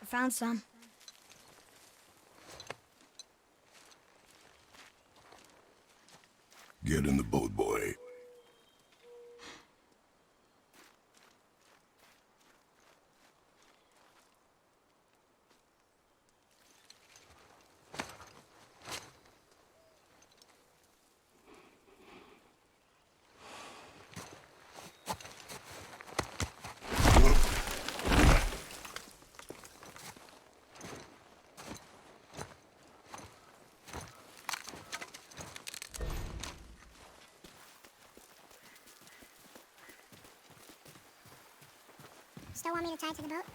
Found some. Get in the boat, boy. Still want me to tie it to the boat?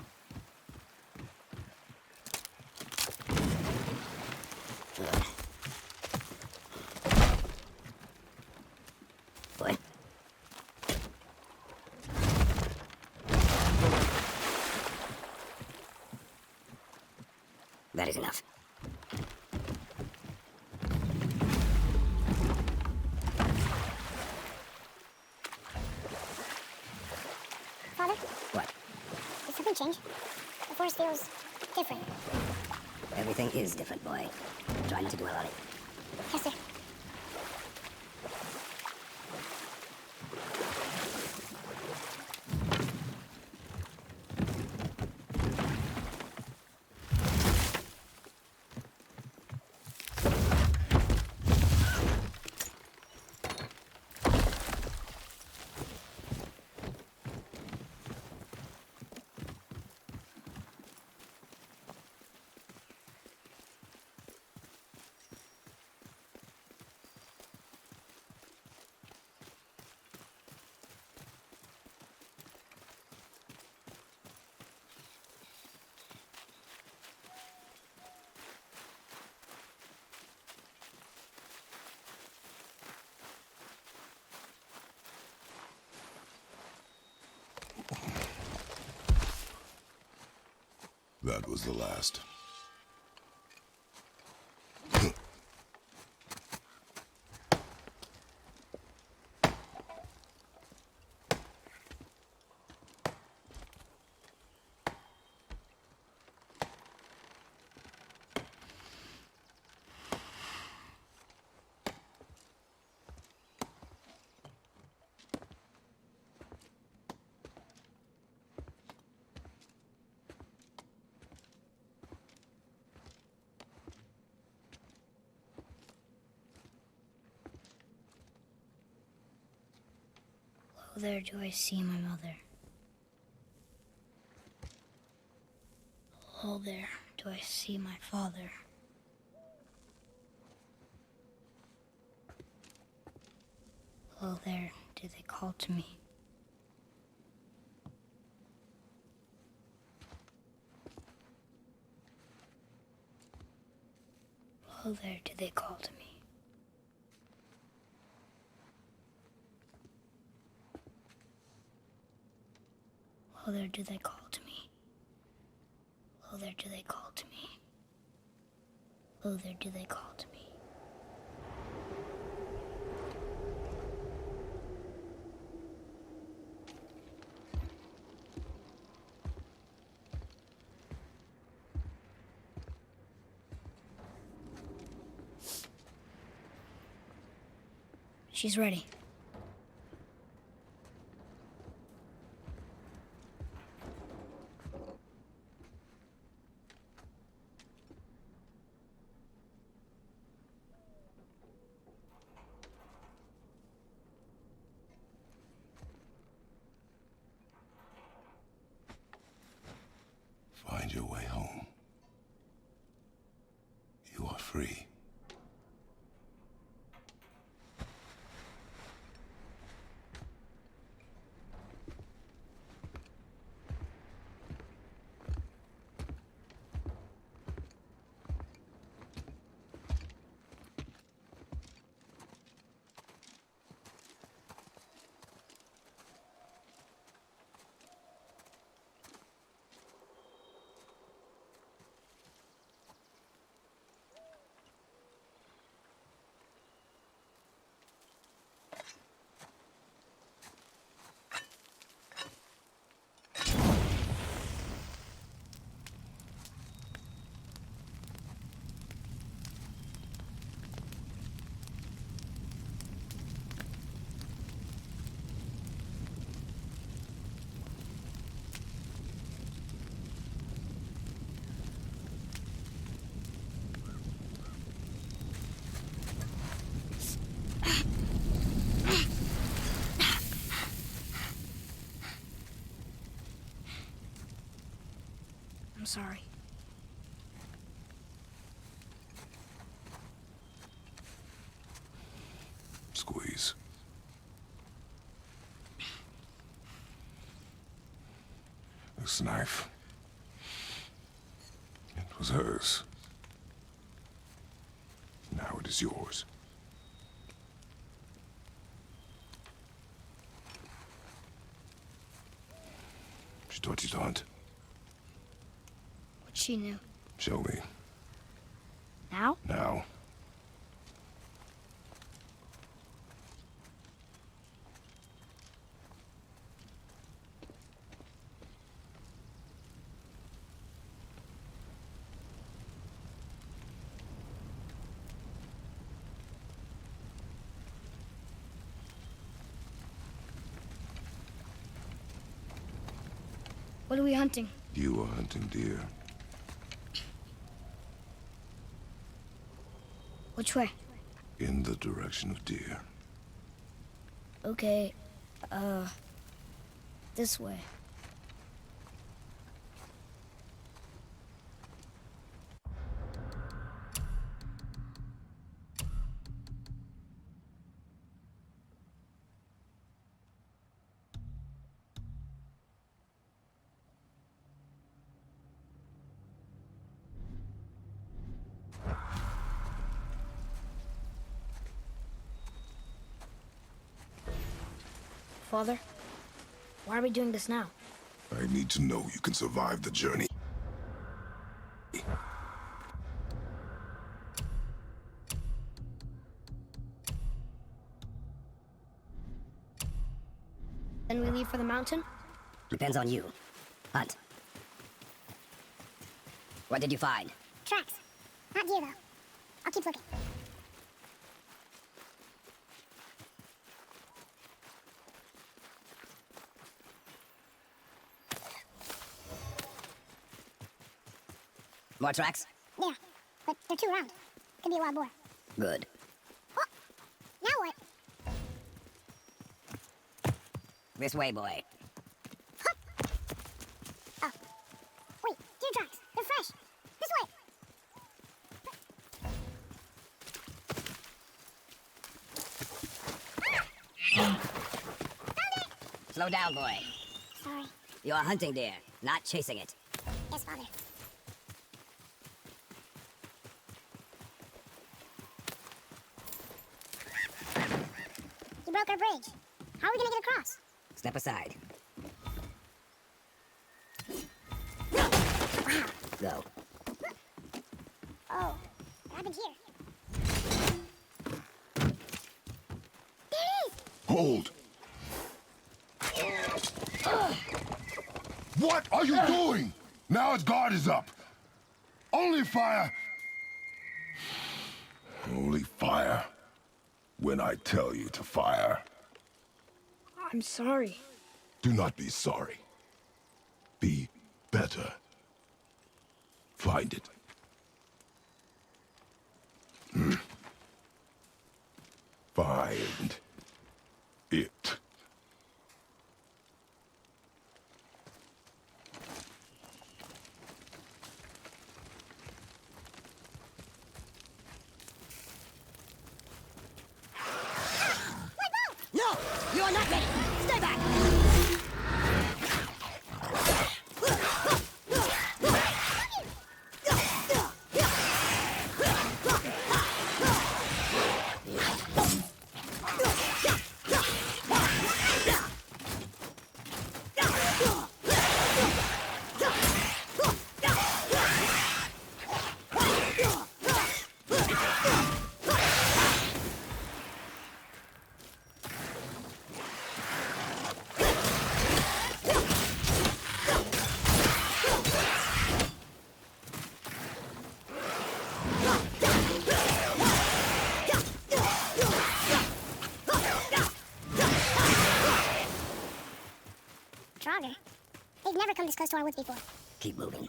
Boy. That is enough. Father? What? change. The forest feels different. Everything is different, boy. Try not to dwell on it. Yes, sir. That was the last. Oh, there do I see my mother. Oh, there do I see my father. Oh, there do they call to me. Oh, there do they call to me. Oh, there do they call to me. Oh, there do they call to me. Oh, there do they call to me. She's ready. Find your way home. You are free. I'm sorry. Squeeze. This knife. It was hers. Now it is yours. She taught you to hunt. What she knew. Show me. Now? Now. What are we hunting? You are hunting deer. Which way? In the direction of deer. Okay, this way. Father, why are we doing this now? I need to know you can survive the journey. Then we leave for the mountain? Depends on you. Hunt. What did you find? Tracks. Not deer, though. I'll keep looking. More tracks? Yeah, but they're too round. Could be a wild boar. Good. Oh, now what? This way, boy. Huh. Oh. Wait, deer tracks. They're fresh. This way. Slow down, boy. Sorry. You're hunting deer, not chasing it. Yes, Father. You broke our bridge. How are we gonna get across? Step aside. Go. Oh, what happened here? There it is! Hold! What are you doing? Now its guard is up. Only fire. Only fire. When I tell you to fire. I'm sorry. Do not be sorry. Be better. Find it. Find it. No! You are not ready! Stay back! Draugr. They've never come this close to our woods before. Keep moving.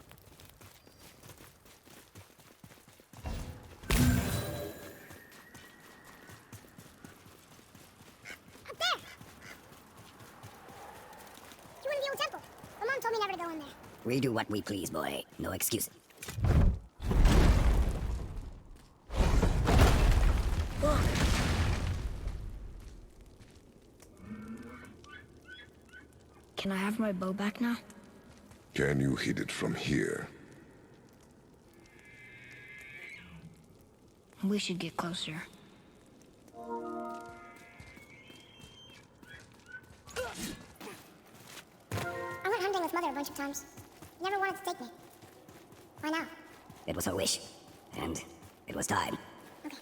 Up there! You went to the old temple. My mom told me never to go in there. We do what we please, boy. No excuses. Can I have my bow back now? Can you hit it from here? We should get closer. I went hunting with Mother a bunch of times. Never wanted to take me. Why now? It was her wish. And it was time. Okay.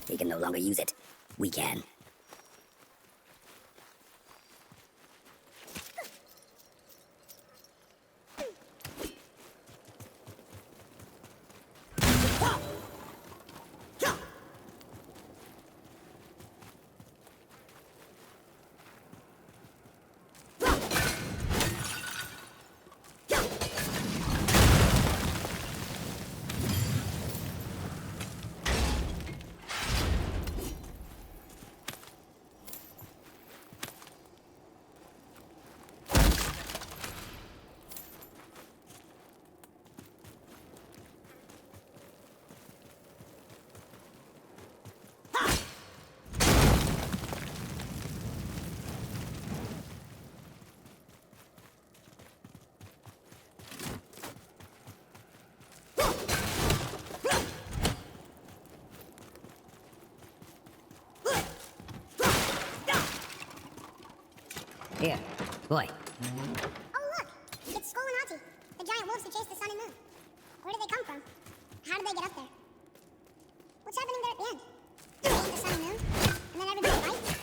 He can no longer use it. We can. Here, boy. Oh, look! It's Scandinavia, the giant wolves who chase the sun and moon. Where did they come from? How did they get up there? What's happening there at the end? They chase the sun and moon, and then everybody fights?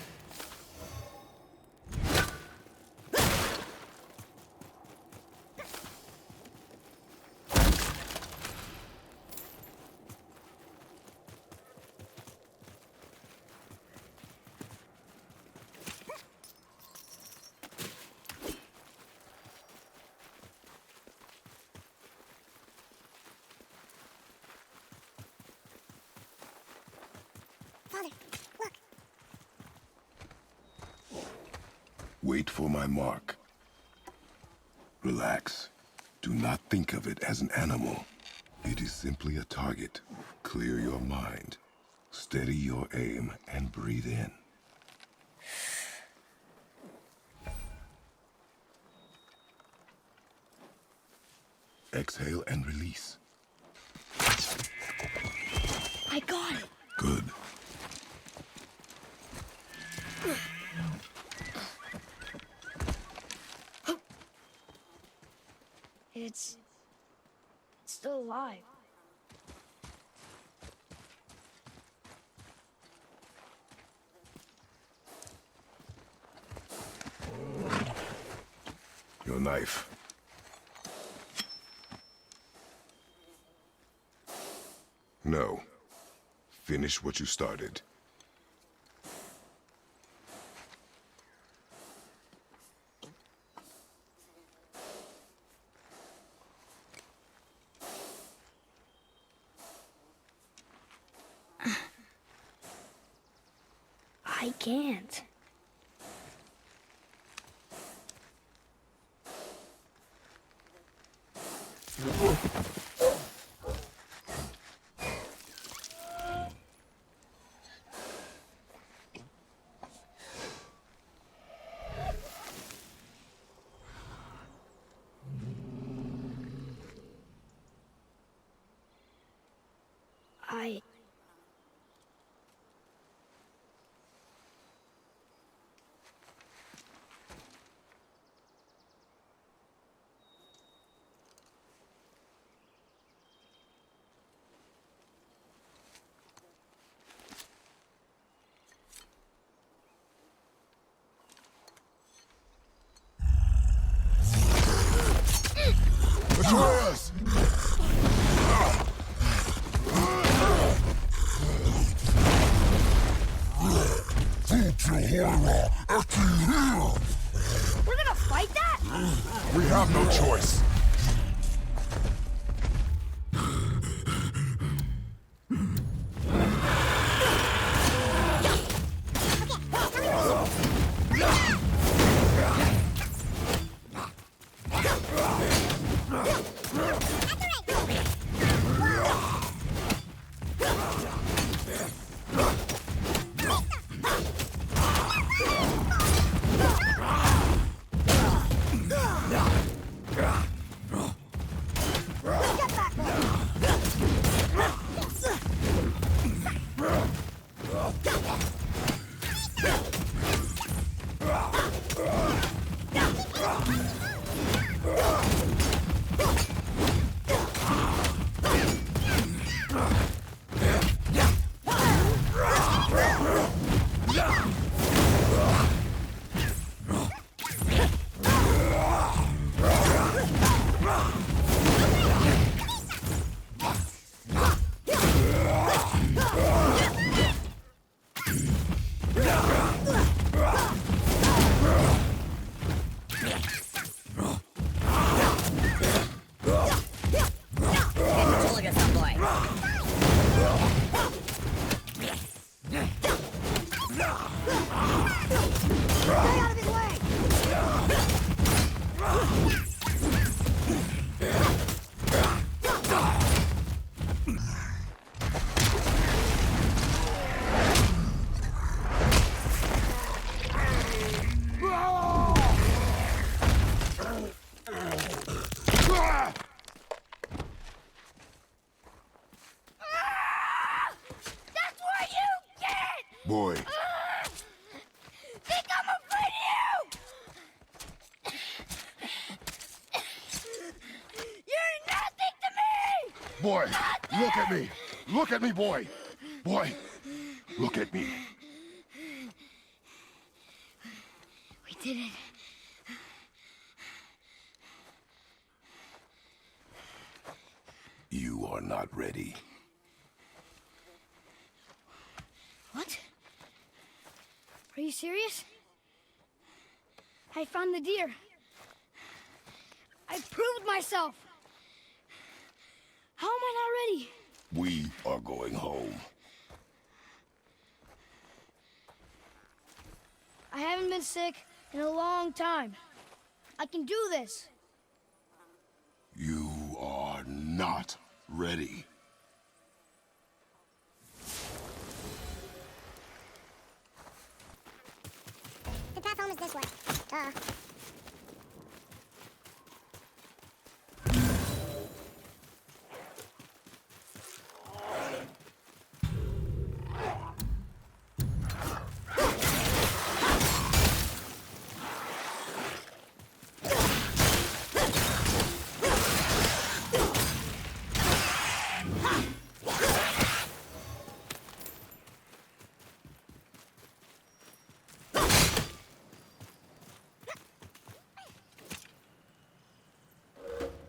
Father, look. Wait for my mark. Relax. Do not think of it as an animal. It is simply a target. Clear your mind. Steady your aim and breathe in. Exhale and release. I got it. Good. It's still alive. Your knife. No. Finish what you started. I can't. Atreus! We're gonna fight that? We have no choice. Boy, Think I'm afraid of you! You're nothing to me! boy, look at me. Look at me, boy. Boy, look at me. We did it. You are not ready. What? Are you serious? I found the deer. I proved myself. How am I not ready? We are going home. I haven't been sick in a long time. I can do this. You are not ready. The path home is this way. Duh.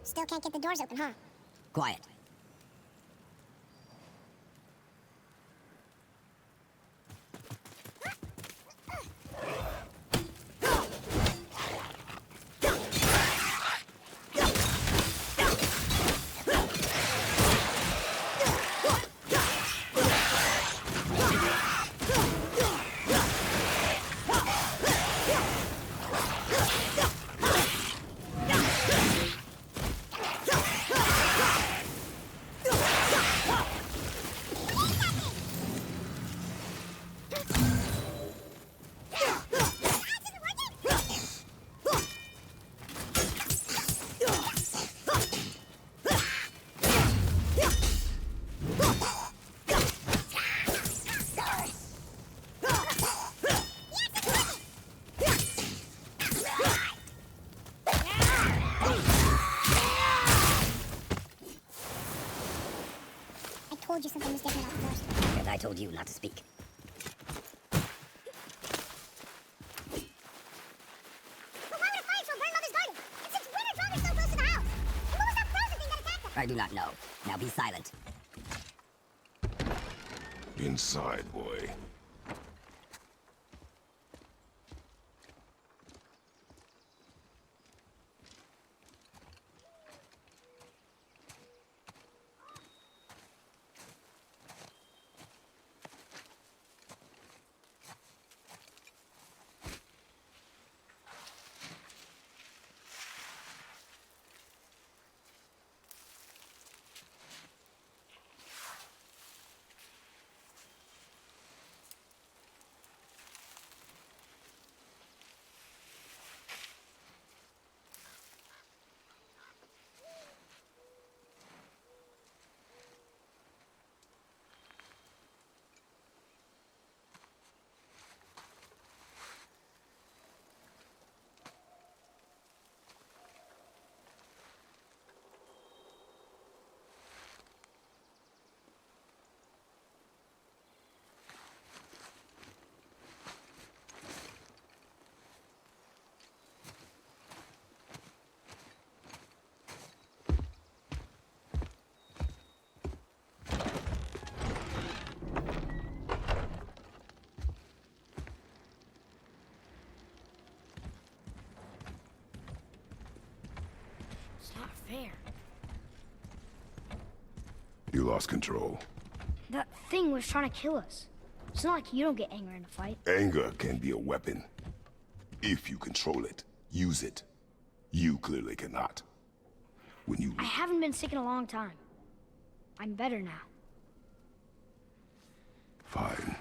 Still can't get the doors open, huh? Quiet. I told you something was different about the doors. And I told you not to speak. But why would a fire troll burn Mother's garden? And since when are drawers so close to the house? And what was that frozen thing that attacked them? I do not know. Now be silent. Inside, boy. It's not fair. You lost control. That thing was trying to kill us. It's not like you don't get angry in a fight. Anger can be a weapon. If you control it, use it. You clearly cannot. When you... I haven't been sick in a long time. I'm better now. Fine.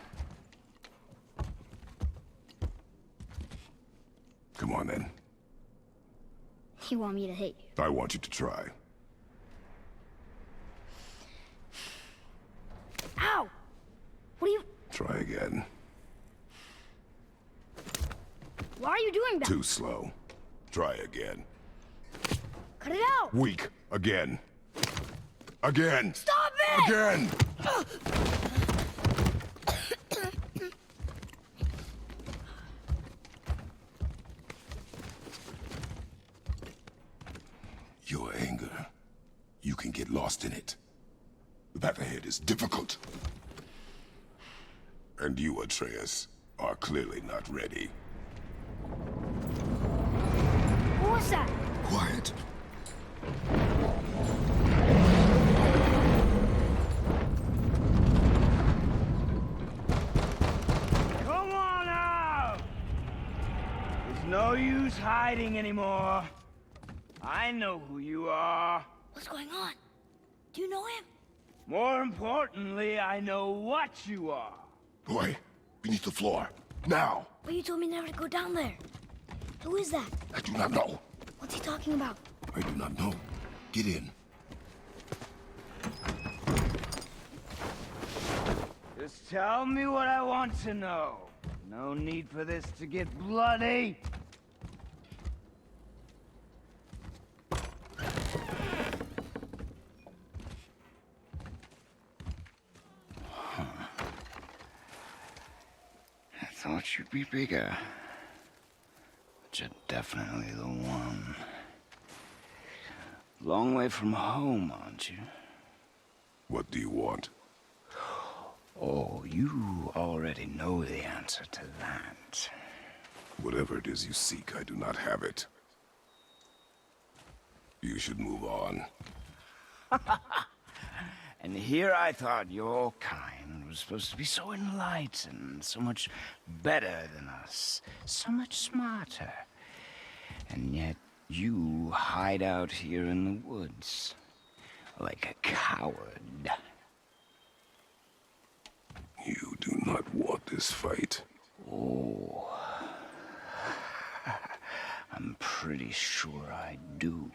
Come on, then. You want me to hit you? I want you to try. Ow! What are you... Try again. Why are you doing that? Too slow. Try again. Cut it out! Weak. Again. Again. Stop it! Again! Your anger. You can get lost in it. The path ahead is difficult. And you, Atreus, are clearly not ready. What was that? Quiet. Come on out! There's no use hiding anymore. I know who you are. What's going on? Do you know him? More importantly, I know what you are. Boy, beneath the floor. Now! But you told me never to go down there. Who is that? I do not know. What's he talking about? I do not know. Get in. Just tell me what I want to know. No need for this to get bloody. I thought you'd be bigger. But you're definitely the one. Long way from home, aren't you? What do you want? Oh, you already know the answer to that. Whatever it is you seek, I do not have it. You should move on. And here I thought your kind was supposed to be so enlightened, so much better than us, so much smarter. And yet you hide out here in the woods, like a coward. You do not want this fight. Oh, I'm pretty sure I do.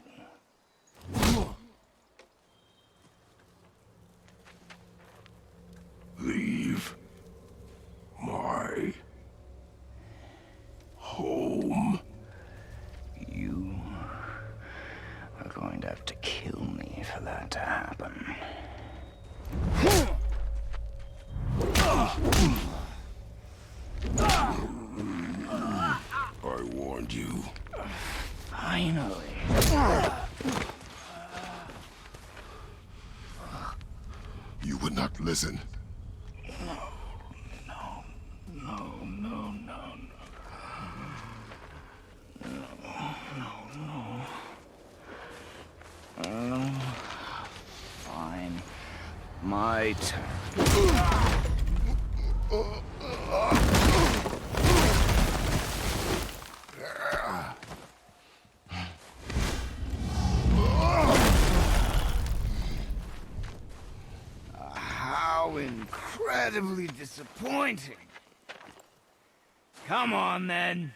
Leave my home. You are going to have to kill me for that to happen. I warned you. Finally. You would not listen. Fine. My turn. How incredibly disappointing. Come on, then.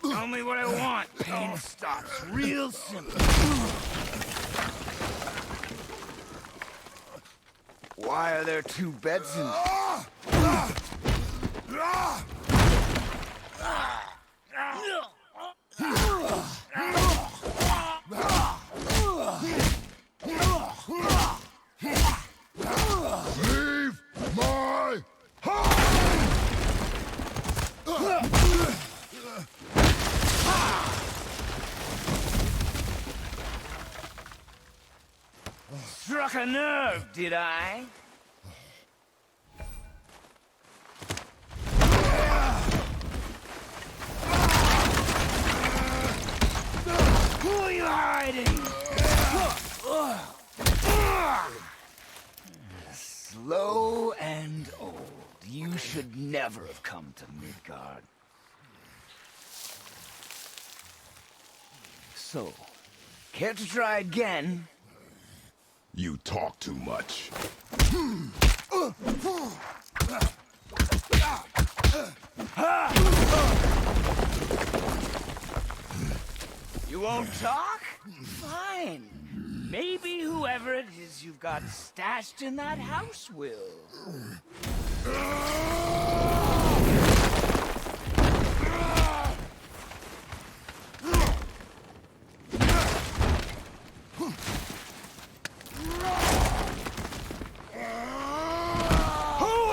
Tell me what I want. Pain stops real simple. Why are there two beds in Leave my home! Struck a nerve, did I? Who are you hiding? Slow and old. You should never have come to Midgard. So, care to try again? You talk too much. You won't talk? Fine. Maybe whoever it is you've got stashed in that house will. Who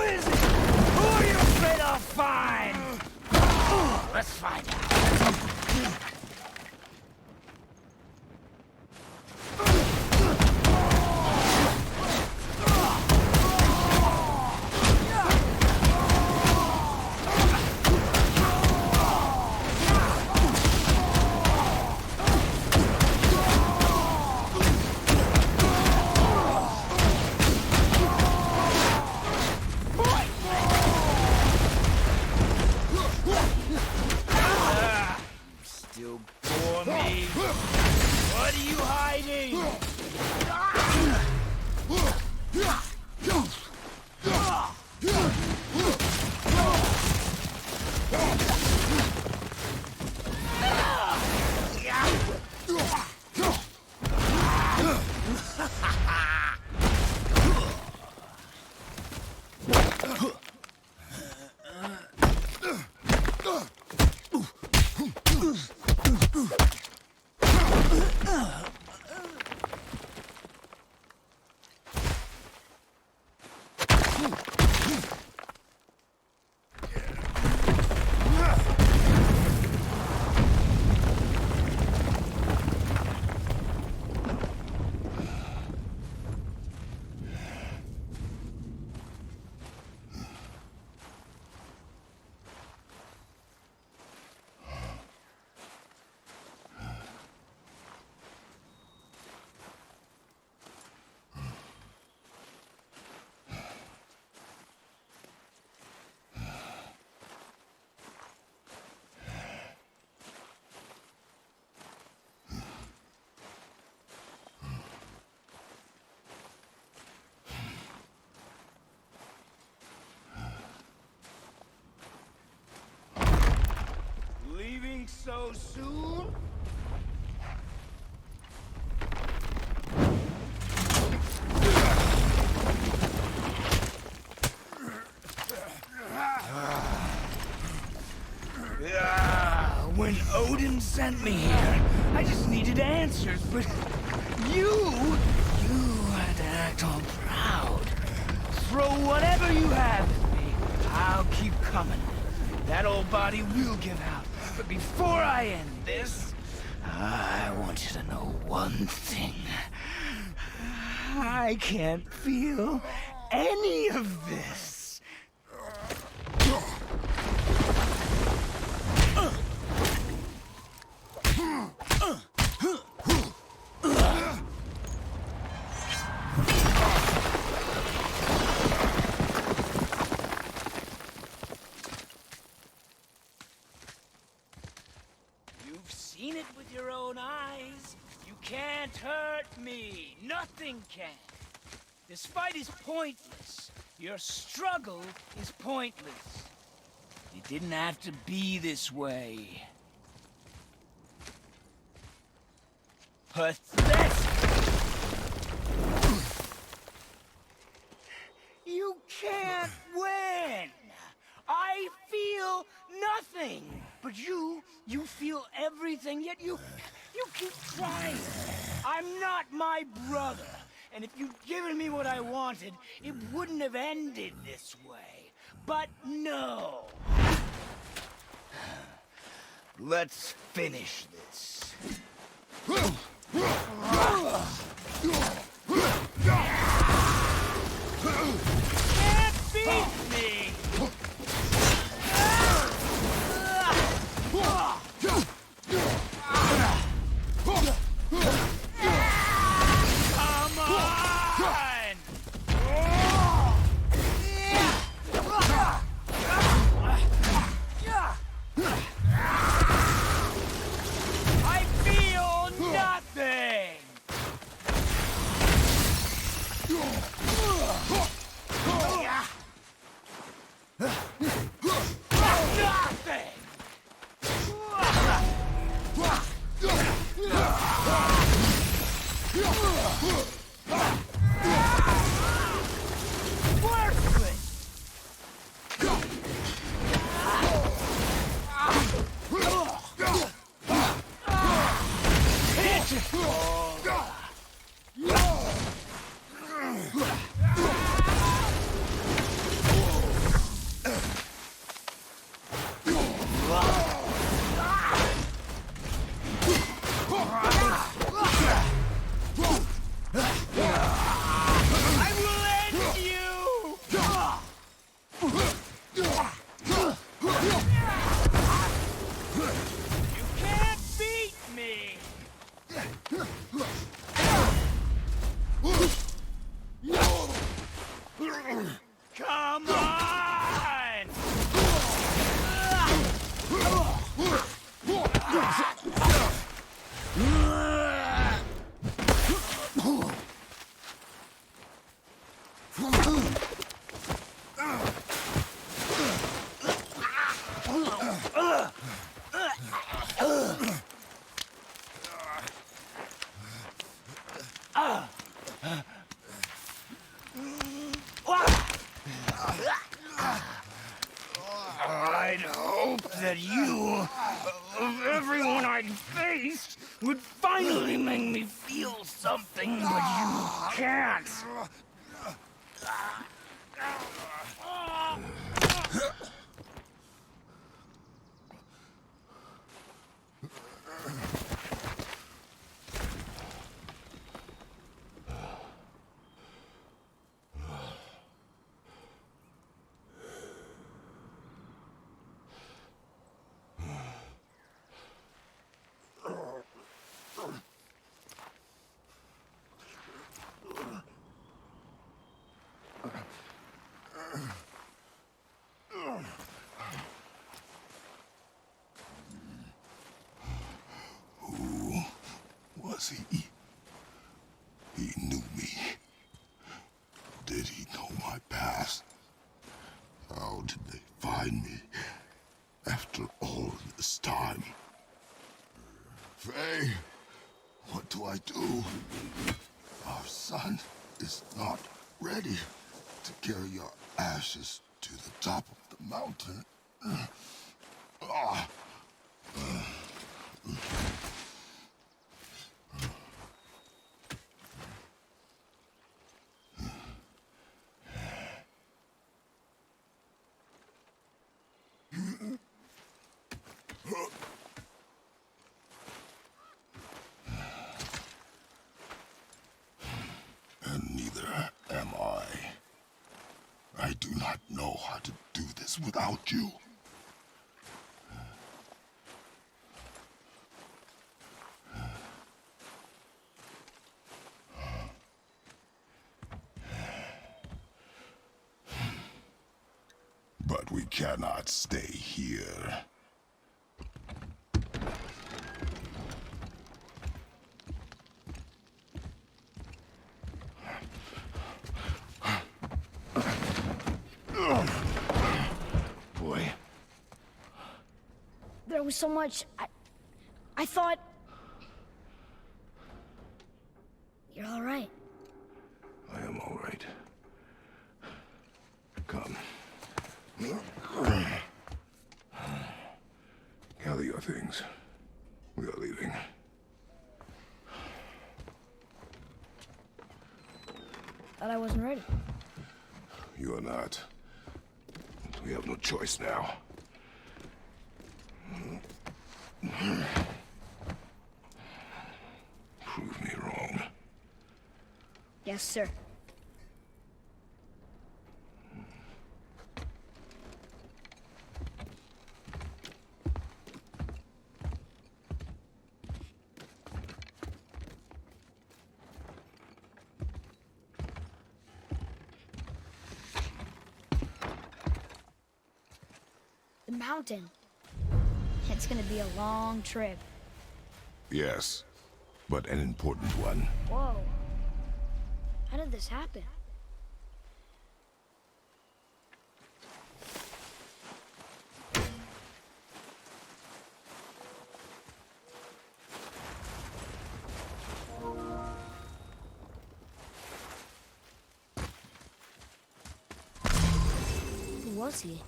is it? Who are you afraid I'll find? Let's find out. What are you hiding? Leaving so soon? When Odin sent me here, I just needed answers, but you had to act all proud. Throw whatever you have at me. I'll keep coming. That old body will give out. But before I end this, I want you to know one thing. I can't feel any of this. You've seen it with your own eyes. You can't hurt me. Nothing can. This fight is pointless. Your struggle is pointless. It didn't have to be this way. Pathetic! You can't win! I feel nothing! But you feel everything, yet you keep trying. I'm not my brother. And if you'd given me what I wanted, it wouldn't have ended this way. But no! Let's finish this. Can't beat me! Come on! Come on! I'd hoped that you, of everyone I'd faced, would finally make me feel something, but you can't. Was he? He knew me. Did he know my past? How did they find me after all this time? Faye, what do I do? Our son is not ready to carry your ashes to the top of the mountain. And neither am I. I do not know how to do this without you. But we cannot stay here. Boy. There was so much. I thought. You're all right. I am all right. Come. Gather your things. We are leaving. Thought I wasn't ready. You are not. We have no choice now. Prove me wrong. Yes, sir. The mountain. It's gonna be a long trip. Yes, but an important one. Whoa. How did this happen? Who was he?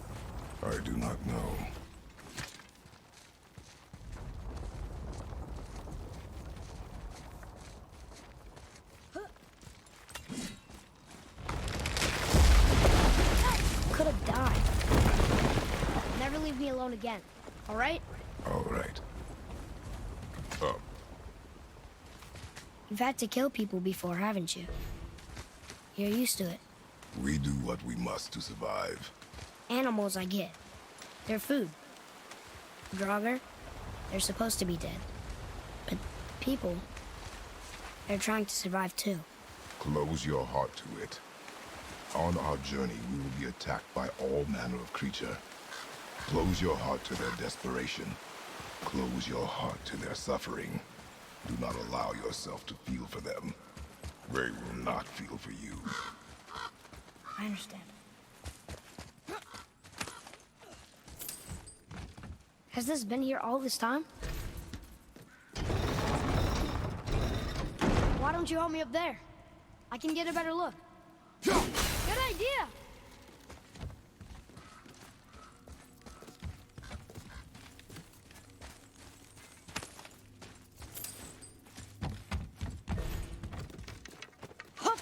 I do not know. Could have died. Never leave me alone again, all right? All right. Oh, You've had to kill people before, haven't you? You're used to it. we do what we must to survive. Animals, I get. They're food. Draugr, they're supposed to be dead. But people, they're trying to survive too. Close your heart to it. On our journey, we will be attacked by all manner of creature. Close your heart to their desperation. Close your heart to their suffering. Do not allow yourself to feel for them. They will not feel for you. I understand. Has this been here all this time? Why don't you help me up there? I can get a better look. Good idea! Hup!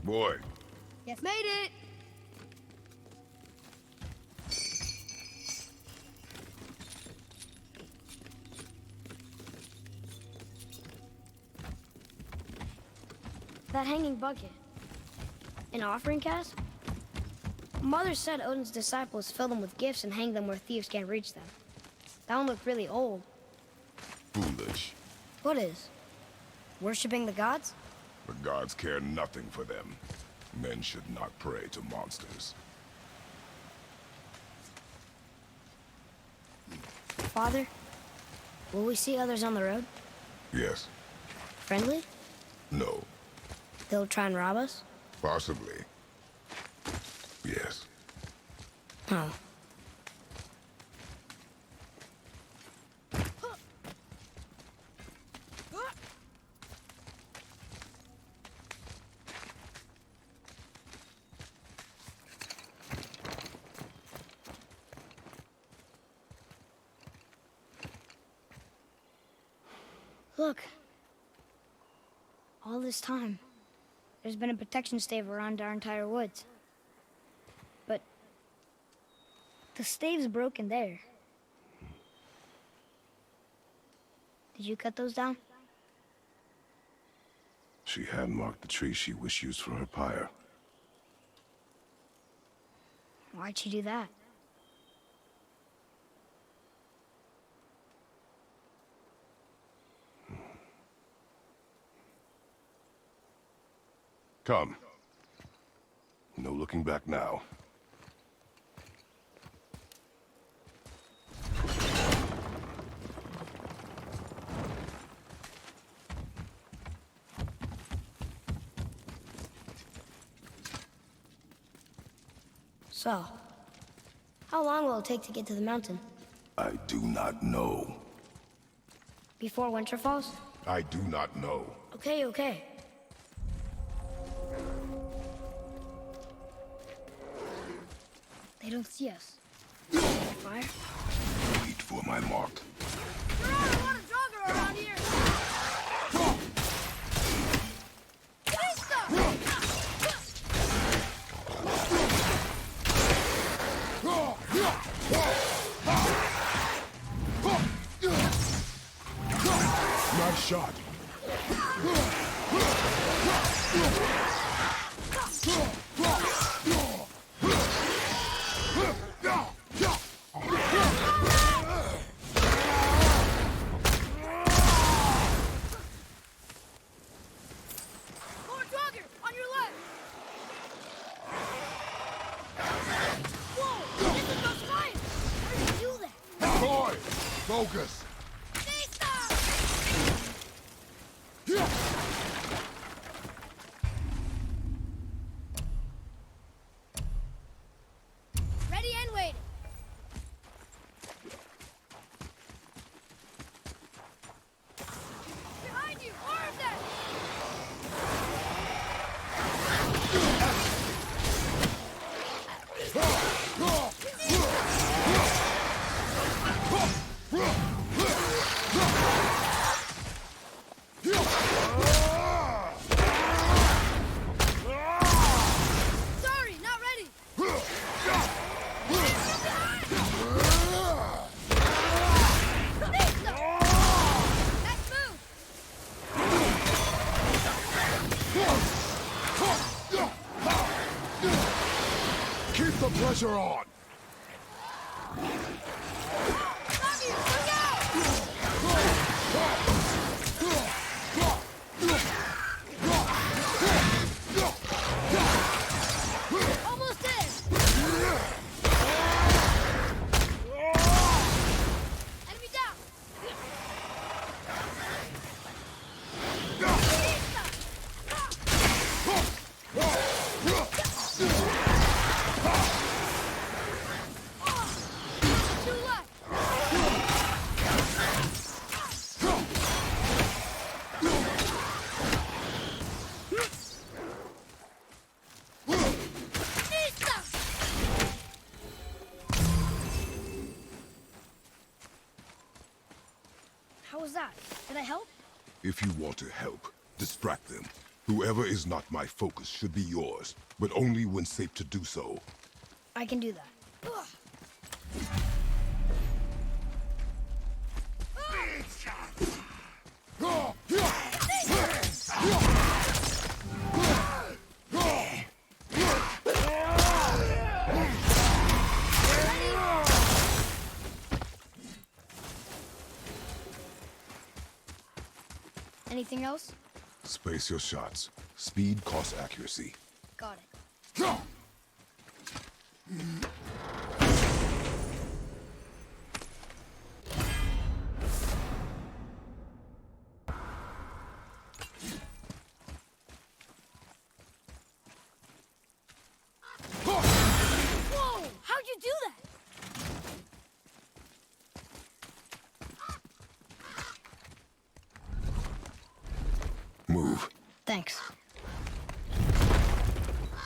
Boy, Yes, made it! That hanging bucket. An offering cask? Mother said Odin's disciples fill them with gifts and hang them where thieves can't reach them. That one looked really old. foolish. What is? Worshipping the gods? The gods care nothing for them. Men should not pray to monsters. Father, will we see others on the road? Yes. Friendly? No. They'll try and rob us? Possibly. Yes. Oh. Look. All this time, there's been a protection stave around our entire woods. But the stave's broken there. Did you cut those down? She hand marked the tree she wished used for her pyre. Why'd she do that? Come. No looking back now. So, how long will it take to get to the mountain? I do not know. Before winter falls? I do not know. Okay, okay. They don't see us. Fire? Wait for my mark. There are a lot of Draugr around here! Nice shot. focus! Ready and waiting. Behind you! More of them! Sorry, not ready. Let's move. Keep the pressure on! Love you. Look out! Almost in. Enemy down. Two left. How was that? Did I help? If you want to help, distract them. Whoever is not my focus should be yours, but only when safe to do so. I can do that. Anything else? Space your shots. Speed costs accuracy. Got it. Whoa! How'd you do that? Move. Thanks.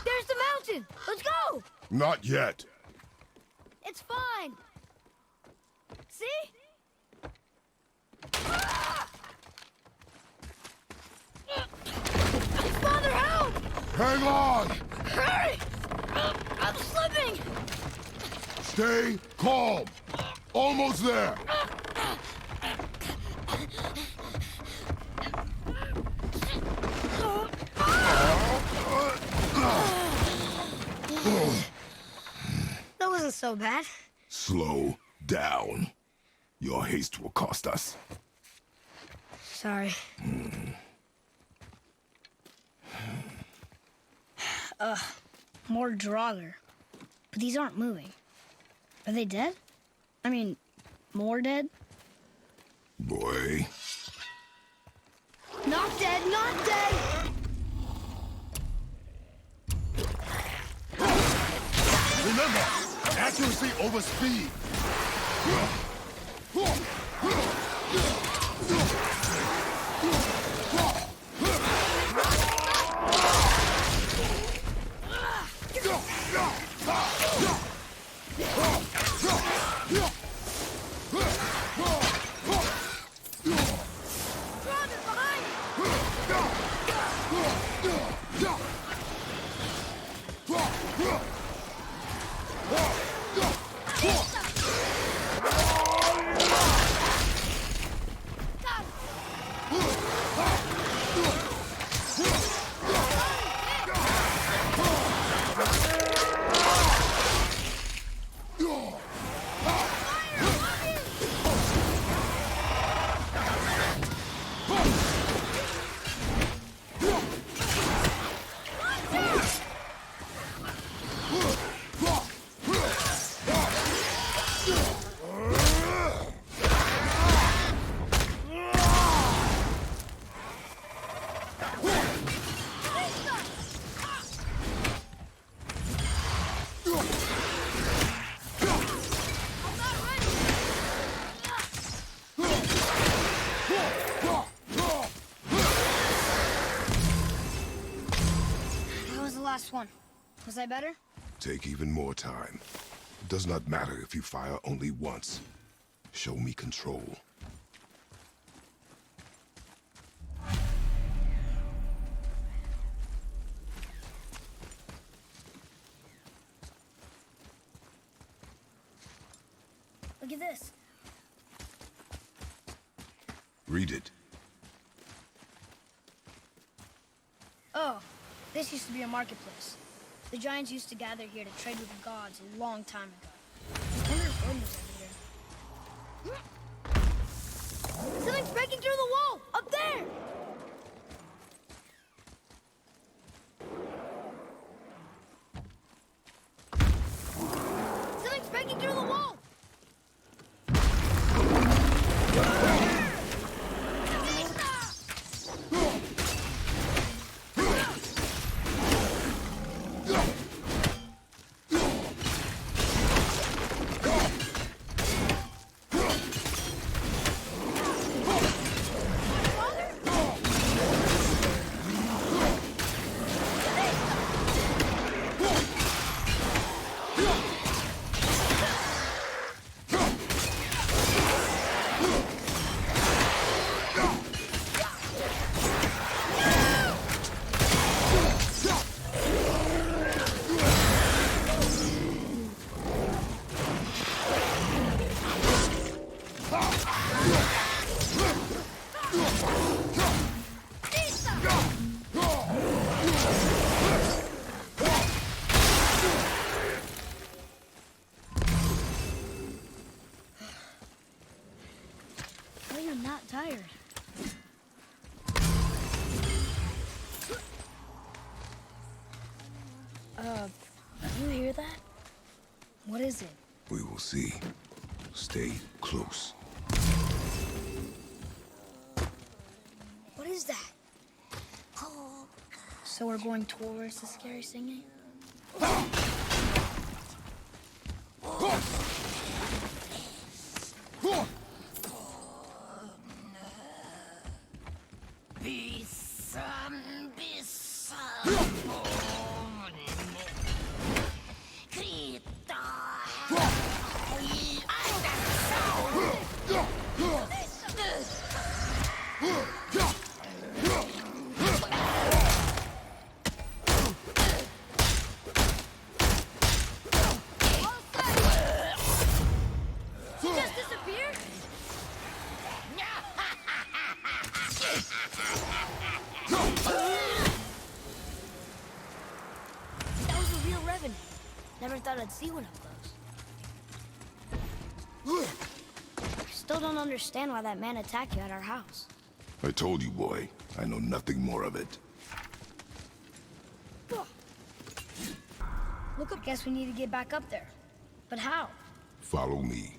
There's the mountain! Let's go! Not yet. It's fine. See? Ah! Father, help! Hang on! Hurry! I'm slipping! Stay calm. Almost there. That wasn't so bad. Slow down. Your haste will cost us. Sorry. More Draugr. But these aren't moving. Are they dead? I mean, more dead? Boy. Not dead, not dead! Remember, accuracy over speed. last one. Was I better? Take even more time. It does not matter if you fire only once. Show me control. Look at this. Read it. Oh, this used to be a marketplace. The giants used to gather here to trade with the gods a long time ago. I wonder if Odin was over here. Something's breaking through the wall! Up there! Something's breaking through the wall! Tired. You hear that? What is it? We will see. Stay close. What is that? So we're going towards the scary singing? Never thought I'd see one up close. Still don't understand why that man attacked you at our house. I told you, boy. I know nothing more of it. Look up. Guess we need to get back up there. But how? Follow me.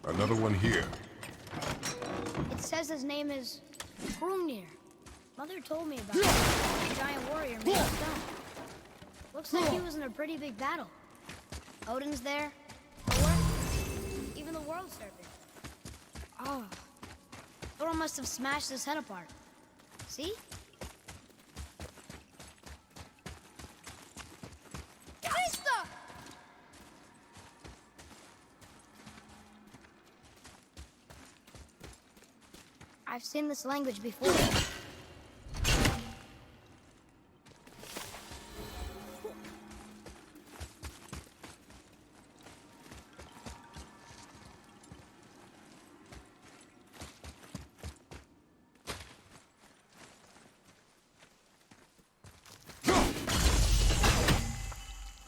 Another one here. says his name is Hrungnir. Mother told me about him. A giant warrior made of stone. Looks like he was in a pretty big battle. Odin's there, Thor, even the world serpent. Oh, Thor must have smashed his head apart. See? Krista! I've seen this language before.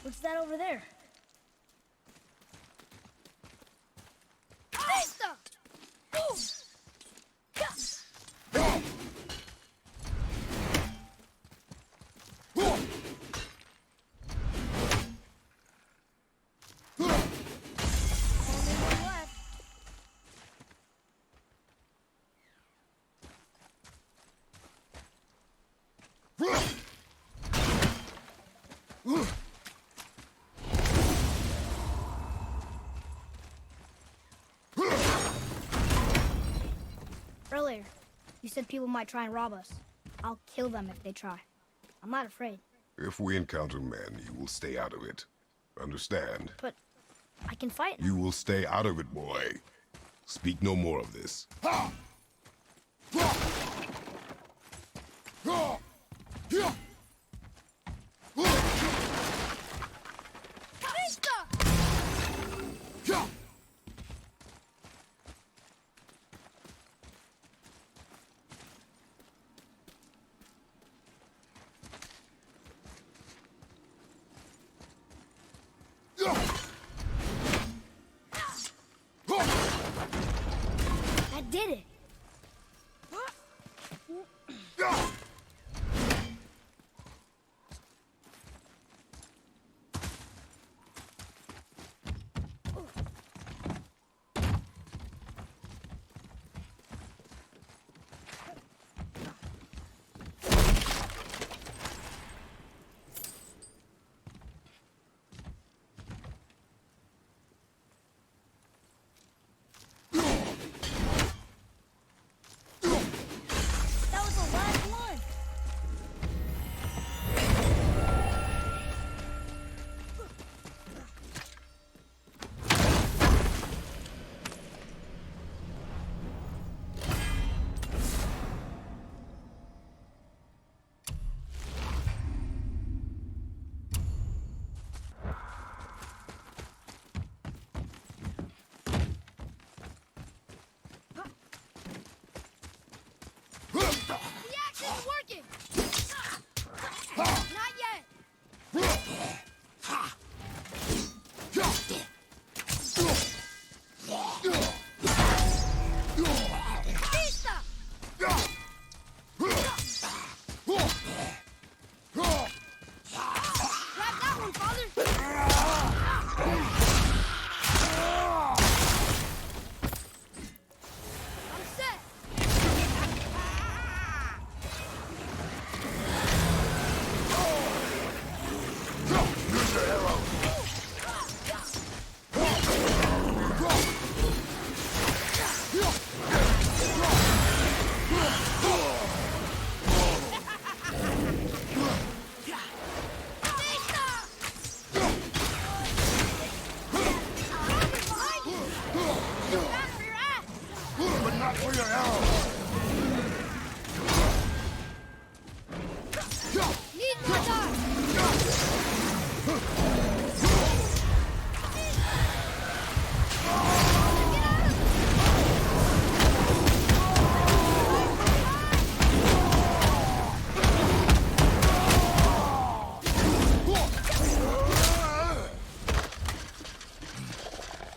What's that over there? Krista! Earlier, you said people might try and rob us. I'll kill them if they try. I'm not afraid. If we encounter men, you will stay out of it. Understand? But I can fight. You will stay out of it, boy. Speak no more of this. That did it. That was the last one. The axe isn't working. Not yet. Krista! Grab that one, Father. I'm set. Use your arrow. But not for your arrow. Need more time.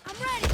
I'm ready.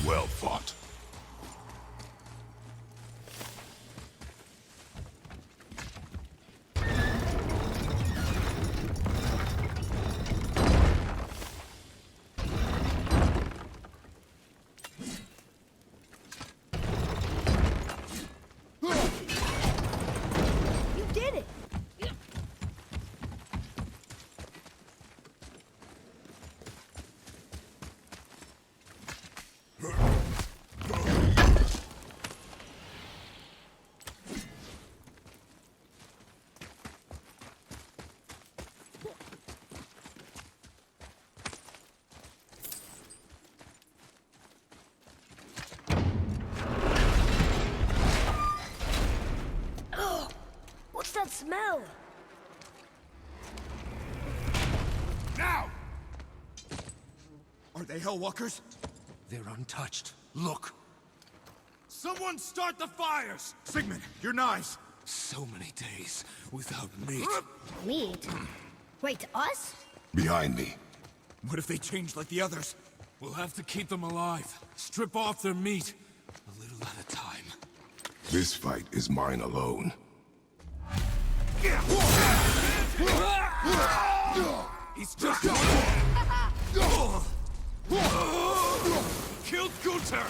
Well fought. You did it! What's that smell? Now! Are they Hellwalkers? They're untouched. Look! Someone start the fires! Sigmund, your knives! So many days without meat. Meat? Wait, us? Behind me. What if they change like the others? We'll have to keep them alive. Strip off their meat. A little at a time. This fight is mine alone. He's just... Killed Gunther!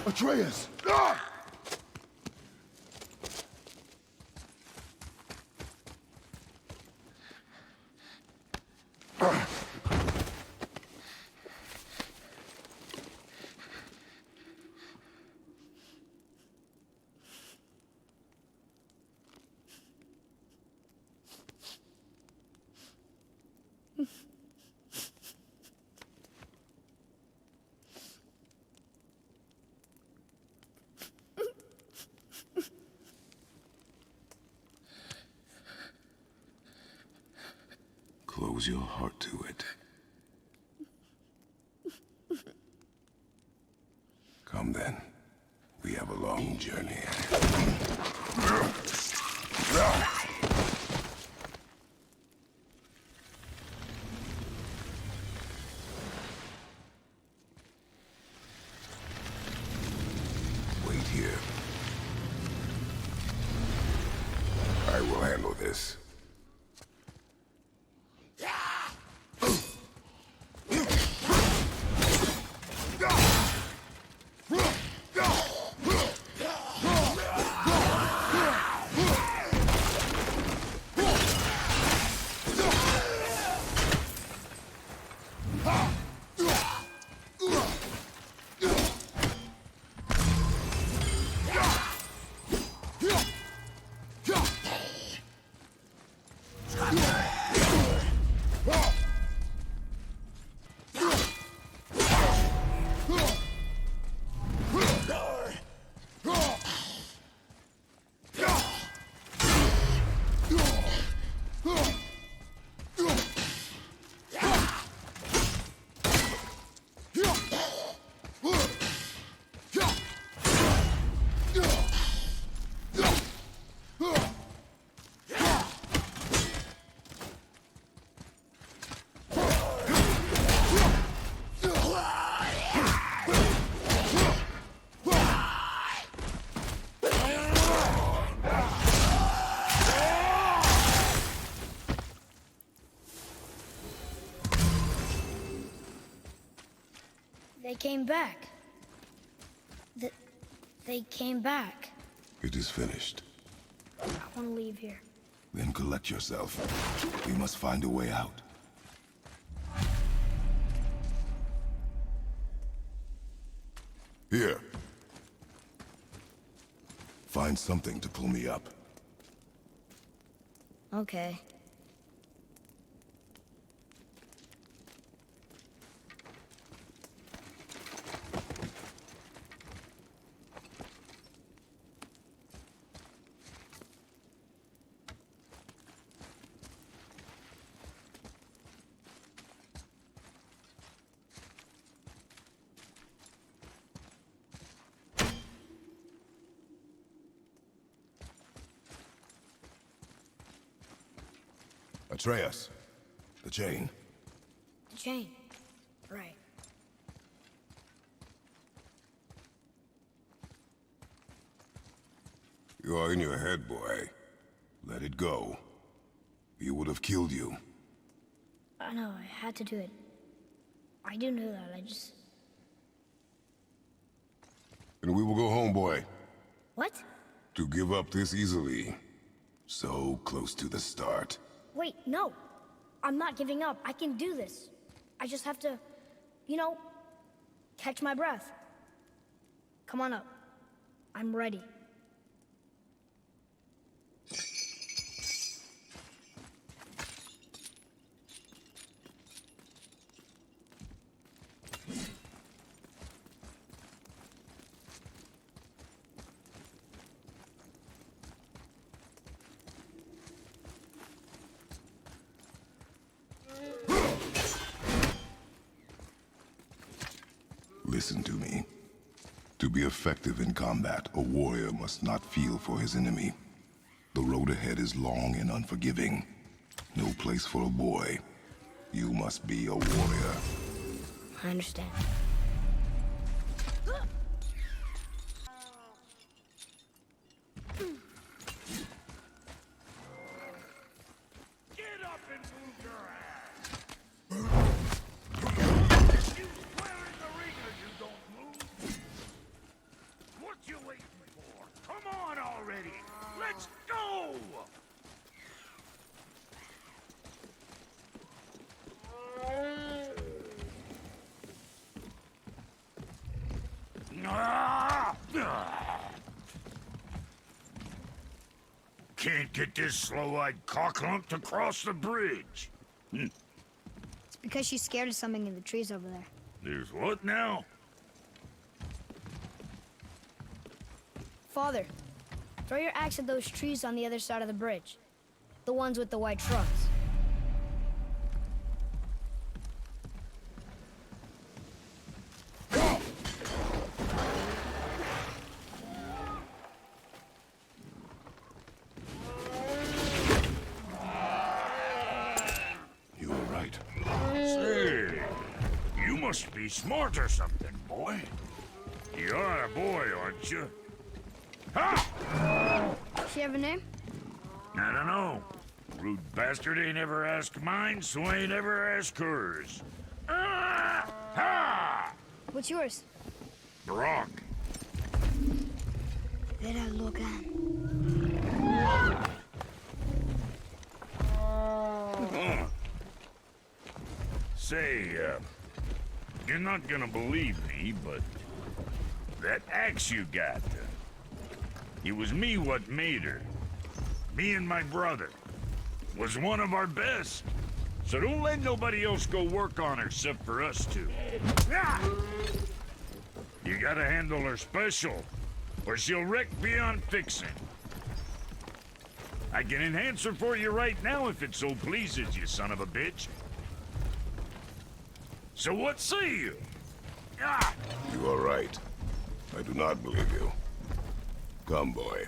Atreus! Close your heart to it. Come then. We have a long journey. Wait here. I will handle this. They came back. They came back. It is finished. I want to leave here. Then collect yourself. We must find a way out. Here. Find something to pull me up. Okay. Atreus. The chain. The chain. Right. You are in your head, boy. Let it go. He would have killed you. I know, I had to do it. I do know that, I just... And we will go home, boy. What? To give up this easily. So close to the start. Wait, no. I'm not giving up. I can do this. I just have to, you know, catch my breath. Come on up. I'm ready. Listen to me. To be effective in combat, a warrior must not feel for his enemy. The road ahead is long and unforgiving. No place for a boy. You must be a warrior. I understand. Get up and move your ass! You swear in the arena you don't move? What you waiting for? Come on already! Let's go! Can't get this slow-eyed cocklump to cross the bridge. It's because she's scared of something in the trees over there. There's what now? Father, throw your axe at those trees on the other side of the bridge. The ones with the white trunks. You were right. Say, you must be smart or something, boy. You're a boy, aren't you? Ha! Does she have a name? I don't know. Rude bastard ain't ever asked mine, so ain't ever asked hers. Ah! Ha! What's yours? Brock. Vera Logan. Say, you're not gonna believe me, but that axe you got, it was me what made her. Me and my brother. Was one of our best. So don't let nobody else go work on her except for us two. Ah! You gotta handle her special, or she'll wreck beyond fixing. I can enhance her for you right now if it so pleases you, son of a bitch. So what say you? Ah! You are right. I do not believe you. Come, boy.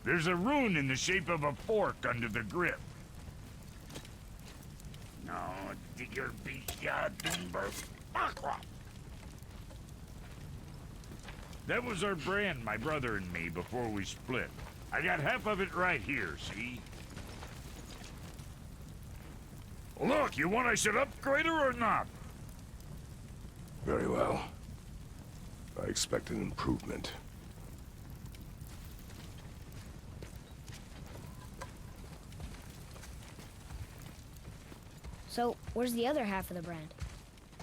There's a rune in the shape of a fork under the grip. No, digger That was our brand, my brother and me, before we split. I got half of it right here, see? Look, you want I should upgrade her or not? Very well. I expect an improvement. So, where's the other half of the brand?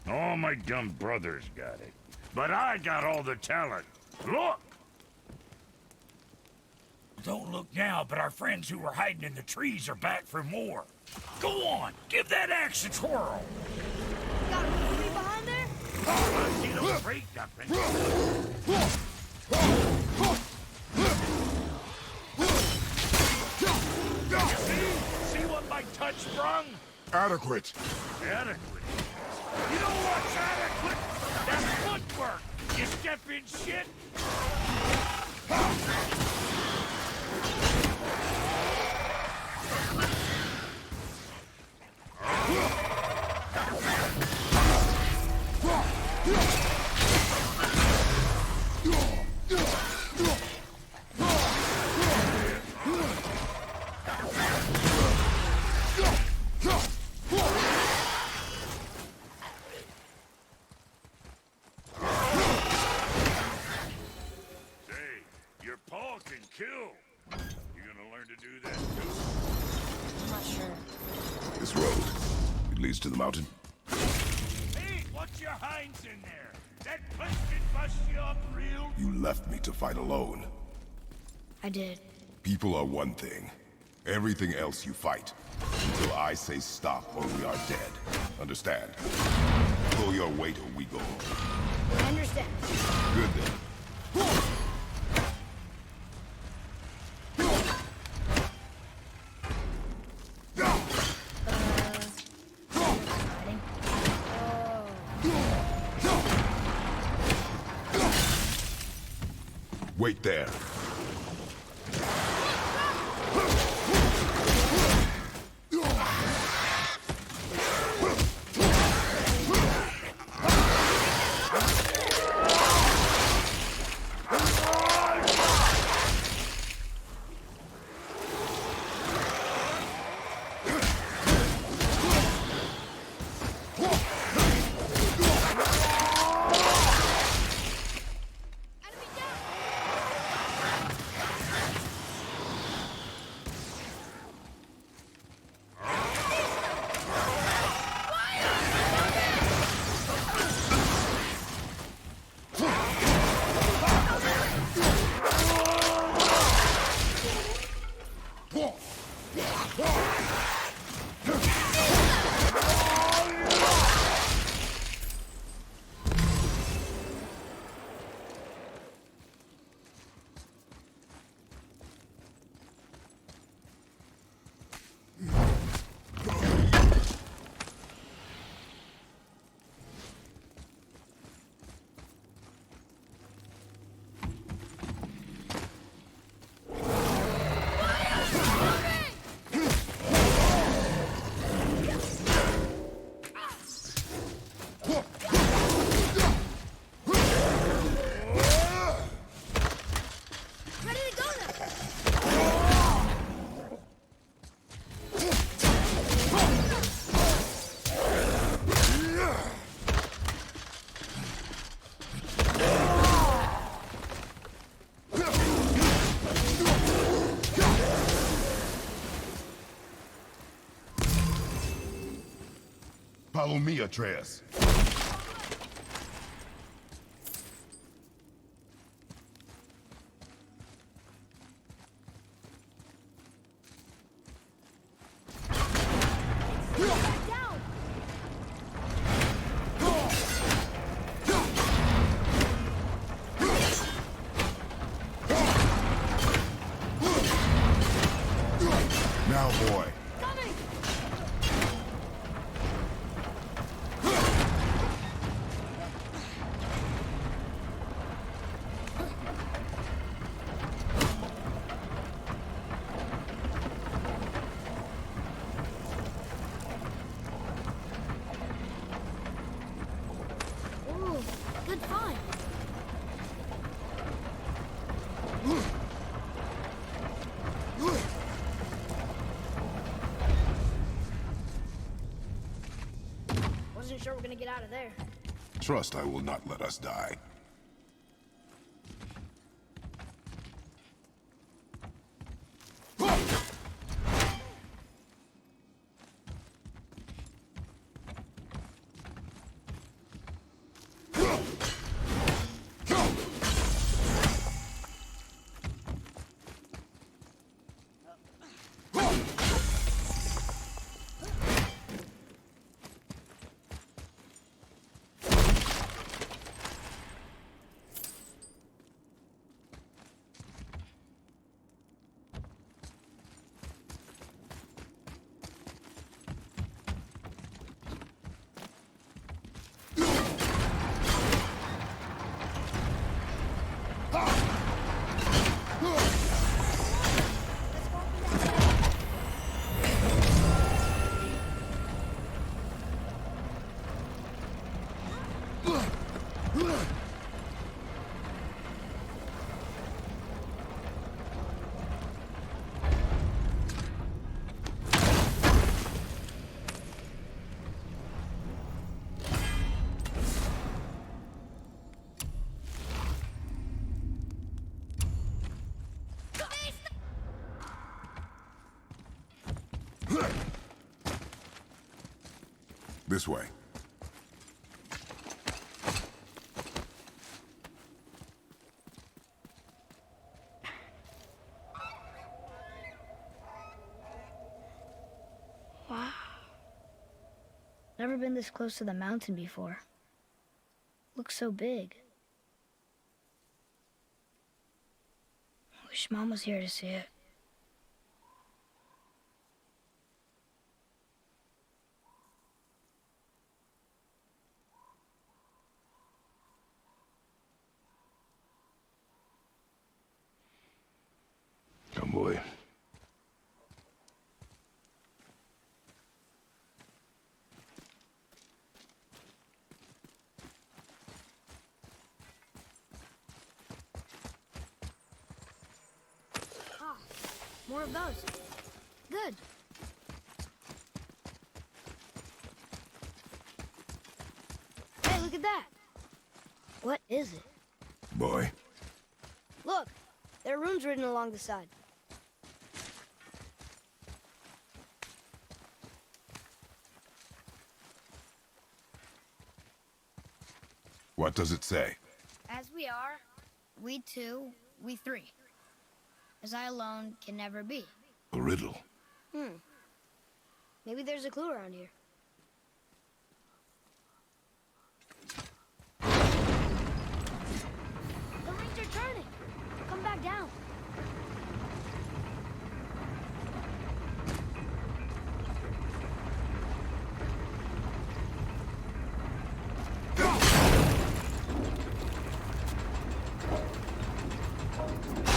All my dumb brothers got it. But I got all the talent. Look! Don't look now, but our friends who were hiding in the trees are back for more. Go on, give that axe a twirl. Got a movie behind there? I see those break nothing. See what my touch sprung? Adequate. Adequate. You know what's adequate? That footwork. You step in shit. Kill. You gonna learn to do that too? I'm not sure. This road, it leads to the mountain. Hey, what's your hinds in there? That punch can bust you up real. You left me to fight alone. I did. People are one thing. Everything else you fight. Until I say stop or we are dead. Understand? Pull your weight or we go. I understand. Good then. Wait there. Follow me, Atreus. Now, boy. Ooh, good find. Wasn't sure we're gonna get out of there. Trust I will not let us die. This way. Wow. Never been this close to the mountain before. Looks so big. Wish Mom was here to see it. Come, boy. More of those. Good. Hey, look at that. What is it? Boy. Look, there are runes written along the side. What does it say? As we are, we two, we three. As I alone can never be. A riddle. Maybe there's a clue around here. The rings are turning. Come back down. I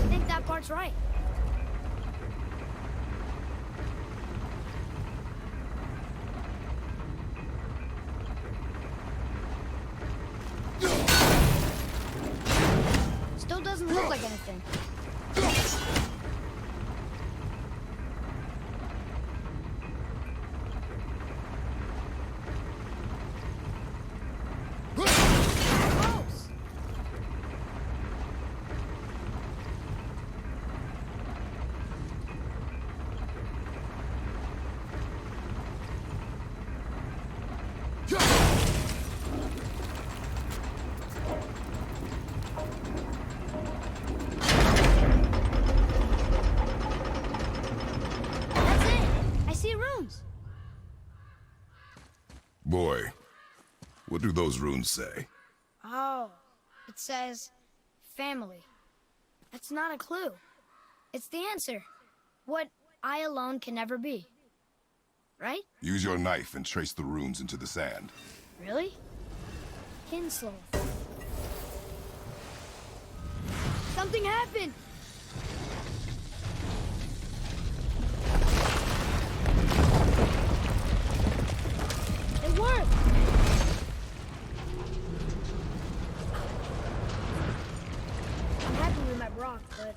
think that part's right. Still doesn't look like anything. Close. That's it. I see runes. Boy. What do those runes say? Oh, it says family. That's not a clue. It's the answer. What I alone can never be. Right? Use your knife and trace the runes into the sand. Really? Kinslow. Something happened! It worked! I'm happy we met Brock, but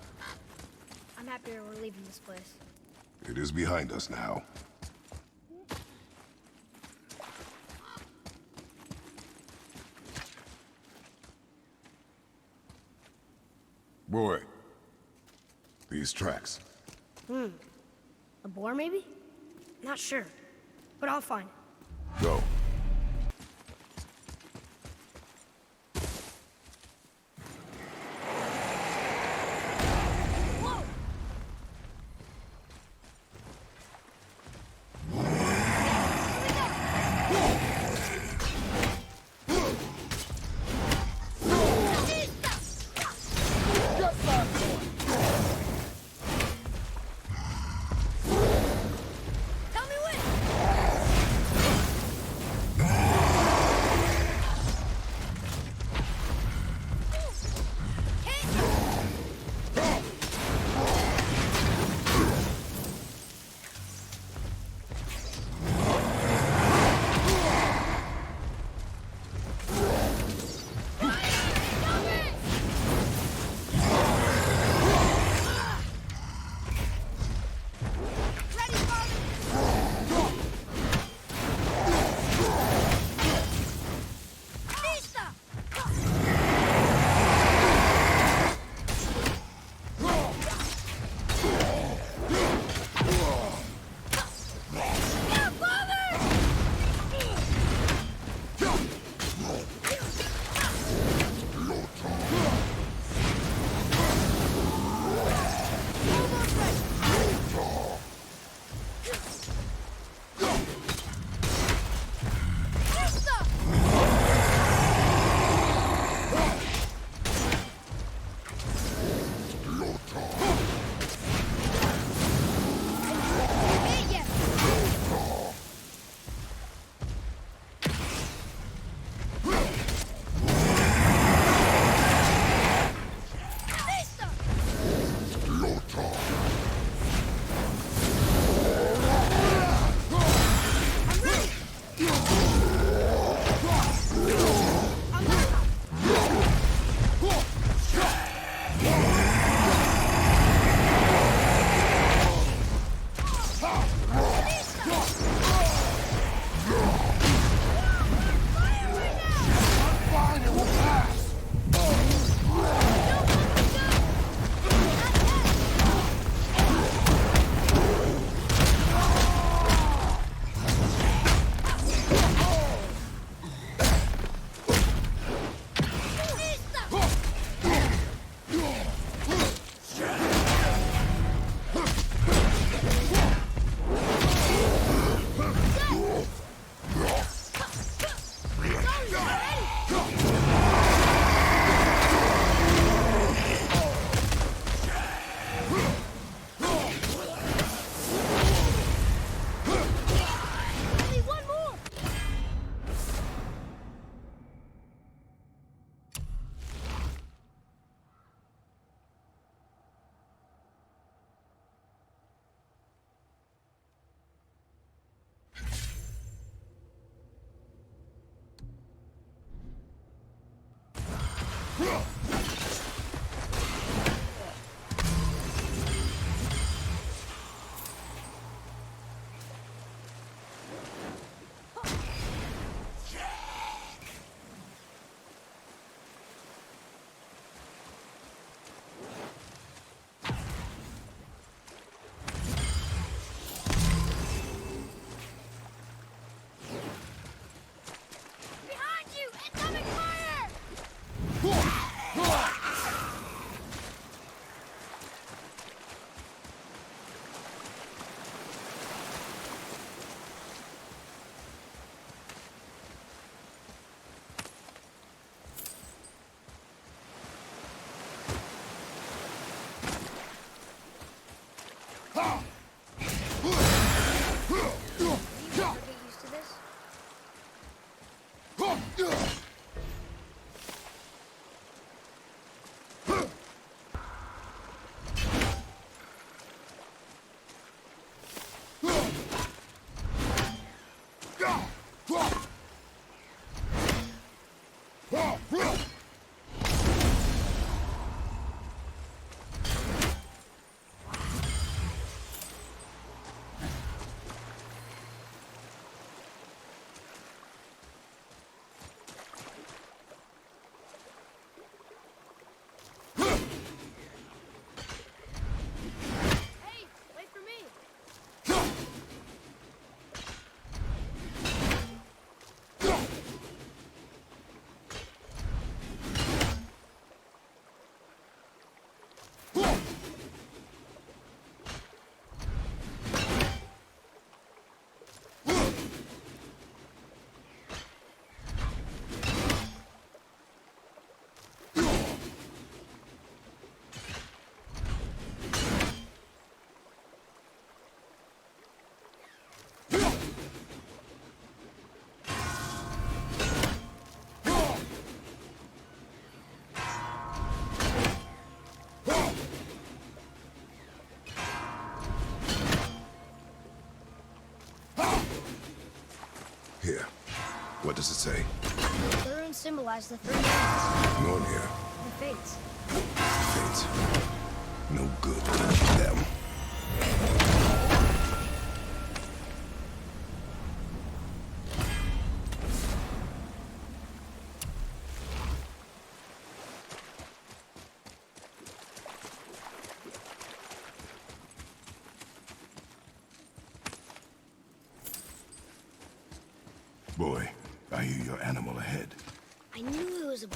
I'm happier we're leaving this place. It is behind us now. Boy. These tracks. A boar, maybe? Not sure, but I'll find it. Go. Whoa! Tell me when! What does it say? The runes symbolize the three elements, Mjolnir. the fates. Fates. No good touching them. Boy, I hear your animal ahead. I knew it was a...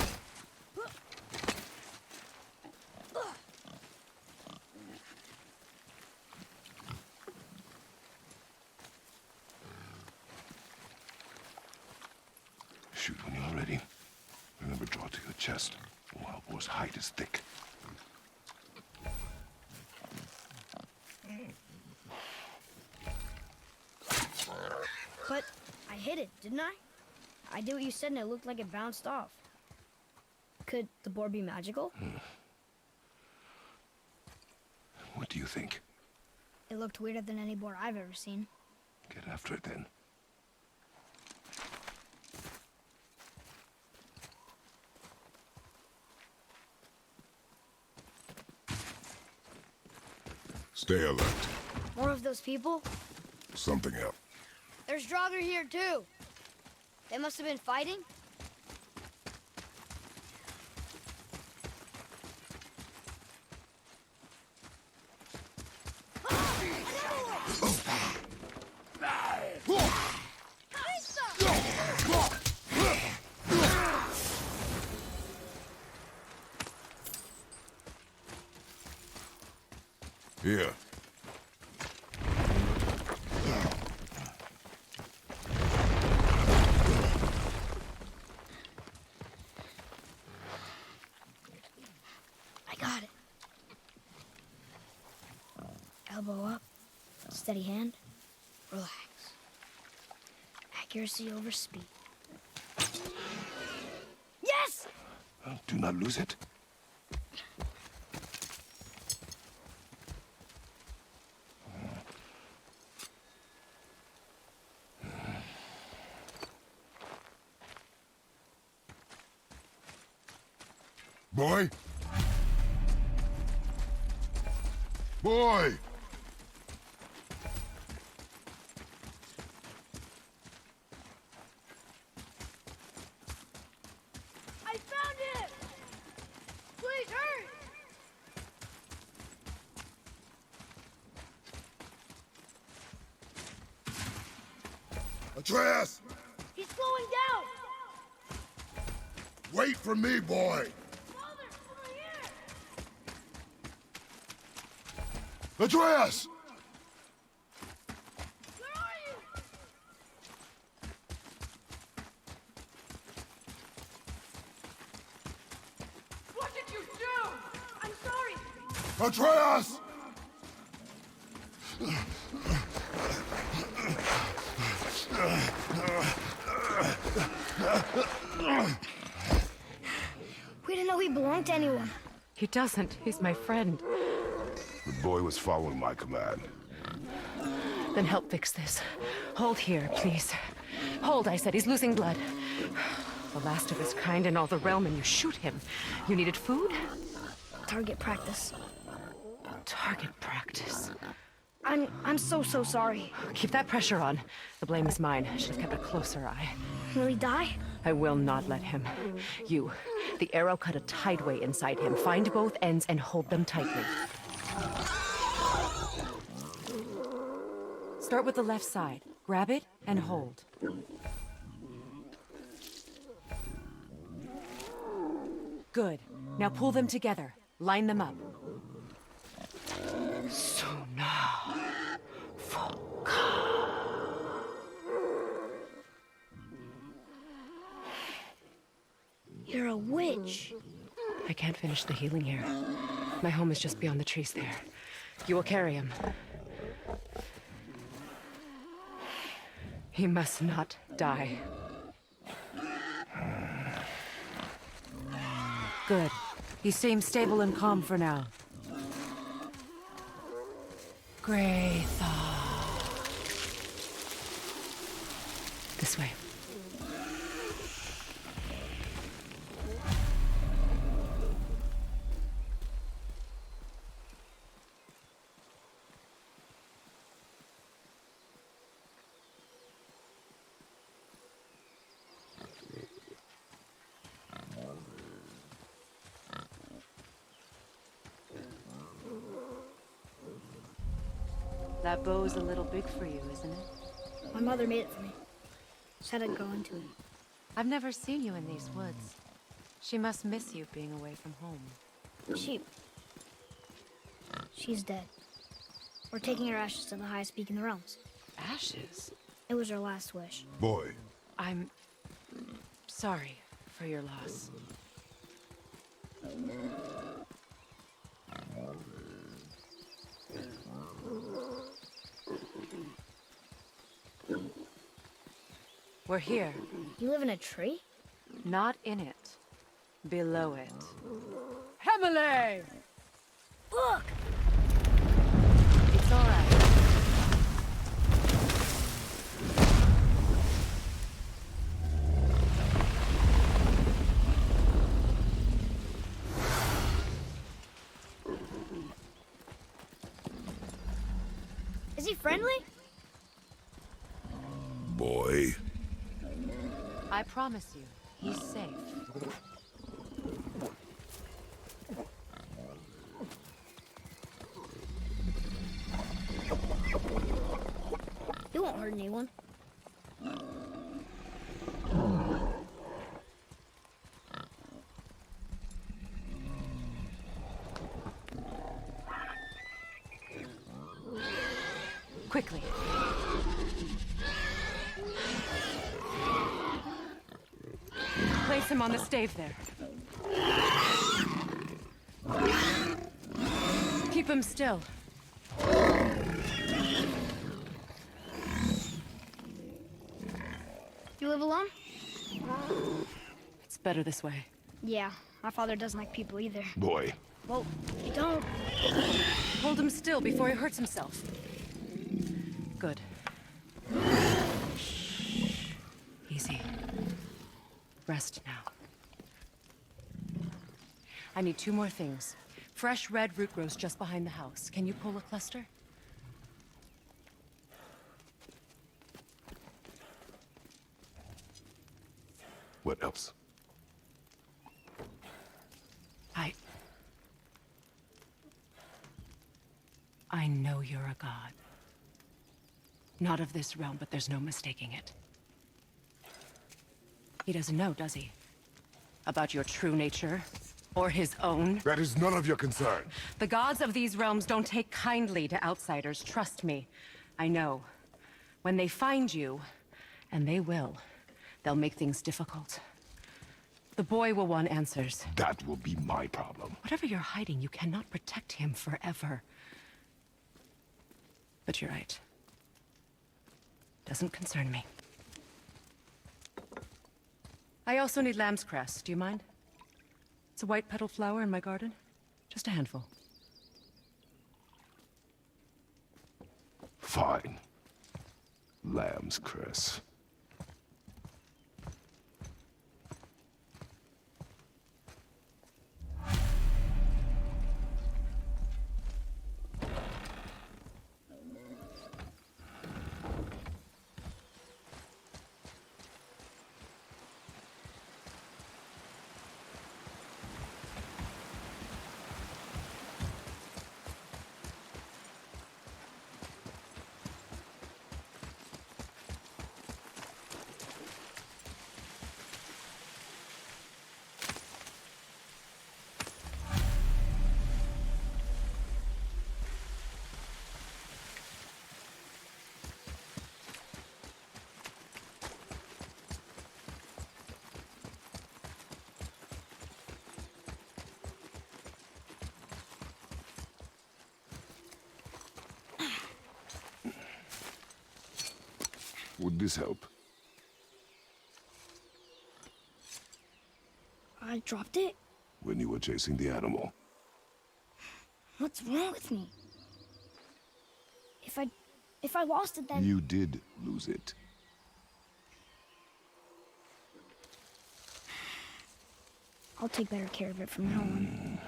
Shoot when you're ready. Remember, draw to your chest. A wild boar's hide is thick. But I hit it, didn't I? I did what you said and it looked like it bounced off. Could the boar be magical? What do you think? It looked weirder than any boar I've ever seen. Get after it then. Stay alert. More of those people? Something up. There's Draugr here too. They must have been fighting. Here. I got it. Elbow up, steady hand, relax. Accuracy over speed. Yes! Do not lose it. Boy? Boy! I found him! Please hurry! Atreus! He's slowing down! Wait for me, boy! Father, over here! Atreus! Where are you? What did you do? I'm sorry! Atreus! We didn't know he belonged to anyone. He doesn't. He's my friend. The boy was following my command. Then help fix this. Hold here, please. Hold, I said. He's losing blood. The last of his kind in all the realm, and you shoot him. You needed food? Target practice. Target practice. I'm so sorry. Keep that pressure on. The blame is mine. I should have kept a closer eye. Will he die? I will not let him. You, the arrow cut a tideway inside him. Find both ends and hold them tightly. Start with the left side. Grab it and hold. Good. Now pull them together. Line them up. You're a witch. I can't finish the healing here. My home is just beyond the trees there. You will carry him. He must not die. Good. He seems stable and calm for now. Great thought. This way. That bow's a little big for you, isn't it? My mother made it for me. Said I'd grow into it. I've never seen you in these woods. She must miss you being away from home. She's dead. We're taking her ashes to the highest peak in the realms. Ashes? It was her last wish. Boy, I'm sorry for your loss. We're here. You live in a tree? Not in it. Below it. Hemele! Look! It's all right. Is he friendly? boy. I promise you, he's safe. He won't hurt anyone. Quickly. Place him on the stave there. Keep him still. You live alone? It's better this way. Yeah, my father doesn't like people either. Boy. Well, don't. Hold him still before he hurts himself. Good. Easy. Rest now. I need 2 more things. Fresh red root grows just behind the house. Can you pull a cluster? What else? I know you're a god. Not of this realm, but there's no mistaking it. He doesn't know, does he? About your true nature? Or his own? That is none of your concern. The gods of these realms don't take kindly to outsiders, trust me. I know. When they find you, and they will, they'll make things difficult. The boy will want answers. That will be my problem. Whatever you're hiding, you cannot protect him forever. But you're right. Doesn't concern me. I also need lamb's cress. Do you mind? It's a white petal flower in my garden. Just a handful. Fine. Lamb's cress. Would this help? I dropped it? When you were chasing the animal. What's wrong with me? If I lost it, then... You did lose it. I'll take better care of it from now on.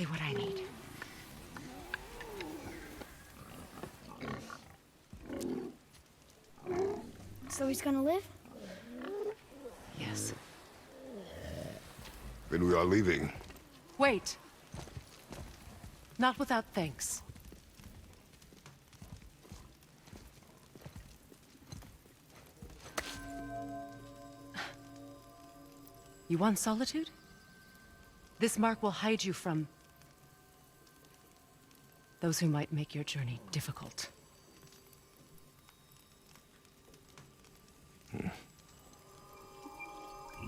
exactly what I need. So he's gonna live? Yes. Then we are leaving. Wait. Not without thanks. You want solitude? This mark will hide you from those who might make your journey difficult.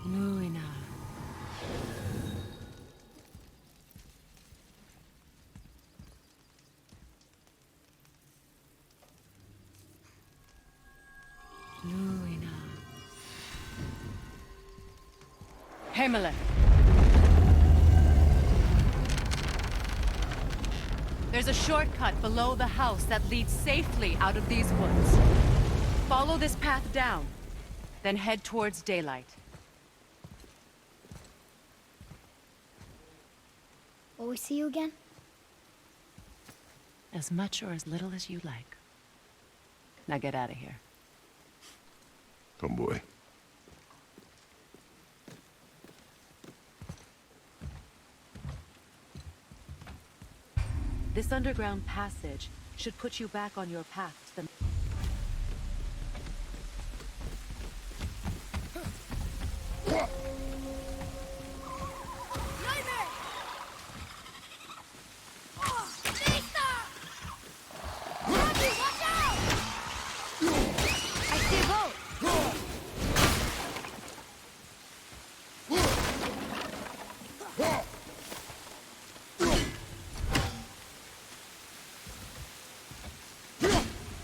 Nuina. Nuina. Himalaya. There's a shortcut below the house that leads safely out of these woods. Follow this path down, then head towards daylight. Will we see you again? As much or as little as you like. Now get out of here. Come, boy. This underground passage should put you back on your path to the...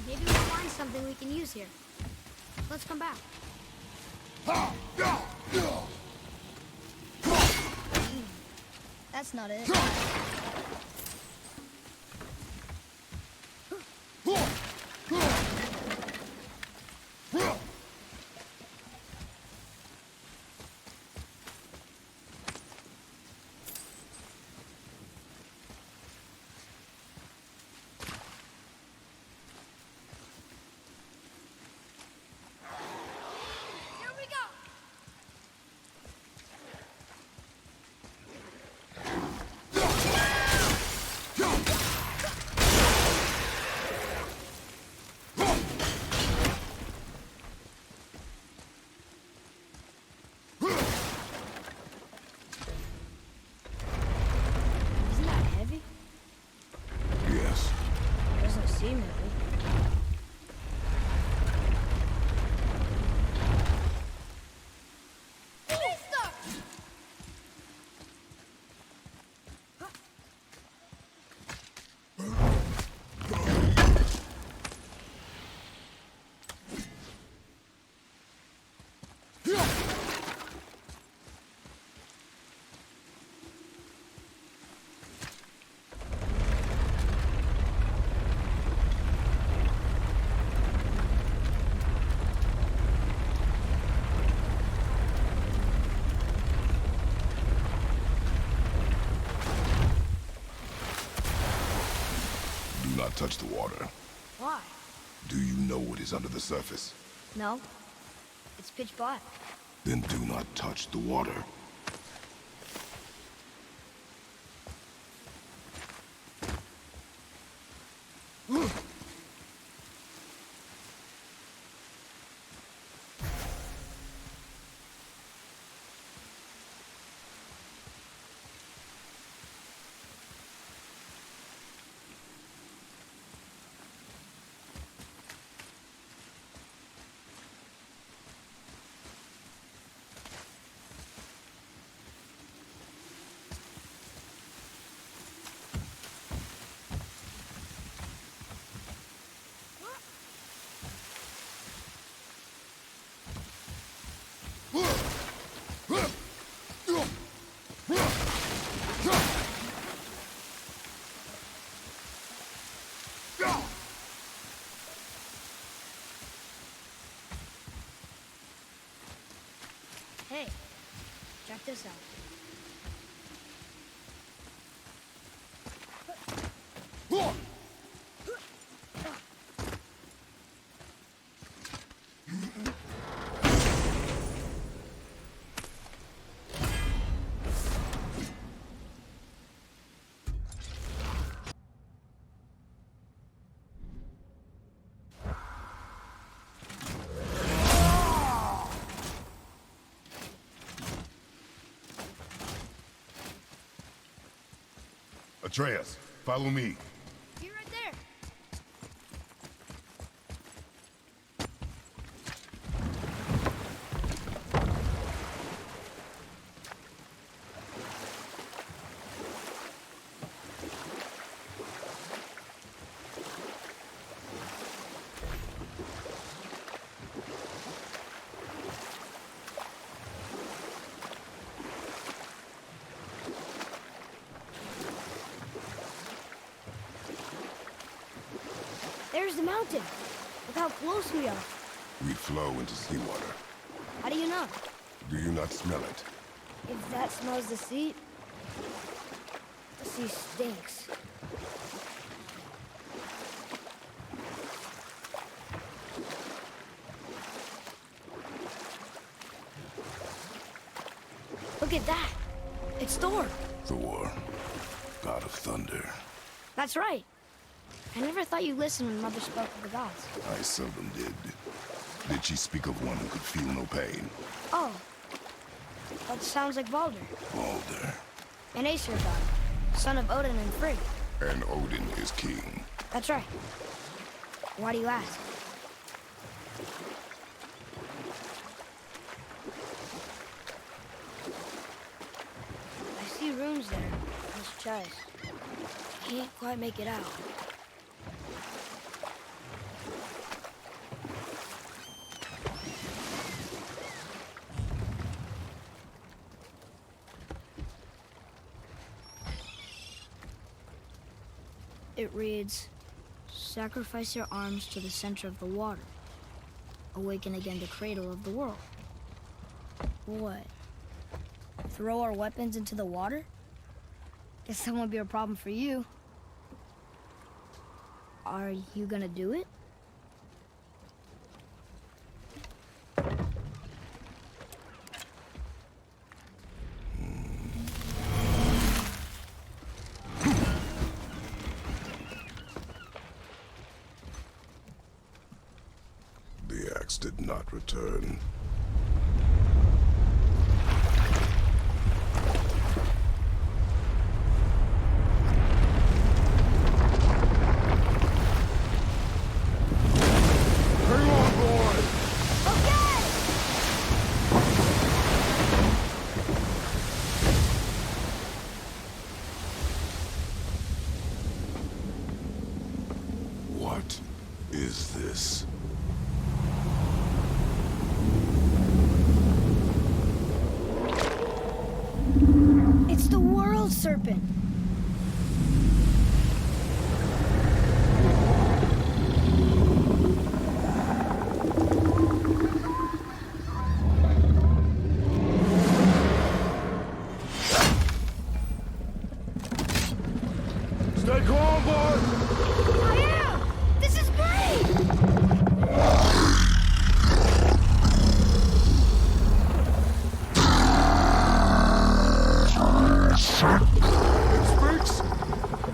Maybe we'll find something we can use here. Let's come back. That's not it. Isn't that heavy? Yes. Doesn't seem heavy. Do not touch the water. Why? Do you know what is under the surface? No. It's pitch black. Then do not touch the water. Hey, check this out. Atreus, follow me. Be right there. There's the mountain. Look how close we are. We flow into seawater. How do you know? Do you not smell it? If that smells the sea stinks. Look at that. It's Thor. Thor, god of thunder. That's right. I never thought you listened when Mother spoke of the gods. I seldom did. Did she speak of one who could feel no pain? Oh. That sounds like Baldur. Baldur. An Aesir god, son of Odin and Frigg. And Odin is king. That's right. Why do you ask? I see runes there in this chest. Can't quite make it out. It reads, sacrifice your arms to the center of the water. Awaken again the cradle of the world. What? Throw our weapons into the water? Guess that won't be a problem for you. Are you gonna do it? The axe did not return. What is this? It's the world serpent. Stay calm, boy! I am! This is great! It speaks?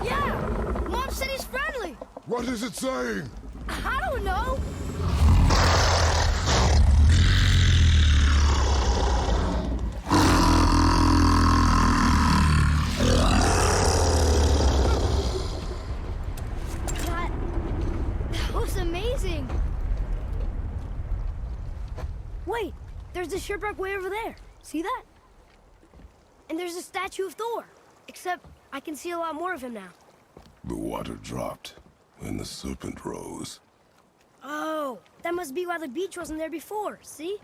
Yeah! Mom said he's friendly! What is it saying? I don't know! That was amazing! Wait, there's a shipwreck way over there. See that? And there's a statue of Thor. Except I can see a lot more of him now. The water dropped, and the serpent rose. Oh, that must be why the beach wasn't there before, see?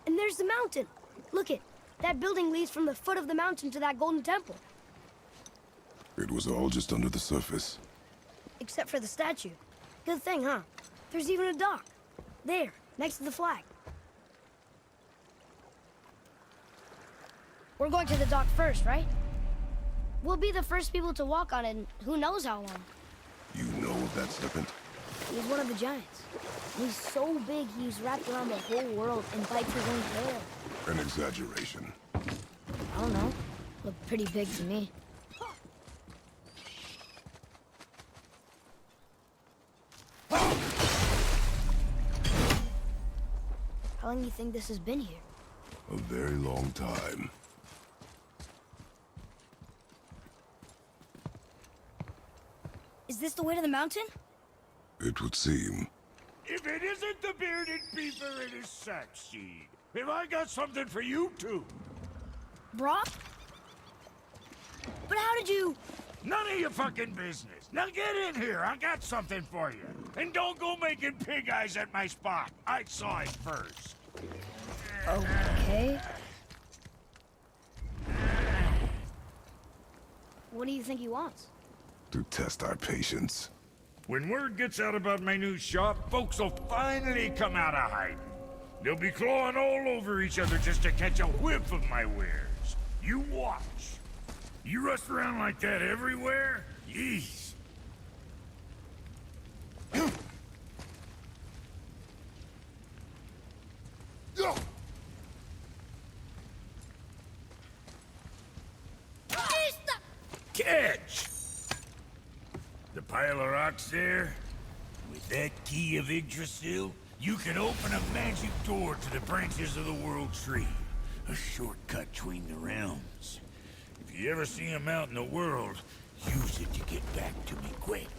And there's the mountain. Look it, that building leads from the foot of the mountain to that golden temple. It was all just under the surface. Except for the statue. Good thing, huh? There's even a dock. There, next to the flag. We're going to the dock first, right? We'll be the first people to walk on it in who knows how long. You know of that serpent? He's one of the giants. He's so big he's wrapped around the whole world and bites his own tail. An exaggeration. I don't know. Looked pretty big to me. How long do you think this has been here? A very long time. this the way to the mountain? It would seem. If it isn't the bearded beaver, it is Sackseed. Have I got something for you too? Brock? But how did you... None of your fucking business. Now get in here. I got something for you. And don't go making pig eyes at my spot. I saw it first. Okay. What do you think he wants? To test our patience. When word gets out about my new shop, folks will finally come out of hiding. They'll be clawing all over each other just to catch a whiff of my wares. You watch. You rust around like that everywhere? Yeesh. Catch! The pile of rocks there? With that key of Yggdrasil, you can open a magic door to the branches of the World Tree. A shortcut between the realms. If you ever see him out in the world, use it to get back to me quick.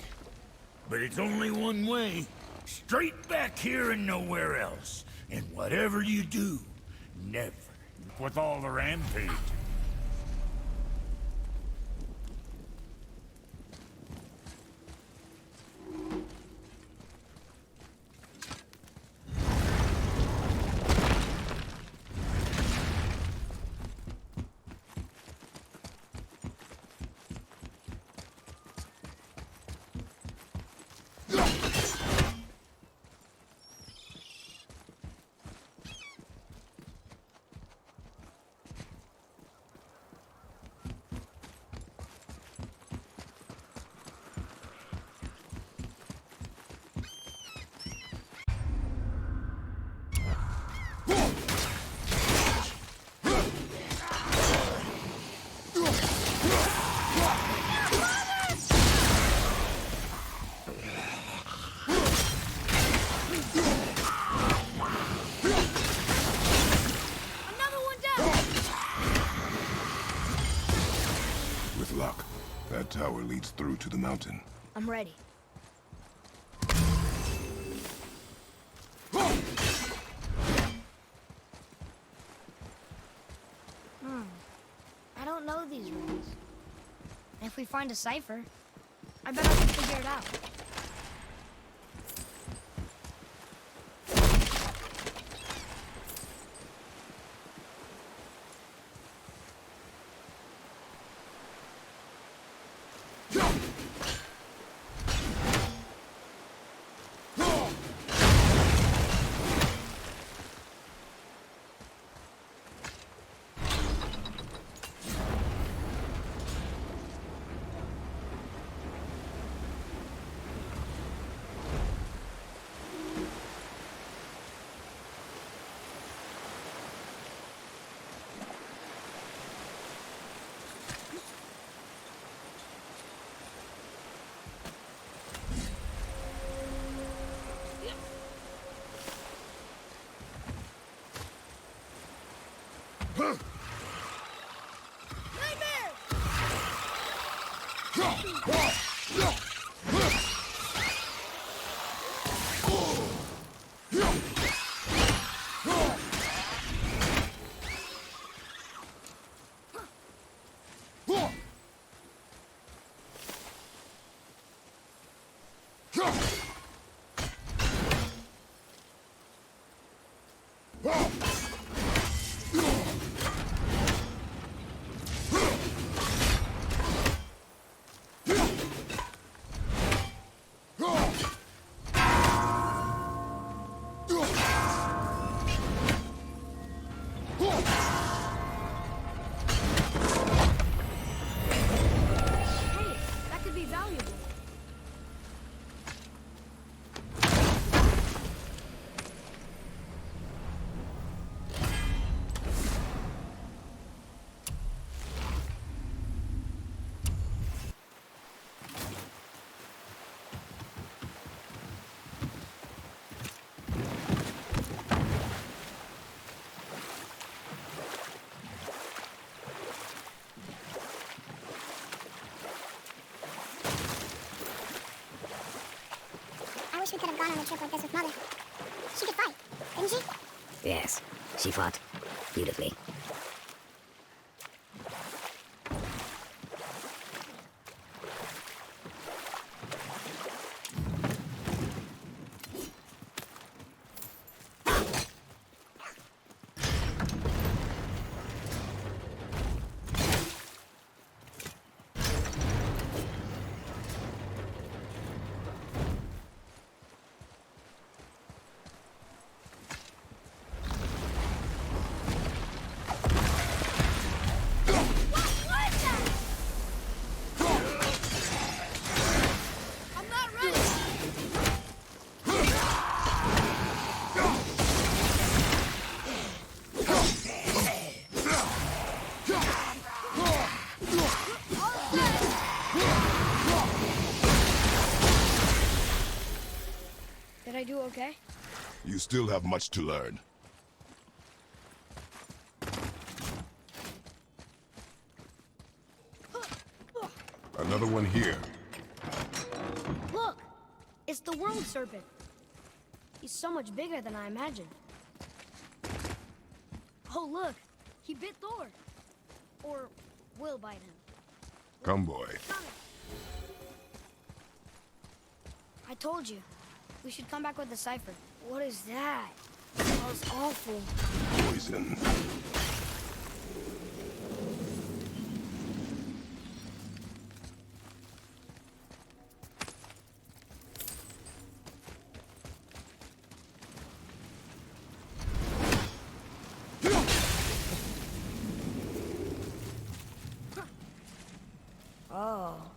But it's only one way. Straight back here and nowhere else. And whatever you do, never, with all the rampage. That tower leads through to the mountain. I'm ready. I don't know these rules. And if we find a cipher, I bet I can figure it out. we could have gone on a trip like this with Mother. She could fight, didn't she? Yes, she fought beautifully. Did I do okay? You still have much to learn. Another one here. Look! It's the world serpent. He's so much bigger than I imagined. Oh, look! He bit Thor. Or will bite him. Come, boy. I told you. We should come back with the cipher. What is that? It smells awful. Poison. Oh.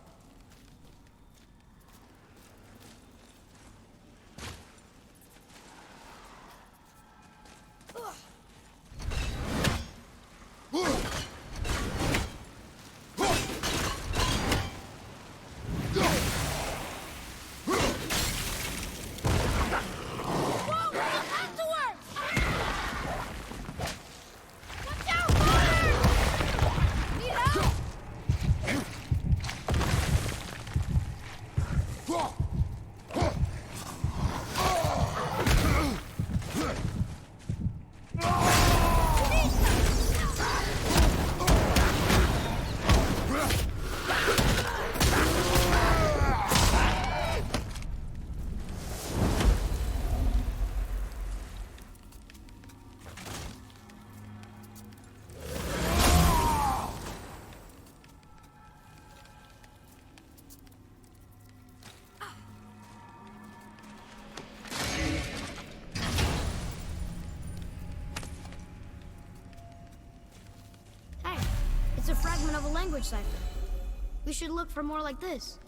It's a fragment of a language cipher. We should look for more like this.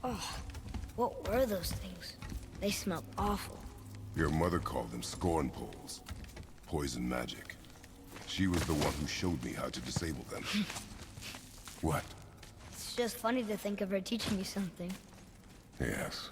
Oh, what were those things? They smelled awful. Your mother called them scorn poles. Poison magic. She was the one who showed me how to disable them. What? It's just funny to think of her teaching me something. Yes.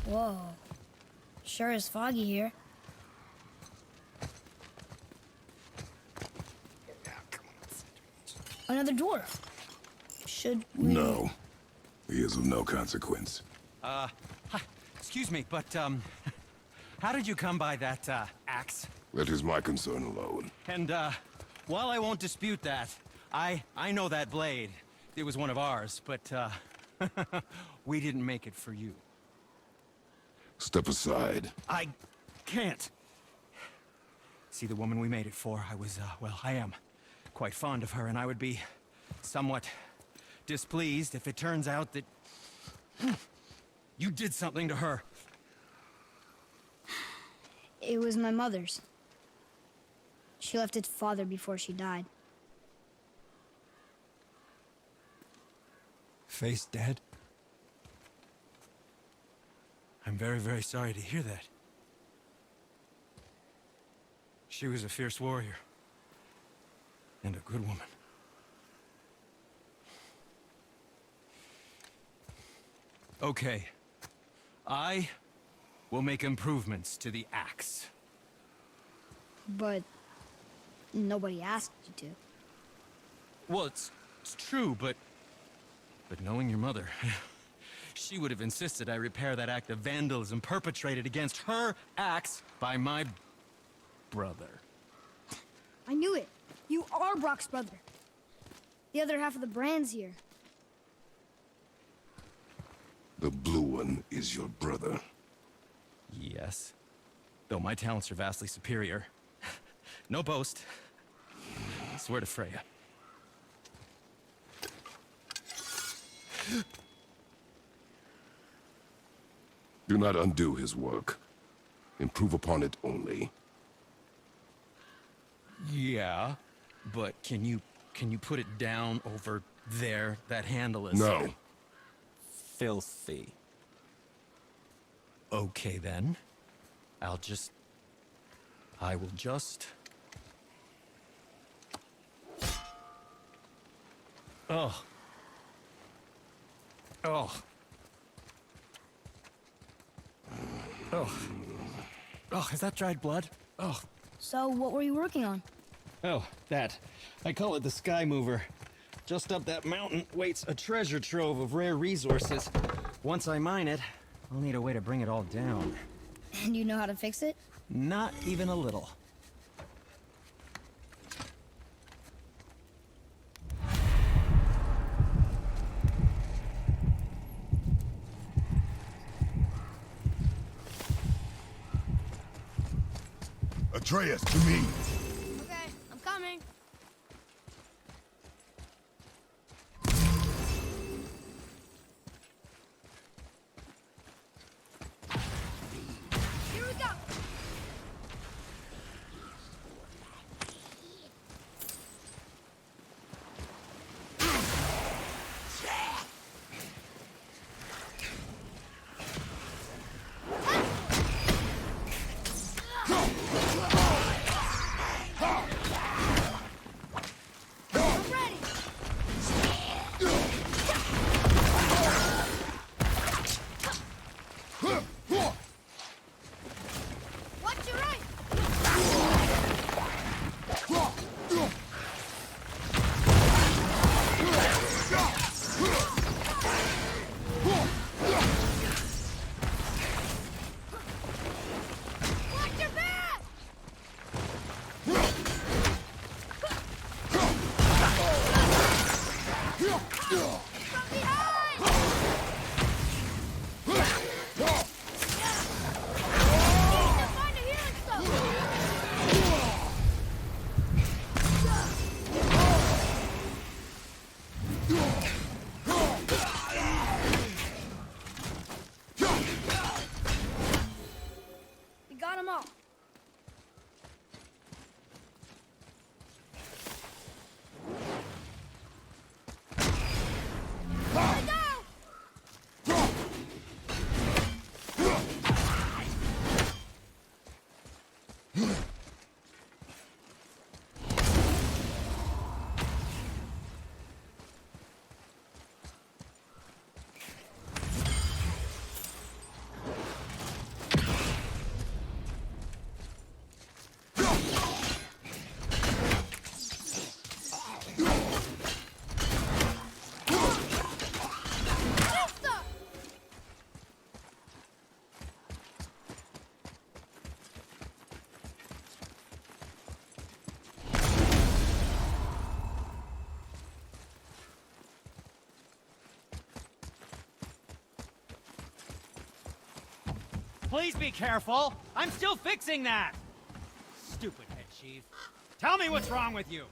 Whoa. Sure is foggy here. Another dwarf. Should we... No. He is of no consequence. Hi, excuse me, but, how did you come by that, axe? That is my concern alone. And, while I won't dispute that, I know that blade. It was one of ours, but, we didn't make it for you. Step aside. I can't. See, the woman we made it for, I was, well, I am quite fond of her, and I would be somewhat displeased if it turns out that you did something to her. It was my mother's. She left its father before she died. Faye's dead? I'm very, very sorry to hear that. She was a fierce warrior. And a good woman. Okay. I will make improvements to the axe. But nobody asked you to. Well, it's true, but knowing your mother, she would have insisted I repair that act of vandalism perpetrated against her axe by my brother. I knew it. You are Brock's brother. The other half of the brand's here. The blue one is your brother. Yes. Though my talents are vastly superior. No boast. I swear to Freya. Do not undo his work. Improve upon it only. Yeah, but can you put it down over there? That handle is... No. Filthy. Okay, then. I will just... Oh. Oh. Oh. Oh, is that dried blood? Oh. So, what were you working on? Oh, that. I call it the Sky Mover. Just up that mountain waits a treasure trove of rare resources. Once I mine it, I'll need a way to bring it all down. And you know how to fix it? Not even a little. Atreus, to me! Okay, I'm coming. Here we go! Please be careful! I'm still fixing that! Stupid head chief. Tell me what's wrong with you!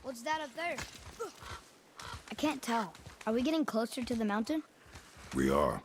What's that up there? I can't tell. Are we getting closer to the mountain? We are.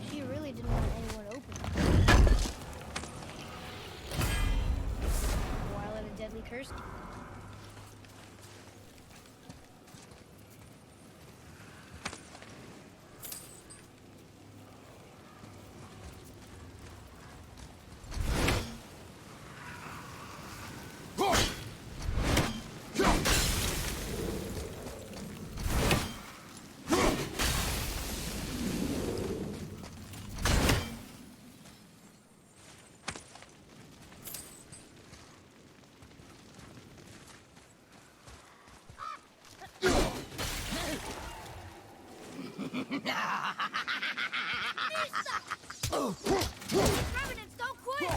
She really didn't want anyone to open it. Why let a deadly curse? Revenants, don't quit!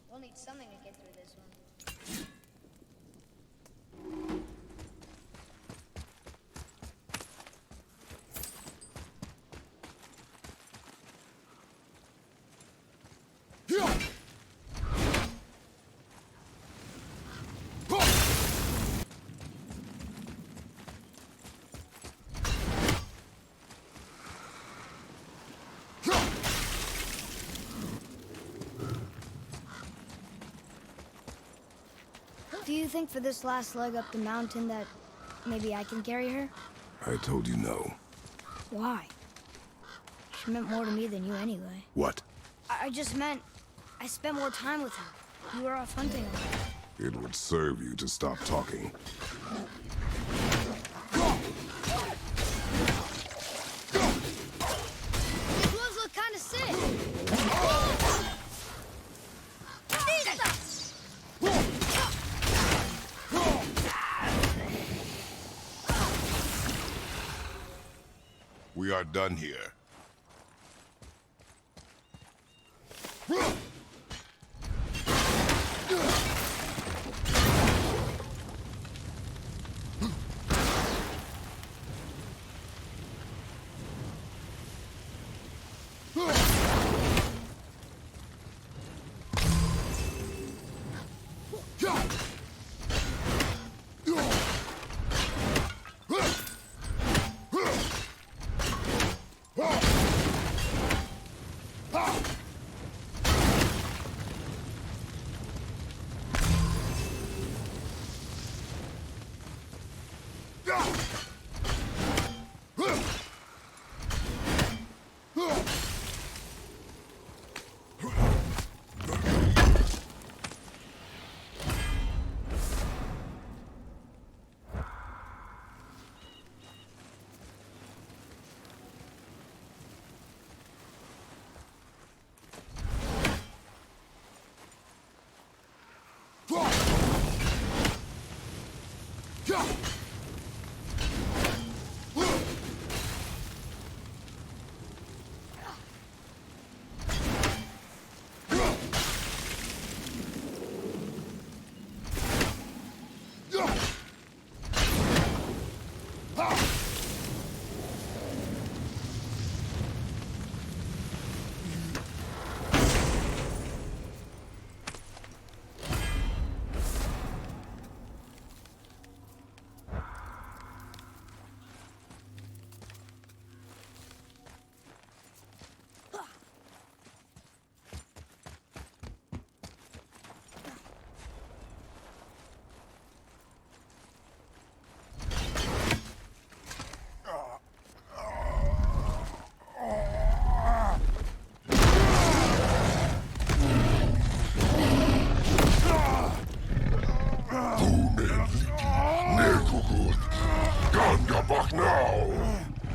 We'll need something to get through this one. Do you think for this last leg up the mountain that maybe I can carry her? I told you no. Why? She meant more to me than you anyway. What? I just meant I spent more time with her. You were off hunting a lot. It would serve you to stop talking. These gloves look kind of sick. We are done here.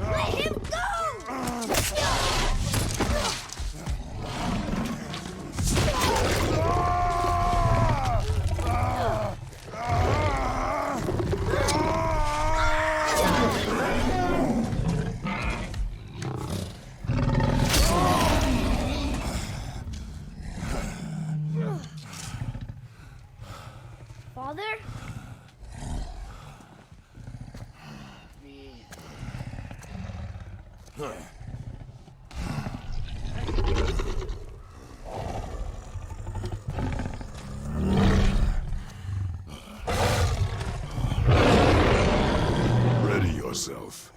Let him go! Father? Ready yourself.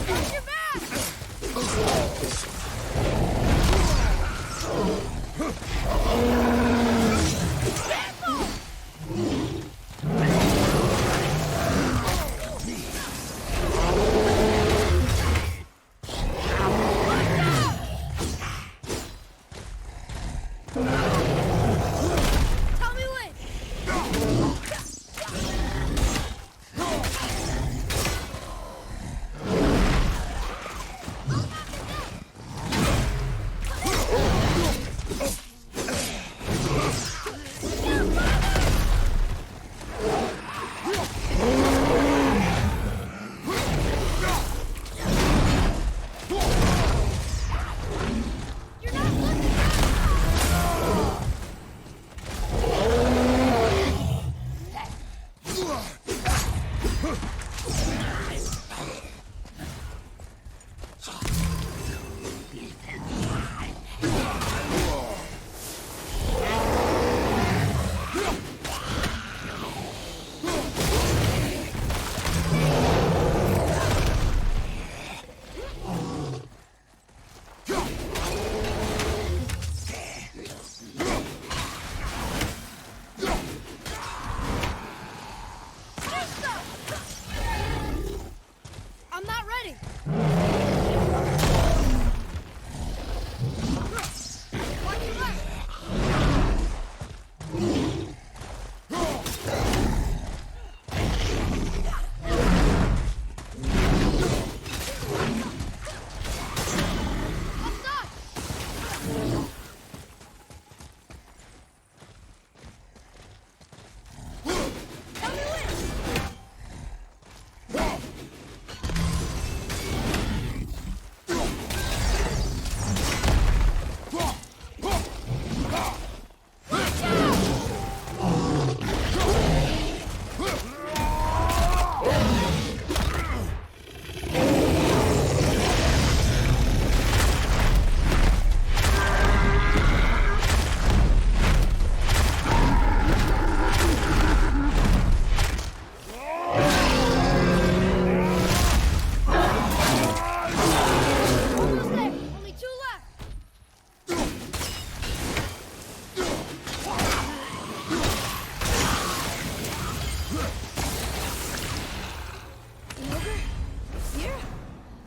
Watch your back! Tell me when! You're not looking! I'm not ready. Watch your back. What's up? Tell me when. Almost there. Only two left. An ogre? Here?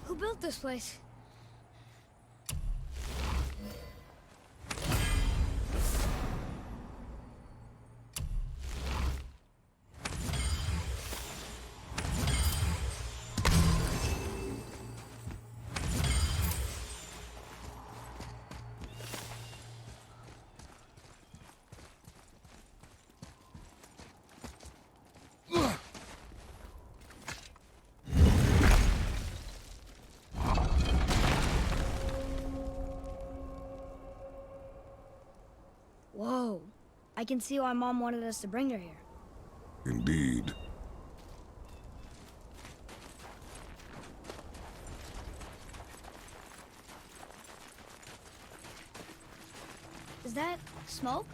Who built this place? I can see why Mom wanted us to bring her here. Indeed. Is that smoke?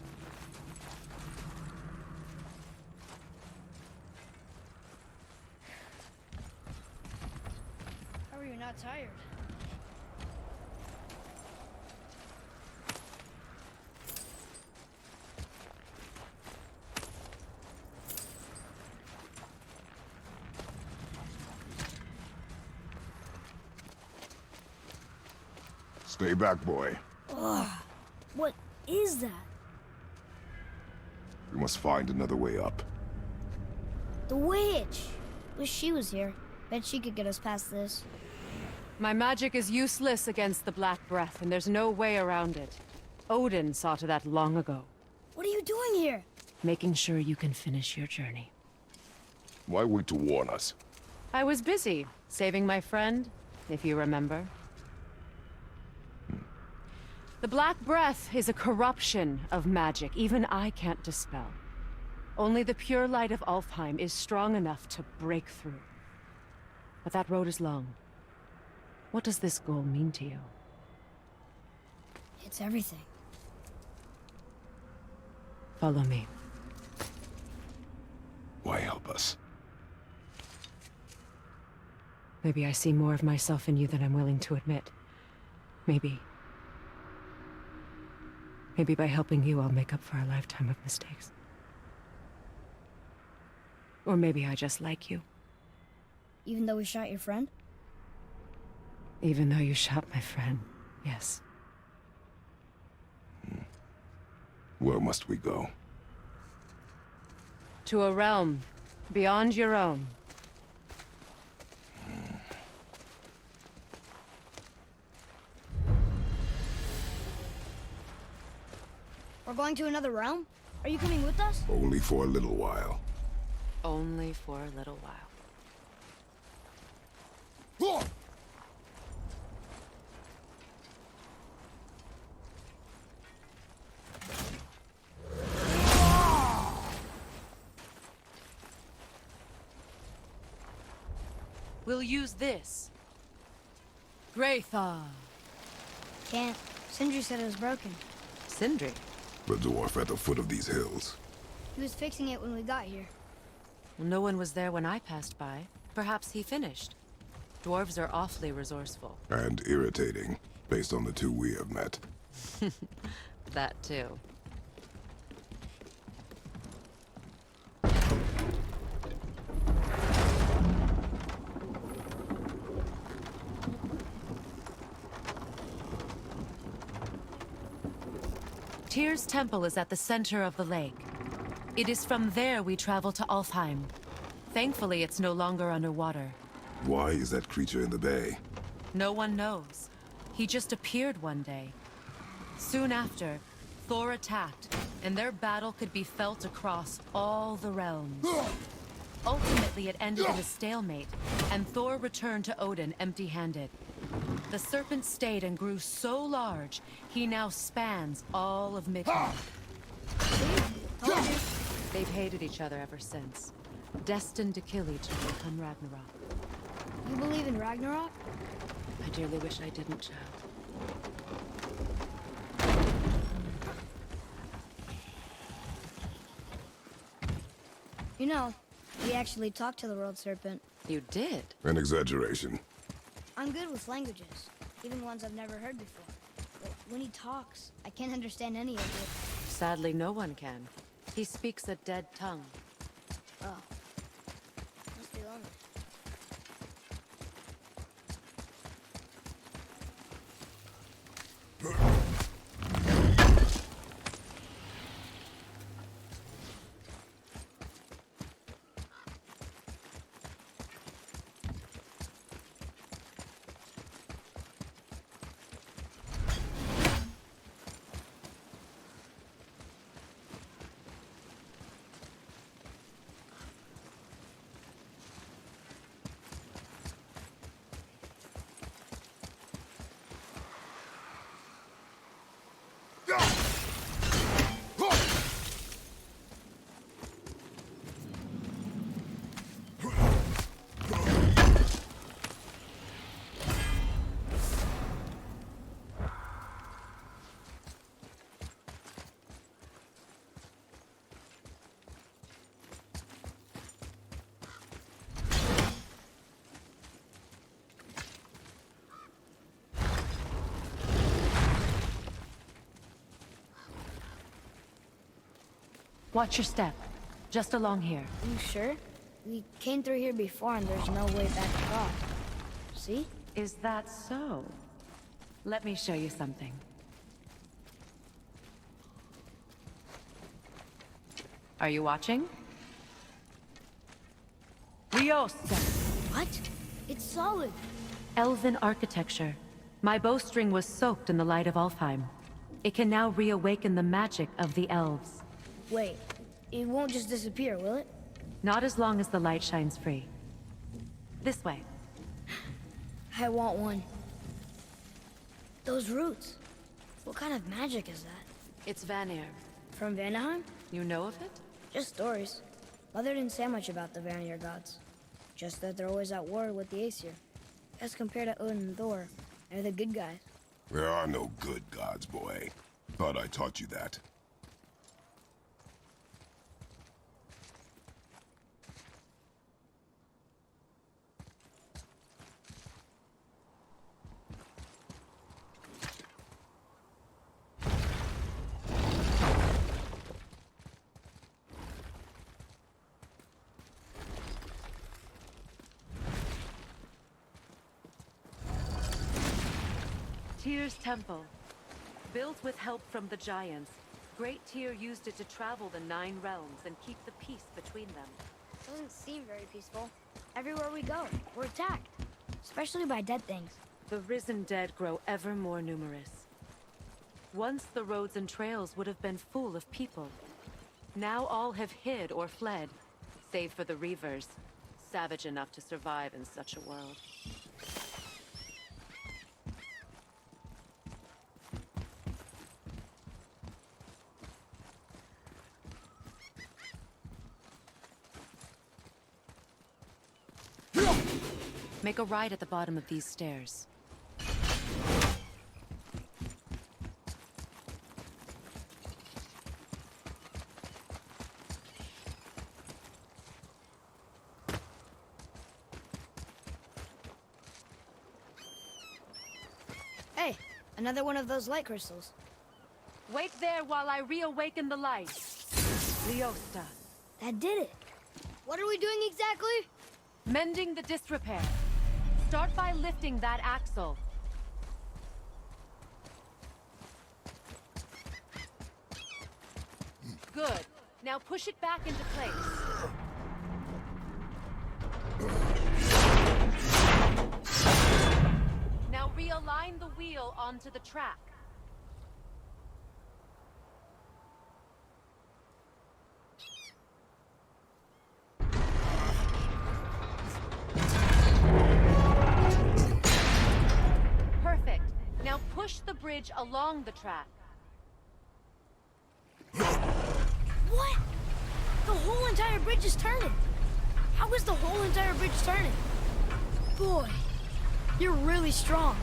How are you not tired? Stay back, boy. Ugh. What is that? We must find another way up. The witch! Wish she was here. Bet she could get us past this. My magic is useless against the Black Breath, and there's no way around it. Odin saw to that long ago. What are you doing here? Making sure you can finish your journey. Why wait to warn us? I was busy, saving my friend, if you remember. The Black Breath is a corruption of magic even I can't dispel. Only the pure light of Alfheim is strong enough to break through. But that road is long. What does this goal mean to you? It's everything. Follow me. Why help us? Maybe I see more of myself in you than I'm willing to admit. Maybe by helping you, I'll make up for a lifetime of mistakes. Or maybe I just like you. Even though we shot your friend? Even though you shot my friend, yes. Where must we go? To a realm beyond your own. We're going to another realm? Are you coming with us? Only for a little while. Only for a little while. We'll use this. Graythaw. Can't. Sindri said it was broken. Sindri? The dwarf at the foot of these hills. He was fixing it when we got here. No one was there when I passed by. Perhaps he finished. Dwarves are awfully resourceful. And irritating, based on the two we have met. That too. Tyr's temple is at the center of the lake. It is from there we travel to Alfheim. Thankfully, it's no longer underwater. Why is that creature in the bay? No one knows. He just appeared one day. Soon after, Thor attacked, and their battle could be felt across all the realms. Ultimately, it ended in a stalemate, and Thor returned to Odin empty-handed. The serpent stayed and grew so large, he now spans all of Midgard. They've hated each other ever since, destined to kill each other come Ragnarok. You believe in Ragnarok? I dearly wish I didn't, child. You know, we actually talked to the world serpent. You did? An exaggeration. I'm good with languages, even ones I've never heard before. But when he talks, I can't understand any of it. Sadly, no one can. He speaks a dead tongue. Oh. Must be lonely. Watch your step. Just along here. You sure? We came through here before and there's no way back across. See? Is that so? Let me show you something. Are you watching? Liosta! What? It's solid. Elven architecture. My bowstring was soaked in the Light of Alfheim. It can now reawaken the magic of the elves. Wait, it won't just disappear, will it? Not as long as the light shines free. This way. I want one. Those roots. What kind of magic is that? It's Vanir. From Vanaheim? You know of it? Just stories. Mother didn't say much about the Vanir gods. Just that they're always at war with the Aesir. As compared to Odin and Thor, they're the good guys. There are no good gods, boy. Thought I taught you that. Tyr's temple. Built with help from the giants, Great Tyr used it to travel the 9 realms and keep the peace between them. Doesn't seem very peaceful. Everywhere we go, we're attacked. Especially by dead things. The risen dead grow ever more numerous. Once the roads and trails would have been full of people. Now all have hid or fled, save for the Reavers, savage enough to survive in such a world. Make a right at the bottom of these stairs. Hey, another one of those light crystals. Wait there while I reawaken the light. Liosta. That did it. What are we doing exactly? Mending the disrepair. Start by lifting that axle. Good. Now push it back into place. Now realign the wheel onto the track. Now push the bridge along the track. What? The whole entire bridge is turning. How is the whole entire bridge turning? Boy, you're really strong.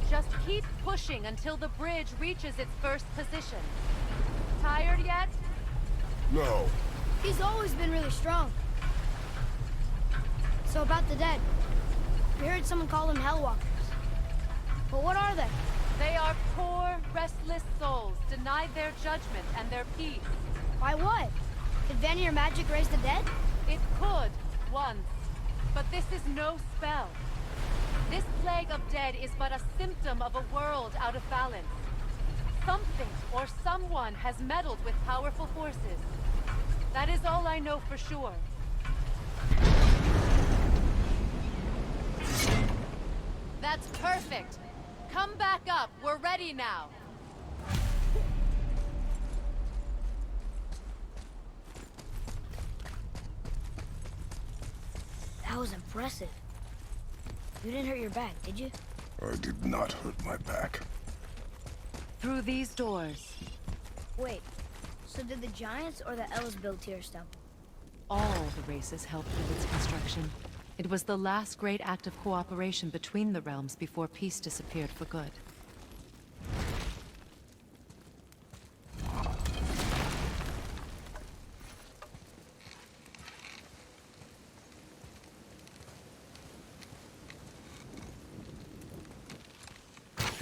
Just keep pushing until the bridge reaches its first position. Tired yet? No. He's always been really strong. So about the dead. We heard someone call them Hellwalkers. But what are they? They are poor, restless souls, denied their judgment and their peace. By what? Could Vanir magic raise the dead? It could, once. But this is no spell. This plague of dead is but a symptom of a world out of balance. Something or someone has meddled with powerful forces. That is all I know for sure. That's perfect. Come back up. We're ready now. That was impressive. You didn't hurt your back, did you? I did not hurt my back. Through these doors. Wait, so did the Giants or the Elves build Tyr's temple? All the races helped with its construction. It was the last great act of cooperation between the realms before peace disappeared for good.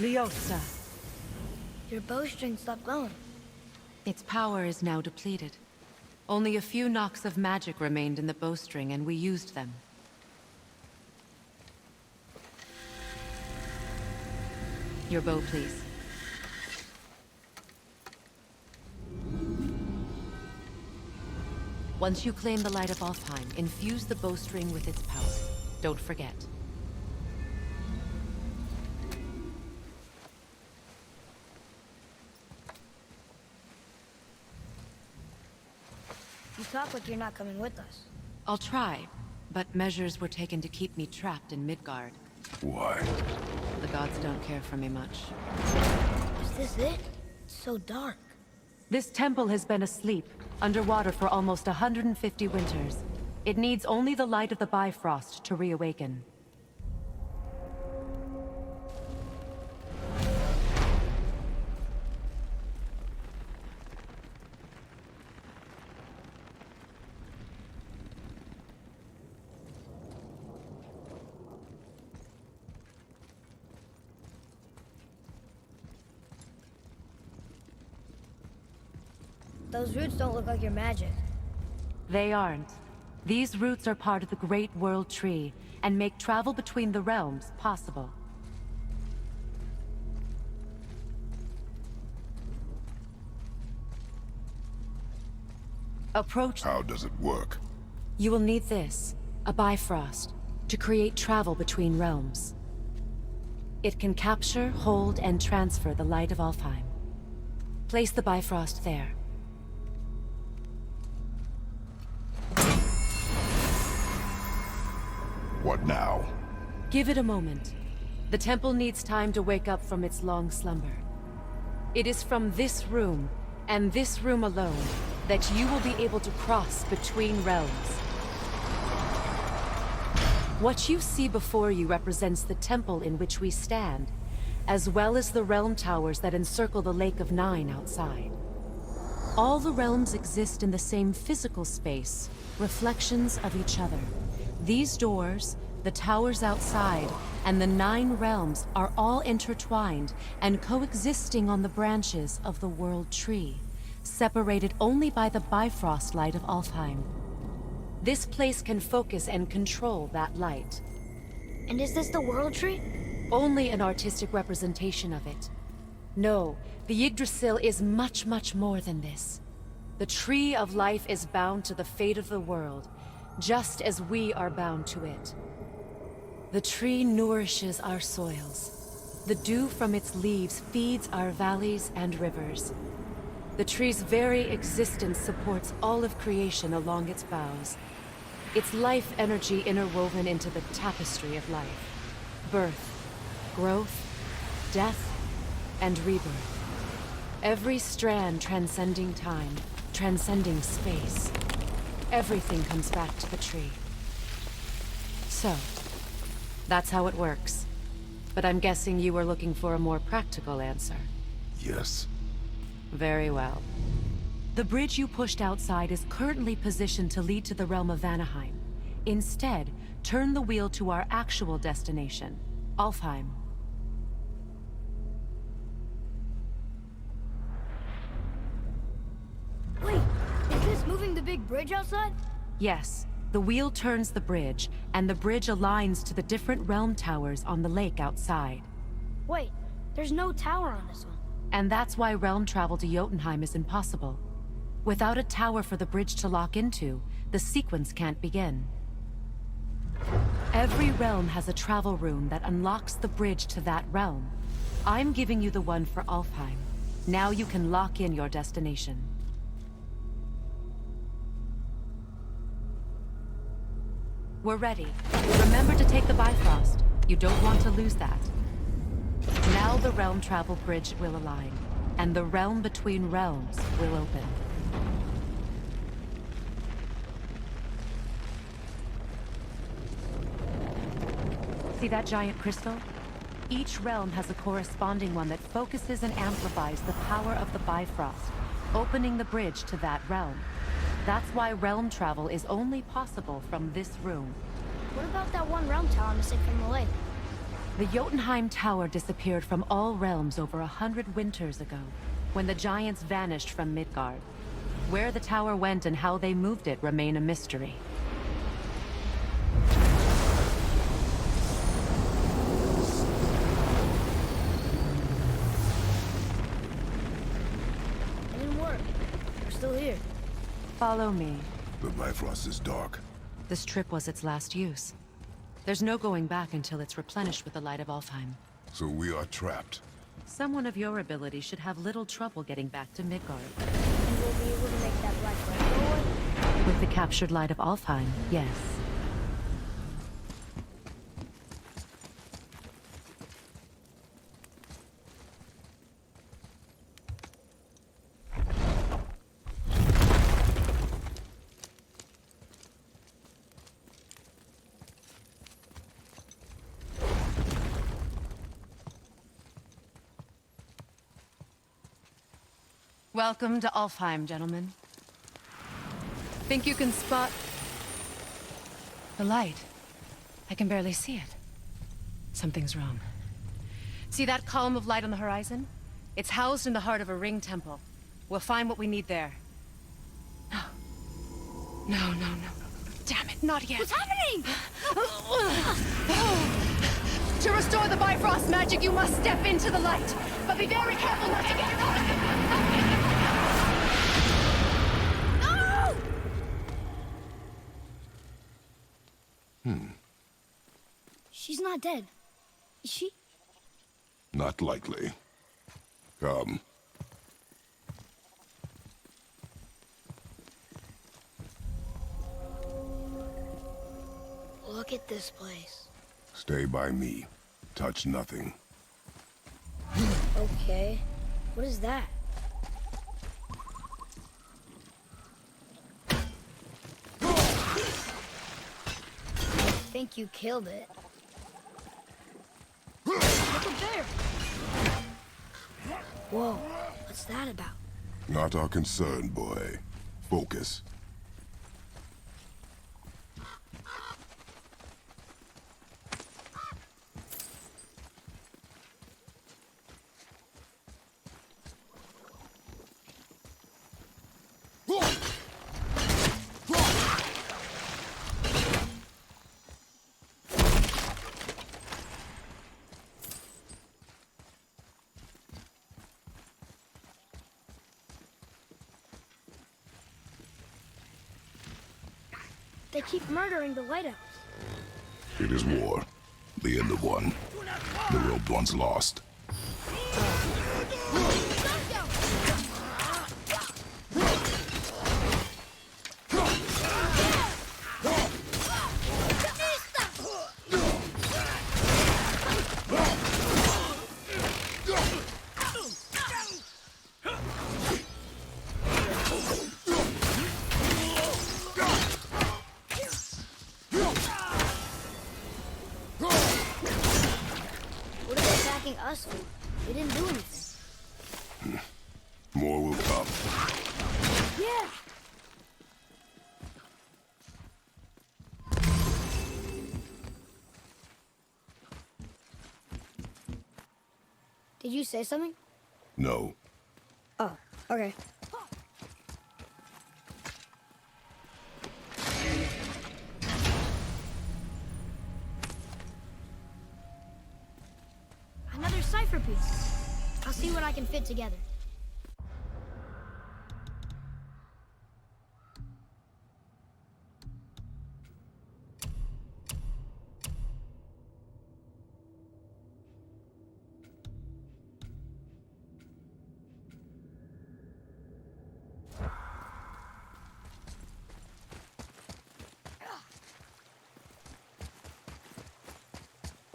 Liosta. Your bowstring stopped glowing. Its power is now depleted. Only a few knocks of magic remained in the bowstring, and we used them. Your bow, please. Once you claim the Light of Alfheim, infuse the bowstring with its power. Don't forget. You talk like you're not coming with us. I'll try, but measures were taken to keep me trapped in Midgard. Why? The gods don't care for me much. Is this it? It's so dark. This temple has been asleep, underwater for almost 150 winters. It needs only the light of the Bifrost to reawaken. Those roots don't look like your magic. They aren't. These roots are part of the Great World Tree, and make travel between the realms possible. Approach... How does it work? You will need this, a Bifrost, to create travel between realms. It can capture, hold, and transfer the Light of Alfheim. Place the Bifrost there. What now? Give it a moment. The temple needs time to wake up from its long slumber. It is from this room, and this room alone, that you will be able to cross between realms. What you see before you represents the temple in which we stand, as well as the realm towers that encircle the Lake of Nine outside. All the realms exist in the same physical space, reflections of each other. These doors, the towers outside, and the 9 realms are all intertwined and coexisting on the branches of the World Tree, separated only by the Bifrost light of Alfheim. This place can focus and control that light. And is this the World Tree? Only an artistic representation of it. No, the Yggdrasil is much, much more than this. The Tree of Life is bound to the fate of the world, just as we are bound to it. The tree nourishes our soils. The dew from its leaves feeds our valleys and rivers. The tree's very existence supports all of creation along its boughs. Its life energy interwoven into the tapestry of life. Birth, growth, death, and rebirth. Every strand transcending time, transcending space. Everything comes back to the tree. So, that's how it works. But I'm guessing you were looking for a more practical answer. Yes. Very well. The bridge you pushed outside is currently positioned to lead to the realm of Vanaheim. Instead, turn the wheel to our actual destination, Alfheim. Wait, is this moving the big bridge outside? Yes, the wheel turns the bridge, and the bridge aligns to the different realm towers on the lake outside. Wait, there's no tower on this one. And that's why realm travel to Jotunheim is impossible. Without a tower for the bridge to lock into, the sequence can't begin. Every realm has a travel rune that unlocks the bridge to that realm. I'm giving you the one for Alfheim. Now you can lock in your destination. We're ready. Remember to take the Bifrost. You don't want to lose that. Now the realm travel bridge will align, and the realm between realms will open. See that giant crystal? Each realm has a corresponding one that focuses and amplifies the power of the Bifrost, opening the bridge to that realm. That's why realm travel is only possible from this room. What about that one realm tower missing from the lake? The Jotunheim Tower disappeared from all realms over 100 winters ago, when the giants vanished from Midgard. Where the tower went and how they moved it remain a mystery. It didn't work. We're still here. Follow me. The Bifrost is dark. This trip was its last use. There's no going back until it's replenished with the Light of Alfheim. So we are trapped. Someone of your ability should have little trouble getting back to Midgard. And we'll be able to make that black light go away? With the captured Light of Alfheim, yes. Welcome to Alfheim, gentlemen. Think you can spot the light? I can barely see it. Something's wrong. See that column of light on the horizon? It's housed in the heart of a ring temple. We'll find what we need there. No. No. Damn it, not yet. What's happening? To restore the Bifrost magic, you must step into the light. But be very careful not to get caught. She's not dead. Is she? Not likely. Come. Look at this place. Stay by me. Touch nothing. Okay. What is that? I think you killed it. Look up there. Whoa, what's that about? Not our concern, boy. Focus. They keep murdering the lighthouse. It is war. The end of one. The robed one's lost. What are they attacking us for? We didn't do anything. More will come. Yeah! Did you say something? No. Oh, okay. Another cipher piece. I'll see what I can fit together.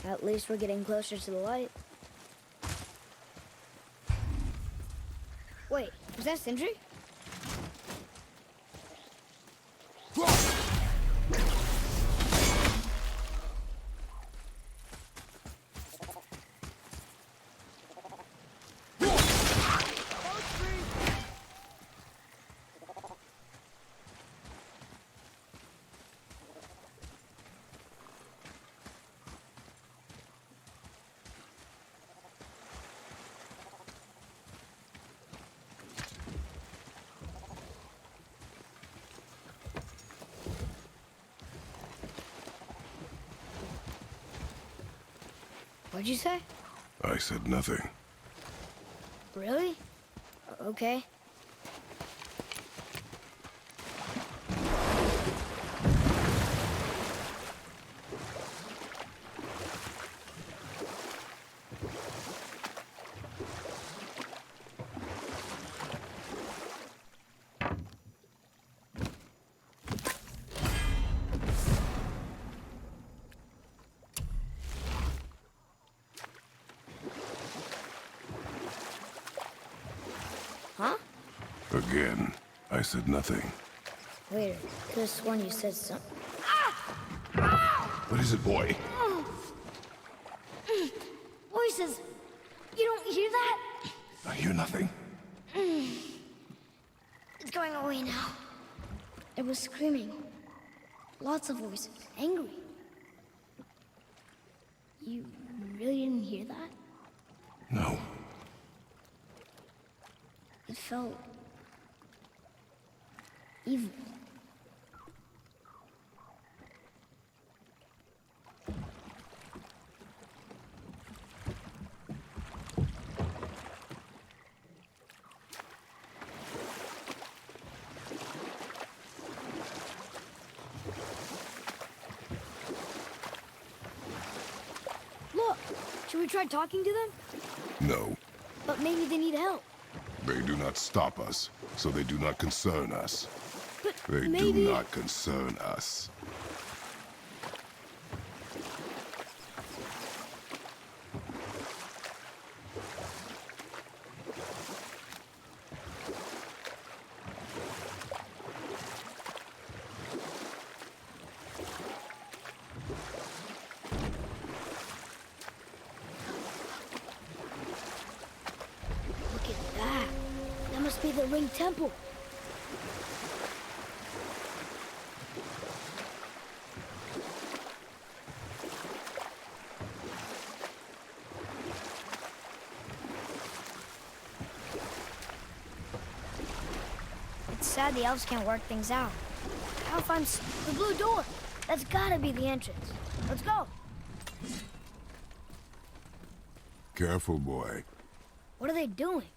At least we're getting closer to the light. Wait, was that Sindri? What'd you say? I said nothing. Really? Okay. Huh? Again, I said nothing. Wait, I could have sworn you said something. What is it, boy? Voices! You don't hear that? I hear nothing. It's going away now. It was screaming. Lots of voices. Angry. You really didn't hear that? No. It felt evil. Look, should we try talking to them? No. But maybe they need help. They do not stop us, so they do not concern us. But They maybe... do not concern us. Look at that. That must be the ring temple. It's sad the elves can't work things out. Alfheim's the blue door. That's gotta be the entrance. Let's go. Careful, boy. What are they doing?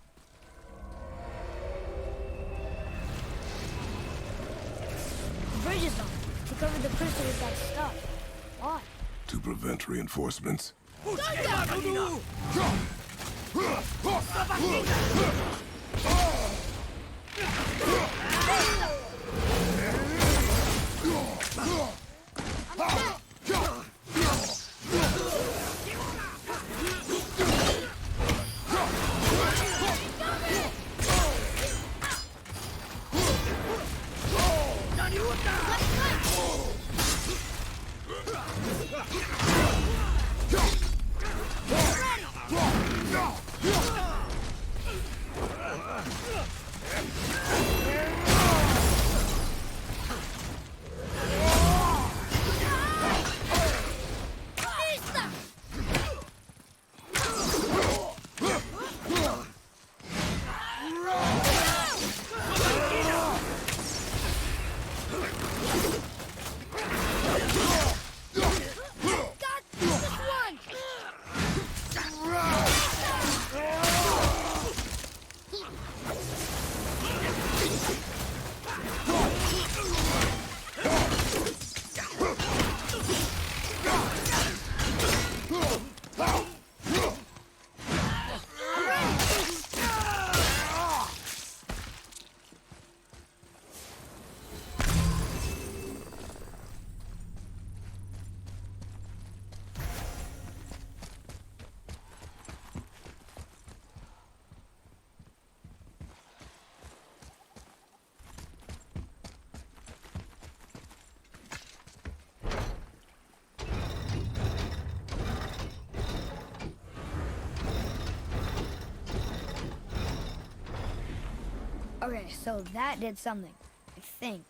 The bridge is on. To cover the crystal with that stuff. Why? To prevent reinforcements. Okay, so that did something, I think.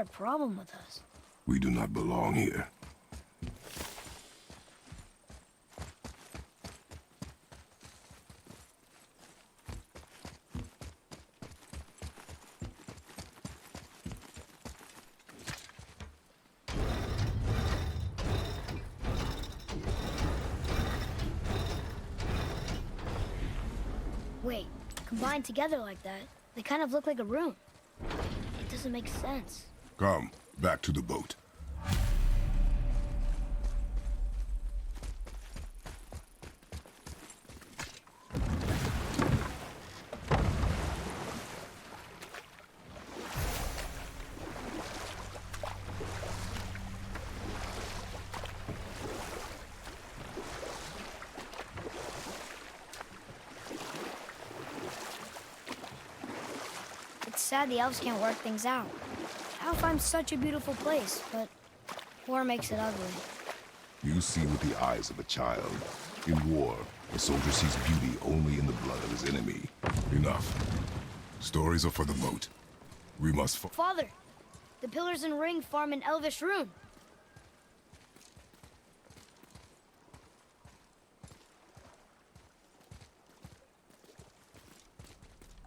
their problem with us? We do not belong here. Wait, combined together like that, they kind of look like a room. It doesn't make sense. Come, back to the boat. It's sad the elves can't work things out. Alfheim's such a beautiful place, but war makes it ugly. You see with the eyes of a child. In war, a soldier sees beauty only in the blood of his enemy. Enough. Stories are for the moat. We must Father, the pillars and ring form an elvish rune.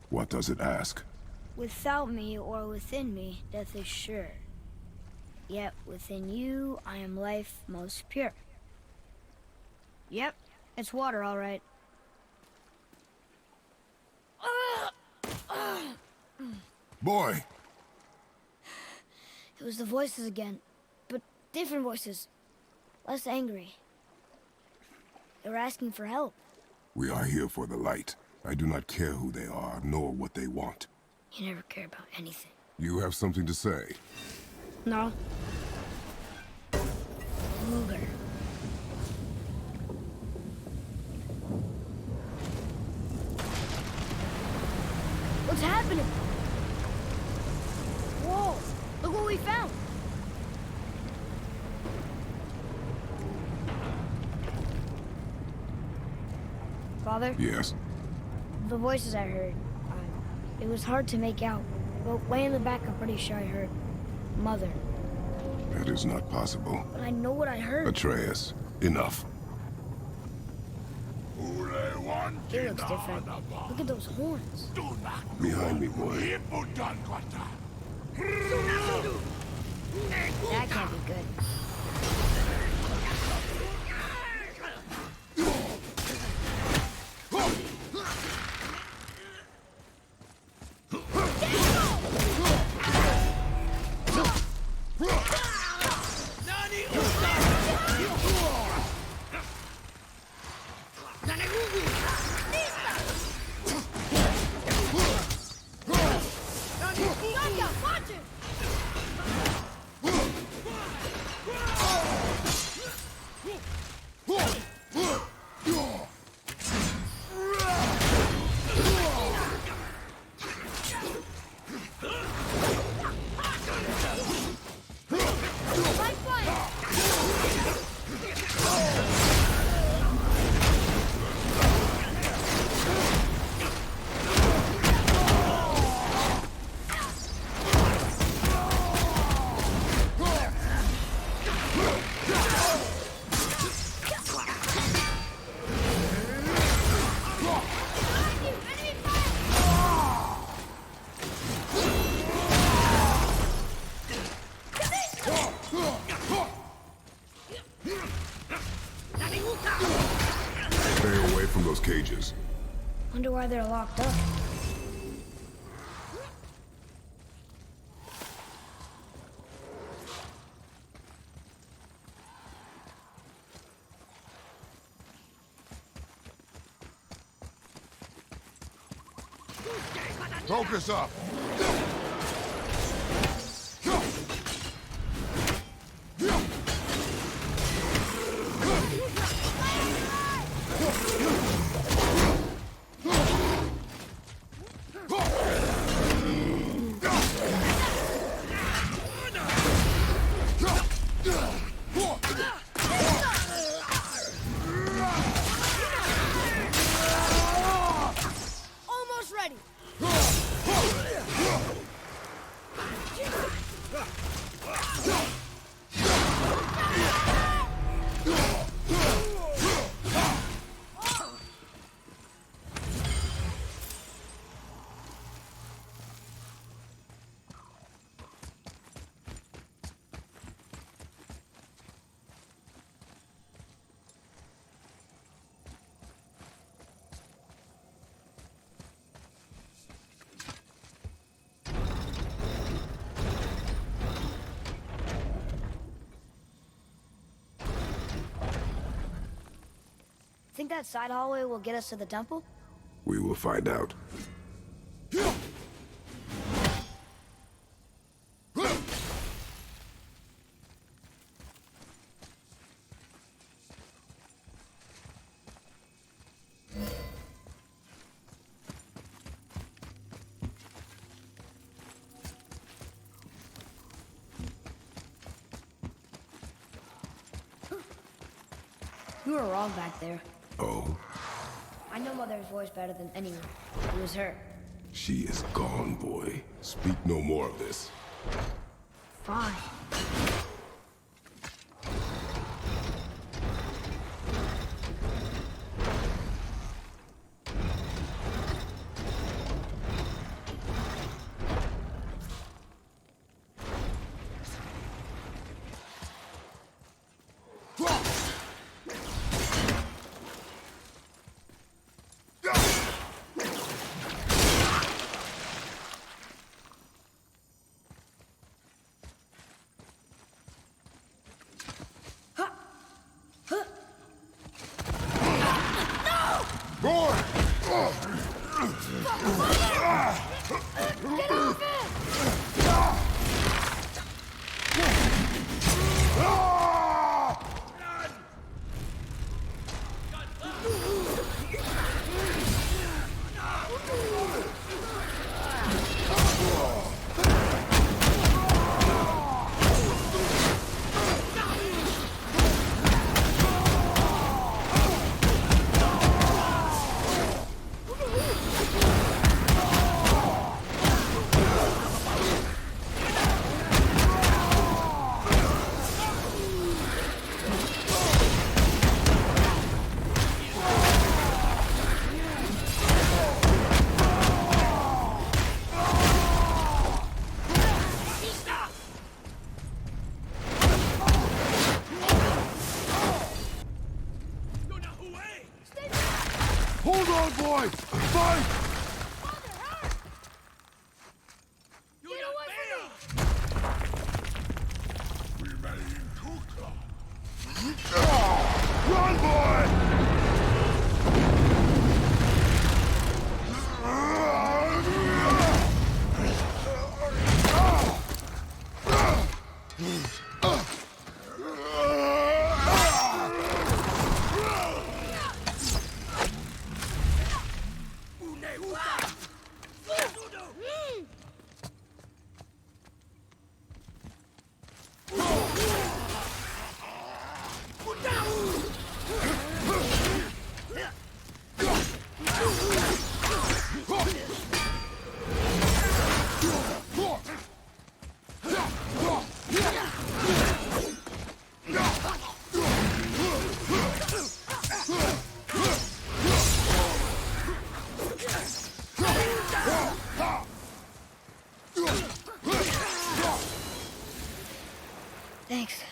What does it ask? Without me or within me, death is sure. Yet within you, I am life most pure. Yep, it's water, all right. Boy! It was the voices again, but different voices. Less angry. They were asking for help. We are here for the light. I do not care who they are, nor what they want. You never care about anything. You have something to say? No. Luger. What's happening? Whoa! Look what we found! Father? Yes. The voices I heard, it was hard to make out, but way in the back I'm pretty sure I heard Mother. That is not possible. But I know what I heard. Atreus, enough. It looks different. Look at those horns. Behind me, boy. That can't be good. Stay away from those cages. Wonder why they're locked up. Focus up! Almost ready. Think that side hallway will get us to the temple? We will find out. You were wrong back there. Oh? I know Mother's voice better than anyone. It was her. She is gone, boy. Speak no more of this. Fine. Hold on, boy! Fight! Run, boy! Thanks.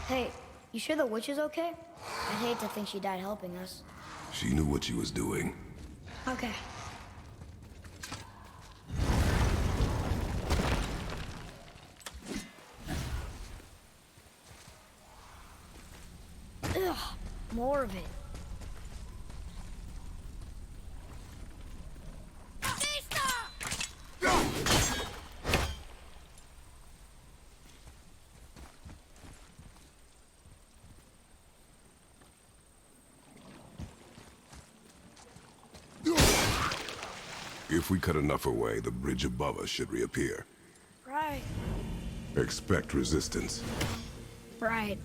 Hey, you sure the witch is okay? I'd hate to think she died helping us. She knew what she was doing. Okay. Ugh, more of it. If we cut enough away, the bridge above us should reappear. Right. Expect resistance. Right.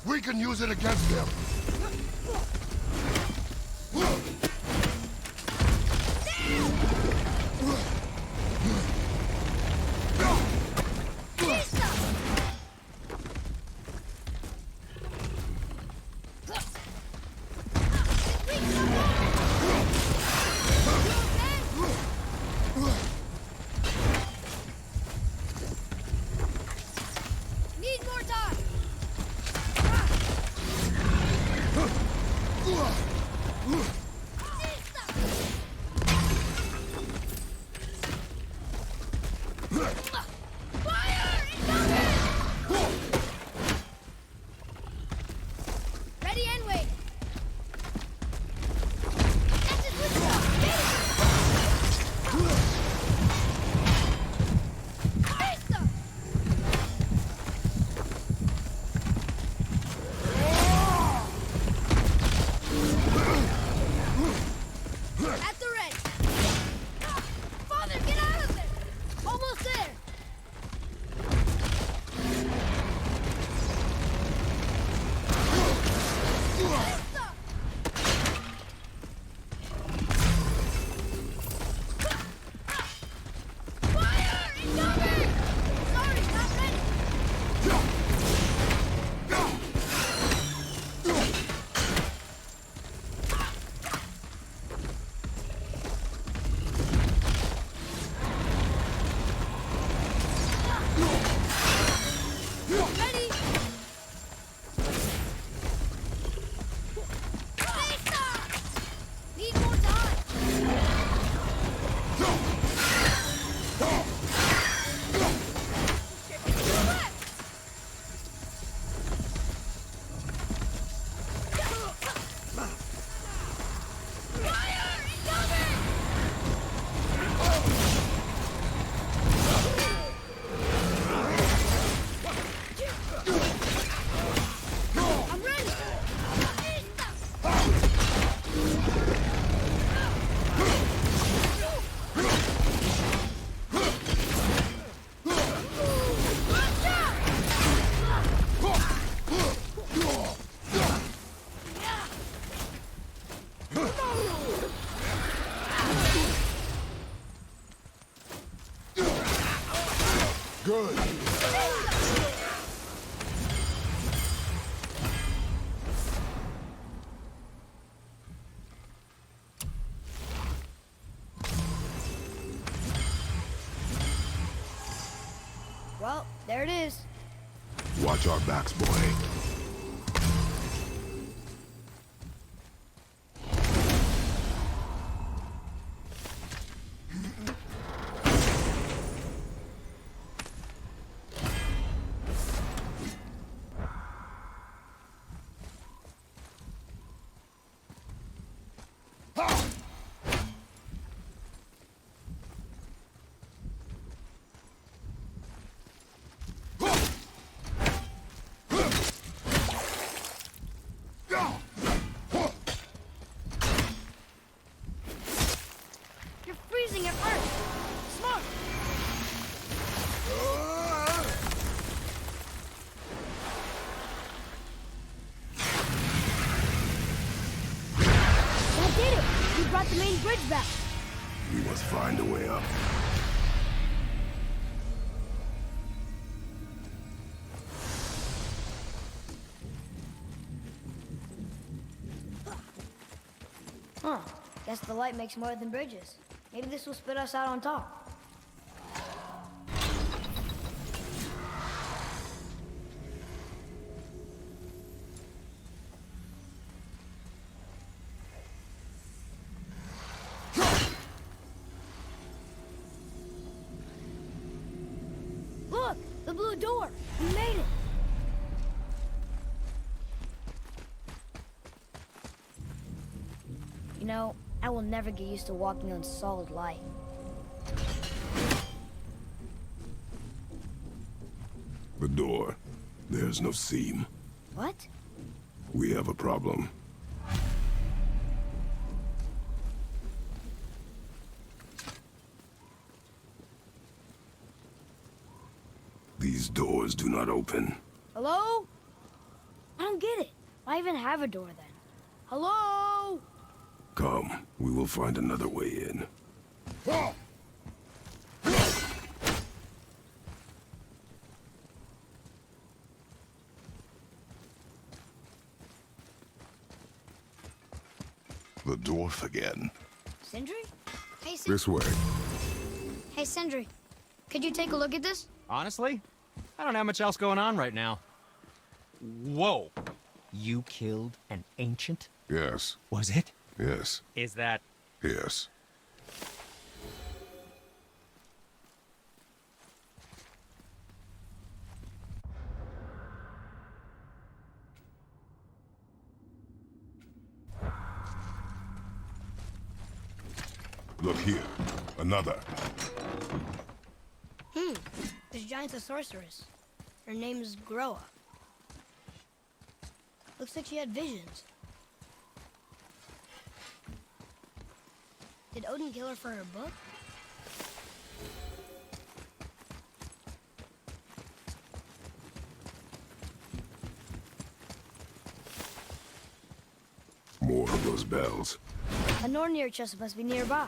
We can use it against them. Need more time. Fire! Incoming! Ready and wait. That's his whistle. At the ready. Father, get out of there! Almost there. Fire! Incoming! Sorry, not ready. Ready? Need more time. Fire! Incoming! I'm ready! Watch out! Good. Well, there it is. Watch our backs, boy. You're freezing at first. Smart. That did it. You brought the main bridge back. We must find a way up. Huh. Guess the light makes more than bridges. Maybe this will spit us out on top. Look! The blue door! We made it! You know, I will never get used to walking on solid light. The door. There's no seam. What? We have a problem. These doors do not open. Hello? I don't get Why even have a door then? Hello? Come, we will find another way in. The dwarf again. Sindri? Hey, Sindri. This way. Hey, Sindri. Could you take a look at this? Honestly, I don't have much else going on right now. Whoa. You killed an ancient? Yes. Was it? Yes. Is that... Yes. Look here. Another. This giant's a sorceress. Her name is Groa. Looks like she had visions. Did Odin kill her for her book? More of those bells. A Nornir chest must be nearby.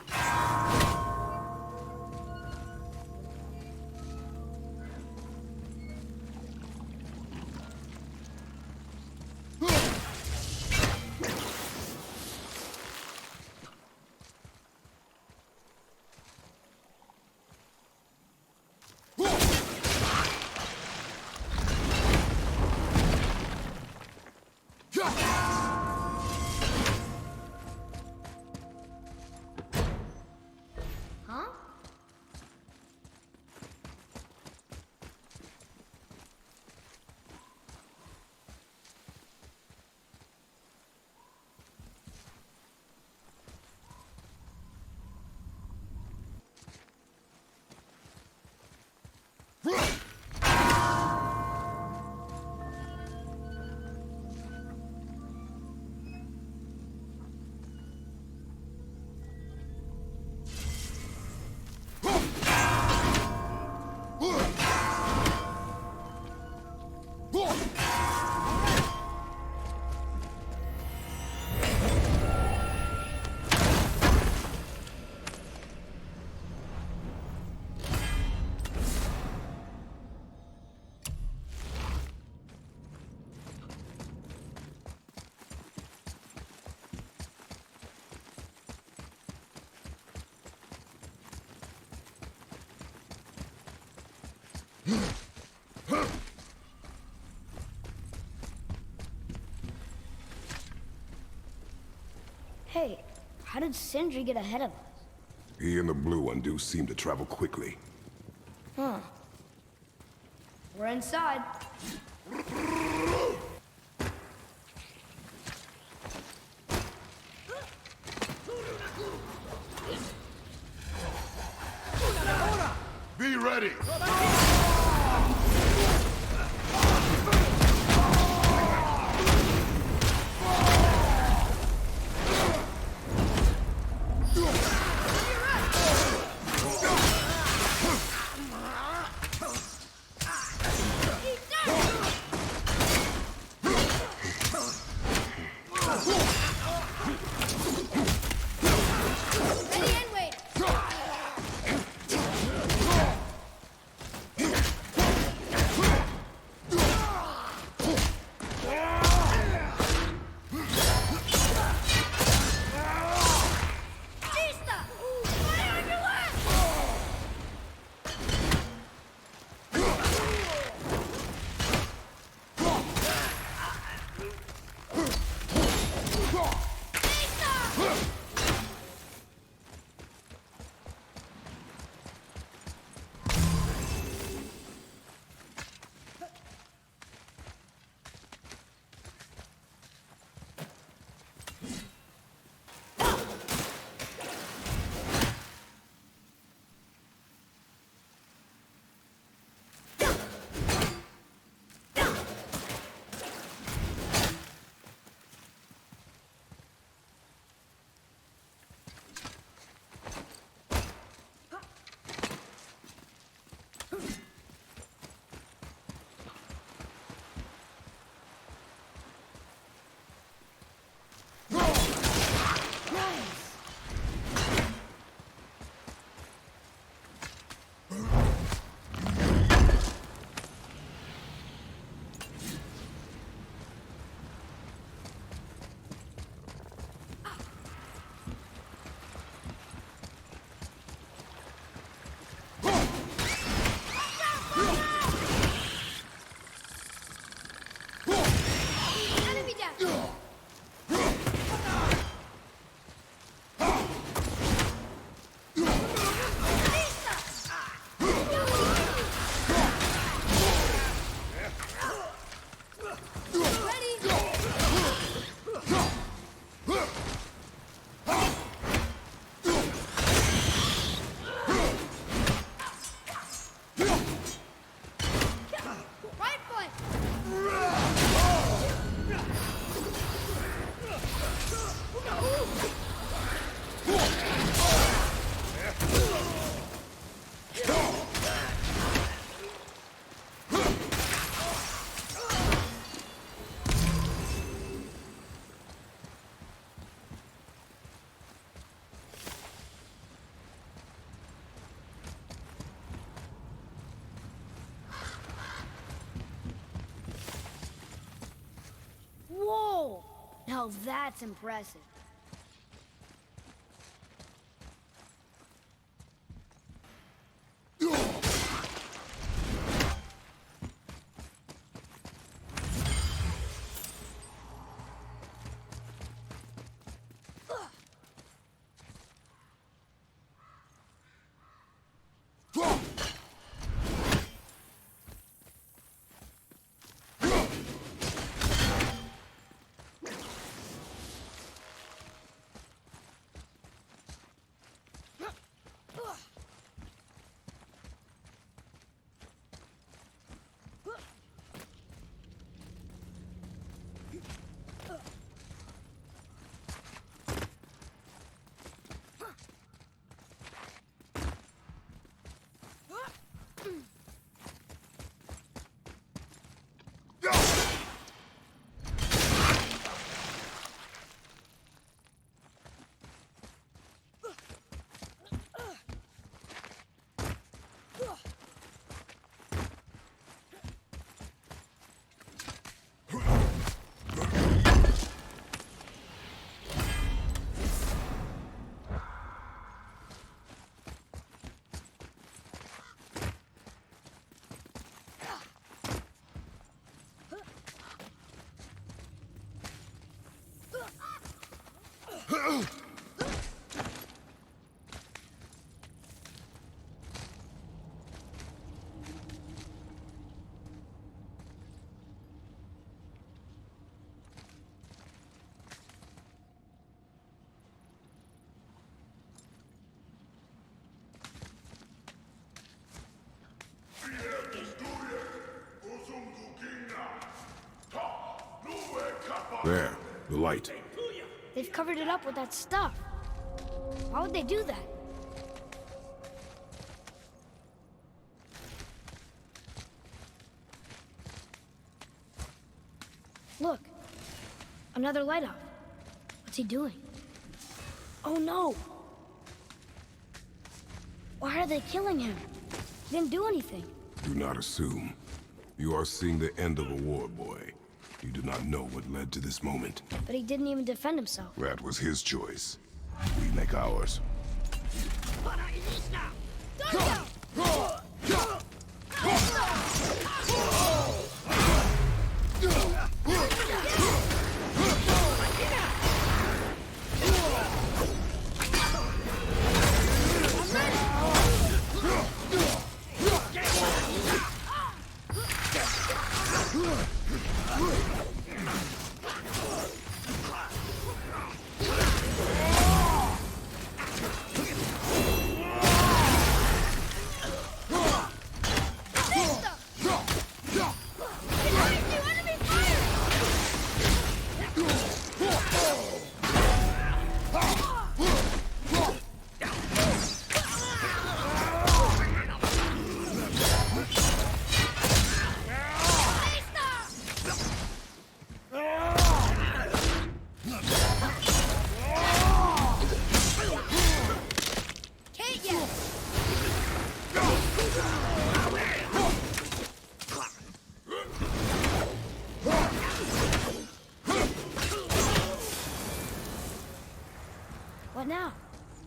Huh? Hey, how did Sindri get ahead of us? He and the blue one do seem to travel quickly. Huh. We're inside. Be ready! Now that's impressive. There, the light. They've covered it up with that stuff. Why would they do that? Look, another light off. What's he doing? Oh no! Why are they killing him? He didn't do anything. Do not assume. You are seeing the end of a war, boy. You do not know what led to this moment. But he didn't even defend himself. That was his choice. We make ours. What now?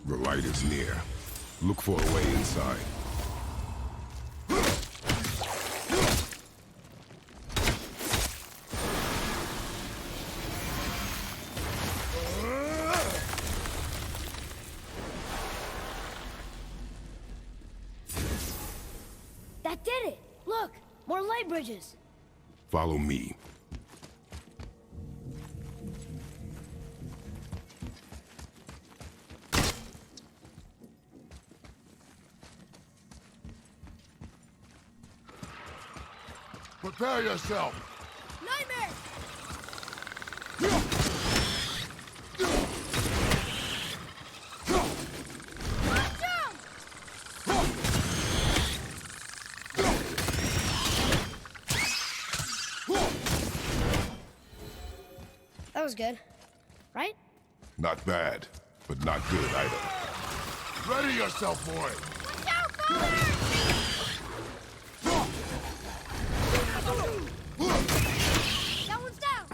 The light is near. Look for a way inside. That did it! Look! More light bridges! Follow me. Prepare yourself! Nightmare! Watch out! That was good, right? Not bad, but not good either. Ready yourself, boy! Watch out, father! That one's down!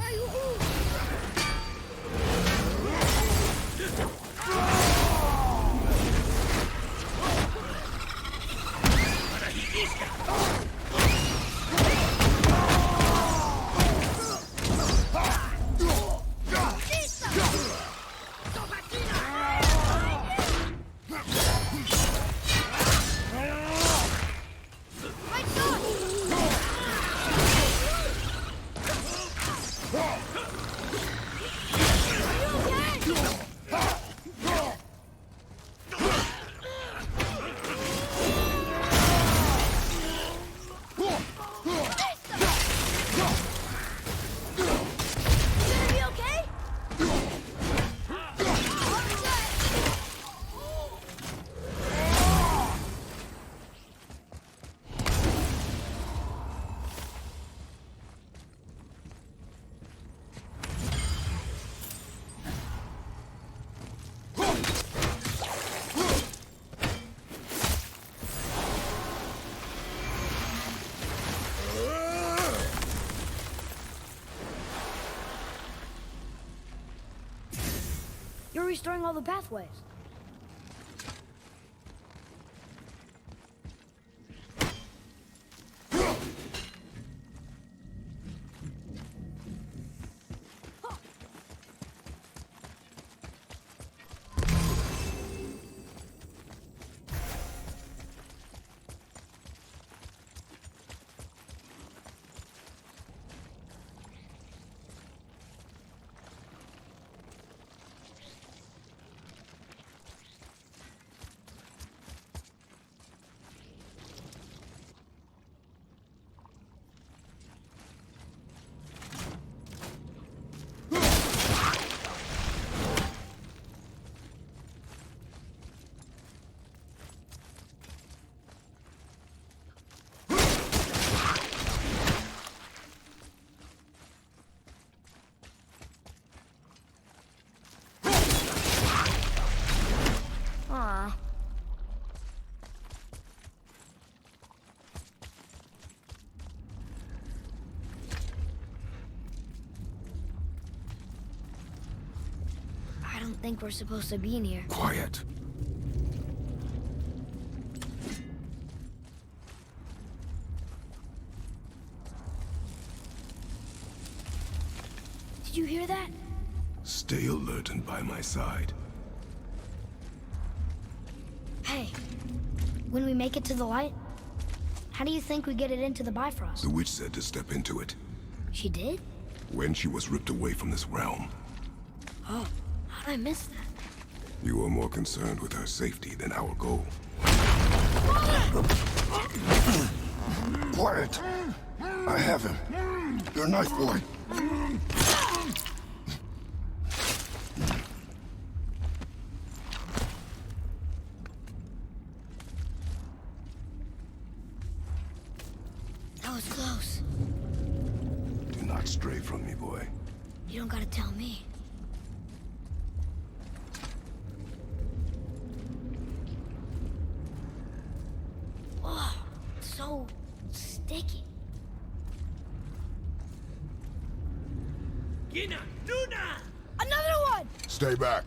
You're restoring all the pathways. Aw. I don't think we're supposed to be in here. Quiet. Did you hear that? Stay alert and by my side. Hey, when we make it to the light, how do you think we get it into the Bifrost? The witch said to step into it She did? when she was ripped away from this realm. Oh, how did I miss that? You were more concerned with her safety than our goal. Quiet! I have him. You're a knife boy. That was close. Do not stray from me, boy. You don't gotta tell me. Oh, so sticky. Another one! Stay back.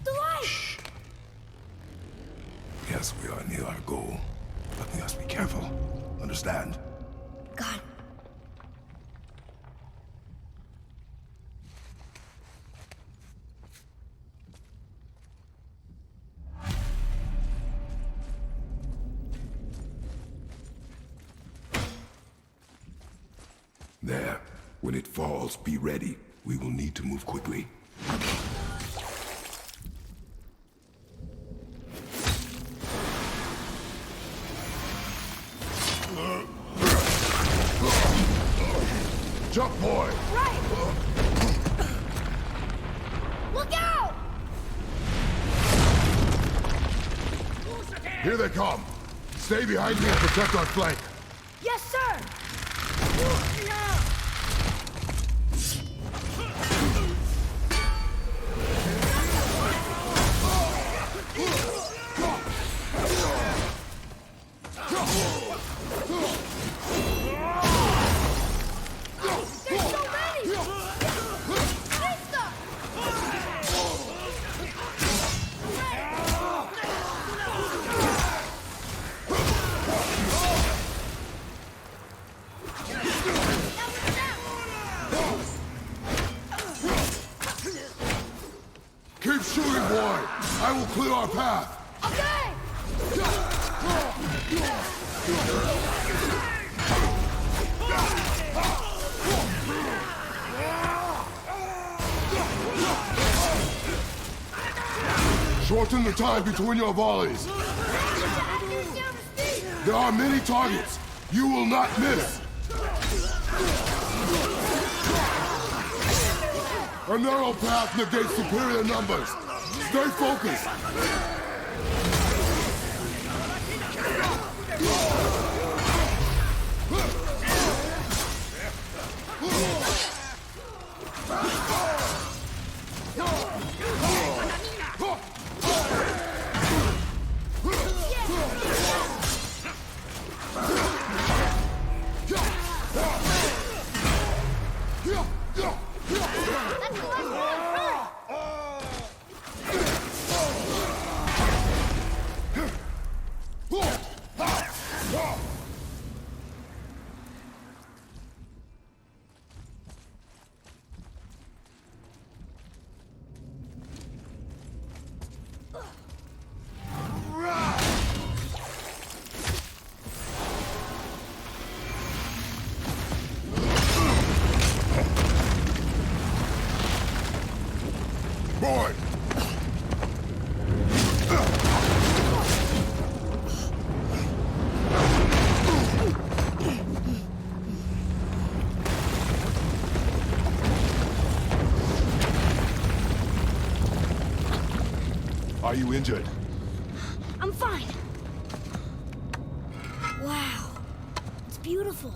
The light! Yes, we are near our goal, but we must be careful. Understand? Got it. There. When it falls, be ready. We will need to move quickly. Jump, boy! Right! Look out! Here they come. Stay behind me and protect our flank. Yes, sir! There's so many! Vista! Keep shooting, boy! I will clear our path! Okay! Shorten the time between your volleys. There are many targets. You will not miss. A narrow path negates superior numbers. Stay focused. Boy! Are you injured? I'm fine. Wow. It's beautiful.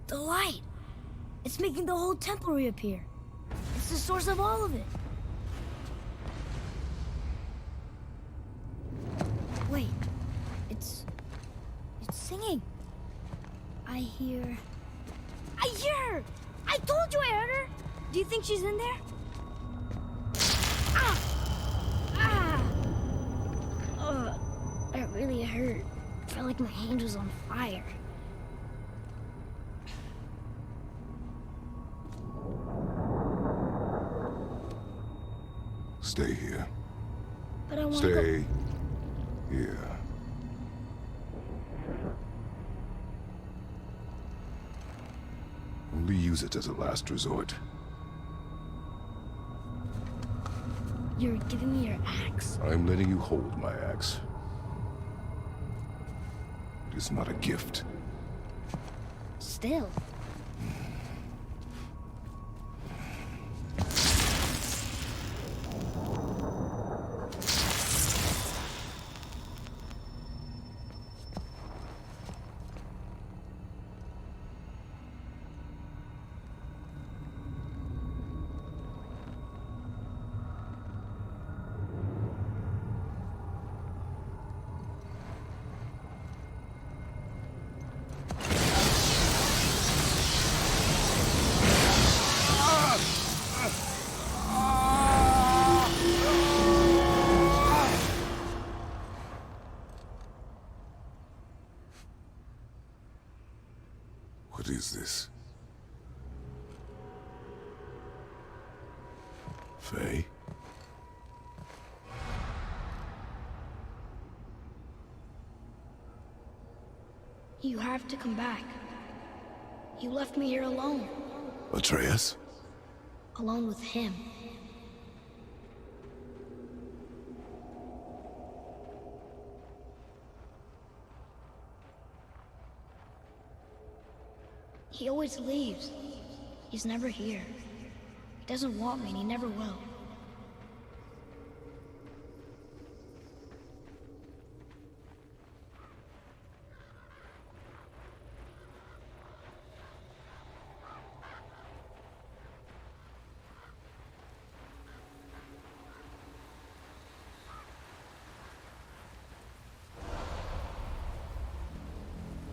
The light. It's making the whole temple reappear. It's the source of all of it. Wait. It's singing. I hear her! I told you I heard her! Do you think she's in there? Ah! Ah! That really hurt. I felt like my hand was on fire. Stay here. But I want to Stay here. Only use it as a last resort. You're giving me your axe? I'm letting you hold my axe. It is not a gift. Still. What is this? Faye? You have to come back. You left me here alone. Atreus? Alone with him. He always leaves. He's never here. He doesn't want me and he never will.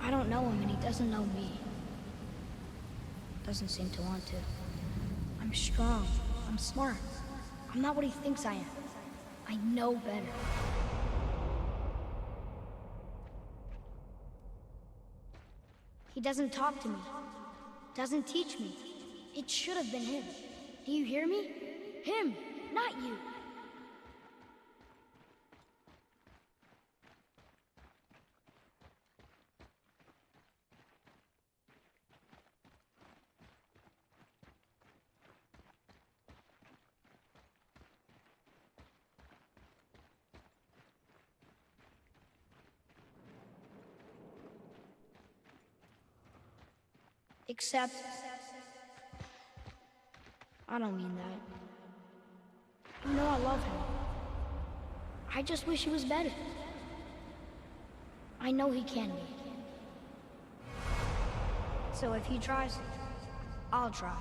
I don't know him and he doesn't know me. Doesn't seem to want to. I'm strong. I'm smart. I'm not what he thinks I am. I know better. He doesn't talk to me. Doesn't teach me. It should have been him. Do you hear me? Him, not you. Except, I don't mean that. You know I love him. I just wish he was better. I know he can be. So if he tries, I'll try.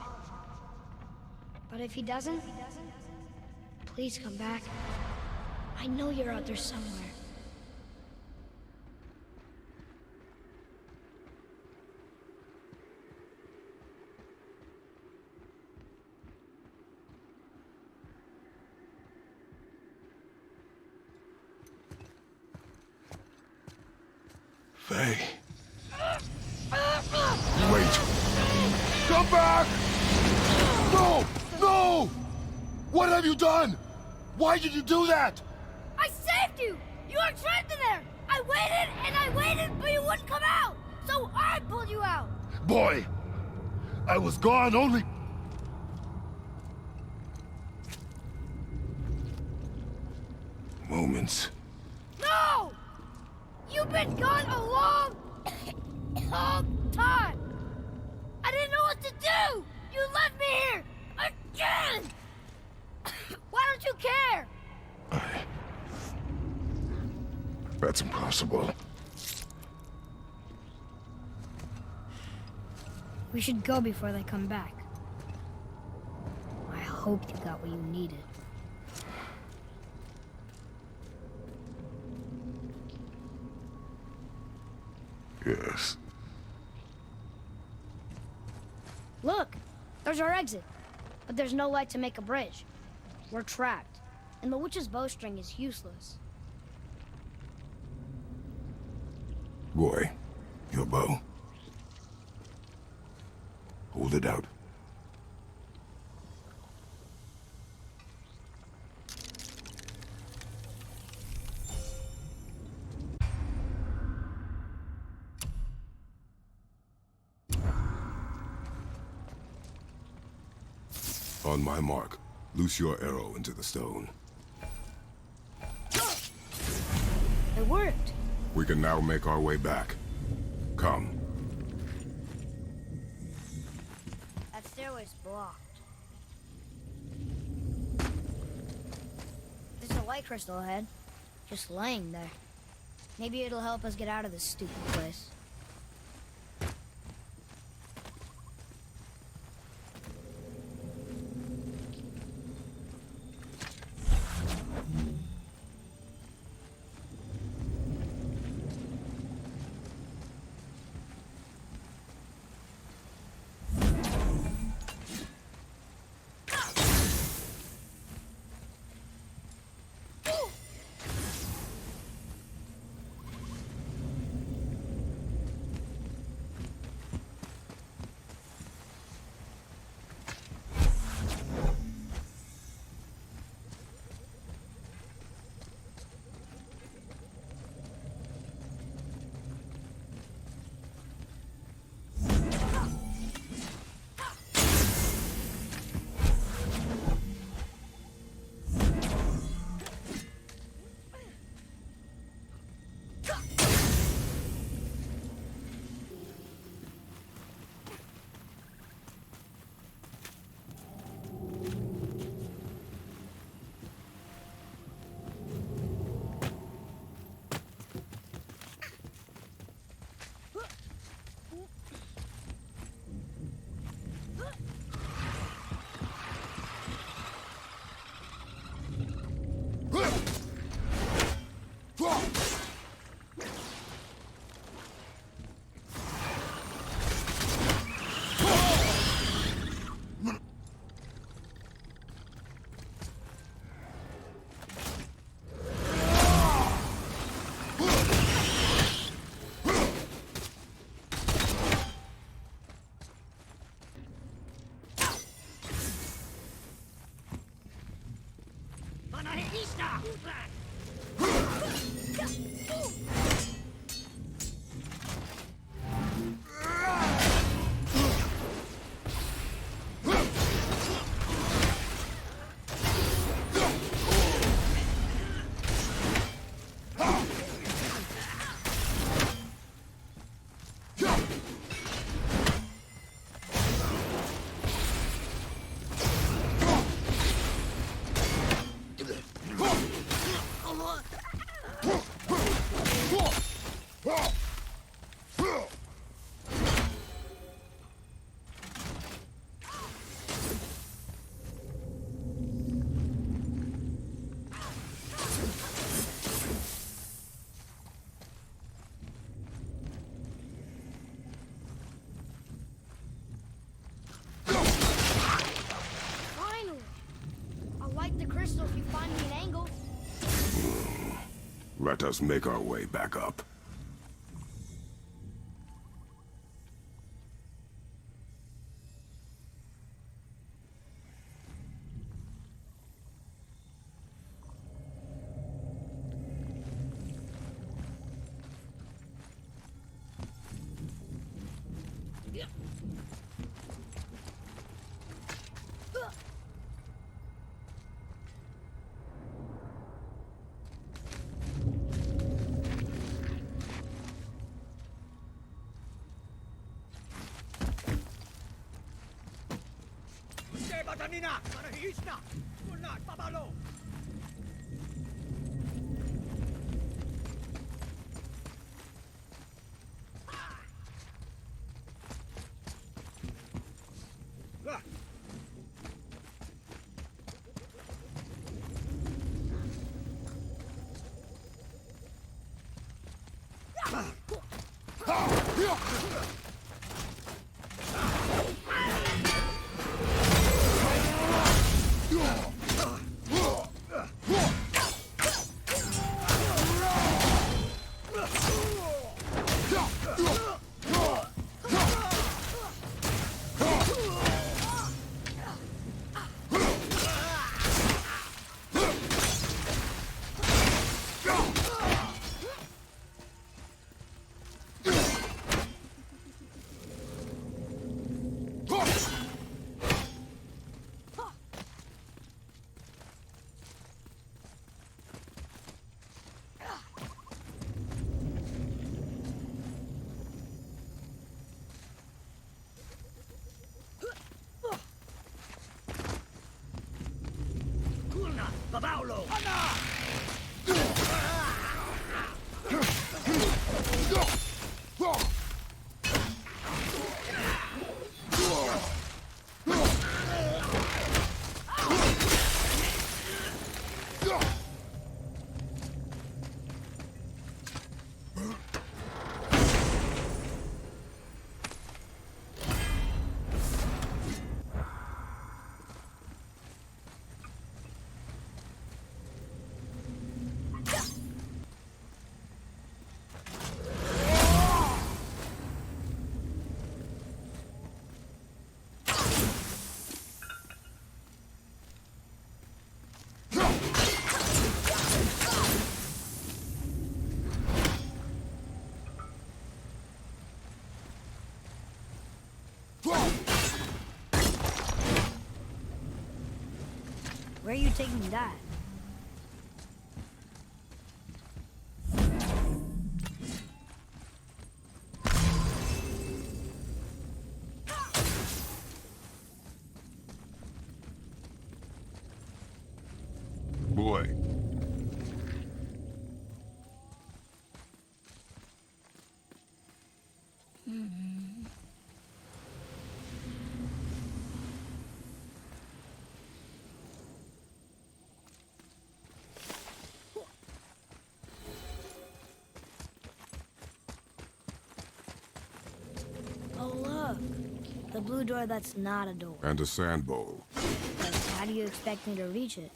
But if he doesn't, please come back. I know you're out there somewhere. Faye. Wait. Come back! No! No! What have you done? Why did you do that? I saved you! You were trapped in there! I waited, but you wouldn't come out! So I pulled you out! Boy, I was gone only... moments. No! You've been gone a long, long time! I didn't know what to do! You left me here! Again! Why don't you care? That's impossible. We should go before they come back. I hope you got what you needed. Yes. Look! There's our exit. But there's no light to make a bridge. We're trapped. And the witch's bowstring is useless. Boy, your bow. Hold it out. On my mark, loose your arrow into the stone. It worked. We can now make our way back. Come. That stairway's blocked. There's a light crystal ahead, just laying there. Maybe it'll help us get out of this stupid place. Let us make our way back up. Where are you taking that? Boy. Oh, look. The blue door that's not a door. And a sand bowl. But how do you expect me to reach it?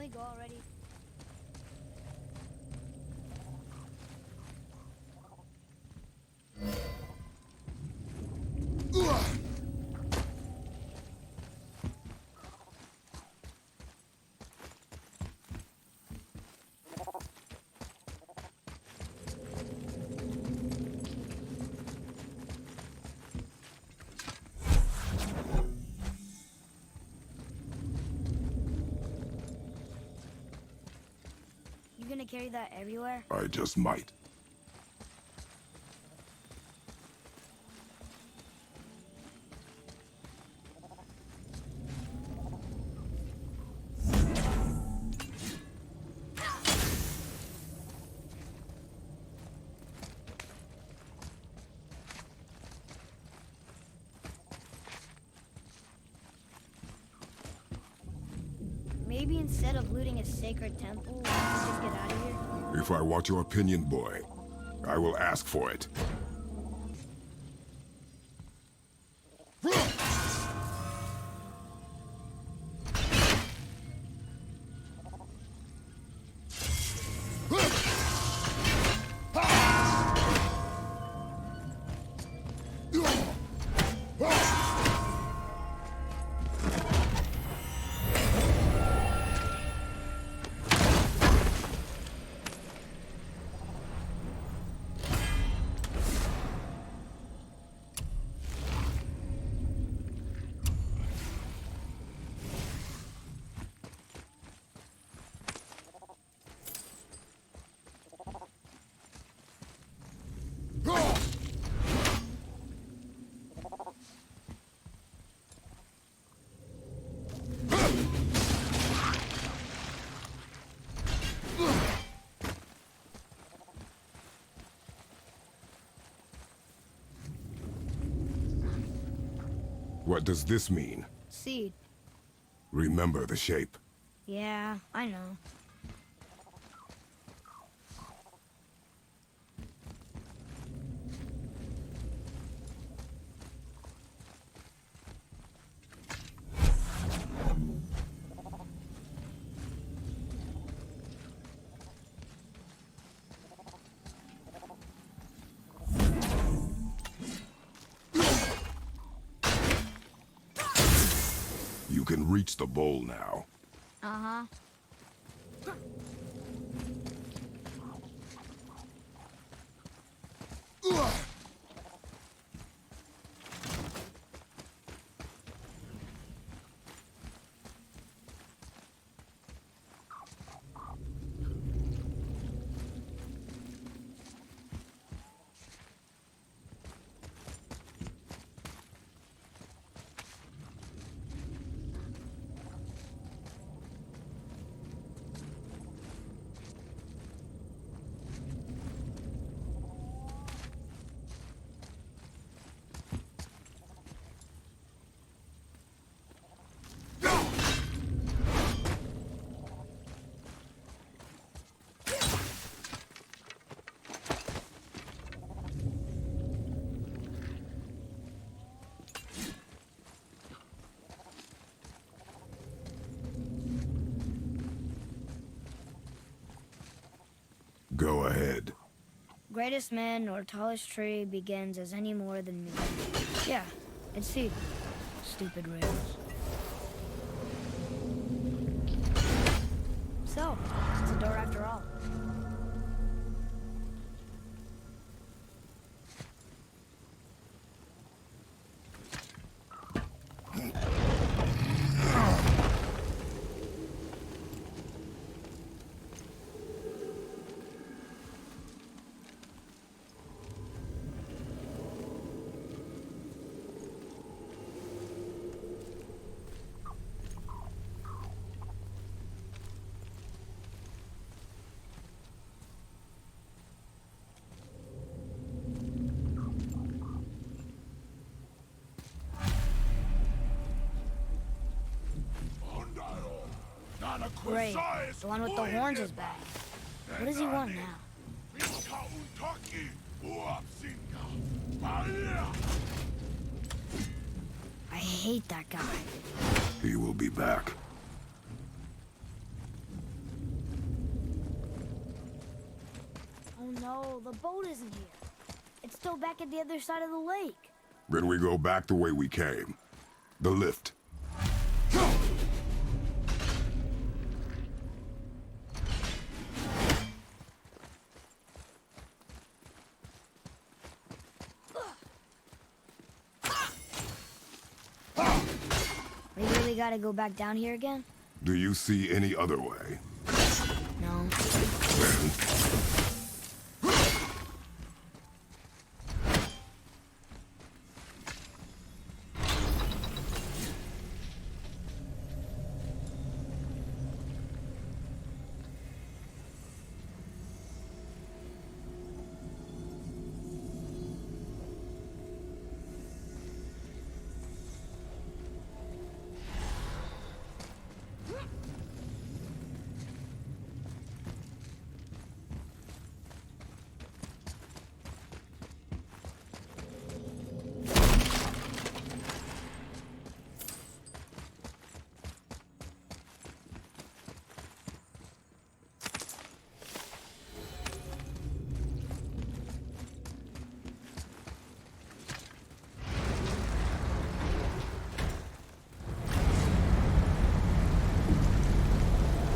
Can we go already? You gonna carry that everywhere? I just might. Maybe instead of looting a sacred temple, we should just get out of here? If I want your opinion, boy, I will ask for it. What does this mean? Seed. Remember the shape. Yeah, I know. You can reach the bowl now. Uh-huh. Go ahead. Greatest man or tallest tree begins as any more than me. Yeah, it's seed. Stupid rails. So, it's a door after all. Great. The one with the horns is back. What does he want now? I hate that guy. He will be back. No, the boat isn't here. It's still back at the other side of the lake. Then we go back the way we came. The lift. We really gotta go back down here again? Do you see any other way? No. Then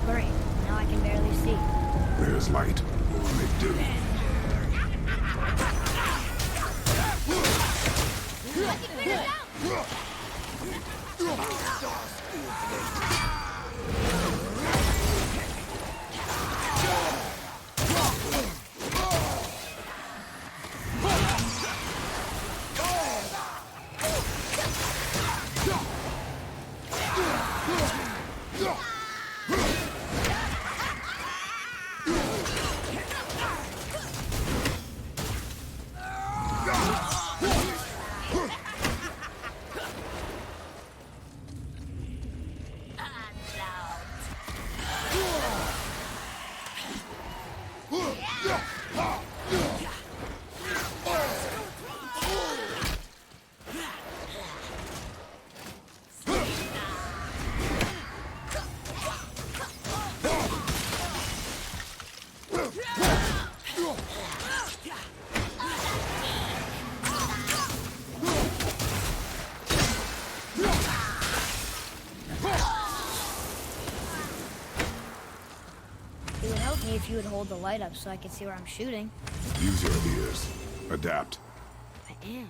Great. Now I can barely see. there's light. Make do. It would help me if you would hold the light up so I could see where I'm shooting. Use your ears. Adapt. I am.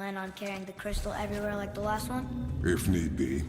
Plan on carrying the crystal everywhere like the last one? If need be.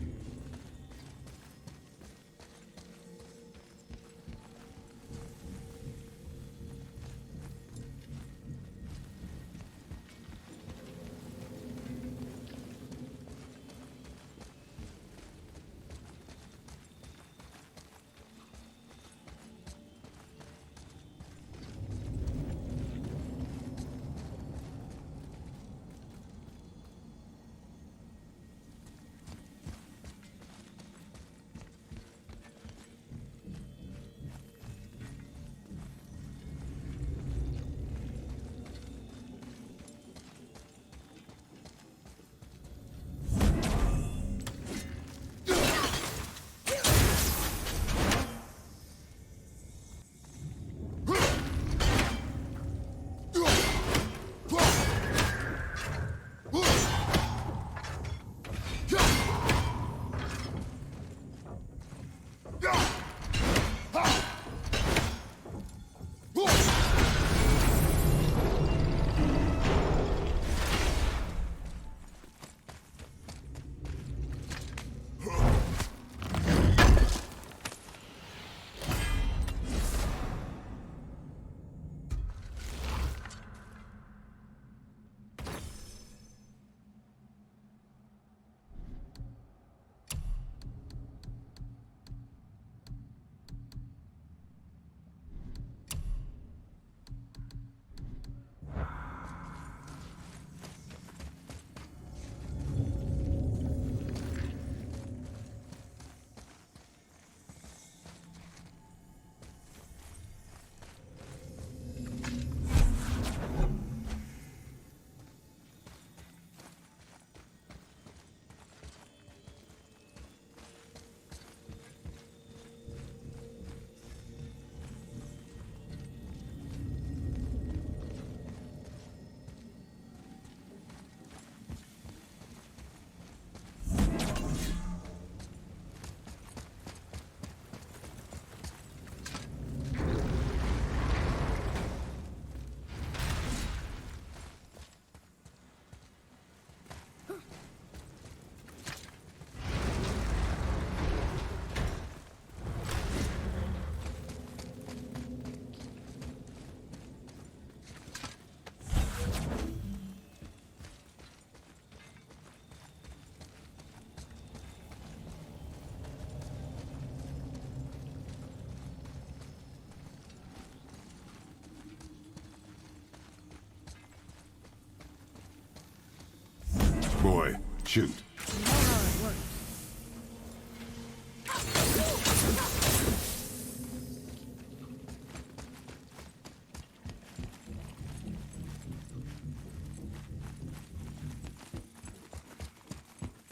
Boy, shoot. You know how it works.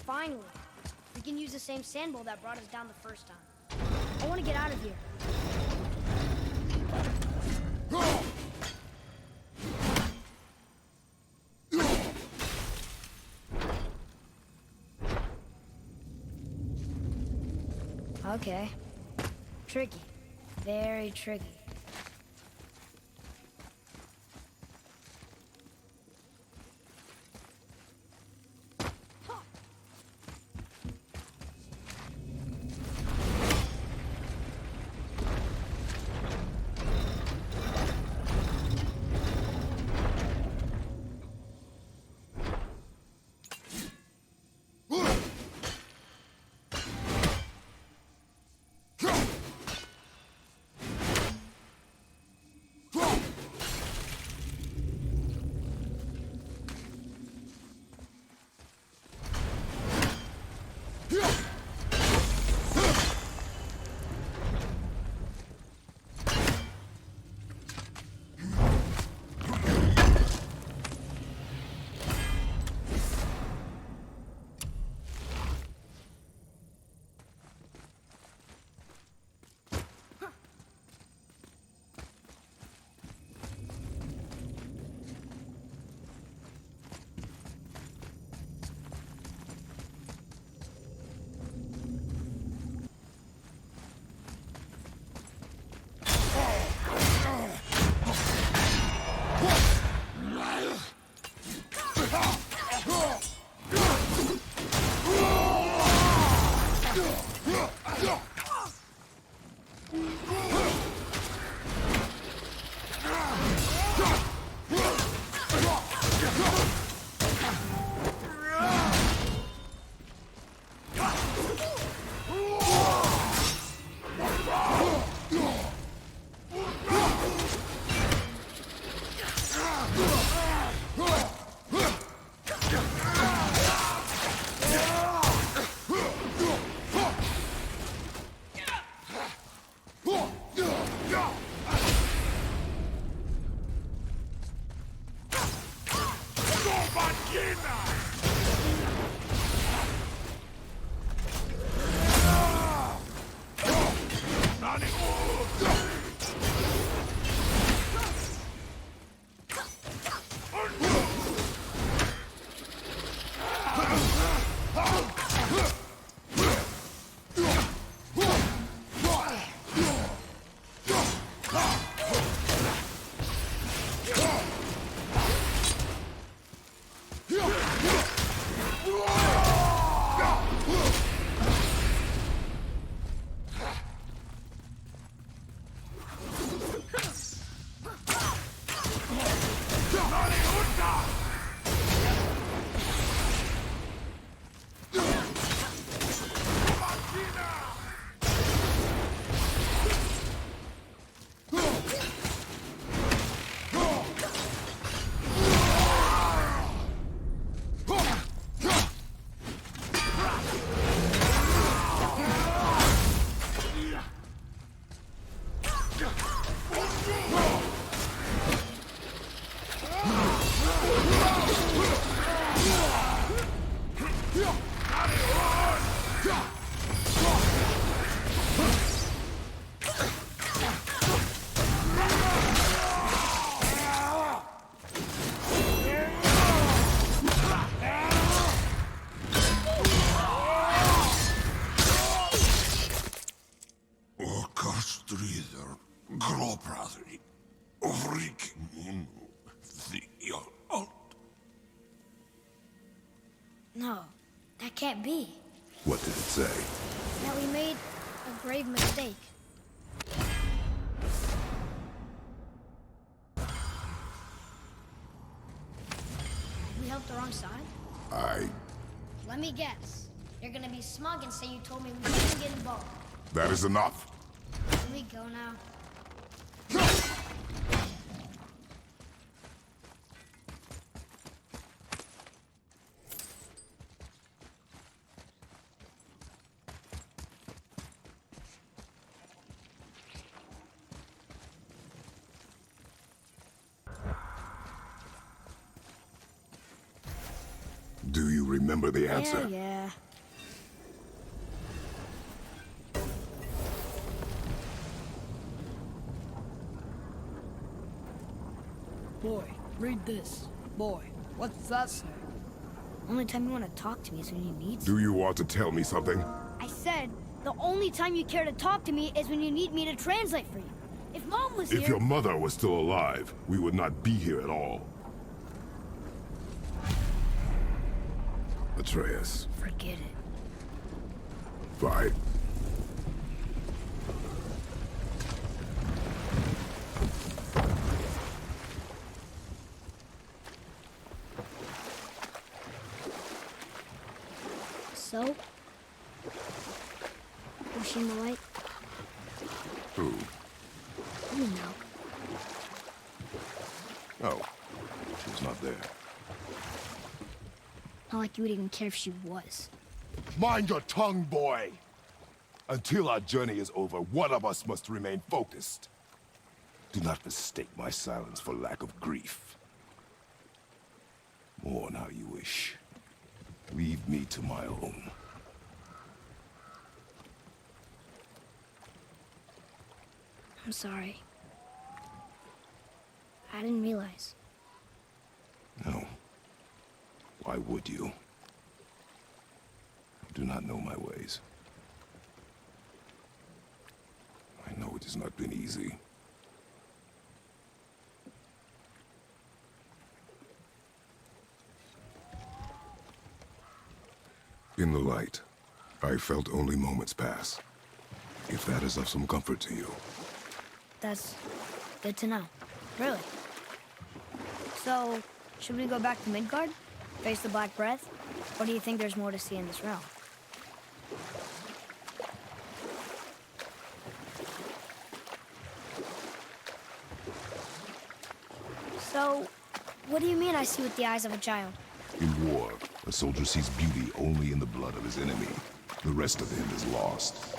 Finally, we can use the same sand bowl that brought us down the first time. I want to get out of here. Okay. Tricky. Very tricky. No, that can't be. What did it say? That we made a grave mistake. We helped the wrong side? Let me guess. You're gonna be smug and say you told me we didn't get involved. That is enough. Can we go now? Do you remember the answer? Yeah. Boy, read this. Boy, what's that say? Only time you want to talk to me is when you need Do you want to tell me something? I said, the only time you care to talk to me is when you need me to translate for you. If Mom was If here... your mother was still alive, we would not be here at all. Atreus. Forget it. Fine. So? Was she in the light? Who? You know. Oh. She was not there. Not like you would even care if she was. Mind your tongue, boy! Until our journey is over, one of us must remain focused. Do not mistake my silence for lack of grief. Mourn how you wish. Leave me to my own. I'm sorry. I didn't realize. No. Why would you? You do not know my ways. I know it has not been easy. In the light, I felt only moments pass. If that is of some comfort to you. That's good to know. Really. So, should we go back to Midgard? Face the Black Breath? Or do you think there's more to see in this realm? So, what do you mean I see with the eyes of a child? In war, a soldier sees beauty only in the blood of his enemy. The rest of him is lost,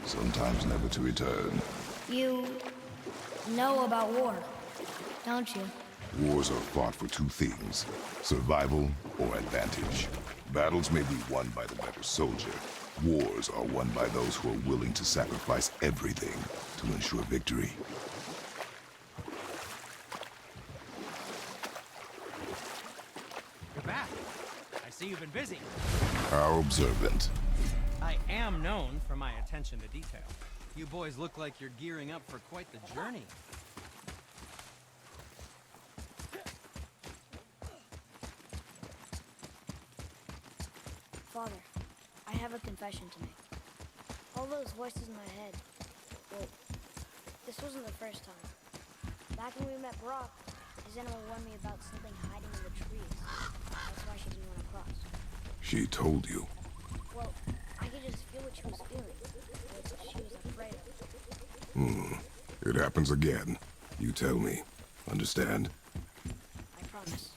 sometimes never to return. You know about war, don't you? Wars are fought for two things, survival or advantage. Battles may be won by the better soldier. Wars are won by those who are willing to sacrifice everything to ensure victory. You're back. I see you've been busy. How observant. I am known for my attention to detail. You boys look like you're gearing up for quite the journey. Father, I have a confession to make. All those voices in my head, well, this wasn't the first time. Back when we met Brock, His animal warned me about something hiding in the trees. That's why she didn't want to cross. She told you. Well, I could just feel what she was feeling. What she was afraid of. It happens again. You tell me. Understand? I promise.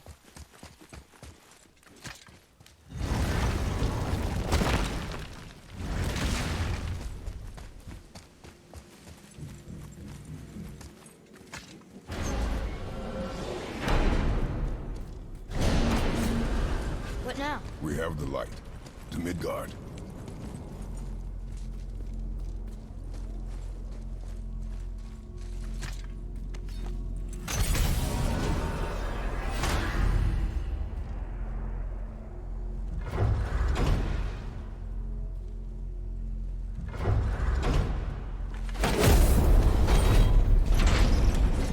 What now? We have the light. To Midgard.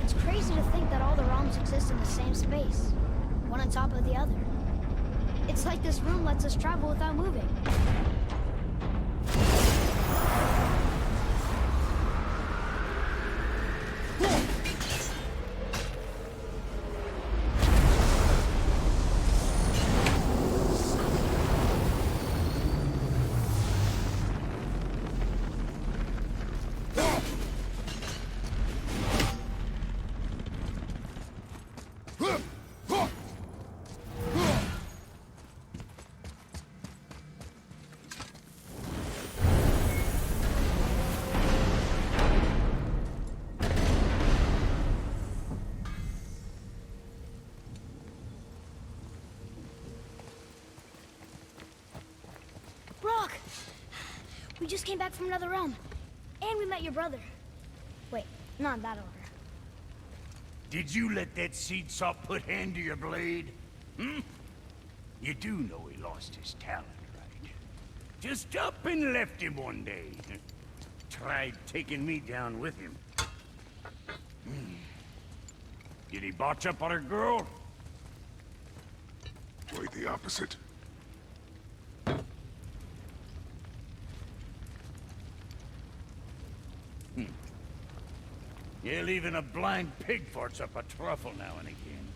It's crazy to think that all the realms exist in the same space, one on top of the other. It's like this room lets us travel without moving. Rock! We just came back from another realm. And we met your brother. Wait, not in that order. Did you let that seed salt put hand to your blade? Hmm? You do know he lost his talent, right? Just up and left him one day. Tried taking me down with him. Did he botch up on a girl? Quite the opposite. Yeah, even a blind pig farts up a truffle now and again.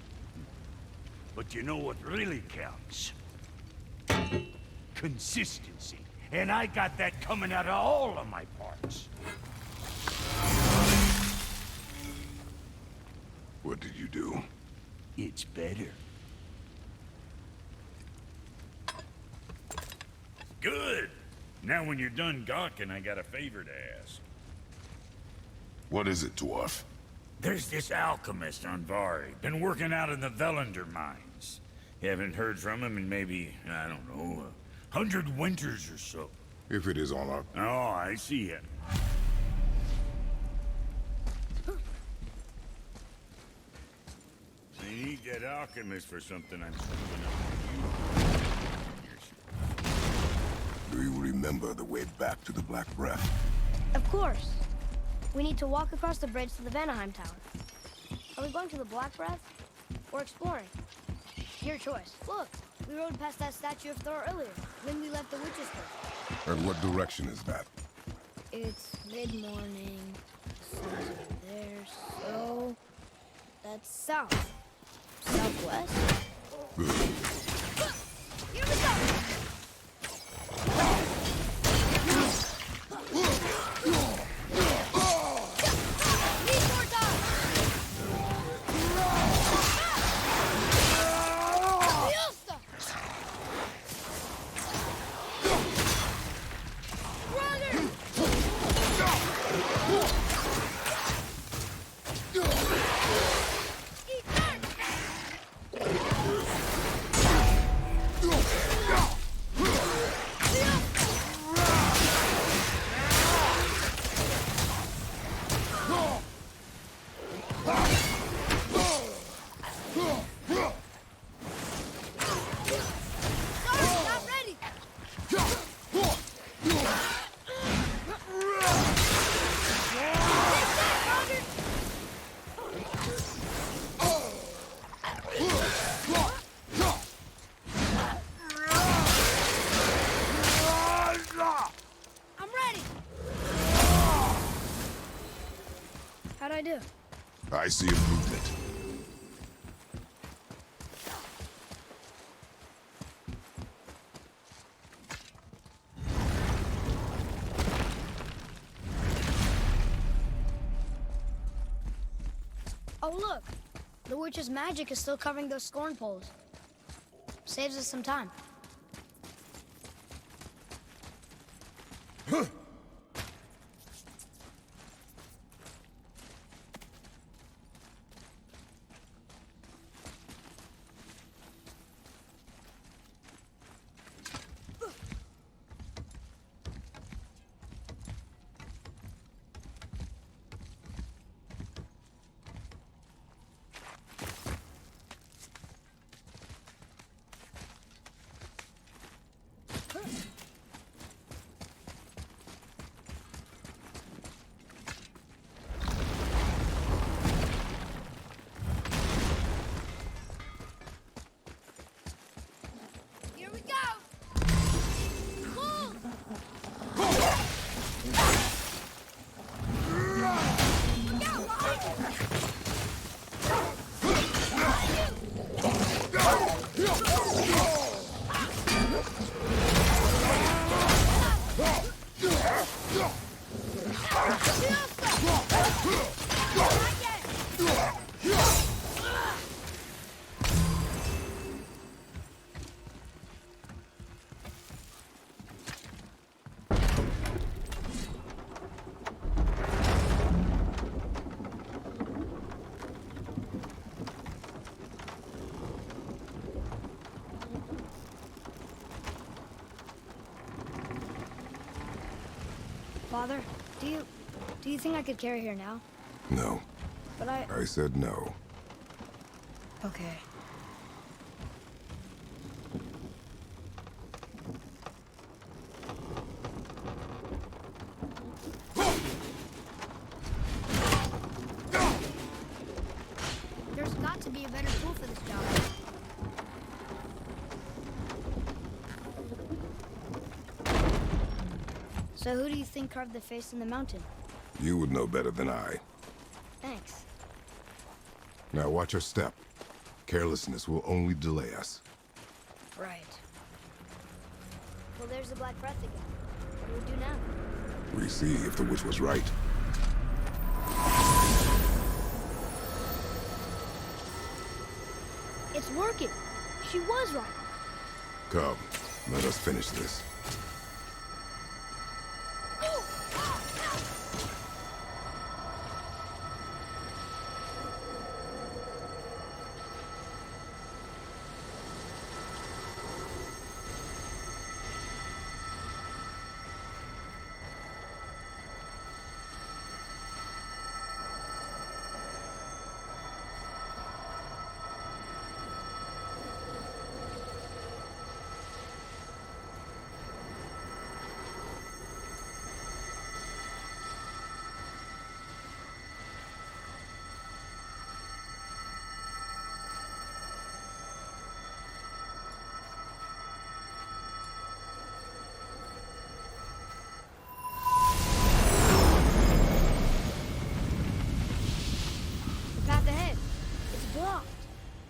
But you know what really counts? Consistency. And I got that coming out of all of my parts. What did you do? It's better. Good. Now when you're done gawking, I got a favor to ask. What is it, dwarf? There's this alchemist on Vari. Been working out in the Velander mines. Haven't heard from him in maybe, I don't know, 100 winters or so. If it is on our... Oh, I see it. I need that alchemist for something I'm screwing up. Do you remember the way back to the Black Breath? Of course. We need to walk across the bridge to the Helheim Tower. Are we going to the Black Breath? Or exploring? Your choice. Look, we rode past that statue of Thor earlier, when we left the Witch's Cave. And what direction is that? It's mid-morning, sun's over there, so... that's south. Southwest? Here we go! I see improvement. Oh, look! The witch's magic is still covering those scorn poles. Saves us some time. Here we go! Pull! Look out, behind Father, do you think I could carry her now? No. But I said no. Okay. There's got to be a better tool for this job. So who do you think carved the face in the mountain? You would know better than I. Thanks. Now watch your step. Carelessness will only delay us. Right. Well, there's the Black Breath again. What do we do now? We see if the witch was right. It's working. She was right. Come, let us finish this.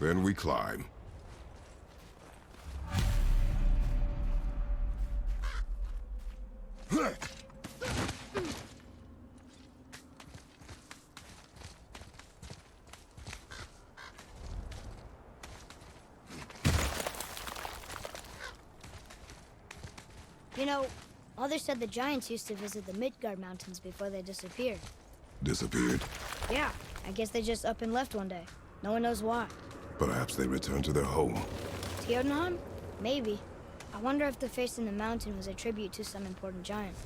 Then we climb. You know, Mother said the giants used to visit the Midgard Mountains before they disappeared. Disappeared? Yeah, I guess they just up and left one day. No one knows why. Perhaps they returned to their home. Jotunheim? Maybe. I wonder if the face in the mountain was a tribute to some important giant.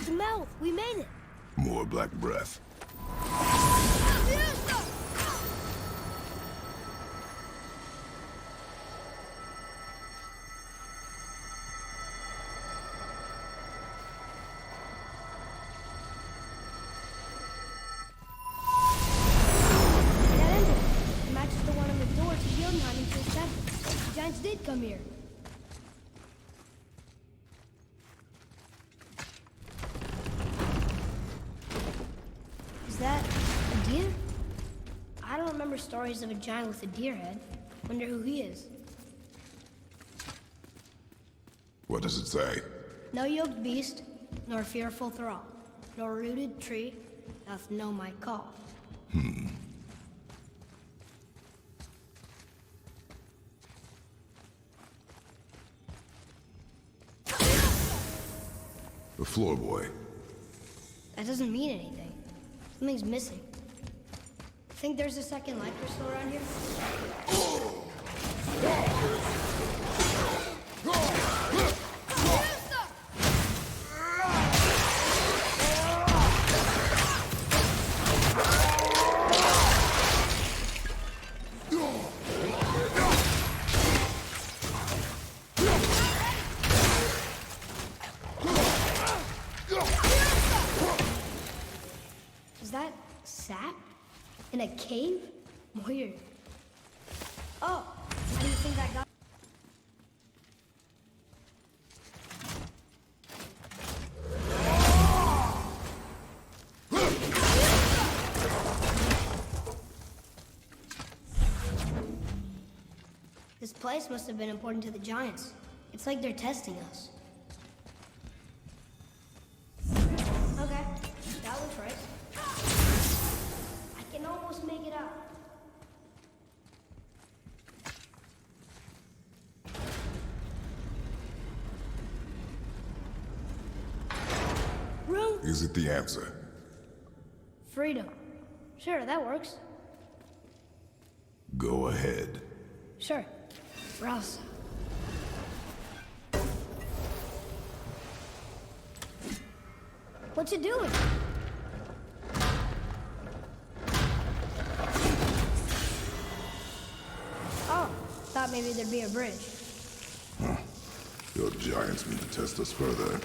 The mouth! We made it! More black breath. Did come here. Is that a deer? I don't remember stories of a giant with a deer head. Wonder who he is. What does it say? No yoked beast, nor fearful thrall, nor rooted tree doth know my call. The floor boy. That doesn't mean anything. Something's missing. Think there's a second light crystal around here? Is that sap? In a cave? Weird. Oh, how do you think that got? This place must have been important to the giants. It's like they're testing us. Okay, that looks right. I can almost make it out. Rune? Is it the answer? Freedom. Sure, that works. Go ahead. Sure. Rouse. What's it doing? Oh, thought maybe there'd be a bridge. Your giants mean to test us further.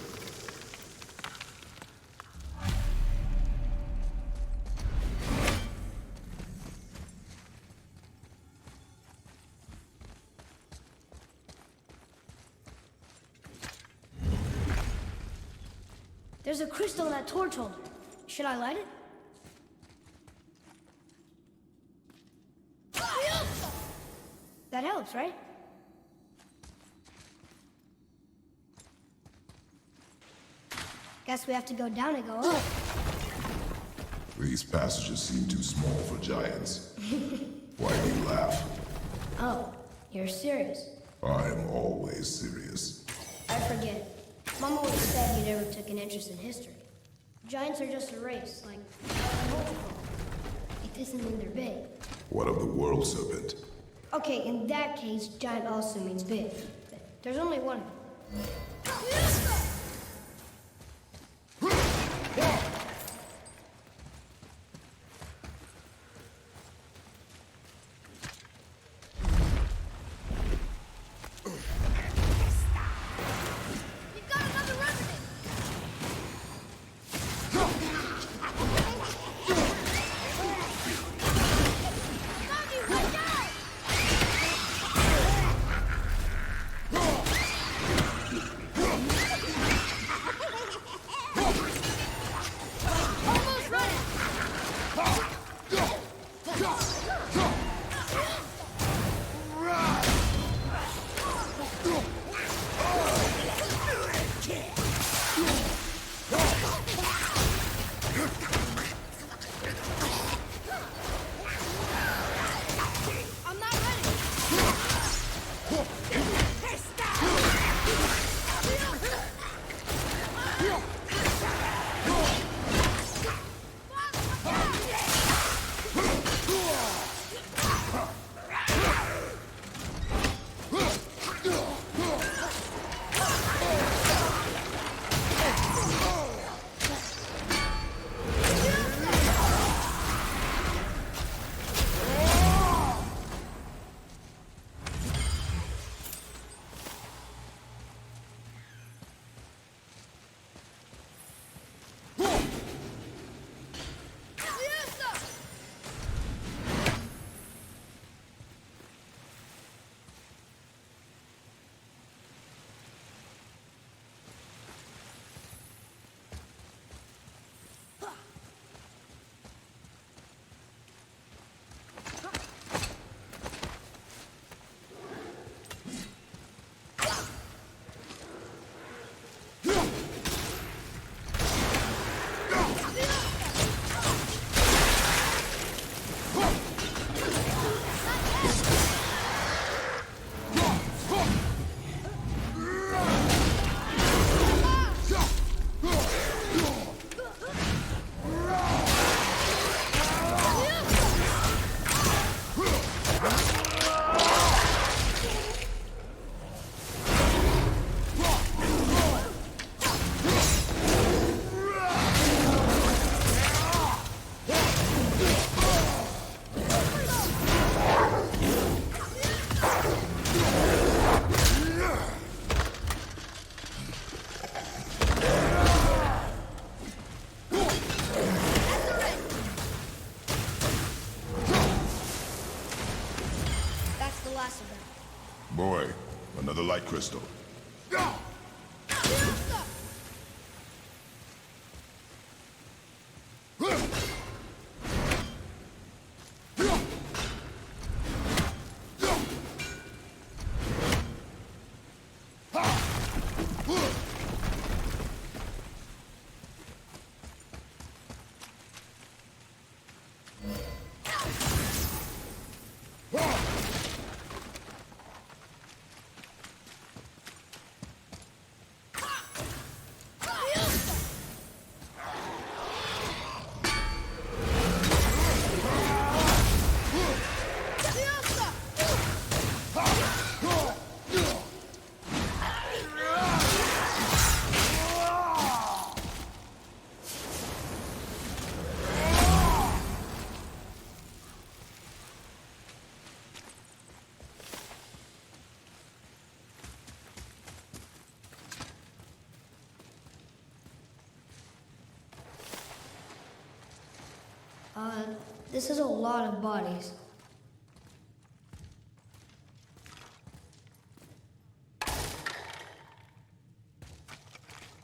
There's a crystal in that torch holder. Should I light it? That helps, right? Guess we have to go down and go up. These passages seem too small for giants. Why do you laugh? Oh, you're serious. I'm always serious. I forget. Mom always said you never took an interest in history. Giants are just a race, like multiple. It doesn't mean they're big. What of the world serpent? Okay, in that case, giant also means big. There's only one. Boy, another light crystal. This is a lot of bodies.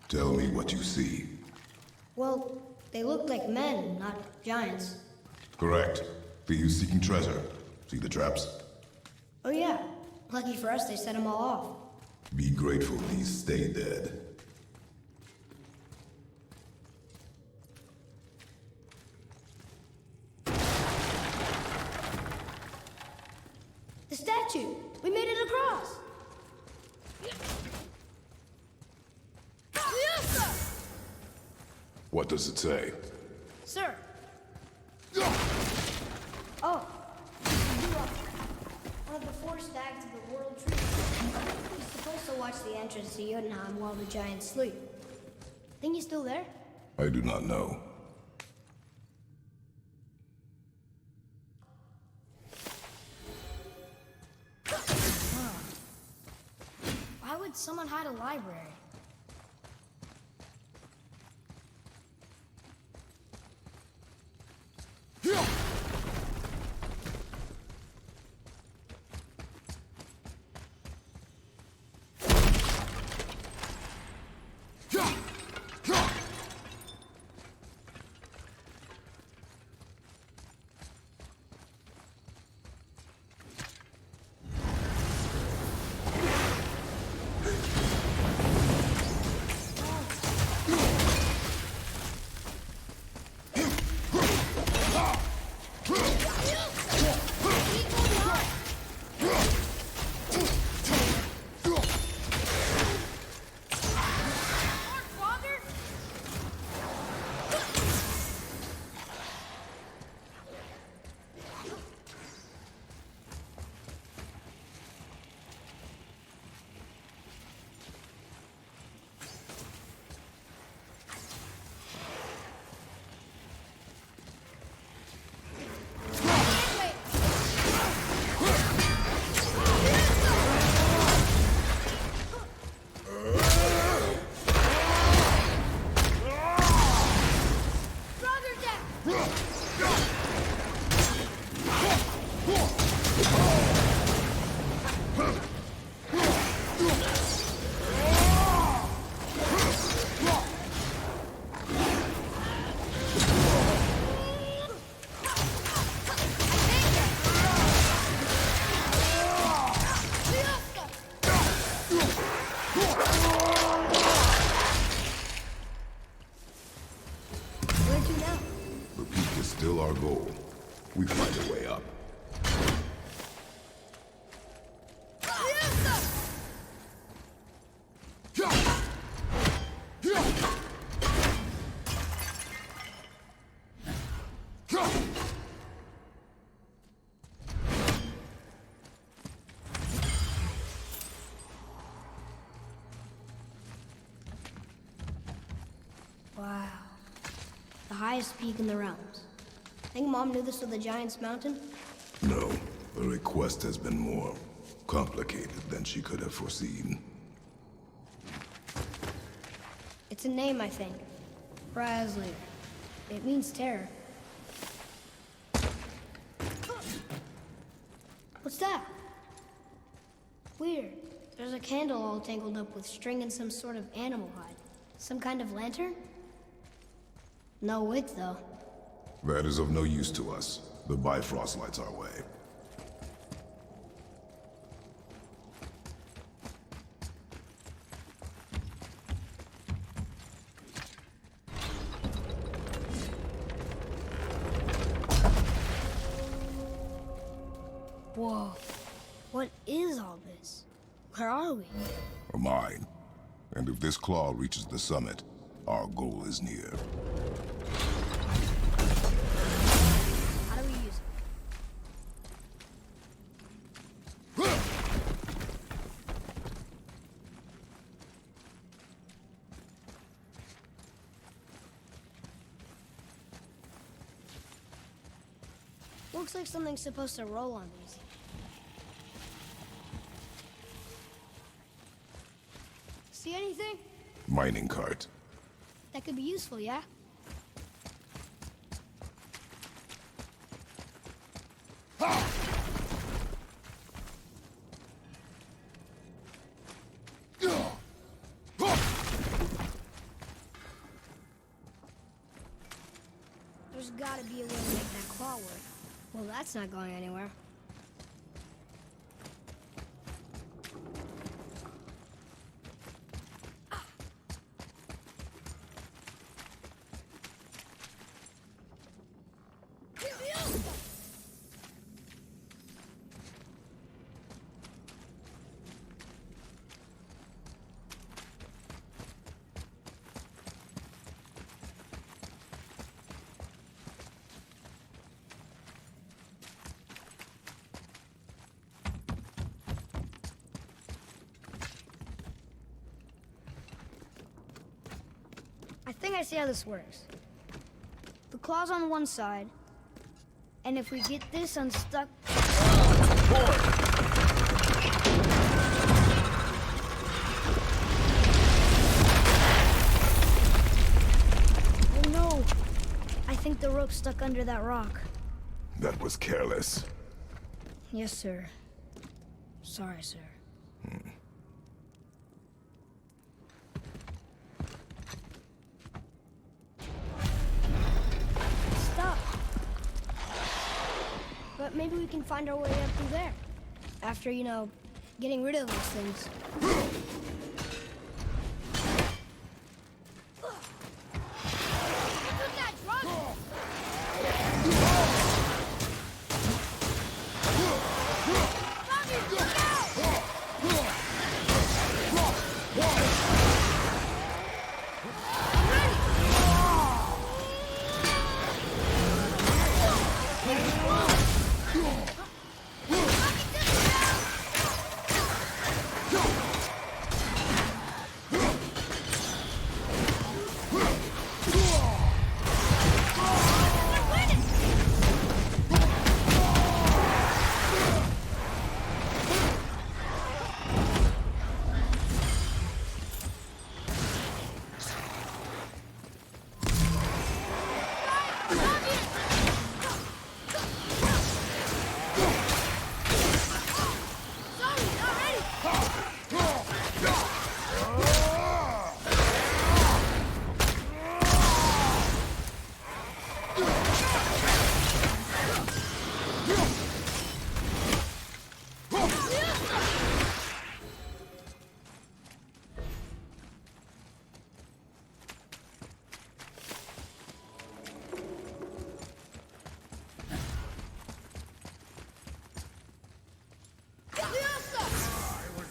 Tell me what you see. Well, they look like men, not giants. Correct. Thieves seeking treasure. See the traps? Oh yeah. Lucky for us, they set them all off. Be grateful these stay dead. The statue! We made it across! What does it say? Sir! Oh. One of the four stags of the World Tree. He's supposed to watch the entrance to Jotunheim while the giants sleep. Think he's still there? I do not know. Why would someone hide a library? Still our goal. We find a way up. Wow. The highest peak in the realms. Think Mom knew this was the Giant's Mountain? No. The request has been more complicated than she could have foreseen. It's a name, I think. Razzler. It means terror. What's that? Weird. There's a candle all tangled up with string and some sort of animal hide. Some kind of lantern? No wick, though. That is of no use to us. The Bifrost lights our way. Whoa. What is all this? Where are we? A mine. And if this claw reaches the summit, our goal is near. How do we use it? Looks like something's supposed to roll on these. See anything? Mining cart. That could be useful, yeah? There's gotta be a way to make that claw work. Well, that's not going anywhere. I think I see how this works. The claw's on one side, and if we get this unstuck... Oh no! I think the rope's stuck under that rock. That was careless. Yes, sir. Sorry, sir. Stop. But maybe we can find our way up through there. After, you know, getting rid of those things.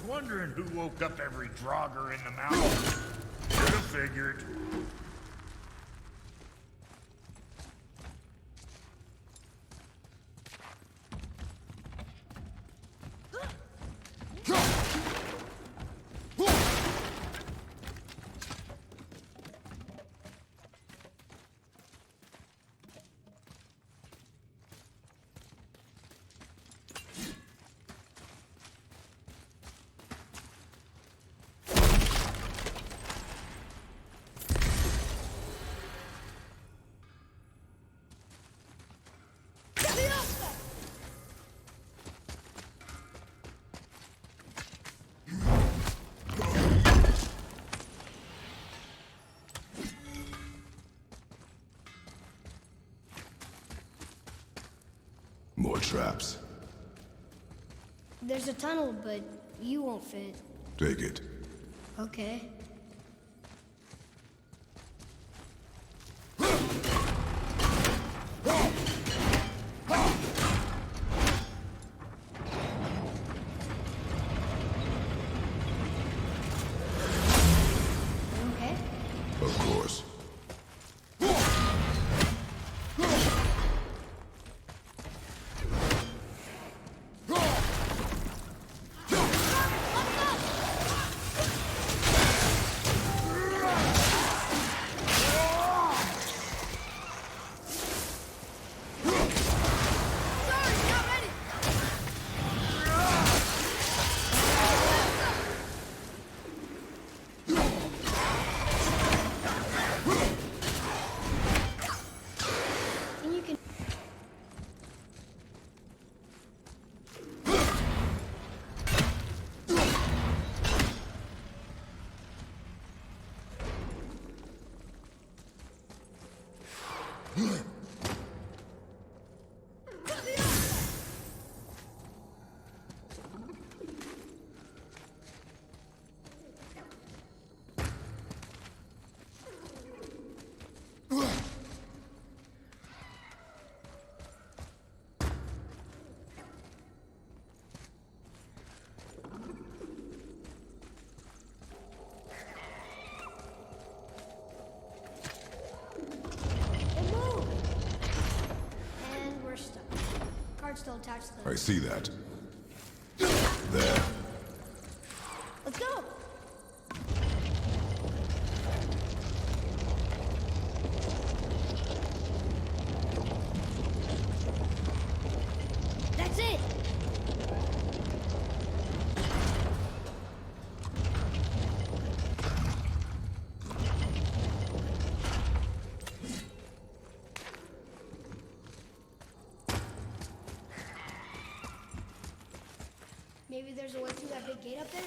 Wondering who woke up every drogger in the mountains. Should have figured. More traps. There's a tunnel, but you won't fit. Take it. Okay. Okay. Of course. Still attached to them. I see that. There. Let's go! That's it! Maybe there's a way through that big gate up there?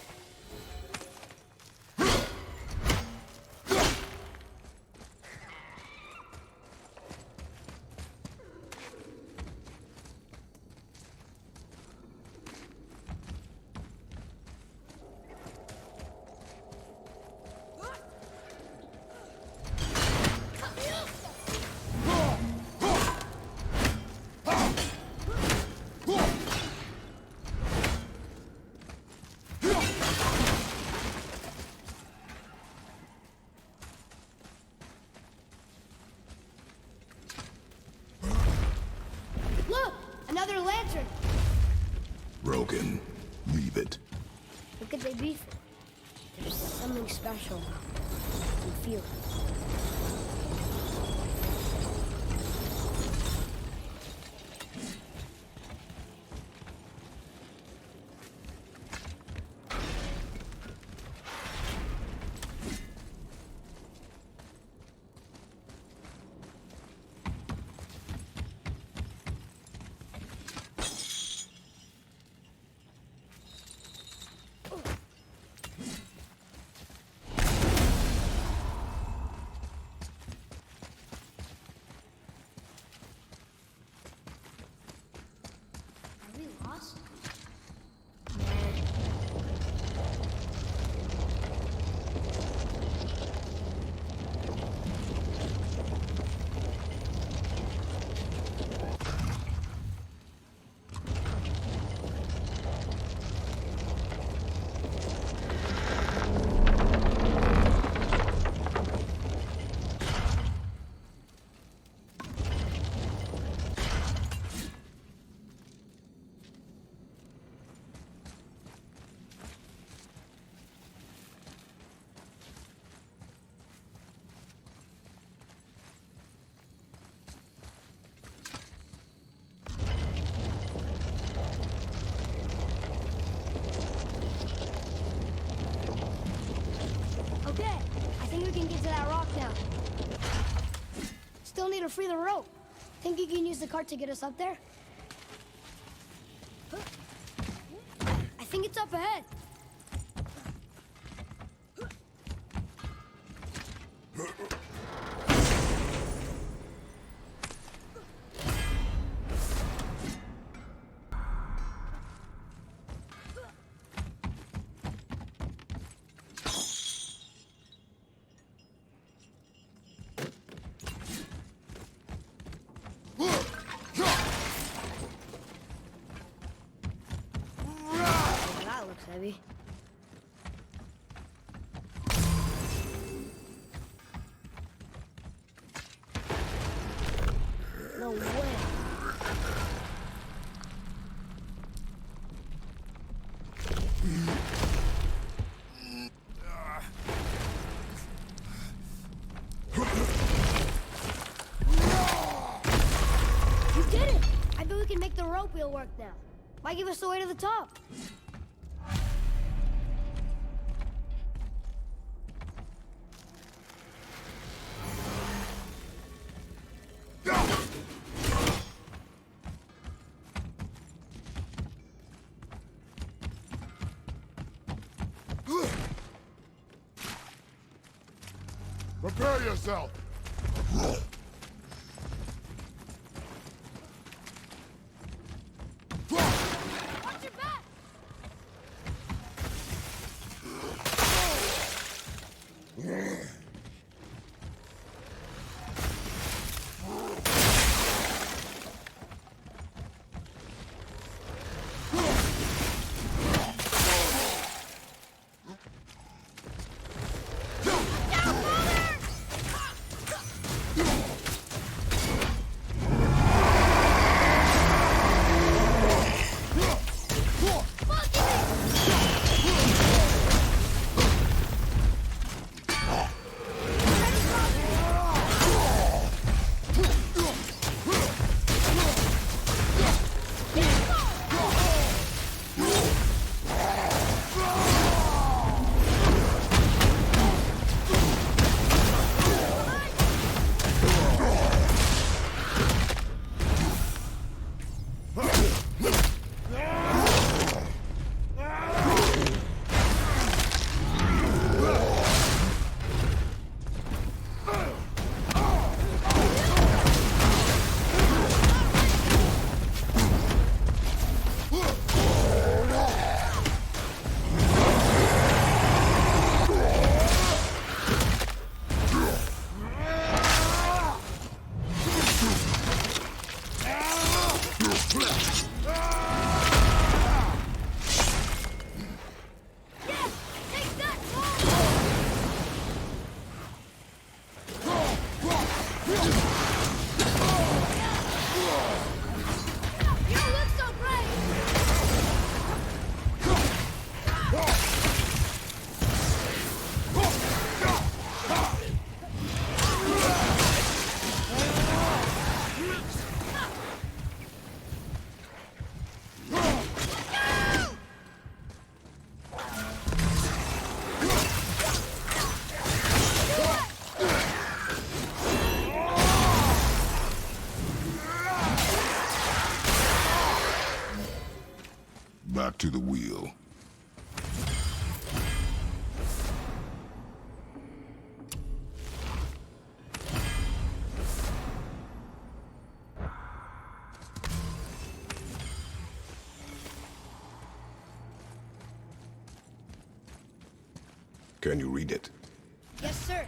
Another lantern! Broken. Leave it. What could they be for? There's something special about them. I can feel it. Still need to free the rope. Think you can use the cart to get us up there? I think it's up ahead. maybe. No way. You did it! I bet we can make the rope wheel work now. Might give us the way to the top. Prepare yourself! Watch your back! Back to the wheel. Can you read it? Yes, sir.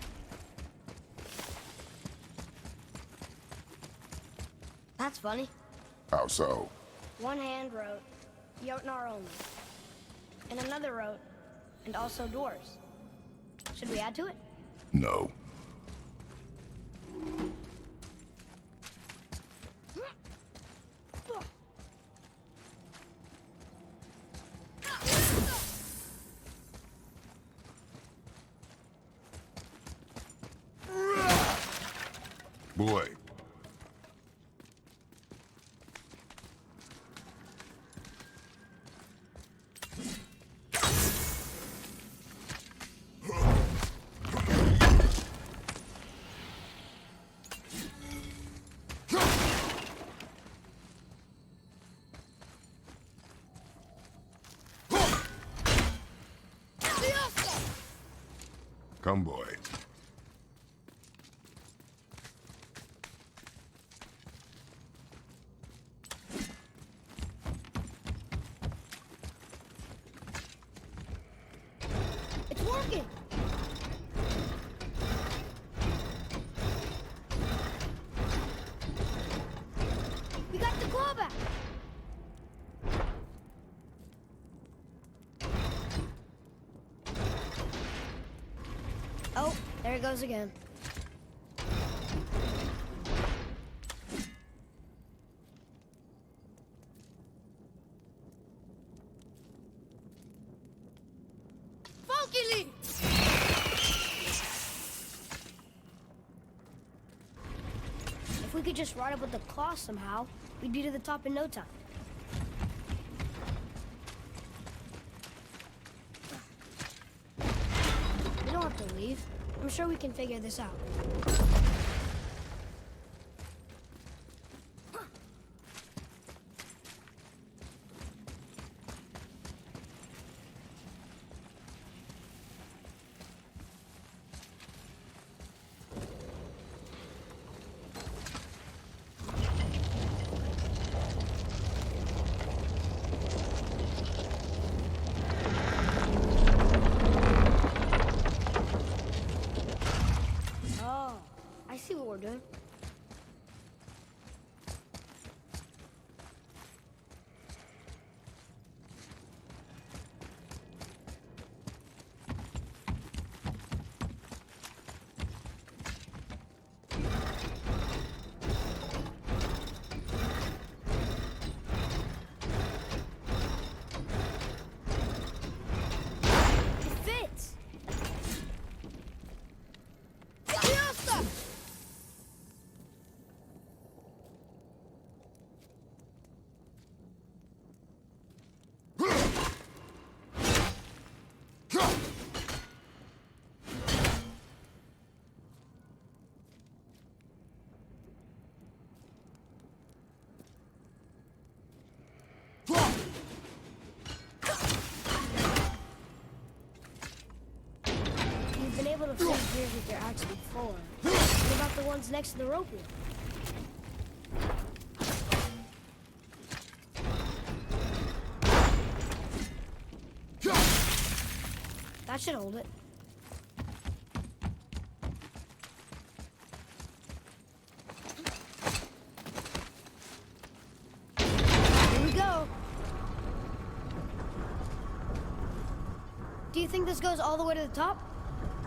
That's funny. How so? One hand wrote, Jotunheim only. And another wrote, and also doors. Should we add to it? No. Boy. Come, boy. It's working! We got the clawback! There it goes again. Folkeli! If we could just ride up with the claw somehow, we'd be to the top in no time. We don't have to leave. I'm sure we can figure this out. I see what we're doing. It fits. You've been able to flip gears with your axe before. What about the ones next to the rope wheel? That should hold it. Here we go. Do you think this goes all the way to the top?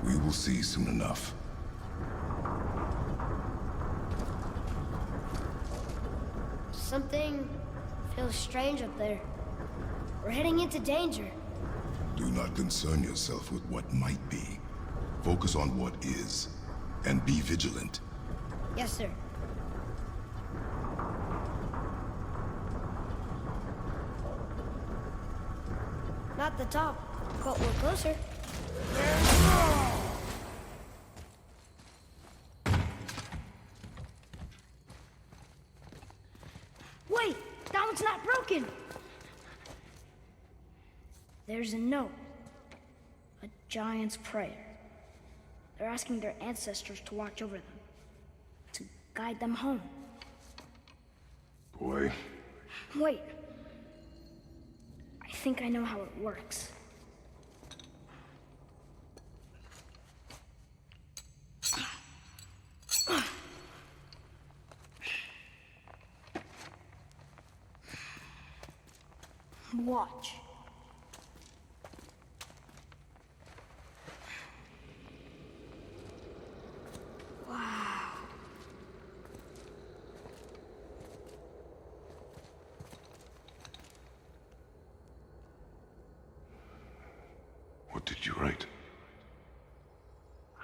We will see soon enough. Something feels strange up there. We're heading into danger. Do not concern yourself with what might be. Focus on what is, and be vigilant. Yes, sir. Not the top, but we're closer. Wait, that one's not broken. There's a note. A giant's prayer. They're asking their ancestors to watch over them. To guide them home. Boy, Wait. I think I know how it works. Watch. Wow. what did you write?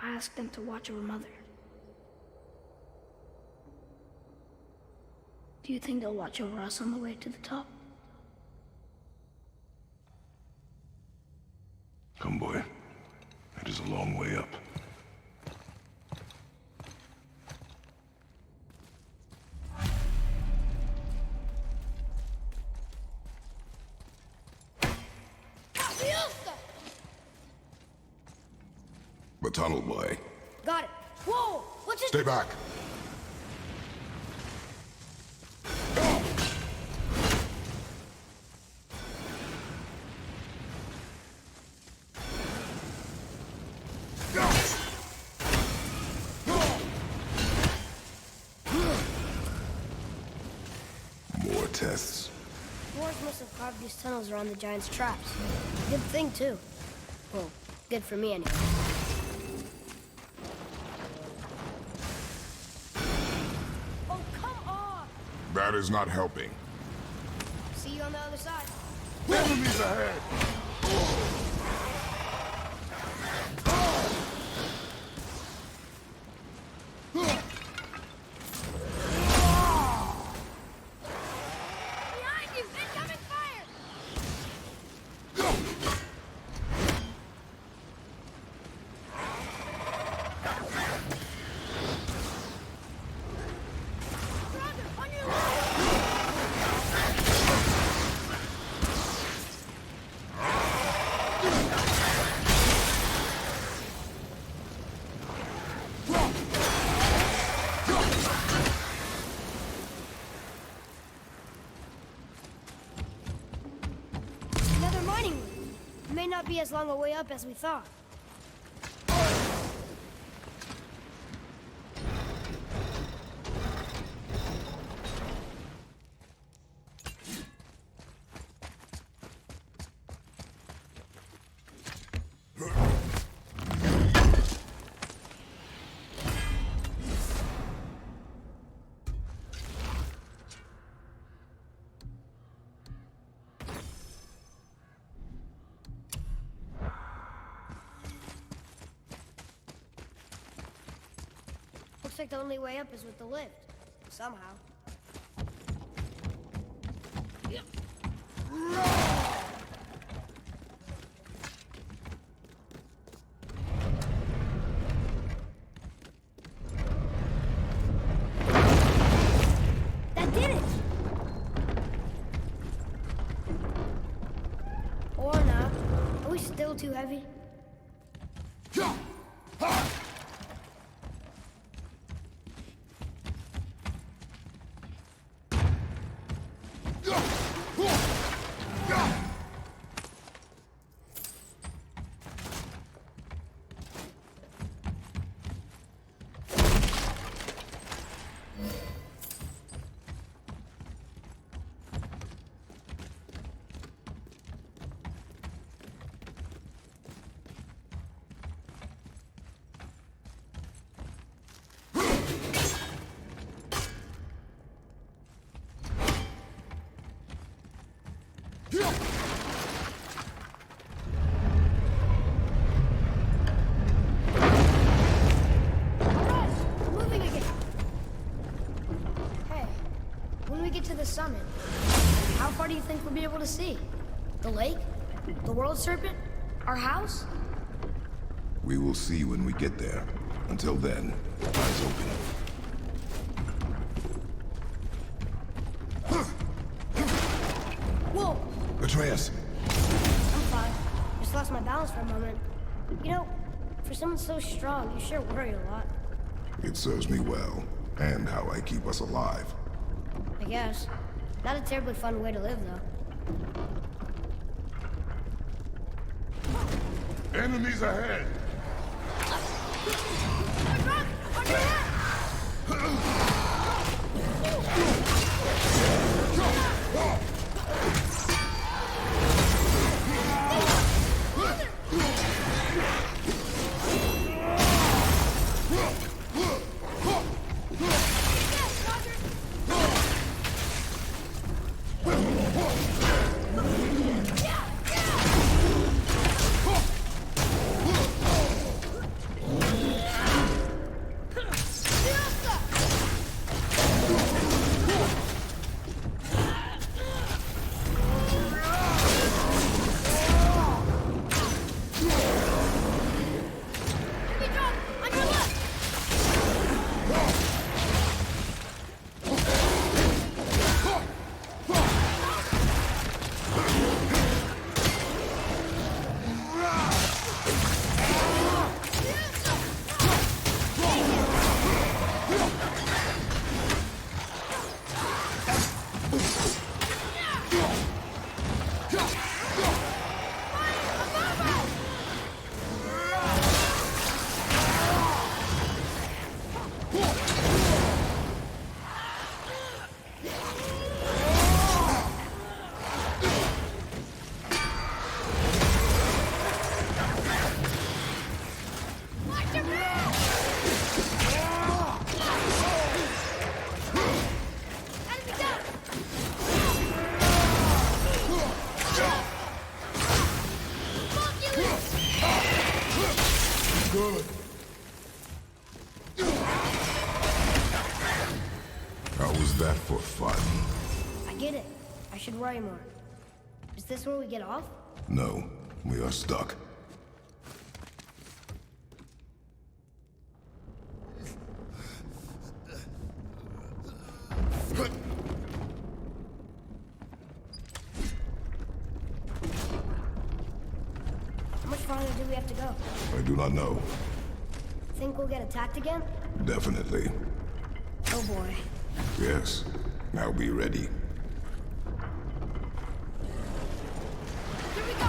I asked them to watch over Mother. Do you think they'll watch over us on the way to the top? Come, boy. It is a long way up. The tunnel, boy. Got it. Whoa! What's it? Stay back. More tests. Dwarves must have carved these tunnels around the giant's traps. Good thing, too. Well, good for me, anyway. That is not helping. See you on the other side. Enemies ahead! Behind you! Incoming fire! Brother, on your left! Another mining room. It may not be as long a way up as we thought. Looks like the only way up is with the lift. Somehow. That did it! Or not. Are we still too heavy? To the summit. How far do you think we'll be able to see? The lake? The world serpent? Our house? We will see when we get there. Until then, eyes open. Whoa! Atreus! I'm fine. Just lost my balance for a moment. You know, for someone so strong, you sure worry a lot. It serves me well, and how I keep us alive. I guess. Not a terribly fun way to live, though. Enemies ahead! that for fun. I get it. I should worry more. Is this where we get off? No, we are stuck. How much farther do we have to go? I do not know. Think we'll get attacked again? Definitely. Oh boy. Yes. Now be ready. Here we go!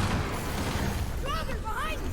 Father, behind me!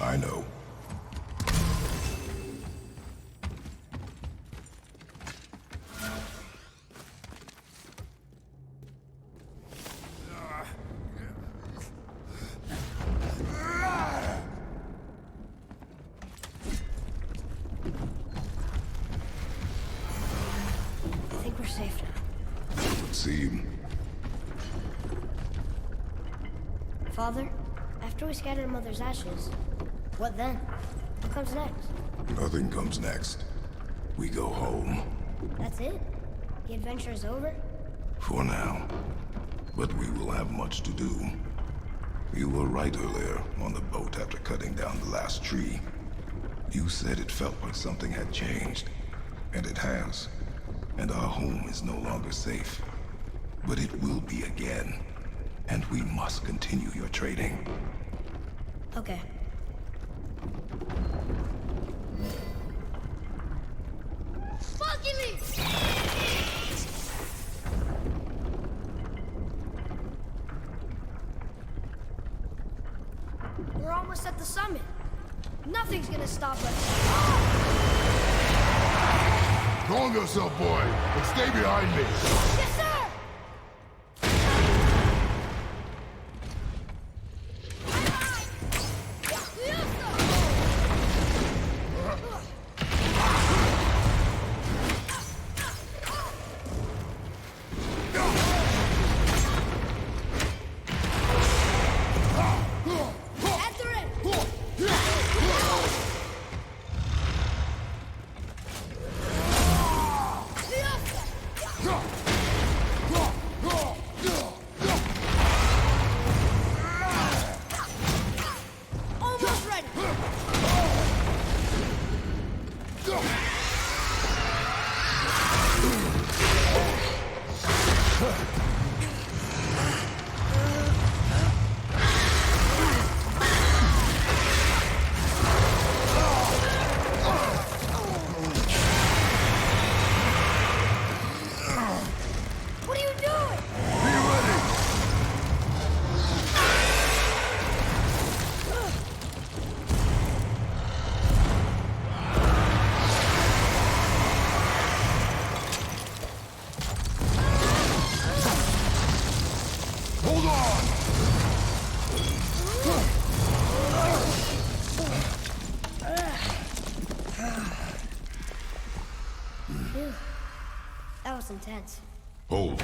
I know. I think we're safe now. It would seem. Father, after we scatter Mother's ashes, what then? What comes next? Nothing comes next. We go home. That's it? The adventure is over? For now. But we will have much to do. You were right earlier on the boat after cutting down the last tree. You said it felt like something had changed. And it has. And our home is no longer safe. But it will be again. And we must continue your trading. Okay. We're almost at the summit. Nothing's gonna stop us. Calm yourself, boy, and stay behind me. Yes, sir! Phew. That was intense. Hold.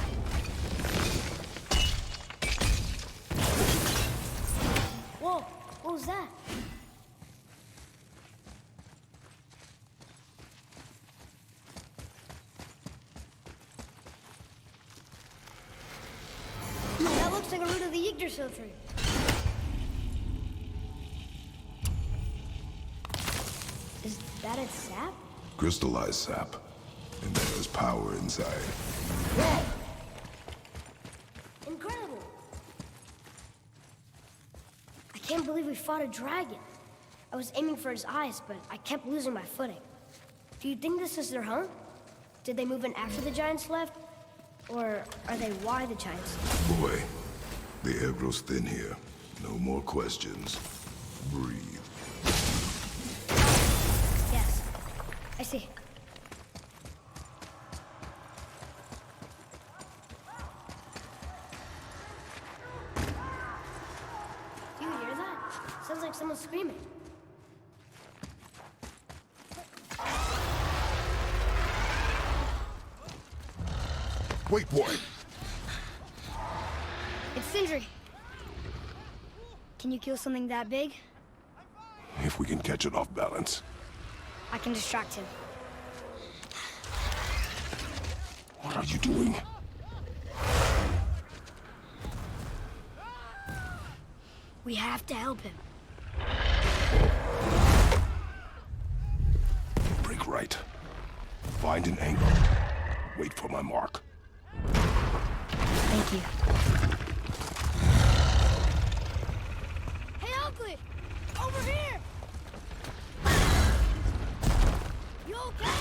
Whoa, what was that? That looks like a root of the Yggdrasil tree. Is that its sap? Crystallized sap. And there's power inside. Whoa! Incredible! I can't believe we fought a dragon. I was aiming for his eyes, but I kept losing my footing. Do you think this is their home? Did they move in after the giants left? Or are they why the giants left? Boy, the air grows thin here. No more questions. Breathe. Yes, I see. Do you hear that? Sounds like someone screaming. Wait, boy. It's Sindri. Can you kill something that big? If we can catch it off balance. I can distract him. What are you doing? We have to help him. Break right. Find an angle. Wait for my mark. Thank you. Hey, Ugly! Over here! You okay?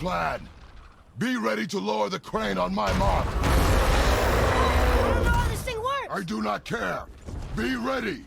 plan. Be ready to lower the crane on my mark. I don't know how this thing works! I do not care. Be ready.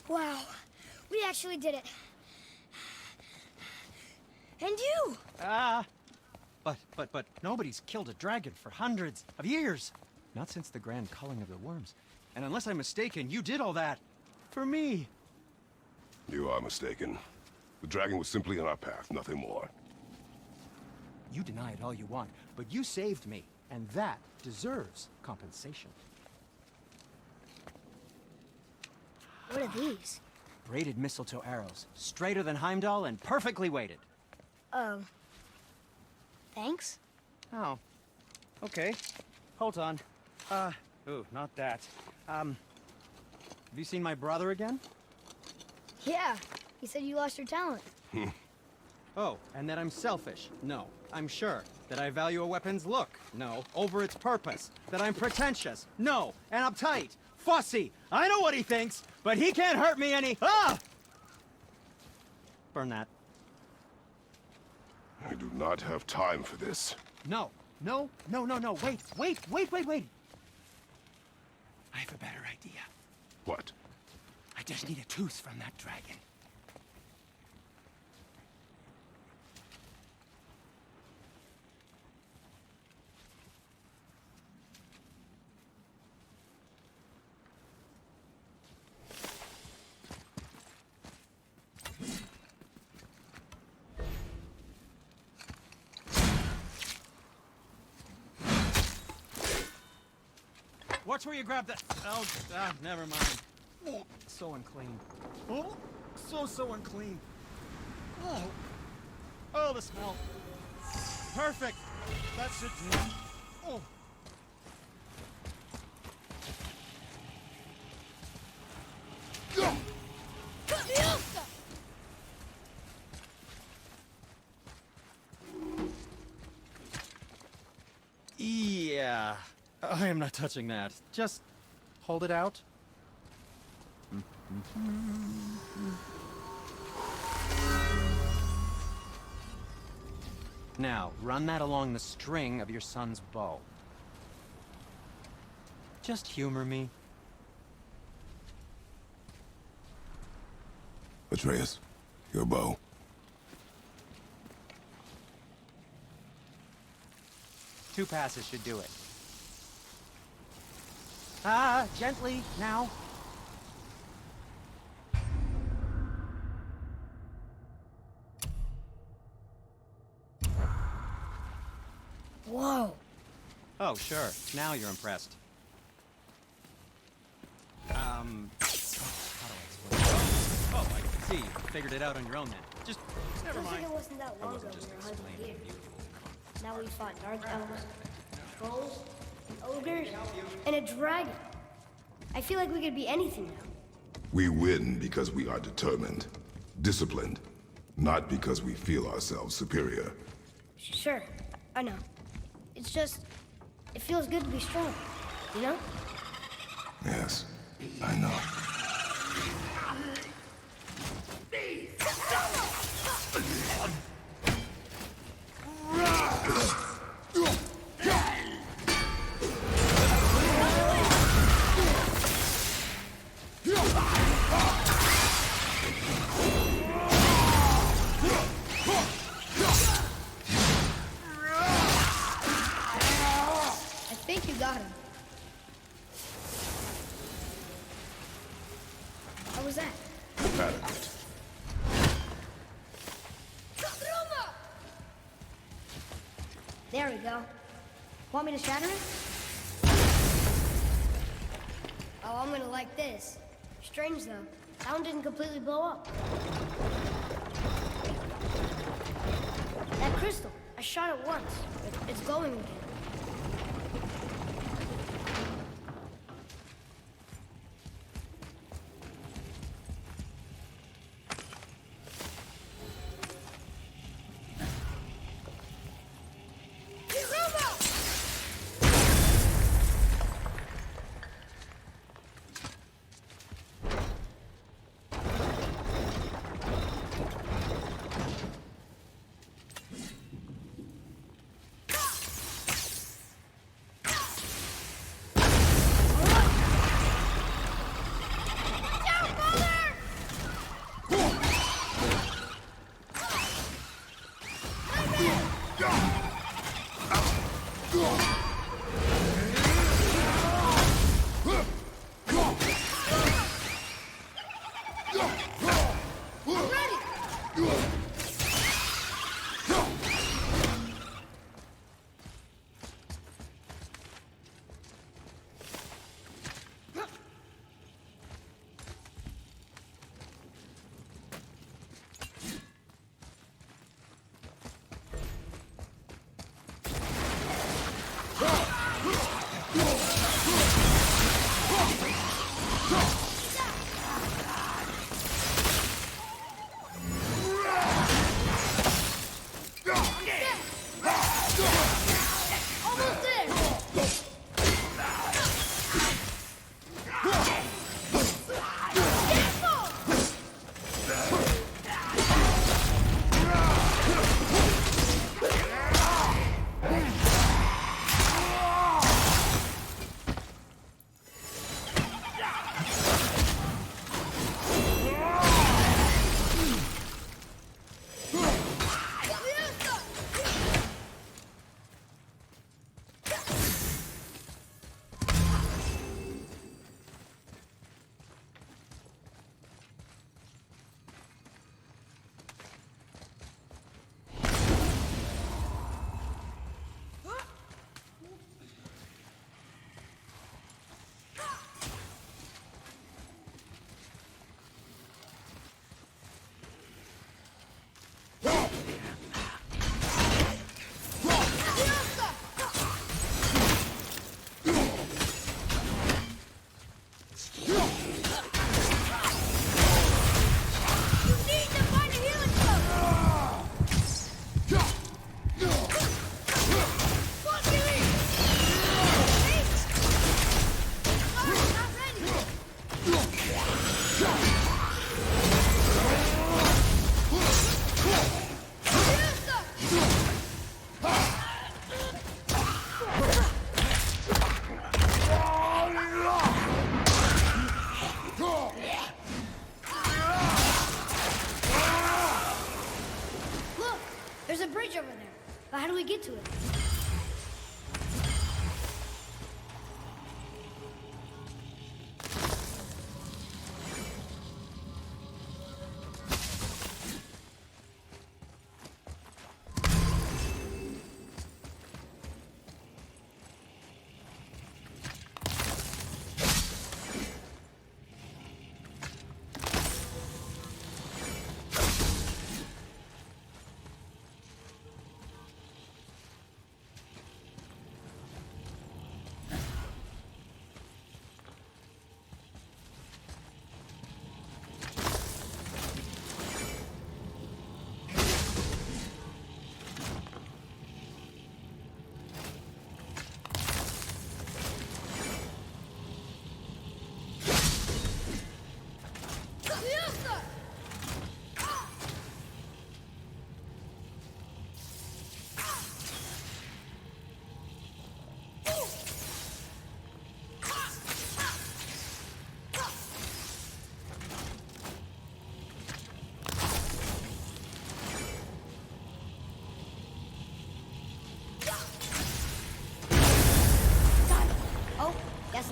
Wow, we actually did it. And you! But nobody's killed a dragon for hundreds of years. Not since the grand culling of the worms. And unless I'm mistaken, you did all that for me. You are mistaken. The dragon was simply in our path, nothing more. You deny it all you want, but you saved me, and that deserves compensation. What are these? Braided mistletoe arrows, straighter than Heimdall and perfectly weighted. Oh. Thanks? Oh. Okay. Hold on. Ooh, not that. Have you seen my brother again? Yeah, he said you lost your talent. Oh, and that I'm selfish? No, I'm sure. That I value a weapon's look? No, over its purpose. That I'm pretentious? No, and uptight, fussy. I know what he thinks, but he can't hurt me any. Ah! Burn that. I do not have time for this. No. Wait. I have a better idea. What? I just need a tooth from that dragon. Watch where you grab that. Oh, never mind. Oh, so unclean. Oh, so unclean. Oh, the smell. Perfect. That should do. Oh. Yeah. I am not touching that. Just hold it out. Now, run that along the string of your son's bow. Just humor me. Atreus, your bow. Two passes should do it. Gently, now. Whoa. Oh, sure. Now you're impressed. How do I explain? Oh, I can see. You figured it out on your own then. Just never Feels mind. like it wasn't that I long ago wasn't just we were hunting explaining deer. you. Now we fought dark elves, trolls, ogres, and a dragon. I feel like we could be anything now. We win because we are determined, disciplined, not because we feel ourselves superior. Sure, I know. It's just, it feels good to be strong, you know? Yes, I know. I think you got him. How was that? Adequate. There we go. Want me to shatter it? Oh, I'm gonna like this. Strange though, that one didn't completely blow up. That crystal, I shot it once. It's glowing again. get to it.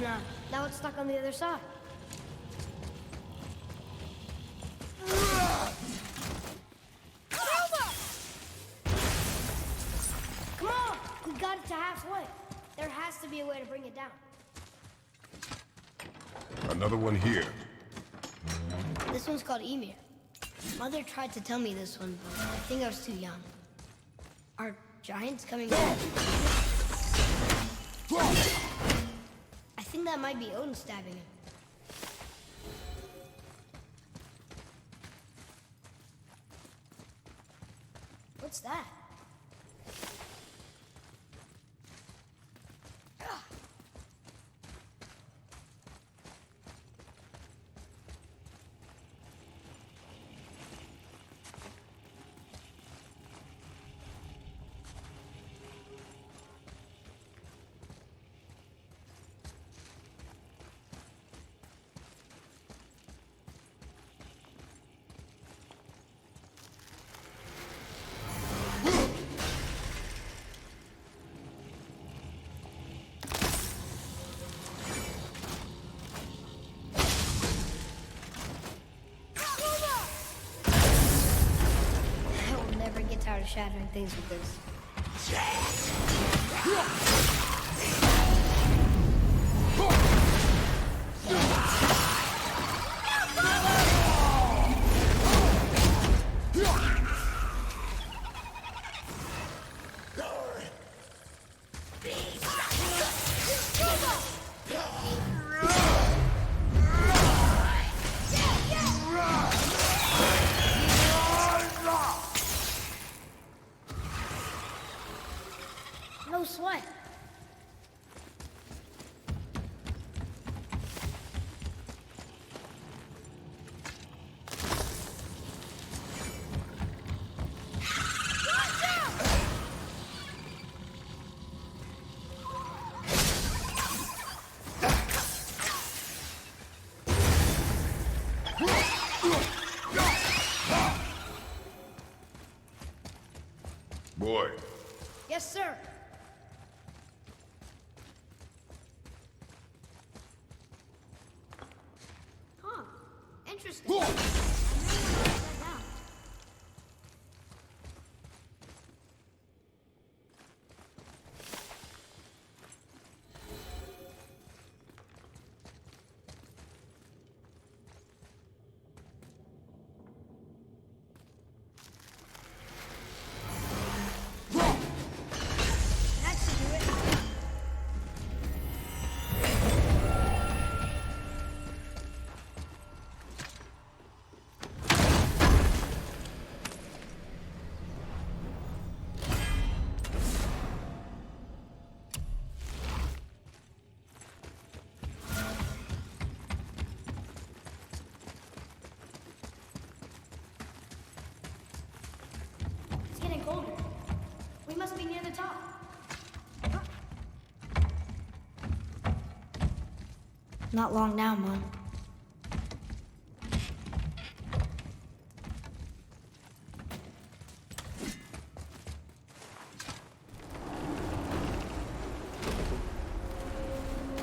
snap. Now it's stuck on the other side. Come on! We got it to halfway. There has to be a way to bring it down. Another one here. This one's called Emir. Mother tried to tell me this one, but I think I was too young. Are giants coming back? I think that might be Odin stabbing him. What's that? Tired of shattering things with this. No sweat. Boy. Yes, sir. Huh. Interesting. I never wrote that down. That should do it. It's getting colder. We must be near the top. Not long now, Mom.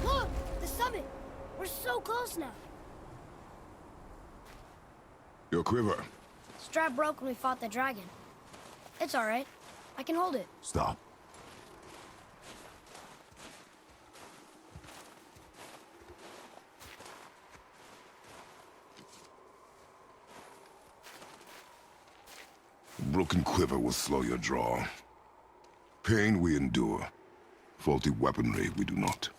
Look! The summit! We're so close now. Your quiver. Strap broke when we fought the dragon. It's all right. I can hold it. Stop. Broken quiver will slow your draw. Pain we endure. Faulty weaponry we do not.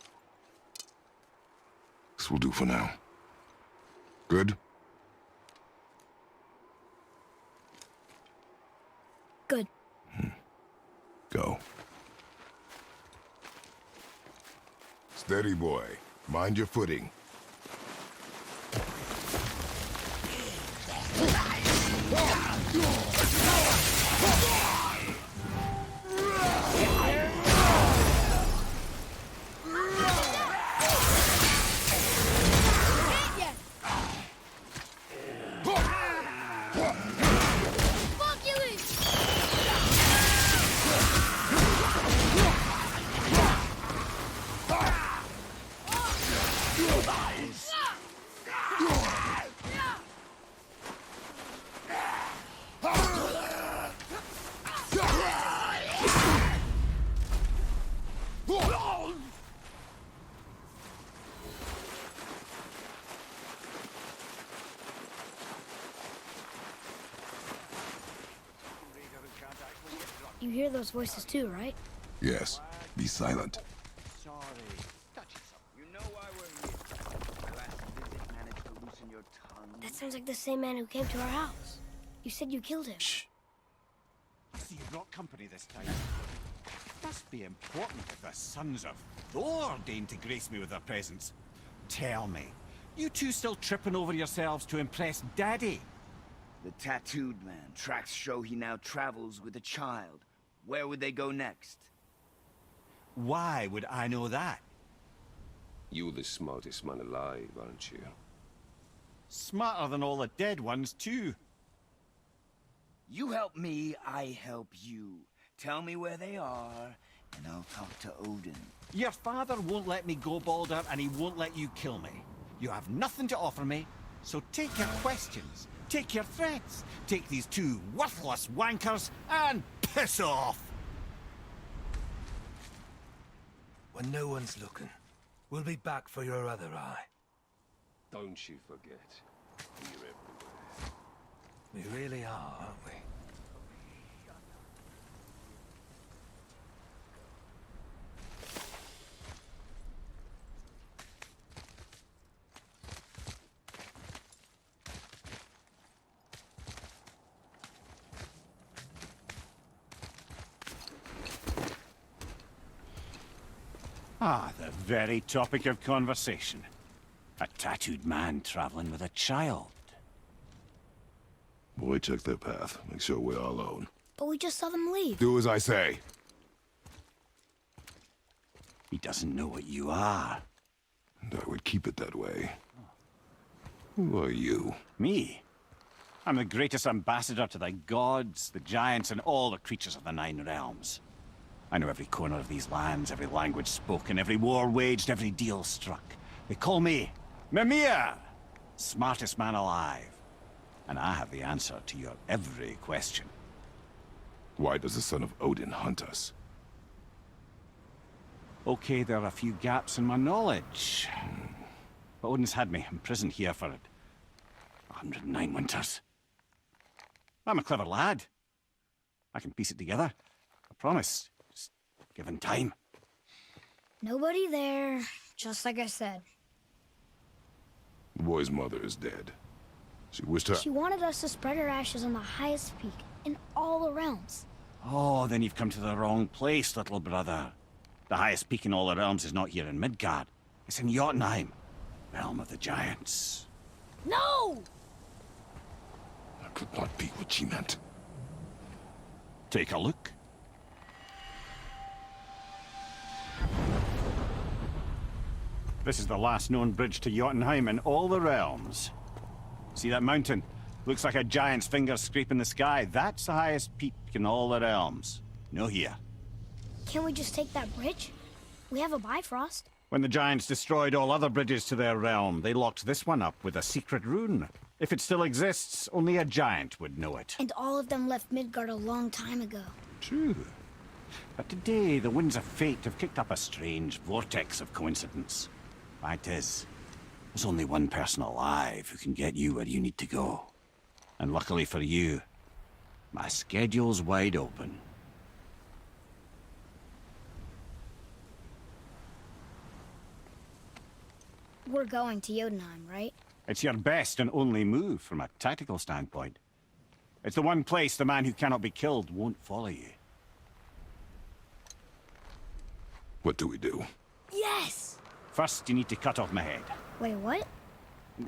This will do for now. Good? Good. Go. Steady, boy. Mind your footing. hear those voices too, right? Yes. Be silent. Sorry. Touch yourself. You know why we're here. My last visit managed to loosen your tongue. That sounds like the same man who came to our house. You said you killed him. Shh. So you brought company this time. Must be important if the sons of Thor deign to grace me with their presence. Tell me, you two still tripping over yourselves to impress Daddy? The tattooed man. Tracks show he now travels with a child. Where would they go next? Why would I know that? You're the smartest man alive, aren't you? Smarter than all the dead ones, too. You help me, I help you. Tell me where they are, and I'll talk to Odin. Your father won't let me go, Baldur, and he won't let you kill me. You have nothing to offer me, so take your questions, take your threats, take these two worthless wankers, and piss off! When no one's looking, we'll be back for your other eye. Don't you forget, we're everywhere. We really are, aren't we? Ah, the very topic of conversation. A tattooed man traveling with a child. Boy, check their path. Make sure we're all alone. But we just saw them leave. Do as I say. He doesn't know what you are. And I would keep it that way. Who are you? Me? I'm the greatest ambassador to the gods, the giants, and all the creatures of the Nine Realms. I know every corner of these lands, every language spoken, every war waged, every deal struck. They call me Mimir, smartest man alive. And I have the answer to your every question. Why does the son of Odin hunt us? Okay, there are a few gaps in my knowledge. But Odin's had me imprisoned here for 109 winters. I'm a clever lad. I can piece it together. I promise. Just given time. Nobody there, just like I said. The boy's mother is dead. She wished her... She wanted us to spread her ashes on the highest peak in all the realms. Oh, then you've come to the wrong place, little brother. The highest peak in all the realms is not here in Midgard. It's in Jotunheim, realm of the giants. No! That could not be what she meant. Take a look. This is the last known bridge to Jotunheim in all the realms. See that mountain? Looks like a giant's finger scraping the sky. That's the highest peak in all the realms. No here. Can't we just take that bridge? We have a Bifrost. When the giants destroyed all other bridges to their realm, they locked this one up with a secret rune. If it still exists, only a giant would know it. And all of them left Midgard a long time ago. True. But today, the winds of fate have kicked up a strange vortex of coincidence. Fact is, there's only one person alive who can get you where you need to go. And luckily for you, my schedule's wide open. We're going to Jotunheim, right? It's your best and only move from a tactical standpoint. It's the one place the man who cannot be killed won't follow you. What do we do? Yes! First, you need to cut off my head. Wait, what?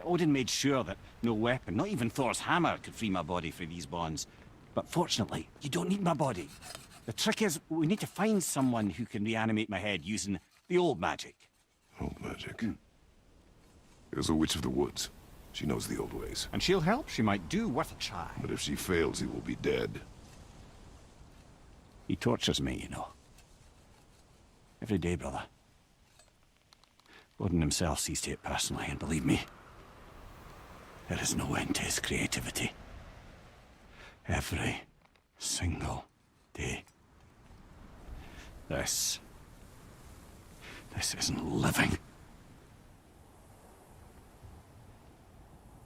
Odin made sure that no weapon, not even Thor's hammer, could free my body from these bonds. But fortunately, you don't need my body. The trick is, we need to find someone who can reanimate my head using the old magic. Old magic? There's a witch of the woods. She knows the old ways. And she'll help. She might do worth a try. But if she fails, he will be dead. He tortures me, you know. Every day, brother. Odin himself sees to it personally, and believe me, there is no end to his creativity. Every single day. This isn't living.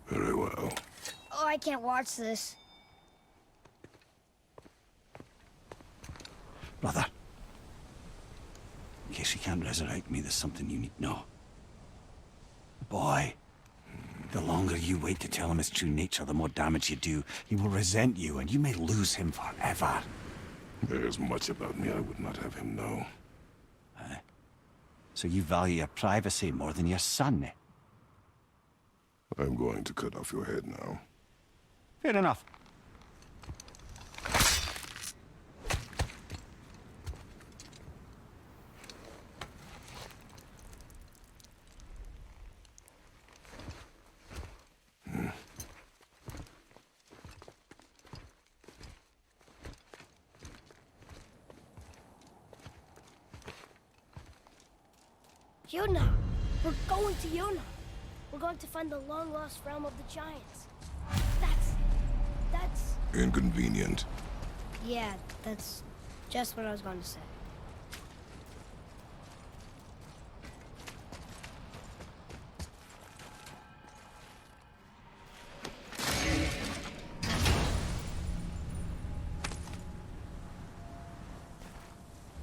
Very well. Oh, I can't watch this. Brother, in case you can't resurrect me, there's something you need to know. Boy, the longer you wait to tell him his true nature, the more damage you do. He will resent you, and you may lose him forever. There's much about me I would not have him know. So you value your privacy more than your son, eh? I'm going to cut off your head now. Fair enough. Jotunheim! We're going to Jotunheim! We're going to find the long-lost realm of the giants. That's... Inconvenient. Yeah, that's just what I was going to say.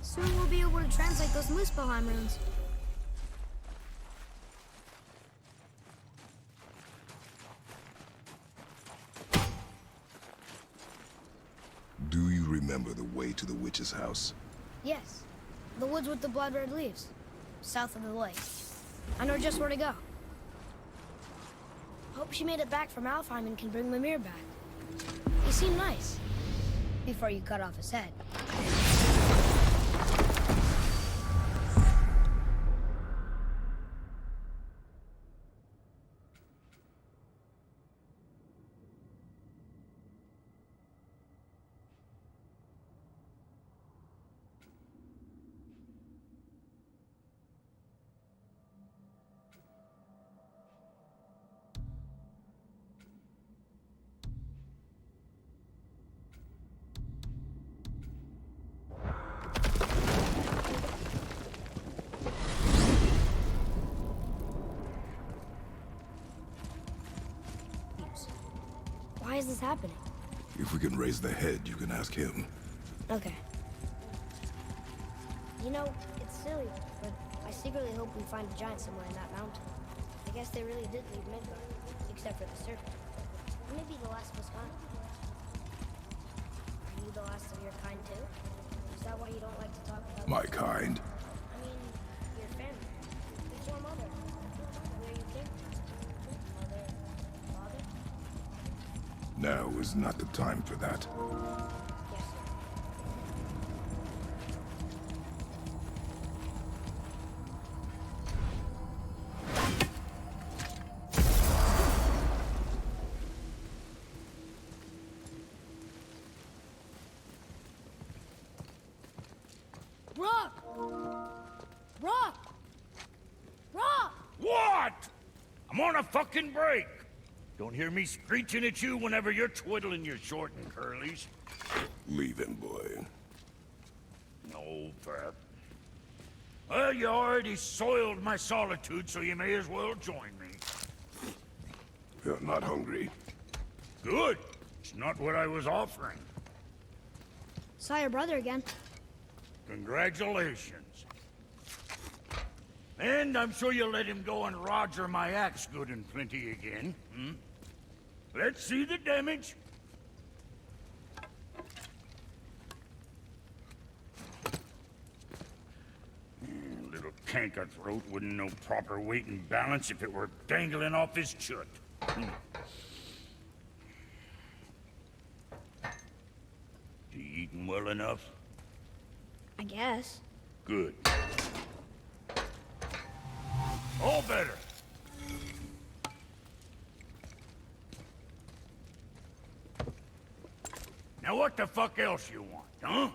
Soon we'll be able to translate those Muspelheim runes. Do you remember the way to the witch's house? Yes. The woods with the blood-red leaves. South of the lake. I know just where to go. Hope she made it back from Alfheim and can bring Mimir back. He seemed nice. Before you cut off his head. Why is this happening? If we can raise the head, you can ask him. Okay. You know, it's silly, but I secretly hope we find a giant somewhere in that mountain. I guess they really did leave Midgard, except for the serpent. Maybe the last of his kind. Are you the last of your kind too? Is that why you don't like to talk about My kind? I mean, your family. Your mother. Where you came from. Mother, father? Now is not the time for that. Yes, sir. Rock! Rock! Rock! What? I'm on a fucking break. Don't hear me screeching at you whenever you're twiddling your short and curlies. Leave him, boy. No, Pat. Well, you already soiled my solitude, so you may as well join me. You're not hungry. Good. It's not what I was offering. Saw your brother again. Congratulations. And I'm sure you'll let him go and Roger my axe good and plenty again, hmm? Let's see the damage. Little canker throat wouldn't know proper weight and balance if it were dangling off his chut. You eating well enough? I guess. Good. All better. Now what the fuck else you want, huh?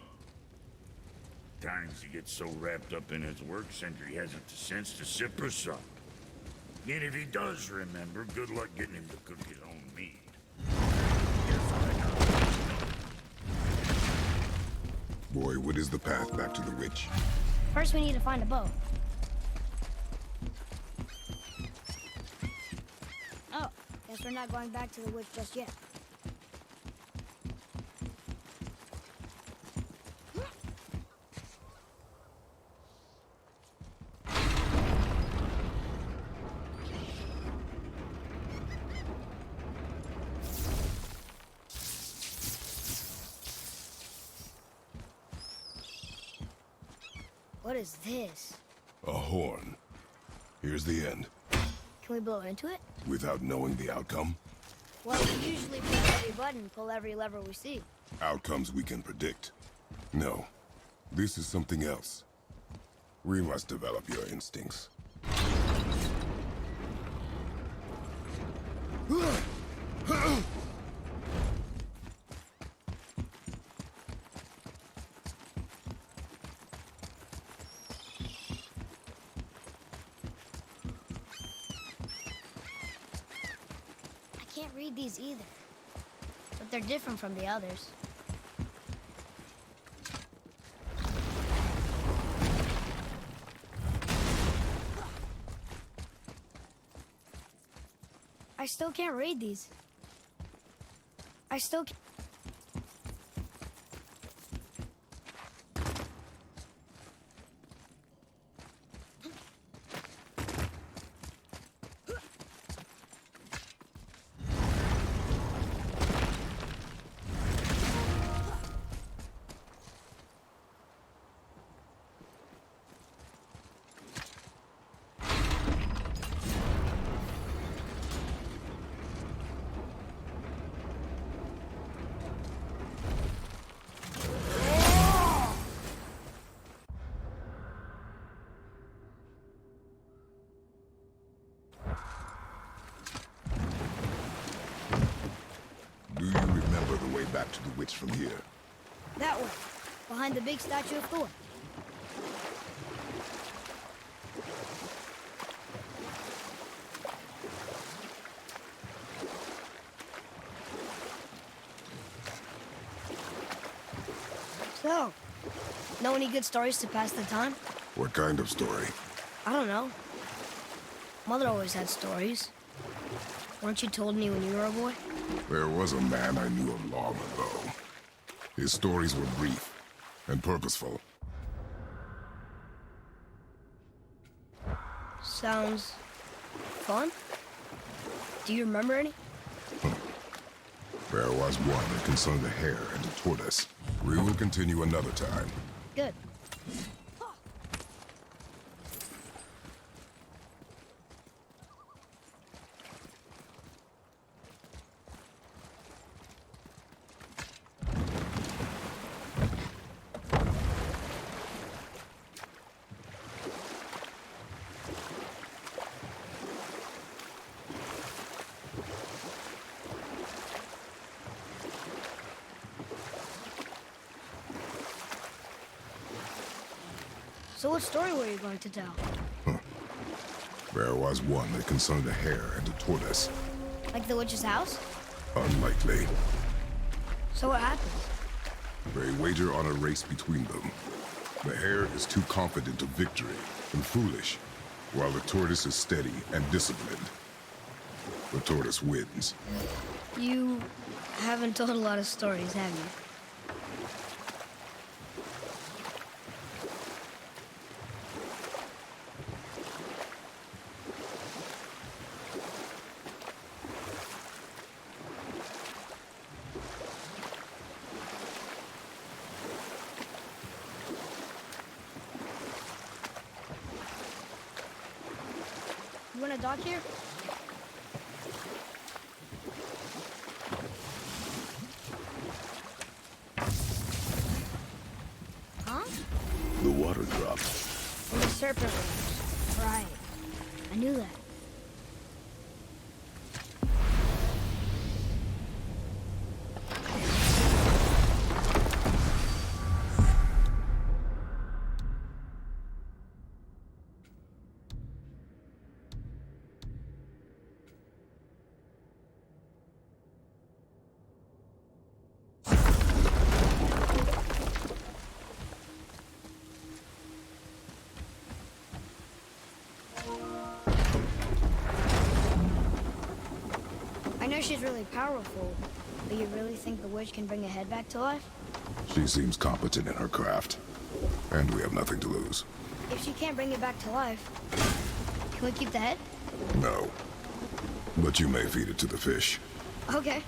Times he gets so wrapped up in his work, Sentry hasn't the sense to sip or sup. And if he does remember, good luck getting him to cook his own meat. Boy, what is the path back to the witch? First we need to find a boat. Oh, guess we're not going back to the witch just yet. What is this? A horn. Here's the end. Can we blow into it? Without knowing the outcome, Well, we usually press every button, pull every lever we see. outcomes we can predict. No, this is something else. We must develop your instincts. I can't read these either, but they're different from the others. I still can't read these. I still can't. Do you remember the way back to the witch from here? That way, behind the big statue of Thor. So, know any good stories to pass the time? What kind of story? I don't know. Mother always had stories. Weren't you told any when you were a boy? There was a man I knew of long ago. His stories were brief and purposeful. Sounds fun. Do you remember any? There was one that concerned a hare and a tortoise. We will continue another time. Good. So what story were you going to tell? There was one that concerned a hare and a tortoise. Like the witch's house? Unlikely. So what happens? They wager on a race between them. The hare is too confident of victory and foolish, while the tortoise is steady and disciplined. The tortoise wins. You haven't told a lot of stories, have you? You want to dock here? Huh? The water dropped. And the serpent wings. Right. I knew that. I know she's really powerful, but you really think the witch can bring a head back to life? She seems competent in her craft, and we have nothing to lose. If she can't bring it back to life, can we keep the head? No. But you may feed it to the fish. Okay.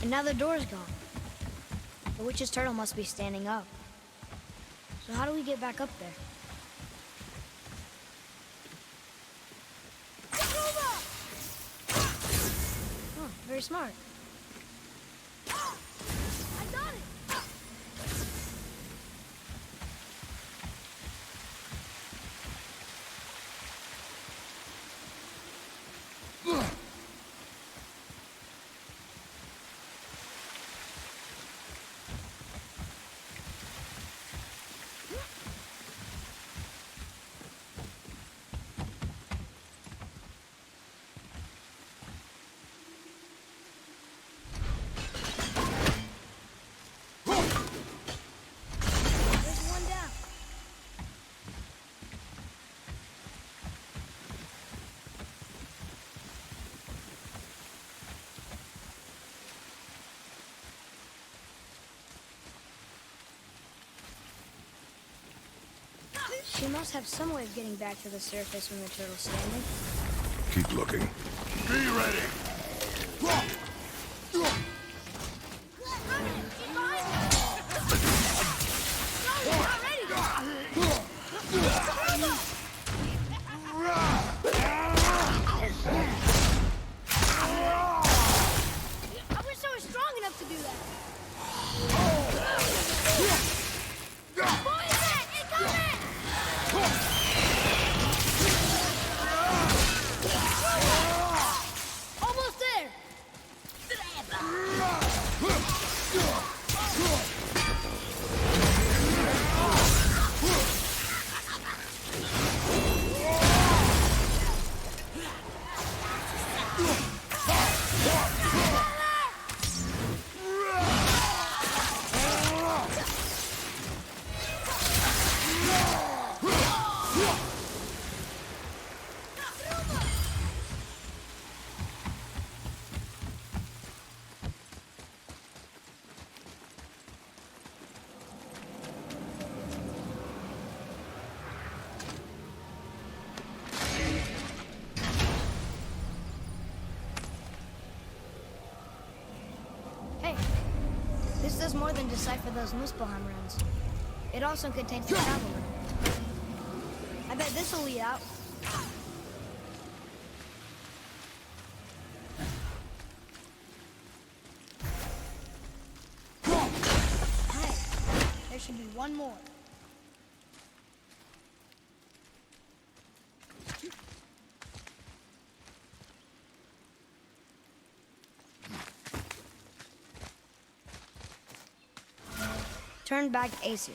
And now the door's gone. The witch's turtle must be standing up. So how do we get back up there? Oh, very smart. I got it! She must have some way of getting back to the surface when the turtle's standing. Keep looking. Be ready! I wish I was strong enough to do that. Almost there. This does more than decipher those Muspelheim runes. It also contains the travel rune. I bet this will lead out. Hey, there should be one more. Turn back Aesir.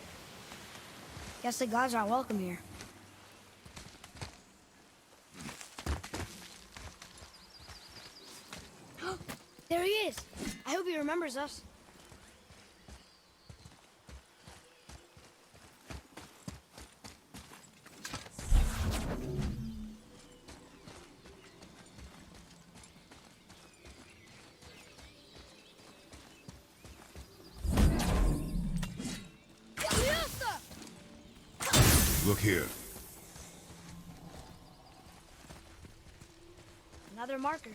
Guess the gods aren't welcome here. There he is! I hope he remembers us. Look here. Another marker.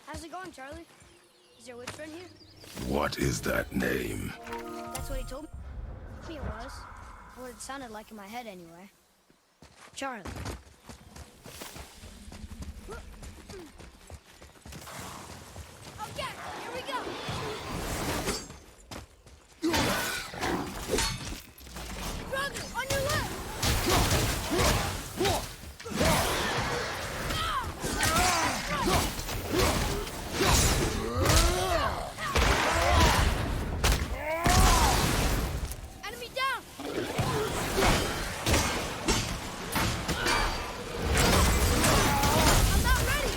How's it going, Charlie? Is your witch friend here? What is that name? That's what he told me it was. Or what it sounded like in my head anyway. Charlie. Okay, here we go! Brother, on your left! Enemy down! I'm not ready!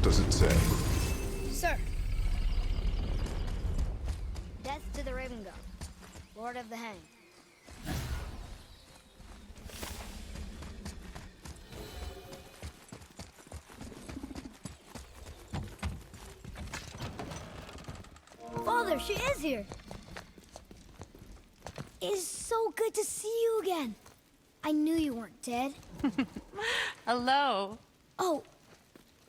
does it say? Sir. Death to the Raven God, Lord of the Hang. Father, she is here. It is so good to see you again. I knew you weren't dead. Hello. Oh,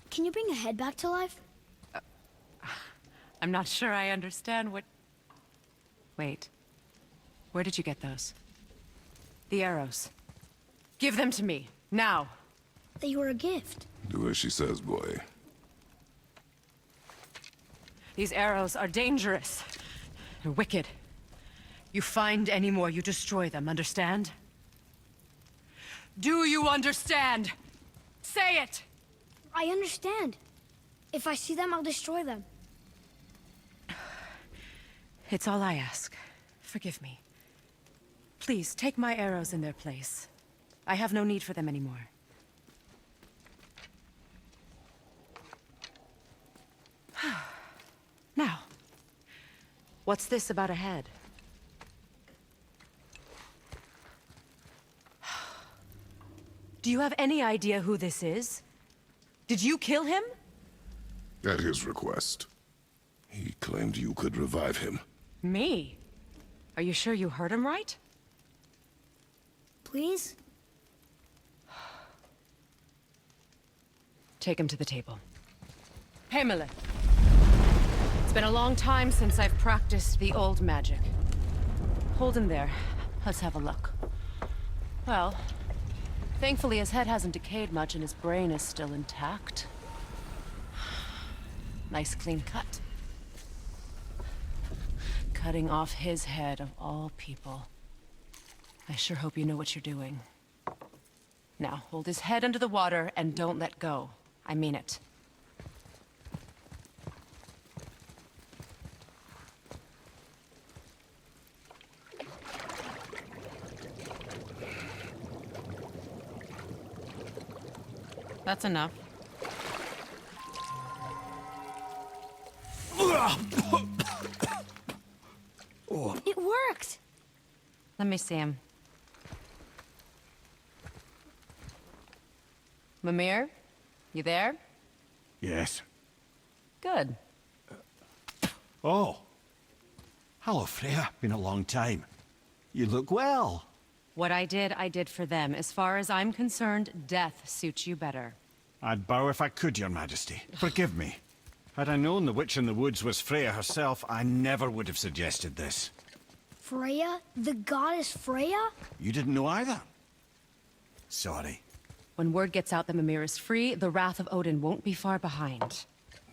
can you bring a head back to life? I'm not sure I understand what... Wait. Where did you get those? The arrows. Give them to me, now. They were a gift. Do as she says, boy. These arrows are dangerous. They're wicked. You find any more, you destroy them, understand? Do you understand? Say it! I understand. If I see them, I'll destroy them. It's all I ask. Forgive me. Please, take my arrows in their place. I have no need for them anymore. Now, what's this about a head? Do you have any idea who this is? Did you kill him? At his request. He claimed you could revive him. Me? Are you sure you heard him right? Please? Take him to the table. Pamela. It's been a long time since I've practiced the old magic. Hold him there. Let's have a look. Well, thankfully his head hasn't decayed much and his brain is still intact. Nice clean cut. Cutting off his head of all people. I sure hope you know what you're doing. Now, hold his head under the water and don't let go. I mean it. That's enough. It worked! Let me see him. Mimir? You there? Yes. Good. Oh. Hello, Freya. Been a long time. You look well. What I did for them. As far as I'm concerned, death suits you better. I'd bow if I could, Your Majesty. Forgive me. Had I known the witch in the woods was Freya herself, I never would have suggested this. Freya? The goddess Freya? You didn't know either? Sorry. When word gets out that Mimir is free, the wrath of Odin won't be far behind.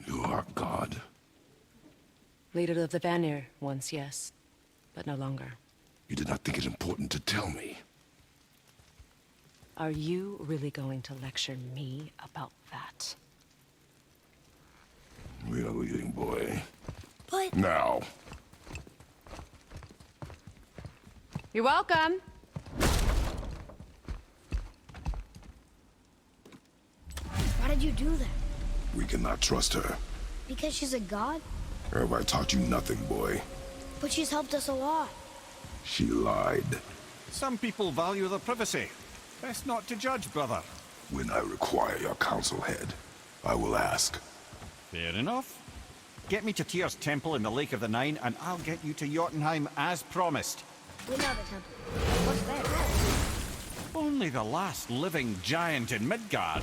You are God. Leader of the Vanir, once, yes. But no longer. You did not think it important to tell me. Are you really going to lecture me about that? We are leaving, boy. But... Now. You're welcome. Why did you do that? We cannot trust her. Because she's a god? Have I taught you nothing, boy? But she's helped us a lot. She lied. Some people value their privacy. Best not to judge, brother. When I require your counsel head, I will ask. Fair enough. Get me to Tyr's temple in the Lake of the Nine, and I'll get you to Jotunheim as promised. We know the temple. What's there? Only the last living giant in Midgard.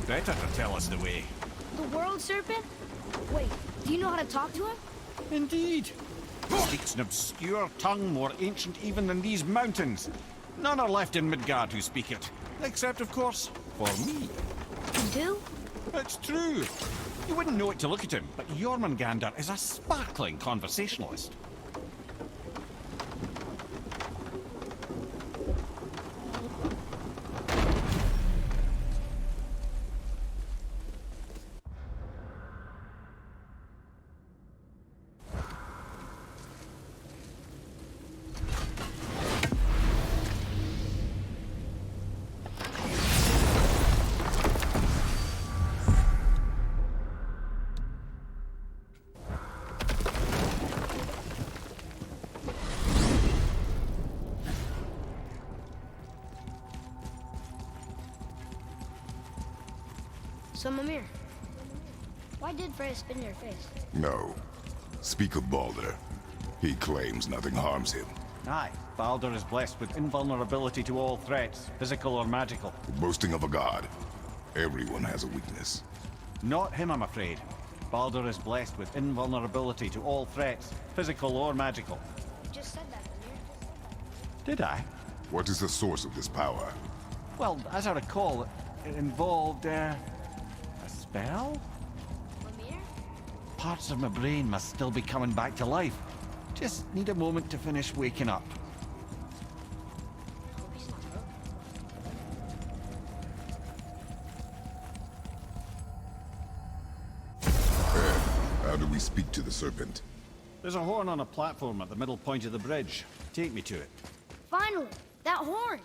Better to tell us the way. The world serpent? Wait, do you know how to talk to him? Indeed. Speaks an obscure tongue more ancient even than these mountains. None are left in Midgard who speak it. Except, of course, for me. You do? It's true. You wouldn't know it to look at him, but Jormungandr is a sparkling conversationalist. So, Mimir, why did Freya spit in your face? No. Speak of Baldur. He claims nothing harms him. Aye, Baldur is blessed with invulnerability to all threats, physical or magical. Boasting of a god. Everyone has a weakness. Not him, I'm afraid. Baldur is blessed with invulnerability to all threats, physical or magical. You just said that, Mimir. Did I? What is the source of this power? Well, as I recall, it involved, a spell? Mimir? Parts of my brain must still be coming back to life. Just need a moment to finish waking up. Hope he's not broken. How do we speak to the serpent? There's a horn on a platform at the middle point of the bridge. Take me to it. Finally! That horn!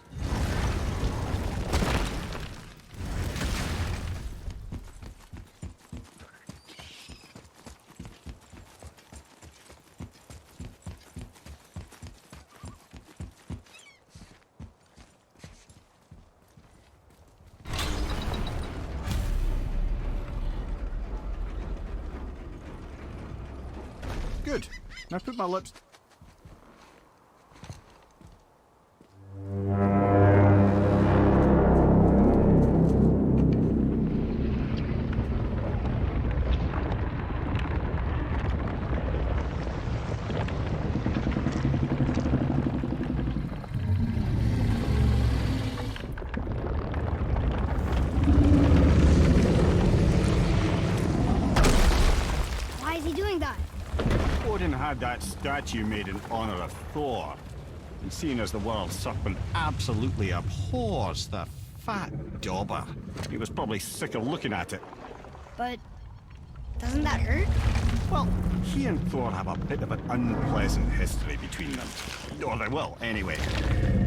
Good. Now put my lips... Why is he doing that? Odin had that statue made in honor of Thor. And seeing as the world serpent absolutely abhors the fat dauber, he was probably sick of looking at it. But doesn't that hurt? Well, he and Thor have a bit of an unpleasant history between them. Or they will, anyway.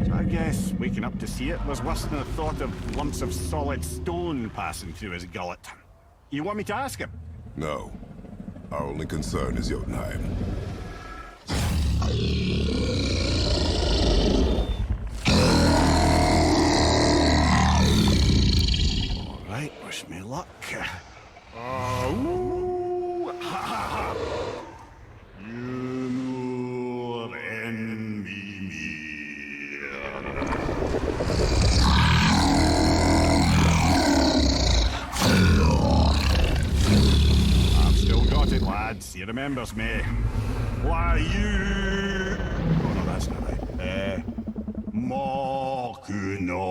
So I guess waking up to see it was worse than the thought of lumps of solid stone passing through his gullet. You want me to ask him? No. Our only concern is Jotunheim. All right, wish me luck. Oh, ha ha ha! You envy me. I've still got it, lads. He remembers me. Why you? Oh no, that's not right. Mokuno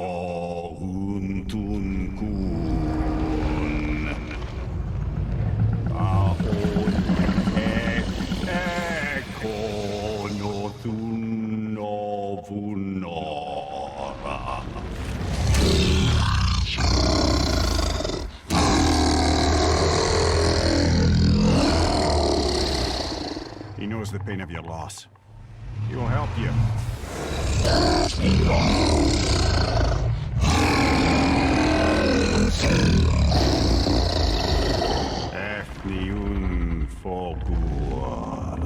Untun Kun. Ahon Eko no Tuno Vunora. He knows the pain of your loss. He will help you. Efniun Fogur.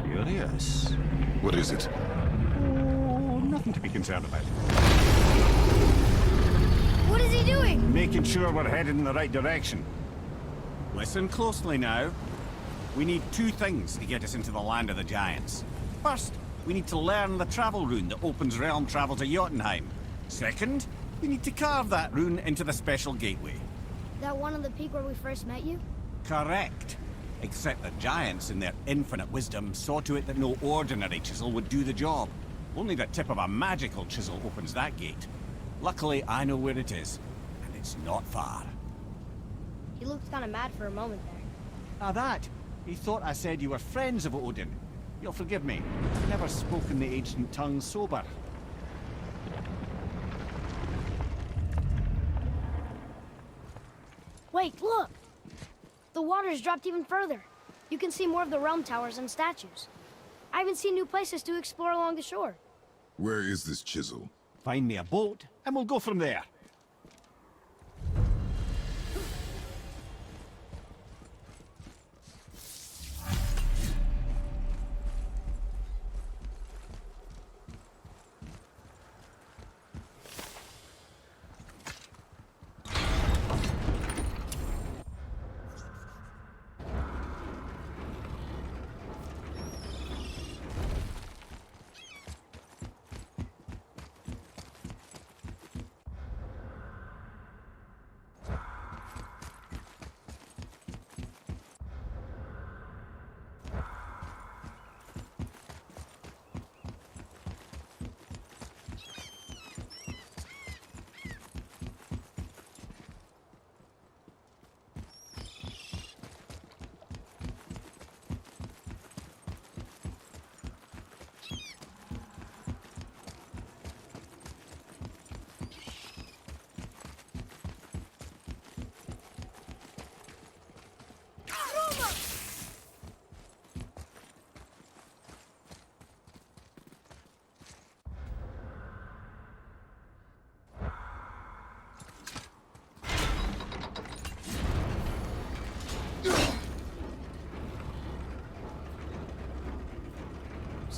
Curious. What is it? Oh, nothing to be concerned about. What is he doing? Making sure we're headed in the right direction. Listen closely now. We need two things to get us into the land of the giants. First, we need to learn the travel rune that opens realm travel to Jotunheim. Second, we need to carve that rune into the special gateway. That one on the peak where we first met you? Correct. Except the giants, in their infinite wisdom, saw to it that no ordinary chisel would do the job. Only the tip of a magical chisel opens that gate. Luckily, I know where it is, and it's not far. He looked kind of mad for a moment there. Ah, that. He thought I said you were friends of Odin. You'll forgive me. I've never spoken the ancient tongue sober. Wait, look! The water's dropped even further. You can see more of the realm towers and statues. I even see new places to explore along the shore. Where is this chisel? Find me a boat, and we'll go from there.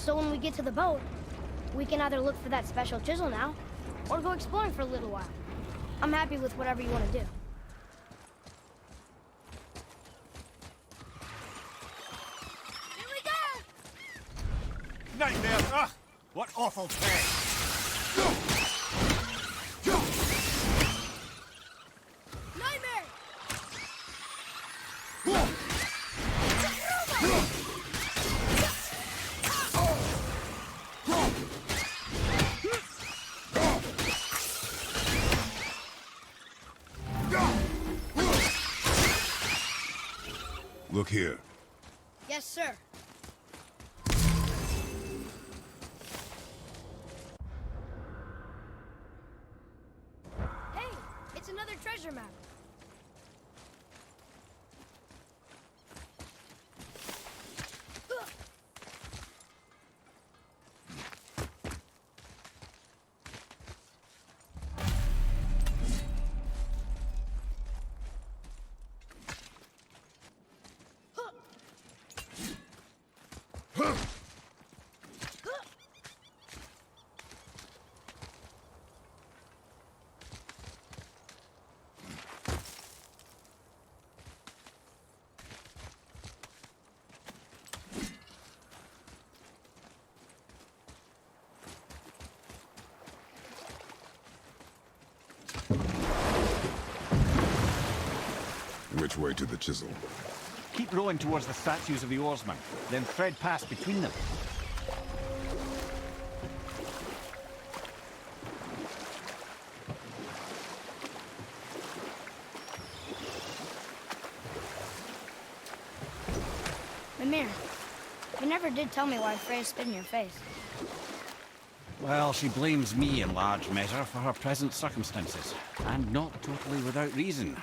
So when we get to the boat, we can either look for that special chisel now, or go exploring for a little while. I'm happy with whatever you want to do. Here we go! Nightmare! Ugh! What awful thing! Nightmare! Look here. Yes, sir. Hey, it's another treasure map. Which way to the chisel? Keep rowing towards the statues of the oarsmen, then thread past between them. Mimir, you never did tell me why Freya spit in your face. Well, she blames me in large measure for her present circumstances, and not totally without reason.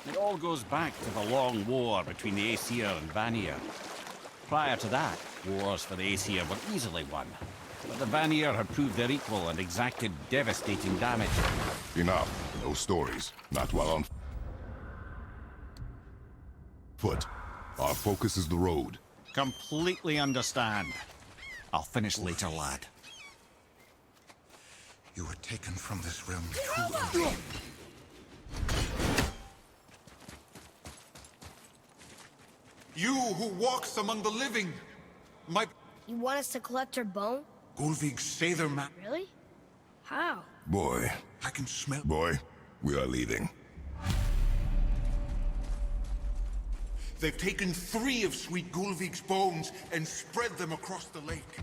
It all goes back to the long war between the Aesir and Vanir. Prior to that, wars for the Aesir were easily won, but the Vanir had proved their equal and exacted devastating damage. Enough. No stories. Not while on foot. Our focus is the road. Completely understand. I'll finish later, lad. You were taken from this realm too early. You who walks among the living, my... You want us to collect her bone? Gulvig say their man. Really? How? Boy. I can smell... Boy, we are leaving. They've taken 3 of sweet Gulvig's bones and spread them across the lake.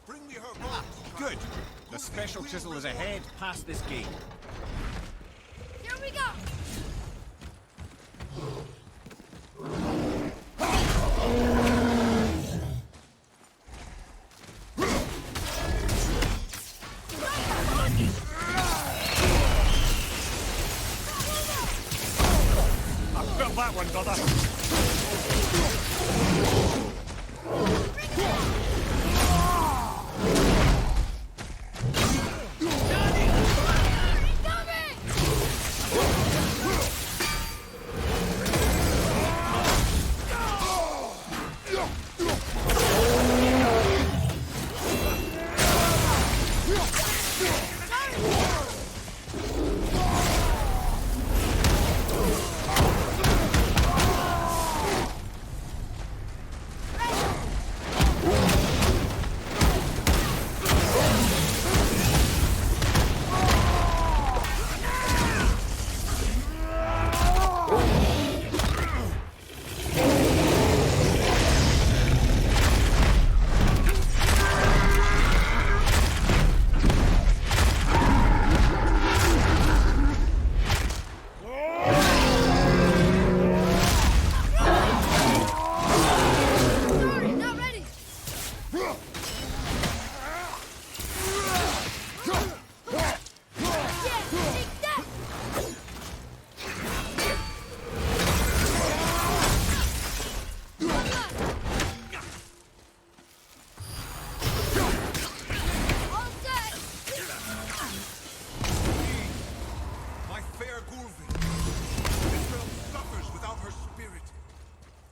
Bring me her bones. Good. The special chisel is ahead past this gate. Here we go! I've got that one, brother.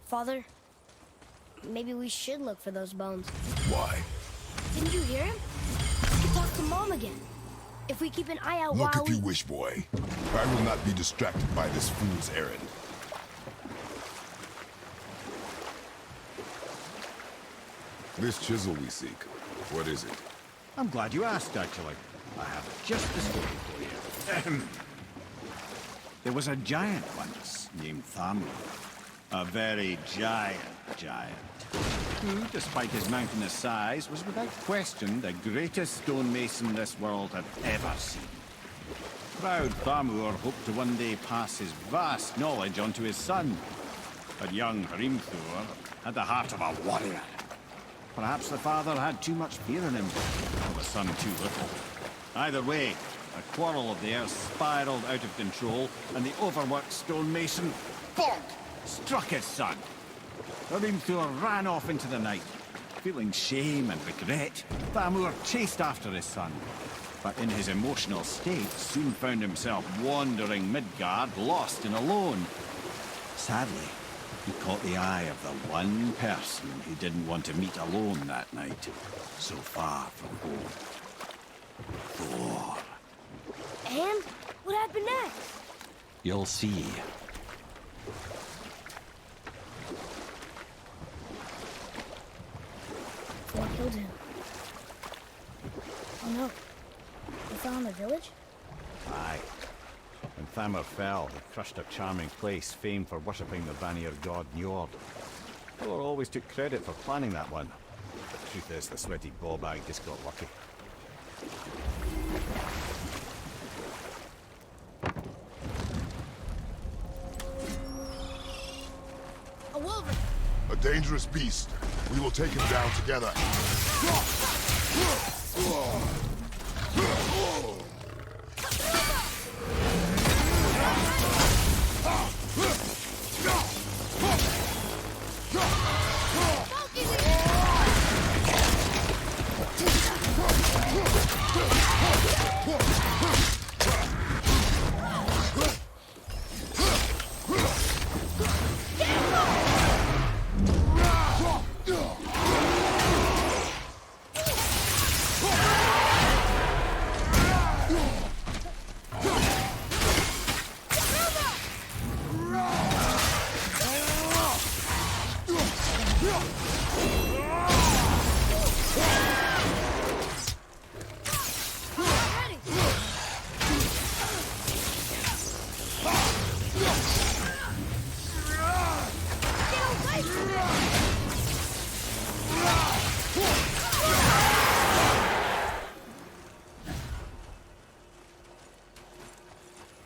Father, maybe we should look for those bones. Why? Didn't you hear him? We can talk to Mom again. If we keep an eye out Look while if you wish, boy. I will not be distracted by this fool's errand. This chisel we seek, what is it? I'm glad you asked, actually. I have just the story for you. There was a giant once, named Thamur. A very giant, who, despite his mountainous size, was without question the greatest stonemason this world had ever seen. Proud Thamur hoped to one day pass his vast knowledge on to his son. But young Hrimthur had the heart of a warrior. Perhaps the father had too much fear in him, or the son too little. Either way, a quarrel of theirs spiraled out of control, and the overworked stonemason, bonk, struck his son. Hrimthur ran off into the night. Feeling shame and regret, Thamur chased after his son. But in his emotional state, soon found himself wandering Midgard, lost and alone. Sadly, he caught the eye of the one person he didn't want to meet alone that night, so far from home. Thor. And what happened next? You'll see. Thor killed him. Oh no. They fell in the village? Aye. When Thamur fell, he crushed a charming place famed for worshipping the Vanir god Njord. Thor always took credit for planning that one. The truth is, the sweaty ballbag just got lucky. A wolverine! A dangerous beast. We will take him down together.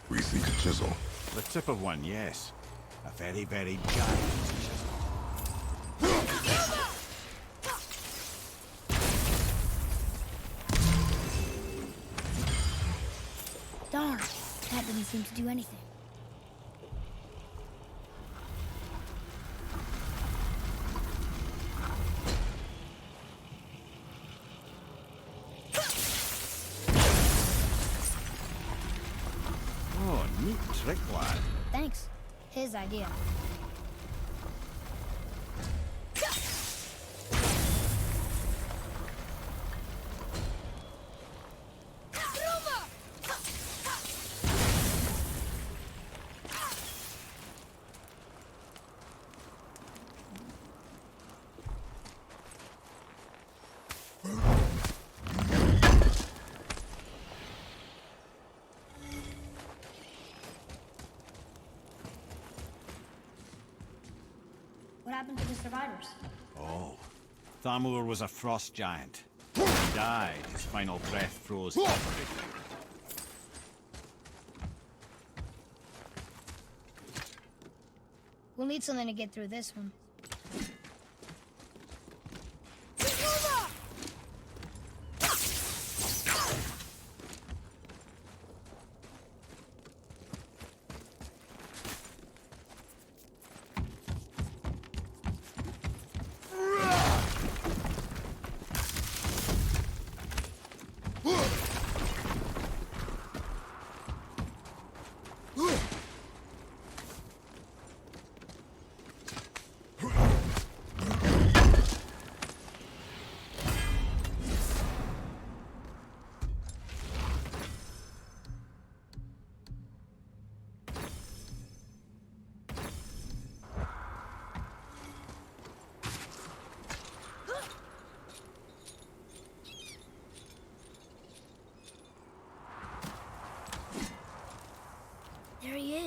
We seek a chisel. The tip of one, yes. A very, very giant chisel. Darn, that didn't seem to do anything. Oh, neat trick, lad. Thanks. His idea. What happened to the survivors? Oh. Thamur was a frost giant. He died. His final breath froze everything. We'll need something to get through this one.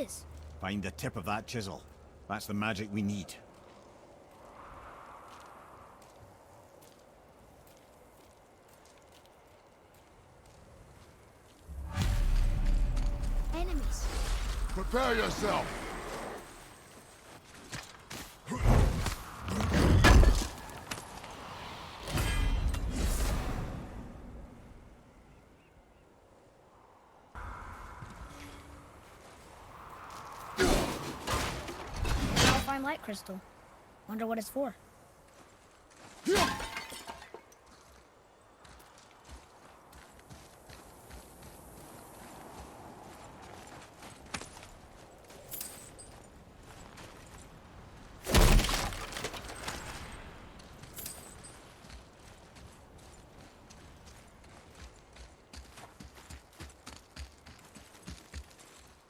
is? Find the tip of that chisel. That's the magic we need. Enemies. Prepare yourself! Alfheim light crystal. Wonder what it's for.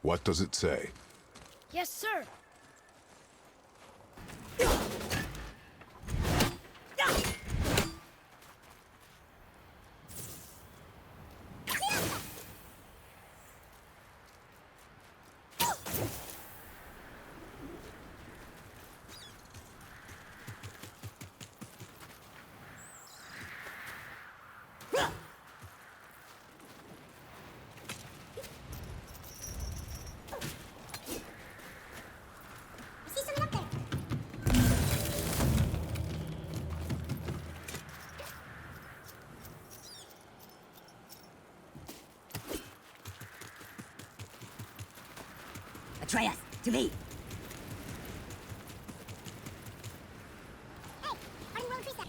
What does it say? Yes, sir. I see something up there. Atreus, to me! Hey, how do you roll increase that?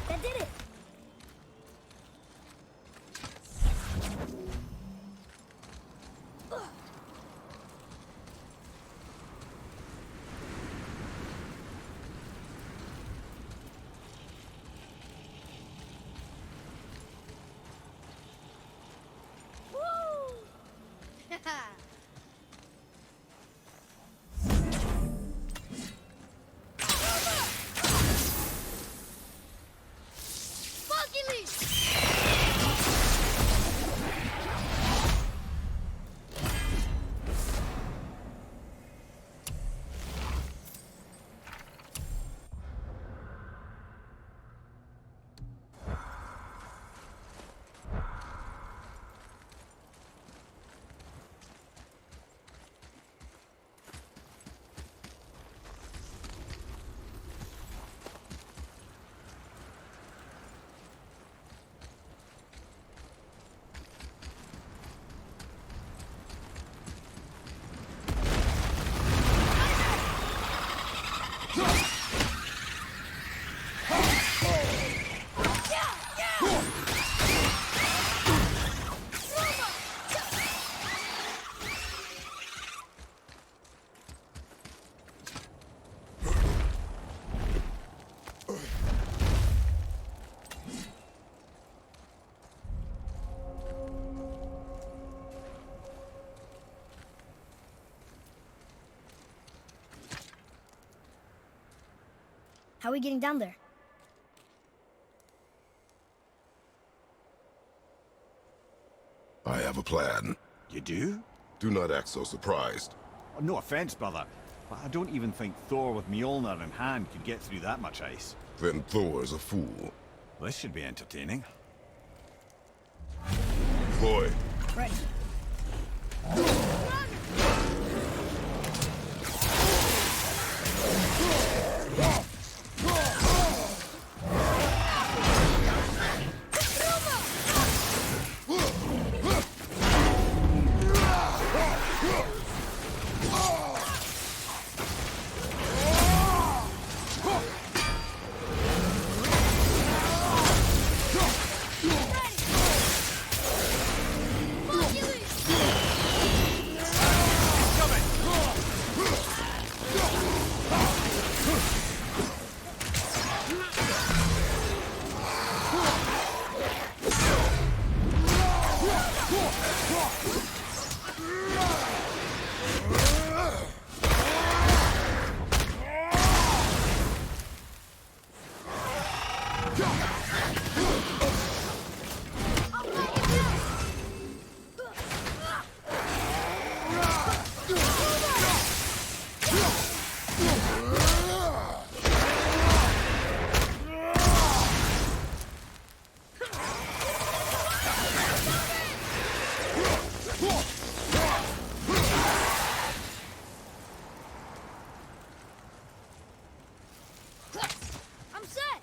That did it. How are we getting down there? I have a plan. You do? Do not act so surprised. Oh, no offense, brother, but I don't even think Thor with Mjolnir in hand could get through that much ice. Then Thor's a fool. This should be entertaining. Boy, Ready. I'm set!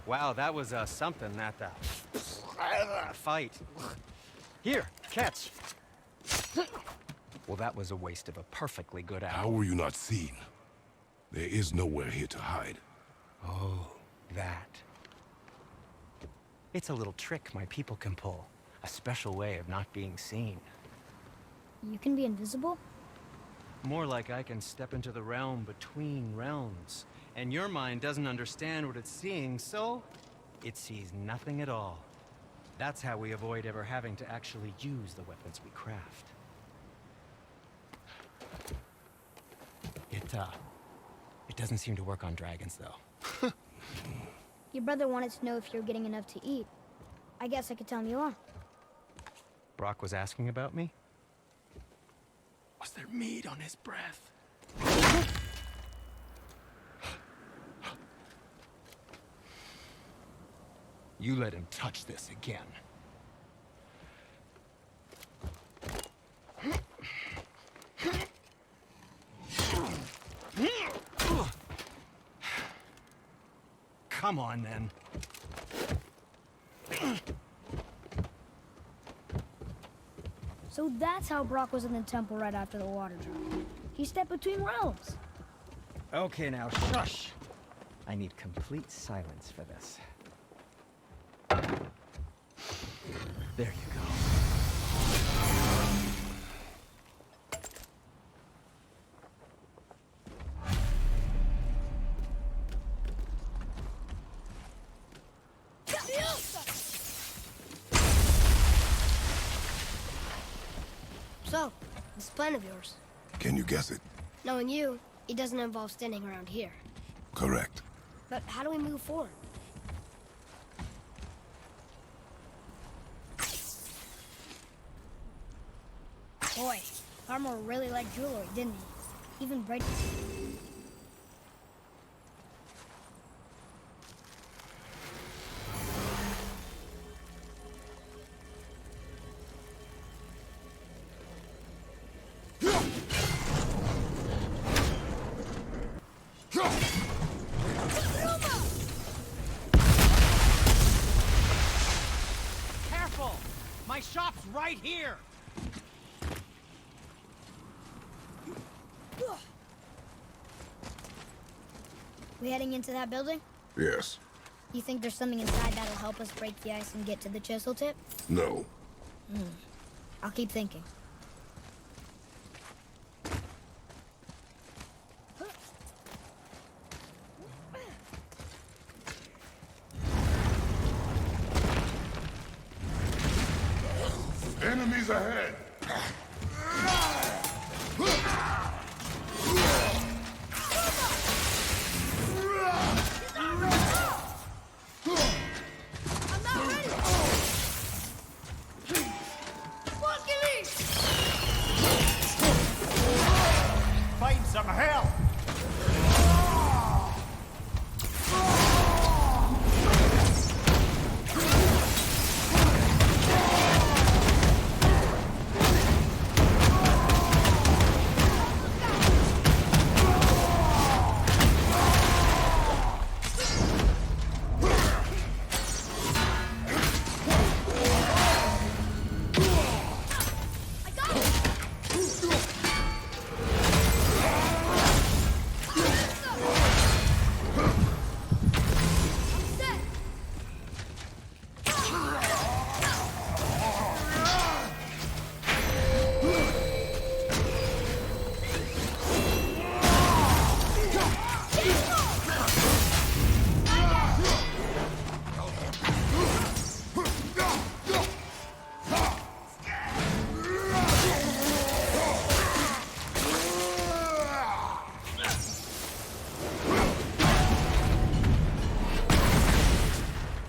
Wow, that was something, that fight. Here, catch. Well, that was a waste of a perfectly good apple. How were you not seen? There is nowhere here to hide. Oh, that. It's a little trick my people can pull. A special way of not being seen. You can be invisible? More like I can step into the realm between realms. And your mind doesn't understand what it's seeing, so it sees nothing at all. That's how we avoid ever having to actually use the weapons we craft. It doesn't seem to work on dragons, though. Your brother wanted to know if you're getting enough to eat. I guess I could tell him you are. Brock was asking about me? Was there meat on his breath? You let him touch this again. Come on, then. So that's how Brock was in the temple right after the water drop. He stepped between realms. Okay, now, shush! I need complete silence for this. There you go. So, this plan of yours. Can you guess it? Knowing you, it doesn't involve standing around here. Correct. But how do we move forward? Boy, armor really liked jewelry, didn't he? Even bright. Careful! My shop's right here! We heading into that building? Yes. You think there's something inside that'll help us break the ice and get to the chisel tip? No. I'll keep thinking. Enemies ahead! Find some help!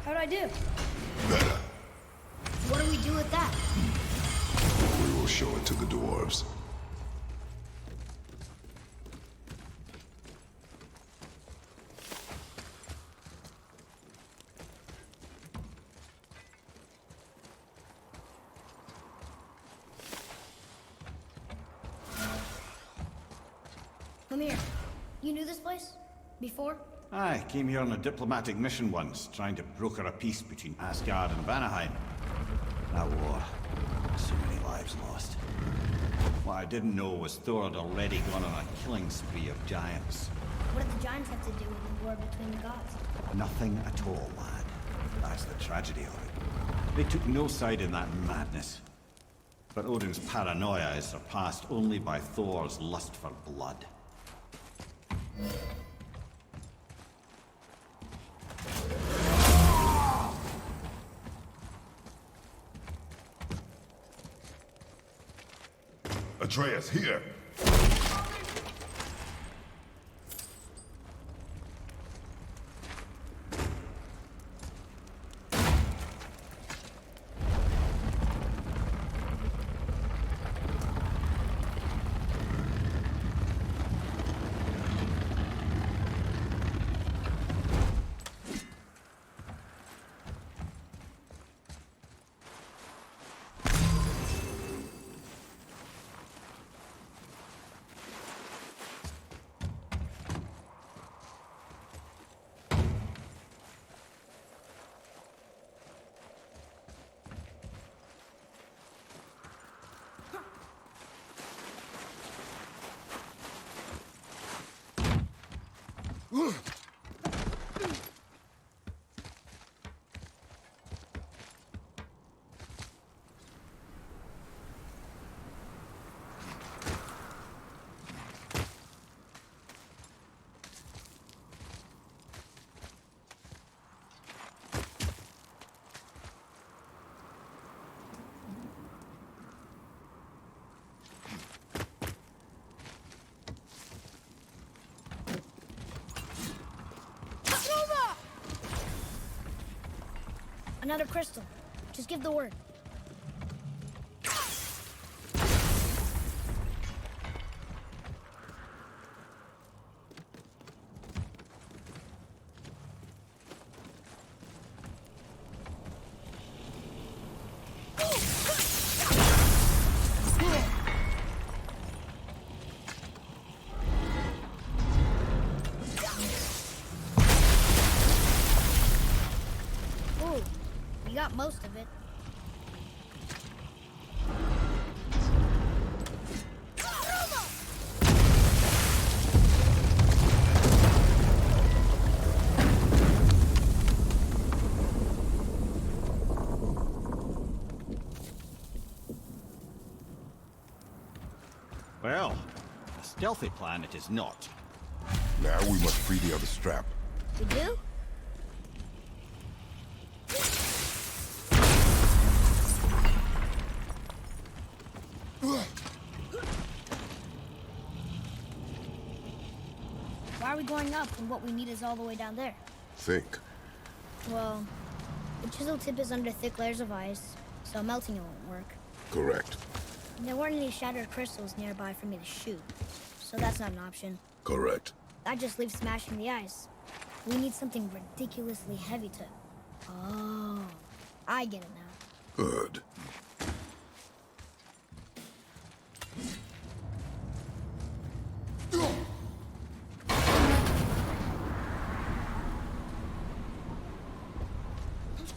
How'd I do? Better. What do we do with that? We will show it to the dwarves. Come here. You knew this place? Before? I came here on a diplomatic mission once, trying to broker a peace between Asgard and Vanaheim. That war. So many lives lost. What I didn't know was Thor had already gone on a killing spree of giants. What did the giants have to do with the war between the gods? Nothing at all, lad. That's the tragedy of it. They took no side in that madness. But Odin's paranoia is surpassed only by Thor's lust for blood. Atreus, here! Another crystal. Just give the word. Ooh, you got most of it. Well, a stealthy plan it is not. Now we must free the other strap. We do? Why are we going up when what we need is all the way down there? Think. Well, the chisel tip is under thick layers of ice, so melting it won't work. Correct. And there weren't any shattered crystals nearby for me to shoot, so that's not an option. Correct. That just leaves smashing the ice. We need something ridiculously heavy to... Oh, I get it now. Good.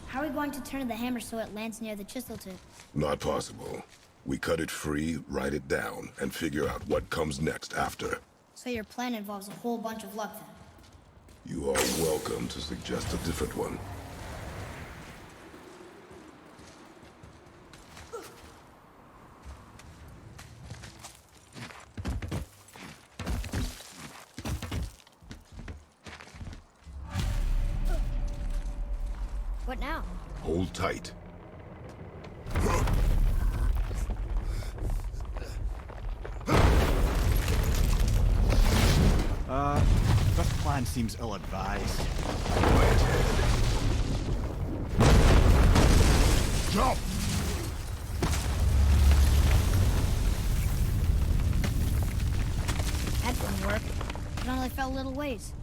How are we going to turn the hammer so it lands near the chisel tip? Not possible. We cut it free, write it down, and figure out what comes next after. So your plan involves a whole bunch of luck then? You are welcome to suggest a different one. What now? Hold tight. This plan seems ill-advised. Quiet head. Jump! That didn't work. It only fell a little ways.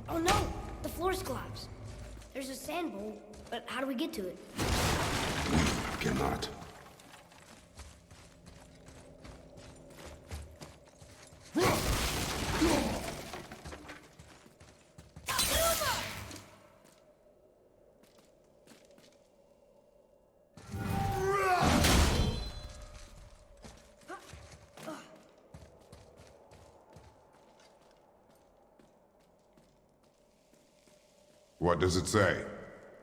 Oh no! The floor's collapsed. There's a sand bowl, but how do we get to it? We cannot. What does it say?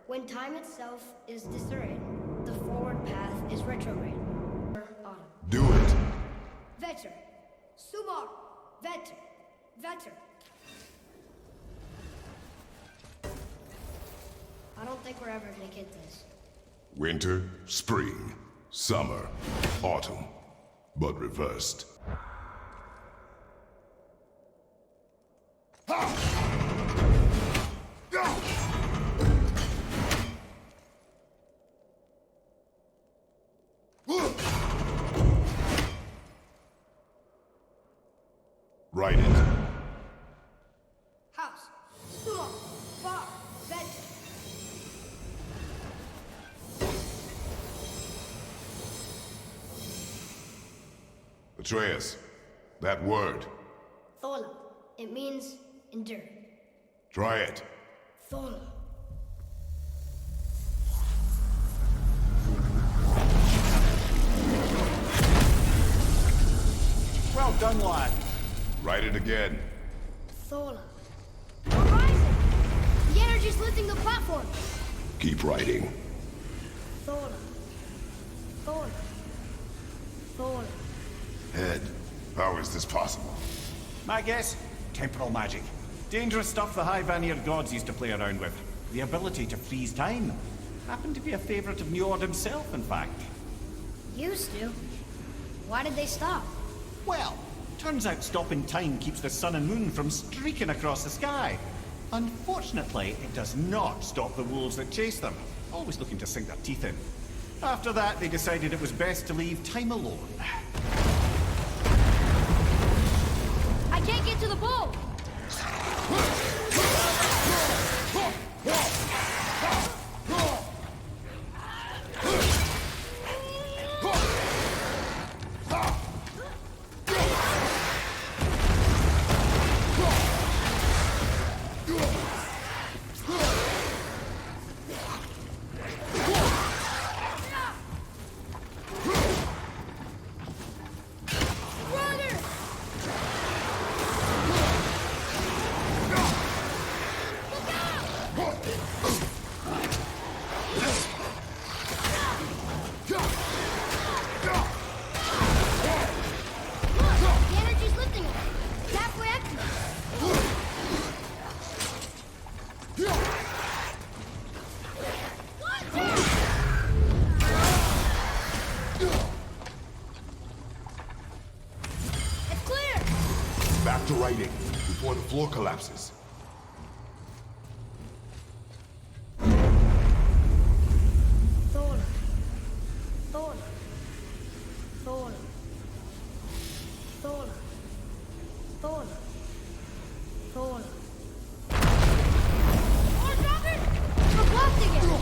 When time itself is disarrayed, the forward path is retrograde. Autumn. Do it! Vetter. Sumar. Vetter. Vetter. I don't think we're ever gonna get this. Winter, spring, summer, autumn, but reversed. Write it. House. Sumar. Bar. Vetter. Atreus, that word. Thola. It means endure. Try it. Thola. Well done, lad. Write it again. Thola. We're rising! The energy's lifting the platform! Keep writing. Thola. Thola. Thor. Head, how is this possible? My guess? Temporal magic. Dangerous stuff the High Vanir gods used to play around with. The ability to freeze time. Happened to be a favorite of Njord himself, in fact. Used to? Why did they stop? Well, turns out stopping time keeps the sun and moon from streaking across the sky. Unfortunately, it does not stop the wolves that chase them, always looking to sink their teeth in. After that, they decided it was best to leave time alone. I can't get to the bowl! Back to writing, before the floor collapses. Thor. Thor. Thor. Thor. Thor. Thor. Oh, drop it! We're blocked again! Thor.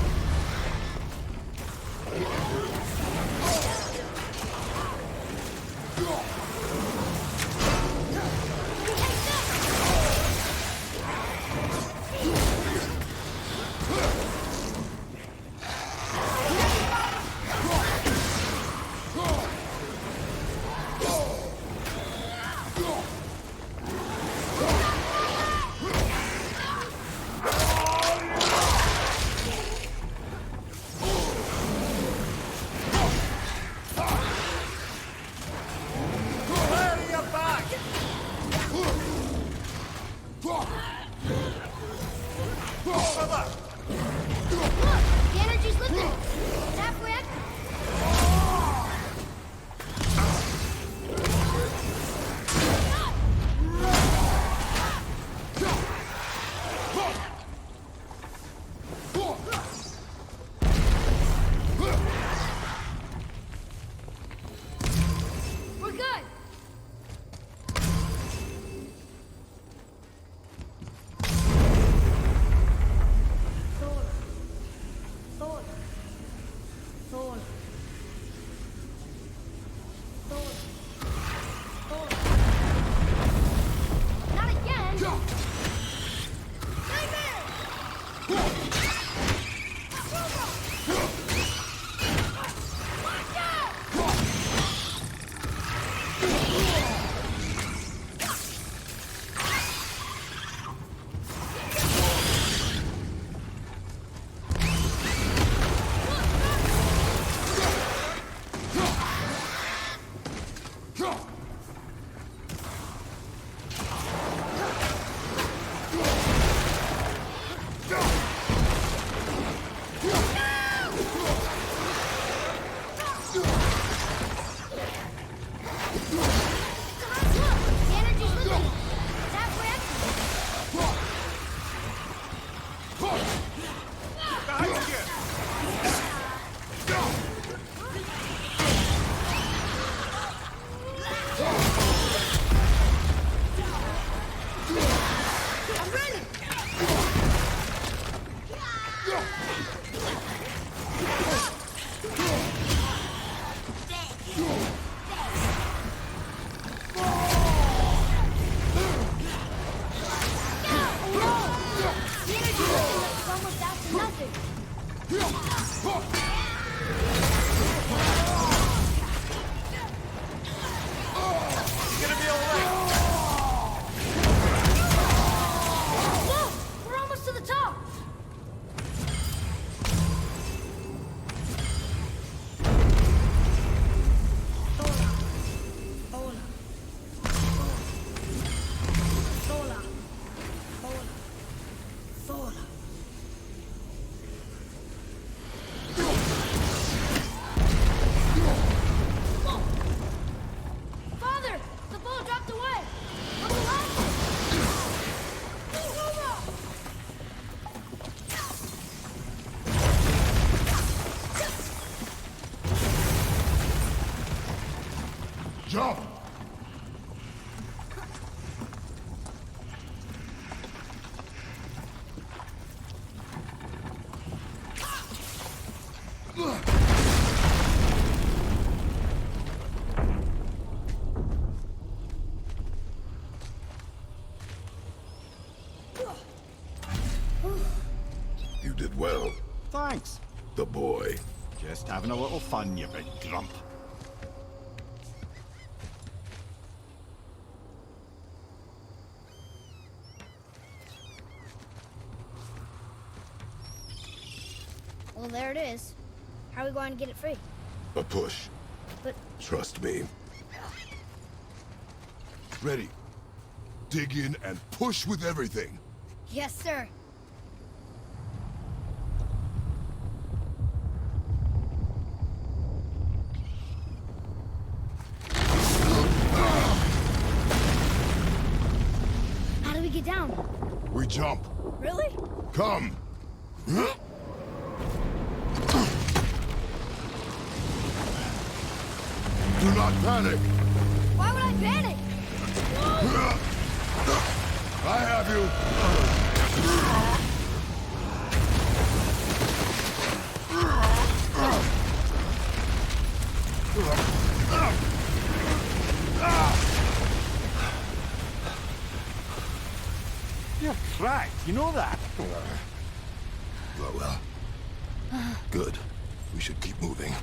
Jump! You did well. Thanks. The boy. Just having a little fun, you big grump. Well, there it is. How are we going to get it free? A push. But Trust me. Ready. Dig in and push with everything. yes, sir. How do we get down? We jump. Really? Come. Do not panic. Why would I panic? I have you. You're cracked, you know that? Well. Good. We should keep moving.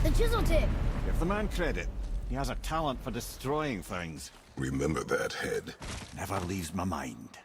The chisel tip. Give the man credit. He has a talent for destroying things. Remember that head. Never leaves my mind.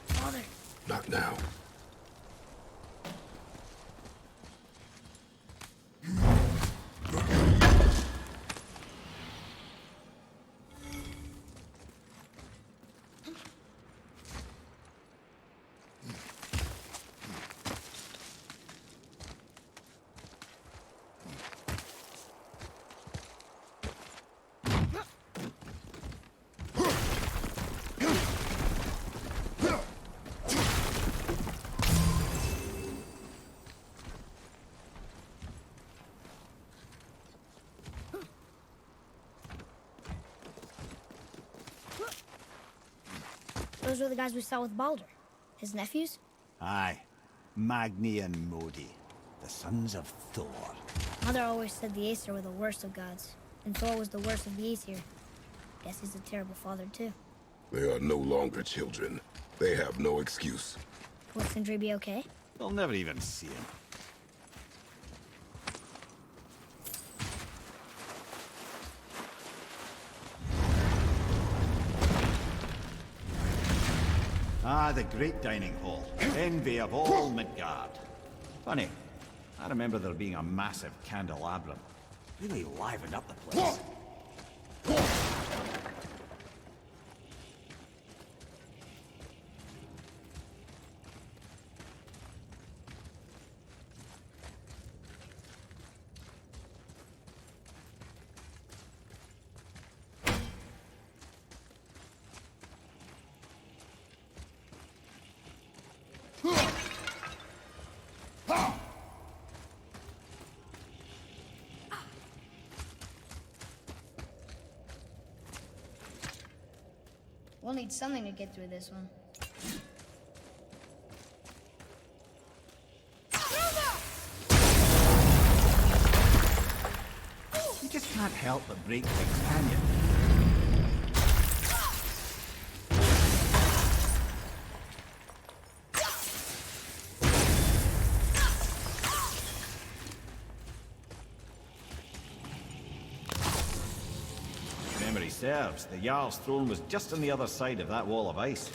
Father. Not now. Those were the guys we saw with Baldur. His nephews? Aye. Magni and Modi. The sons of Thor. Mother always said the Aesir were the worst of gods, and Thor was the worst of the Aesir. Guess he's a terrible father, too. They are no longer children. They have no excuse. Will Sindri be okay? They'll never even see him. Ah, the great dining hall. Envy of all Midgard. Funny, I remember there being a massive candelabrum. Really livened up the place. We'll need something to get through this one. You just can't help but break things, can you? If memory serves, the Jarl's throne was just on the other side of that wall of ice.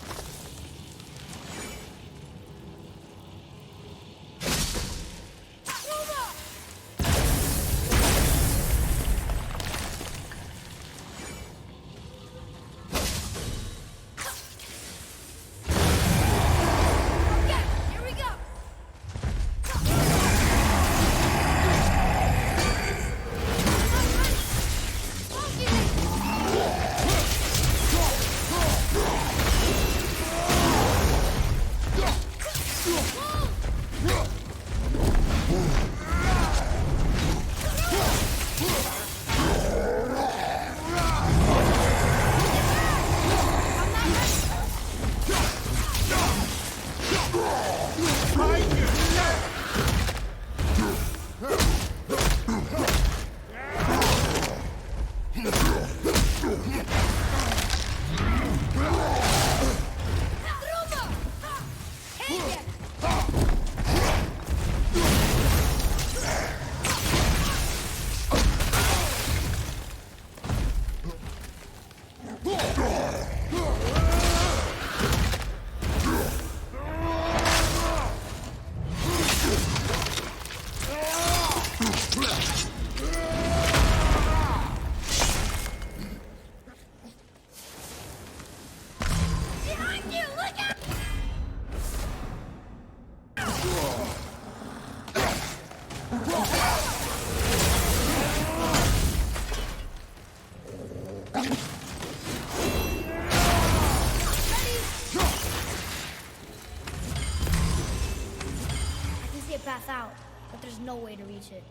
path out, but there's no way to reach it.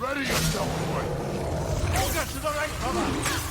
Ready yourself, boy! Hold it to the right cover!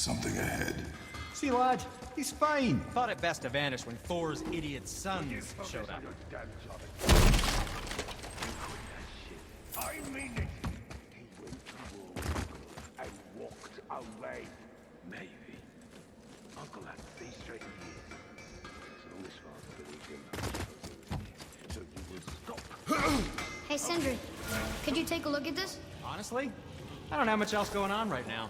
something ahead. See, lad, he's fine. Thought it best to vanish when Thor's idiot sons showed up. I mean it. He went to war and walked away. Maybe. Uncle had to be straight here. So this far, so you will stop. Hey, Sindri, could you take a look at this? Honestly, I don't have much else going on right now.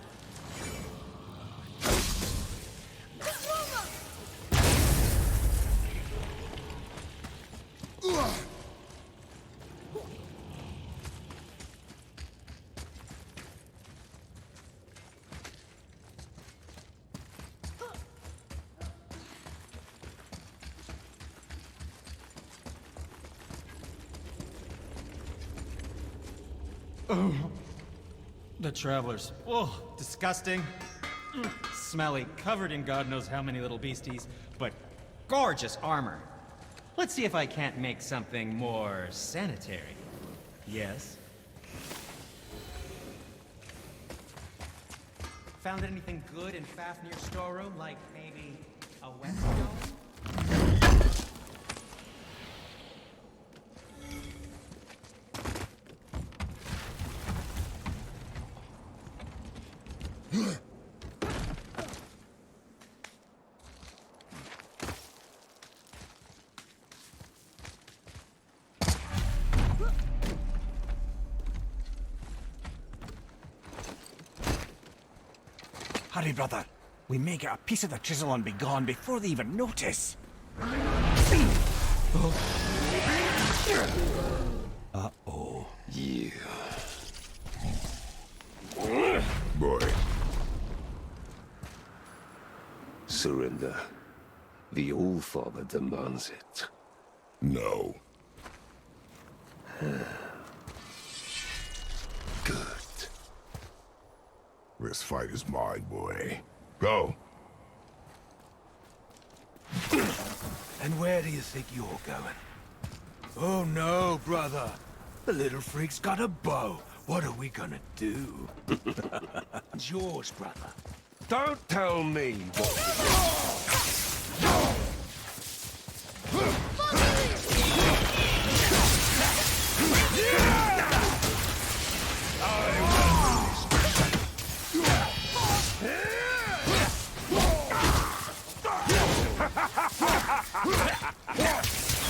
Oh, the travelers. Oh, disgusting. Smelly, covered in God knows how many little beasties, but gorgeous armor. Let's see if I can't make something more sanitary. Yes? Found anything good in Fafnir's storeroom, like maybe a whetstone? Hurry, brother. We may get a piece of the chisel and be gone before they even notice. Uh-oh. Yeah. Boy. Surrender. The All-Father demands it. No. Good. This fight is mine, boy. Go. And where do you think you're going? Oh no, brother. The little freak's got a bow. What are we gonna do? It's yours, brother. Don't tell me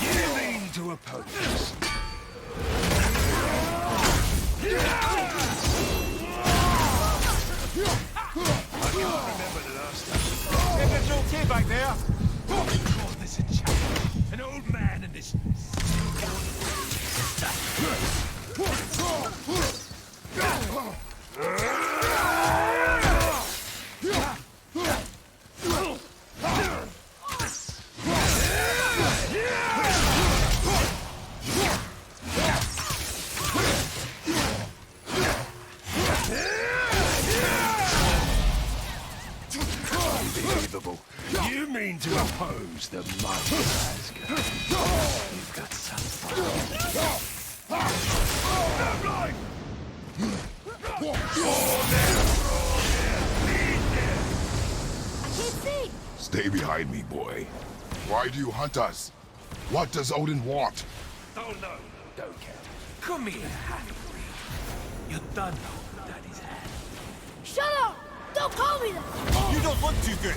You mean to oppose us? I can't remember the last time. Everything's okay back there? Oh, there's a chap. An old man in this. Unbelievable. You mean to oppose the mighty Asgard? You've got some fun. I can't see. Stay behind me, boy. Why do you hunt us? What does Odin want? Oh no, don't care. Come here, half-breed. You done know Daddy's hand. Shut up! Don't call me that! You don't look too good.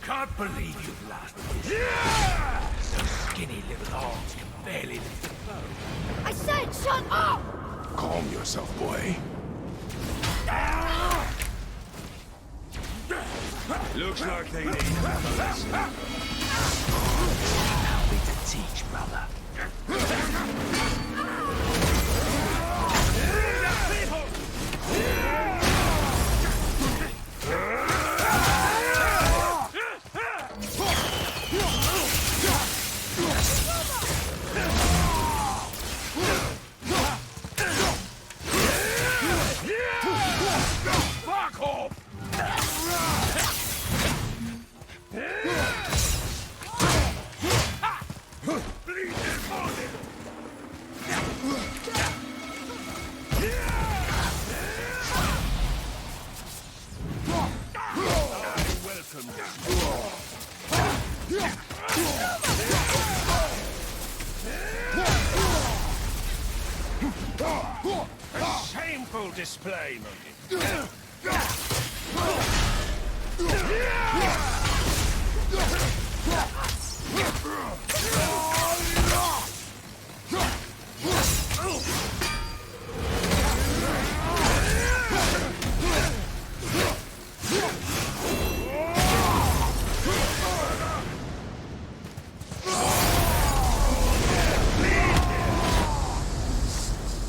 Can't believe you've lasted this. Those skinny little arms can barely lift the bow. I said shut up! Calm yourself, boy. Looks like they need another lesson. Allow me to teach, brother. Fuck off! Bleed them on! A shameful display, Moody.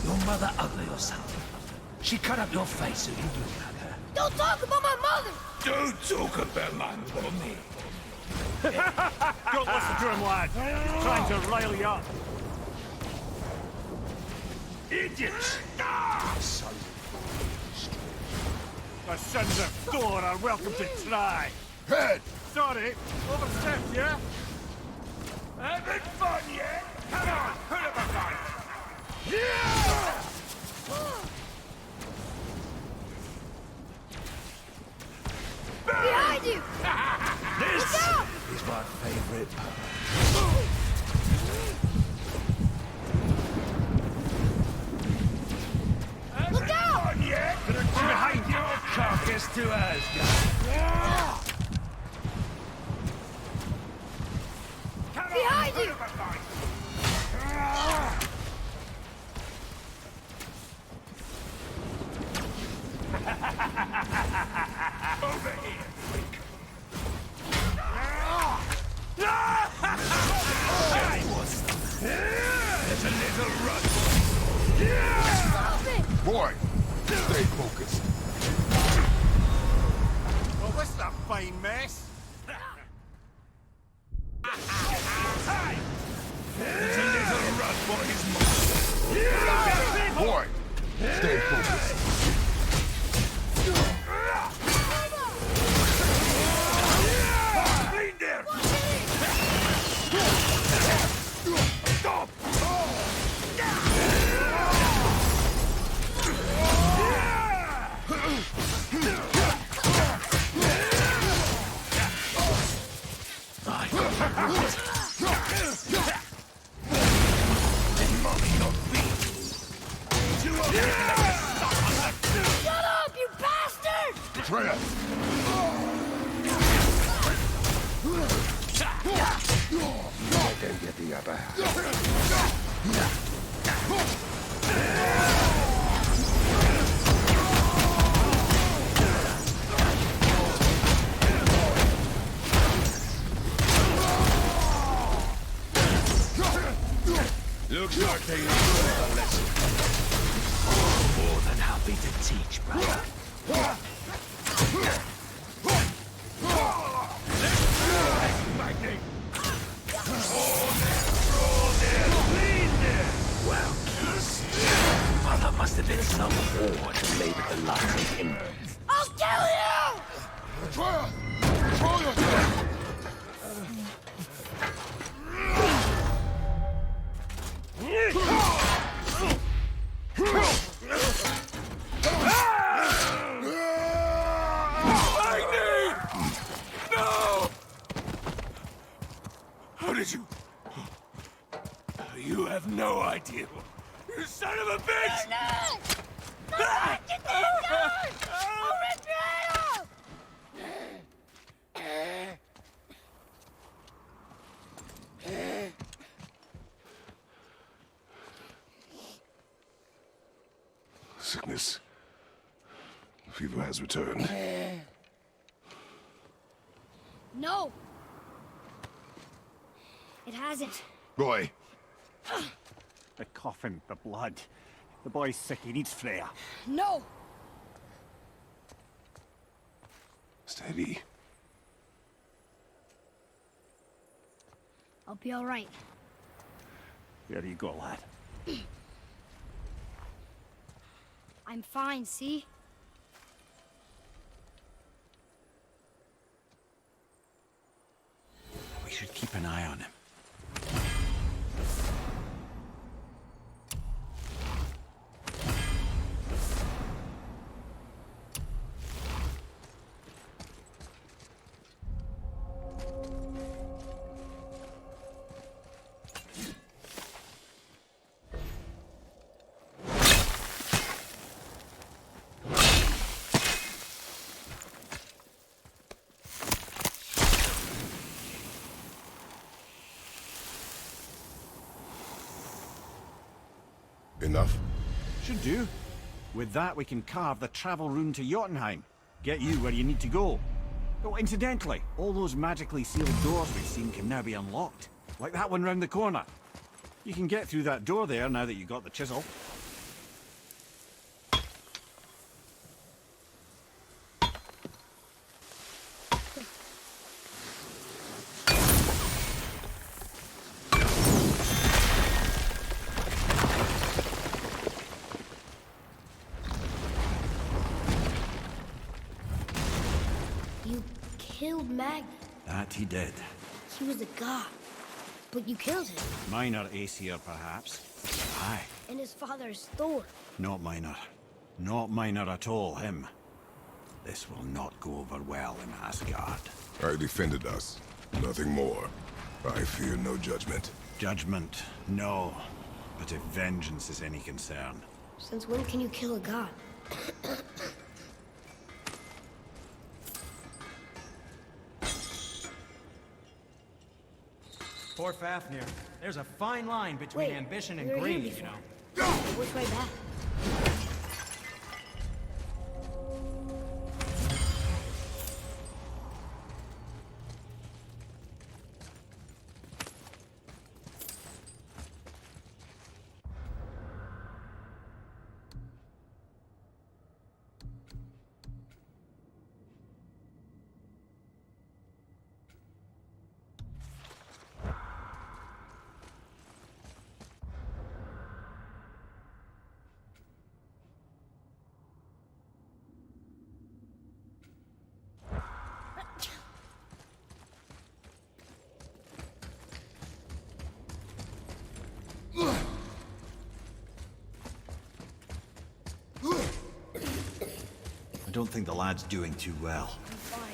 Your mother ugly or something. She cut up your face so you look like her. Don't talk about my mother! Don't talk about my mommy. Don't listen to him, lad. He's trying to rile you up. Idiots! The sons of Thor are welcome to try. Head! Sorry, overstepped, yeah? Having fun yet? Come on, put up a fight! Behind you! This Look out! is my favorite part. Look out! Yeah, behind your carcass to Asgard. Behind you! Over here, quick. There's a little run. Stop it! Boy, stay focused. Well, this is a fine mess. There's a little run for his mother. Boy, stay focused. Clean there! Stop! Shut up, you bastard! Atreus! Let them get the upper hand. Looks like they learned a lesson. More than happy to teach, brother. Well, mother must have been some whore to lay with the likes of him. I'll kill you! Atreus! Control yourself! No! How did you... You have no idea. You son of a bitch! No! Get the gun! I'll rip your head off! Sickness. The fever has returned. No! It hasn't. Boy, The coffin, the blood. The boy's sick, he needs Freya. No! steady. I'll be all right. There you go, lad. I'm fine, see? We should keep an eye on him. Enough? Should do. With that, we can carve the travel rune to Jotunheim. Get you where you need to go. Oh, incidentally, all those magically sealed doors we've seen can now be unlocked. Like that one round the corner. You can get through that door there now that you got the chisel. You killed Magni. That he did. He was a god. But you killed him. Minor Aesir, perhaps. Aye. And his father is Thor. Not minor. Not minor at all, him. This will not go over well in Asgard. I defended us. Nothing more. I fear no judgment. Judgment, no. But if vengeance is any concern... Since when can you kill a god? Poor Fafnir. There's a fine line between ambition and we were here greed, you before. know. Which way back? I don't think the lad's doing too well. I'm fine.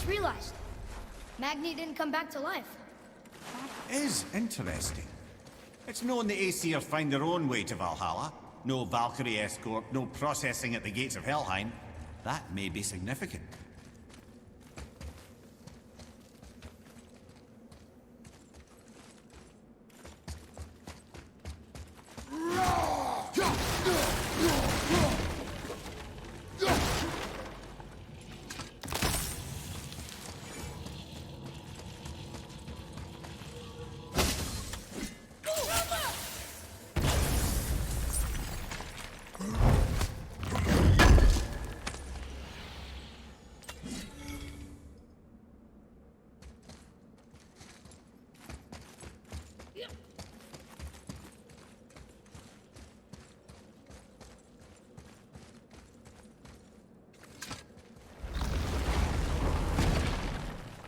Realized Magni didn't come back to life. That is interesting. It's known the Aesir find their own way to Valhalla. No Valkyrie escort, no processing at the gates of Helheim. That may be significant.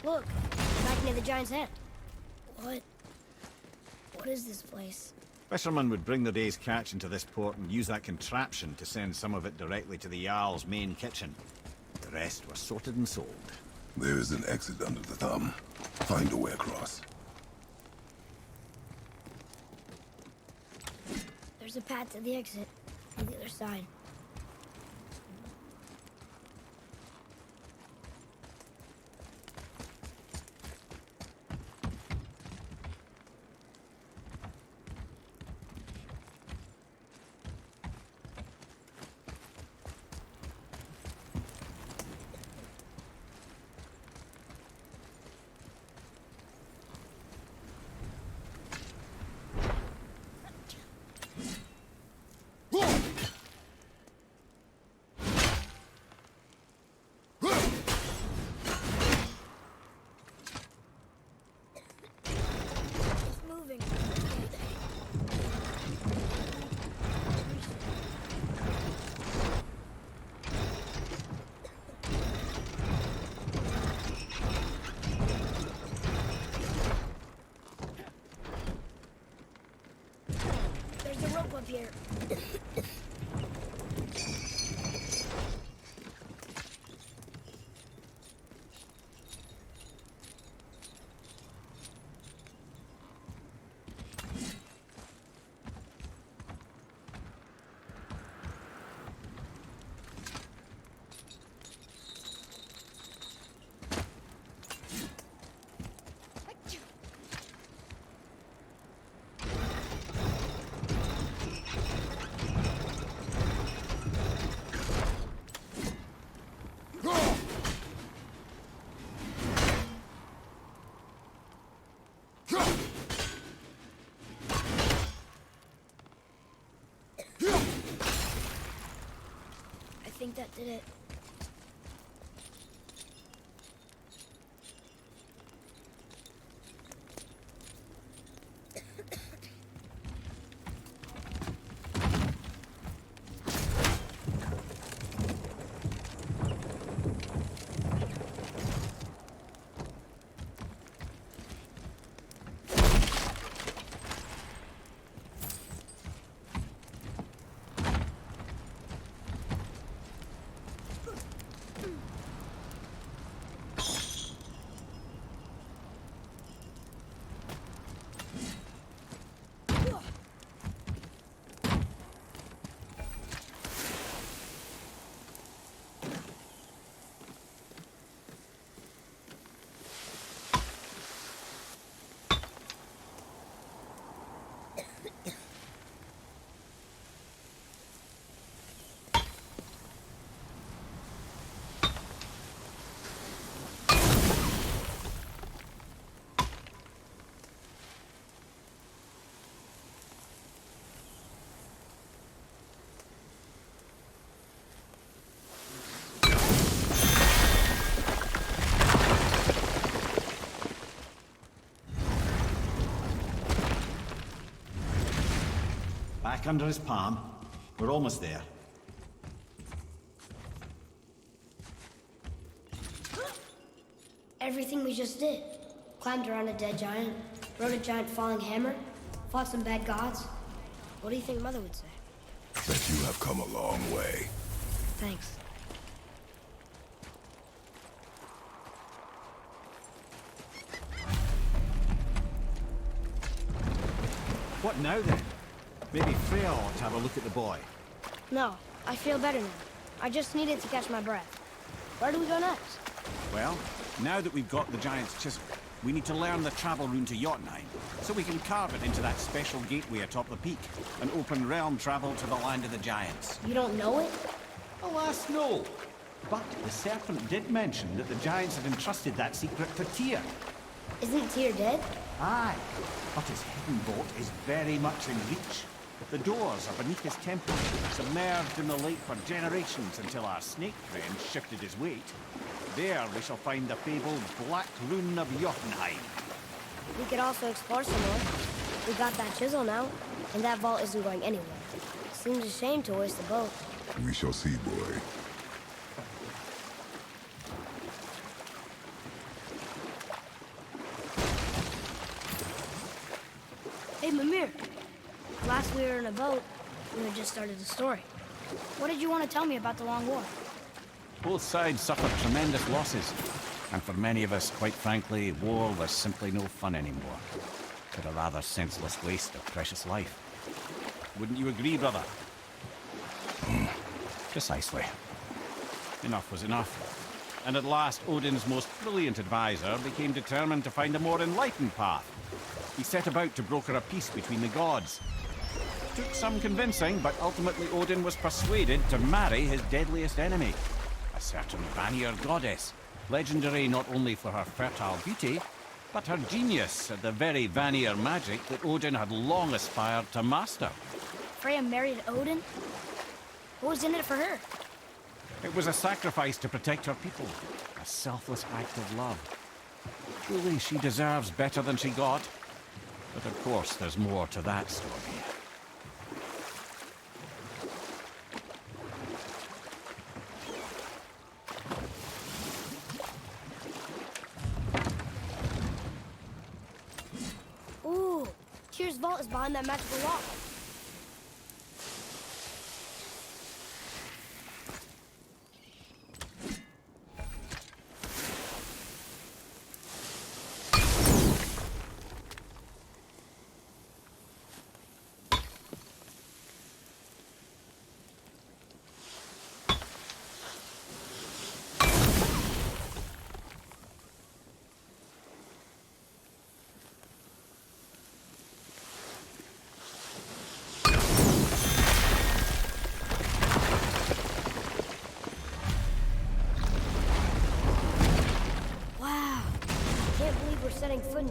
Look, back near the giant's head. What is this place? Fishermen would bring their day's catch into this port and use that contraption to send some of it directly to the Jarl's main kitchen. The rest were sorted and sold. There is an exit under the thumb. Find a way across. There's a path to the exit on the other side. up here. I think that did it. Back under his palm. We're almost there. Everything we just did. Climbed around a dead giant, rode a giant falling hammer, fought some bad gods. What do you think Mother would say? That you have come a long way. Thanks. What now then? Maybe Freya ought to have a look at the boy. No, I feel better now. I just needed to catch my breath. Where do we go next? Well, now that we've got the Giant's Chisel, we need to learn the travel rune to Jotunheim, so we can carve it into that special gateway atop the peak, and open realm travel to the land of the Giants. You don't know it? Alas, no. But the serpent did mention that the Giants had entrusted that secret to Tyr. Isn't Tyr dead? Aye, but his hidden boat is very much in reach. The doors are beneath his temple, submerged in the lake for generations until our snake friend shifted his weight. There we shall find the fabled Black Rune of Jotunheim. We could also explore some more. We got that chisel now, and that vault isn't going anywhere. Seems a shame to waste the boat. We shall see, boy. Hey, Mimir. Last we were in a boat, we had just started the story. What did you want to tell me about the Long War? Both sides suffered tremendous losses. And for many of us, quite frankly, war was simply no fun anymore. But a rather senseless waste of precious life. Wouldn't you agree, brother? Precisely. Enough was enough. And at last, Odin's most brilliant advisor became determined to find a more enlightened path. He set about to broker a peace between the gods. Took some convincing, but ultimately Odin was persuaded to marry his deadliest enemy, a certain Vanir goddess, legendary not only for her fertile beauty, but her genius at the very Vanir magic that Odin had long aspired to master. Freya married Odin? What was in it for her? It was a sacrifice to protect her people, a selfless act of love. Truly, she deserves better than she got. But of course, there's more to that story. Ooh, Tyr's vault is behind that magical rock.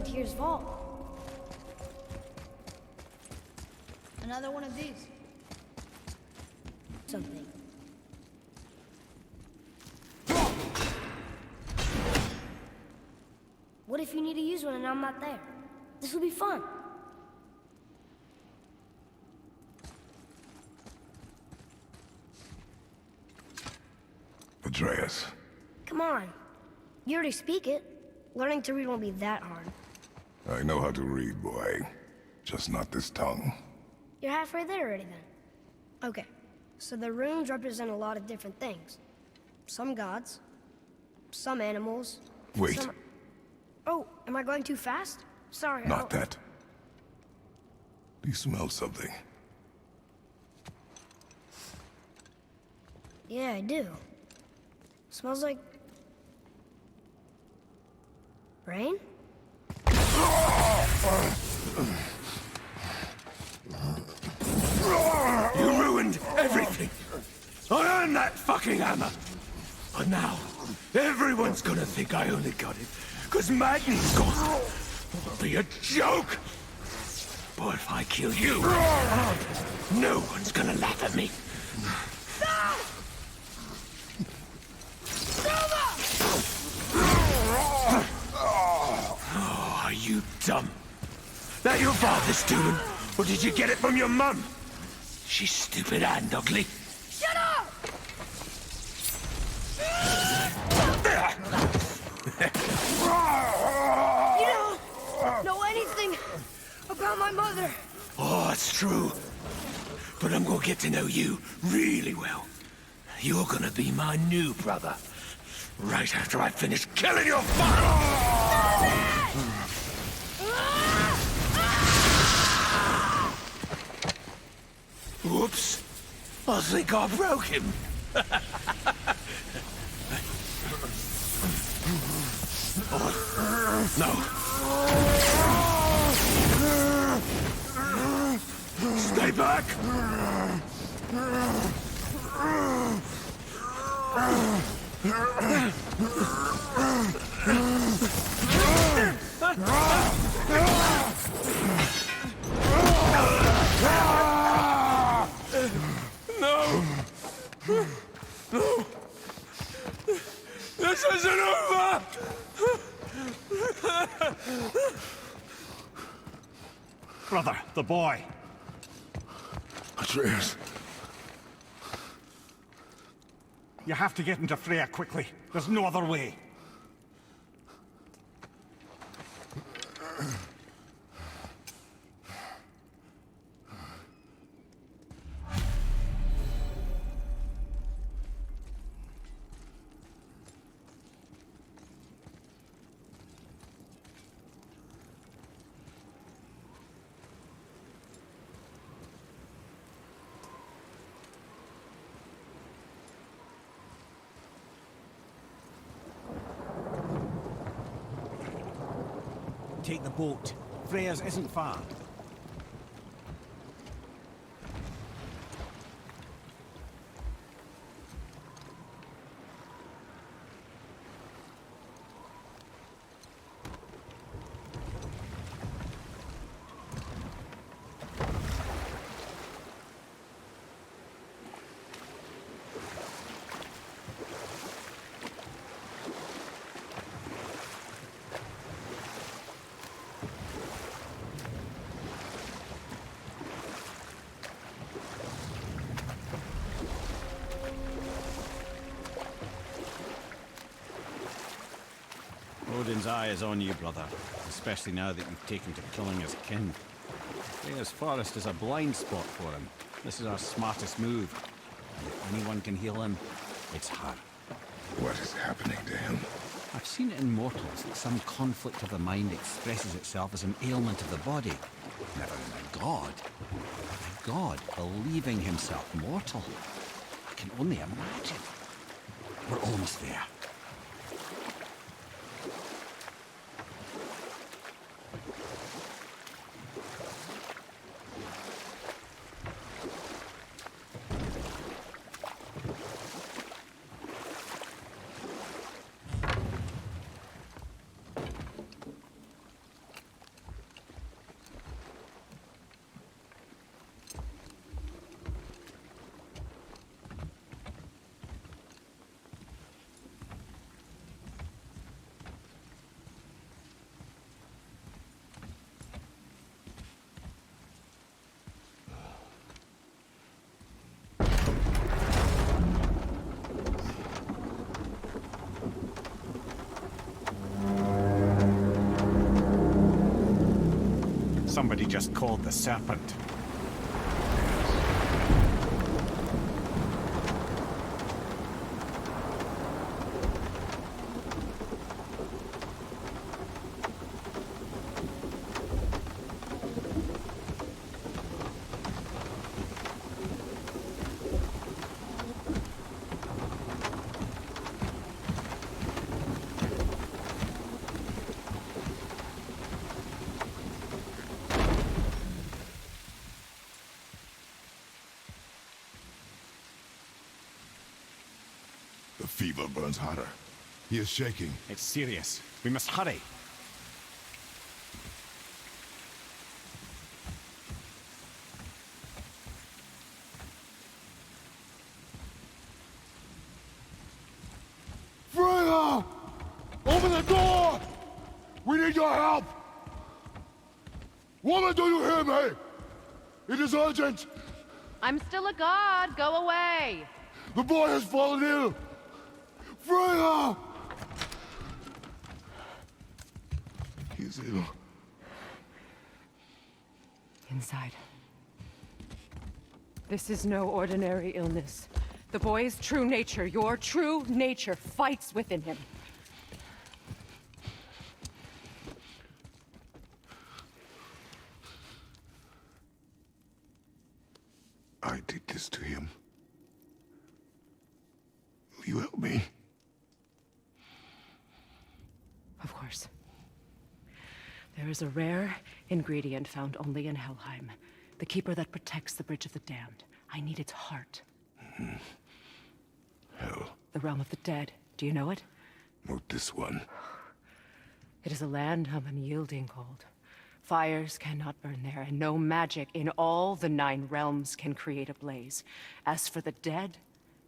in Tyr's vault. Another one of these. Something. What if you need to use one and I'm not there? This will be fun. Atreus. Come on. You already speak it. Learning to read won't be that hard. I know how to read, boy. Just not this tongue. You're halfway there already then. Okay, so the runes represent a lot of different things. Some gods, some animals. Wait. Some... Oh, am I going too fast? Sorry. Not that. Do you smell something? Yeah, I do. Smells like... rain? You ruined everything. I earned that fucking hammer. But now, everyone's gonna think I only got it because Magnus got it. It'll be a joke. But if I kill you, no one's gonna laugh at me. Oh, are you dumb? That your father's doing? Or did you get it from your mum? She's stupid and ugly. Shut up! You don't know anything about my mother. Oh, it's true. But I'm gonna get to know you really well. You're gonna be my new brother. Right after I finish killing your father! Whoops. I think I broke him. Oh, no. Stay back! No! No! This isn't over! Brother, the boy. Atreus. You have to get into Freya quickly. There's no other way. Take the boat. Freya's isn't far. Odin's eye is on you, brother. Especially now that you've taken to killing his kin. Freya's forest is a blind spot for him. This is our smartest move. And if anyone can heal him, it's her. What is happening to him? I've seen it in mortals that some conflict of the mind expresses itself as an ailment of the body. Never in a god. But a god believing himself mortal. I can only imagine. We're almost there. Somebody just called the serpent. The fever burns hotter. He is shaking. It's serious. We must hurry. Freya! Open the door! We need your help! Woman, do you hear me? It is urgent! I'm still a god. Go away. The boy has fallen ill! Freya! He is ill. Inside. This is no ordinary illness. The boy's true nature, your true nature, fights within him. I did this to him. Will you help me? Of course. There is a rare ingredient found only in Helheim. The keeper that protects the Bridge of the Damned. I need its heart. Hell. The realm of the dead. Do you know it? Not this one. It is a land of unyielding cold. Fires cannot burn there, and no magic in all the 9 realms can create a blaze. As for the dead,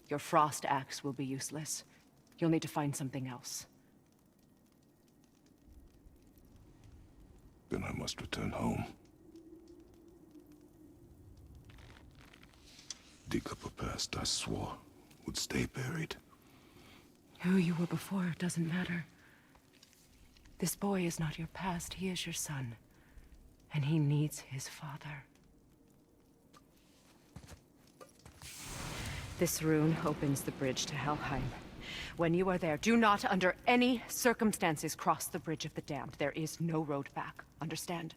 your frost axe will be useless. You'll need to find something else. Then I must return home. Dig up a past I swore would stay buried. Who you were before doesn't matter. This boy is not your past, he is your son. And he needs his father. This rune opens the bridge to Helheim. When you are there, do not under any circumstances cross the Bridge of the Damned. There is no road back. Understand?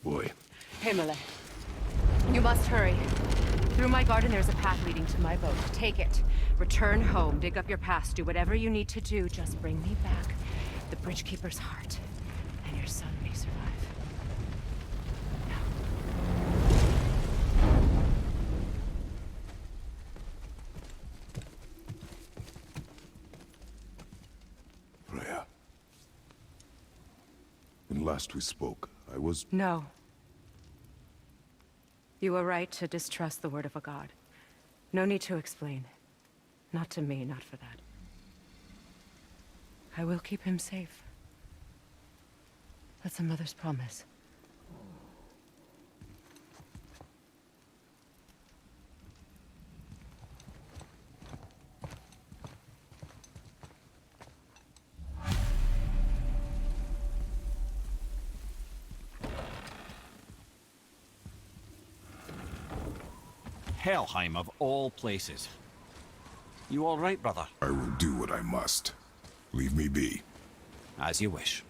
Boy. Himmele. You must hurry. Through my garden there's a path leading to my boat. Take it. Return home. Dig up your past. Do whatever you need to do. Just bring me back the Bridgekeeper's heart. And your son may survive. Freya. When last we spoke, I was... No. You were right to distrust the word of a god. No need to explain. Not to me, not for that. I will keep him safe. That's a mother's promise. Helheim of all places. You all right, brother? I will do what I must. Leave me be. As you wish.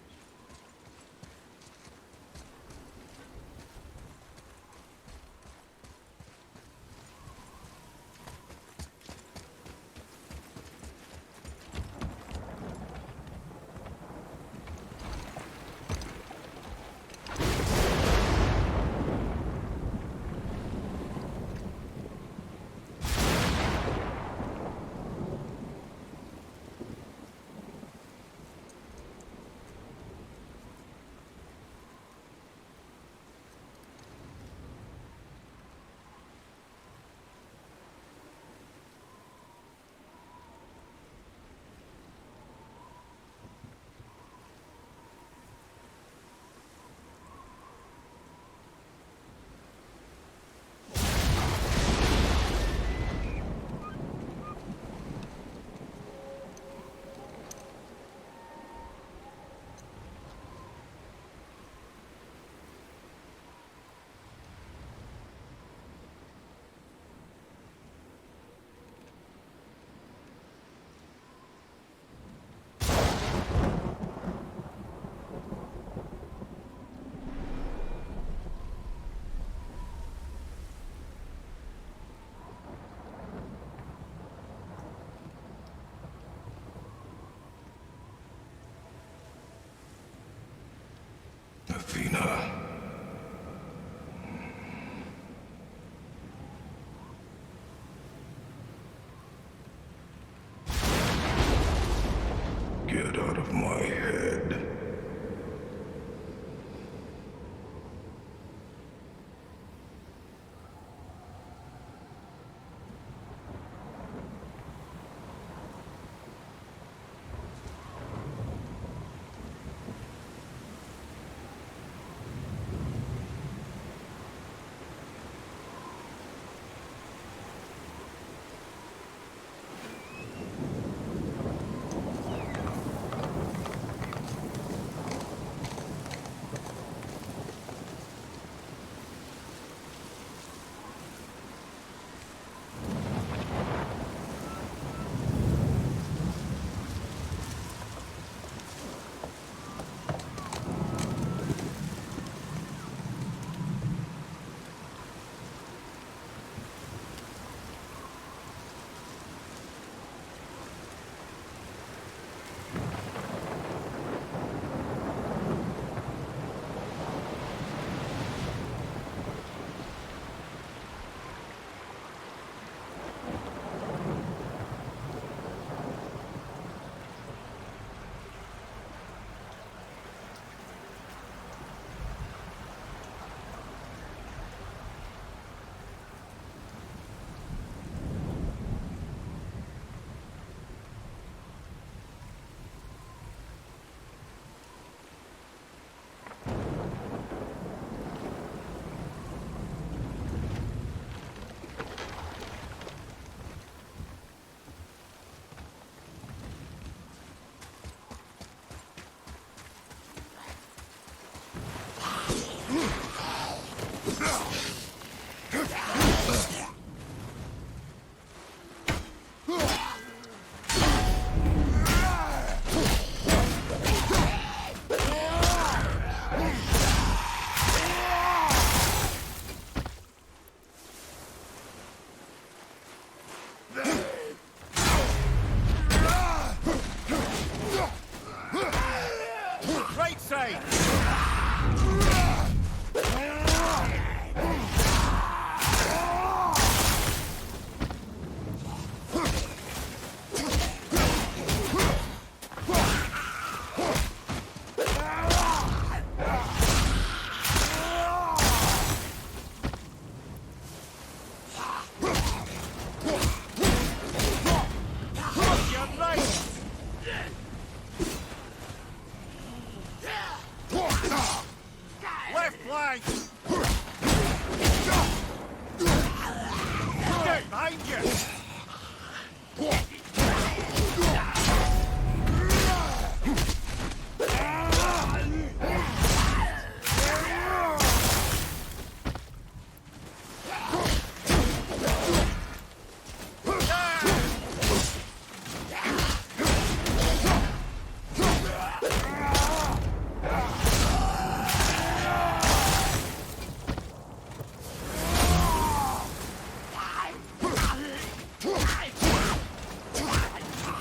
Right side! Left flank! Get behind you!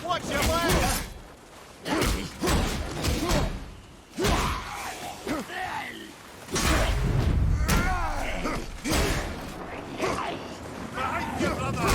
Watch your left! Behind you, brother!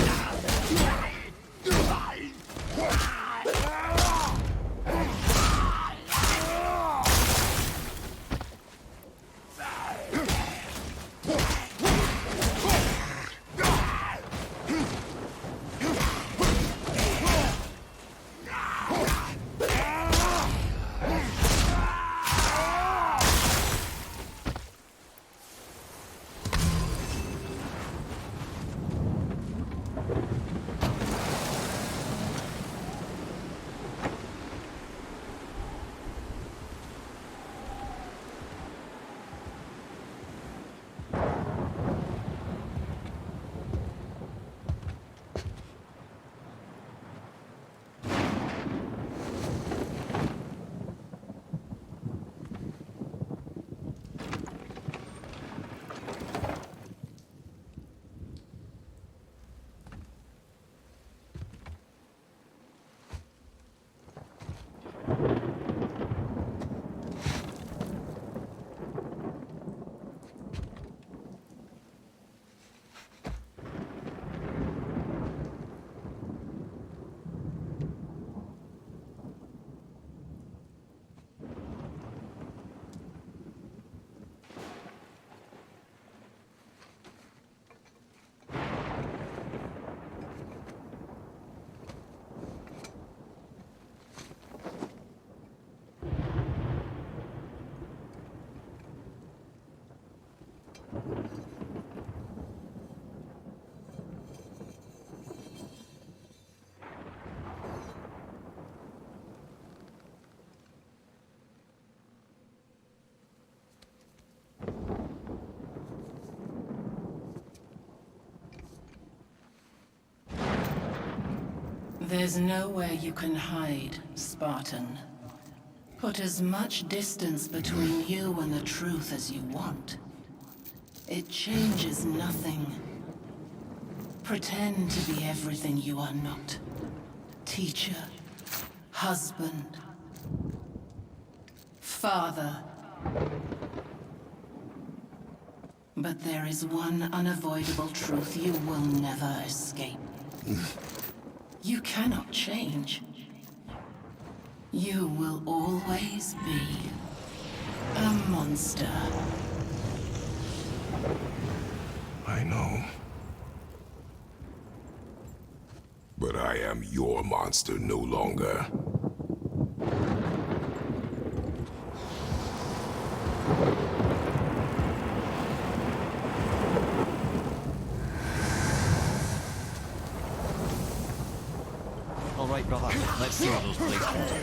There's nowhere you can hide, Spartan. Put as much distance between you and the truth as you want. It changes nothing. Pretend to be everything you are not. Teacher, husband, father. But there is one unavoidable truth you will never escape. You cannot change. You will always be a monster. I know. But I am your monster no longer. All right, brother. Let's see what those blades can do.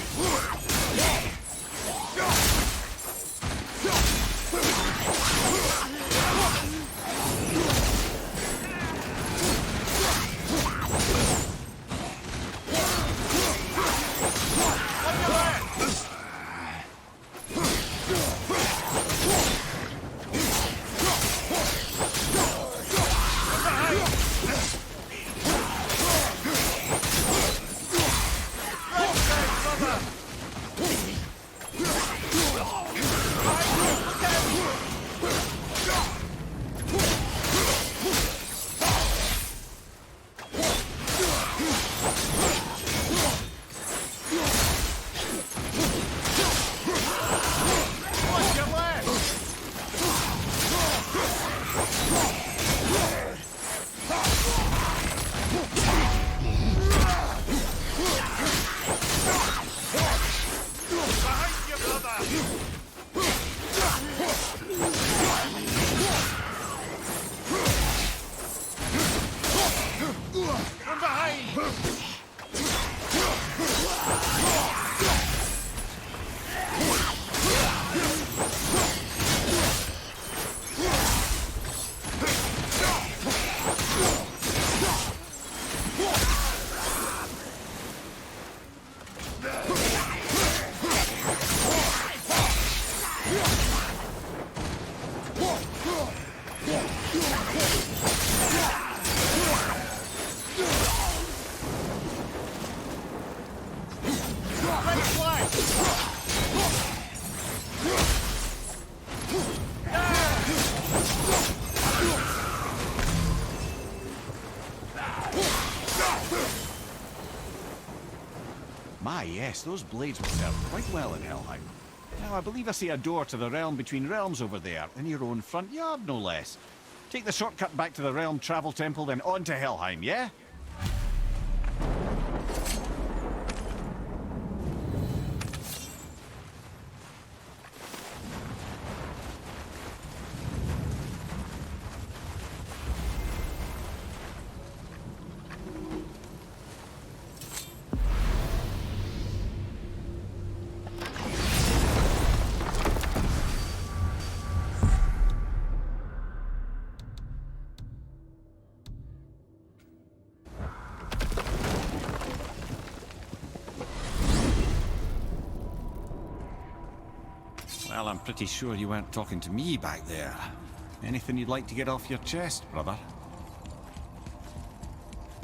My, yes, those blades will serve quite well in Helheim. Now, I believe I see a door to the realm between realms over there, in your own front yard, no less. Take the shortcut back to the realm travel temple, then on to Helheim, yeah? Well, I'm pretty sure you weren't talking to me back there. Anything you'd like to get off your chest, brother?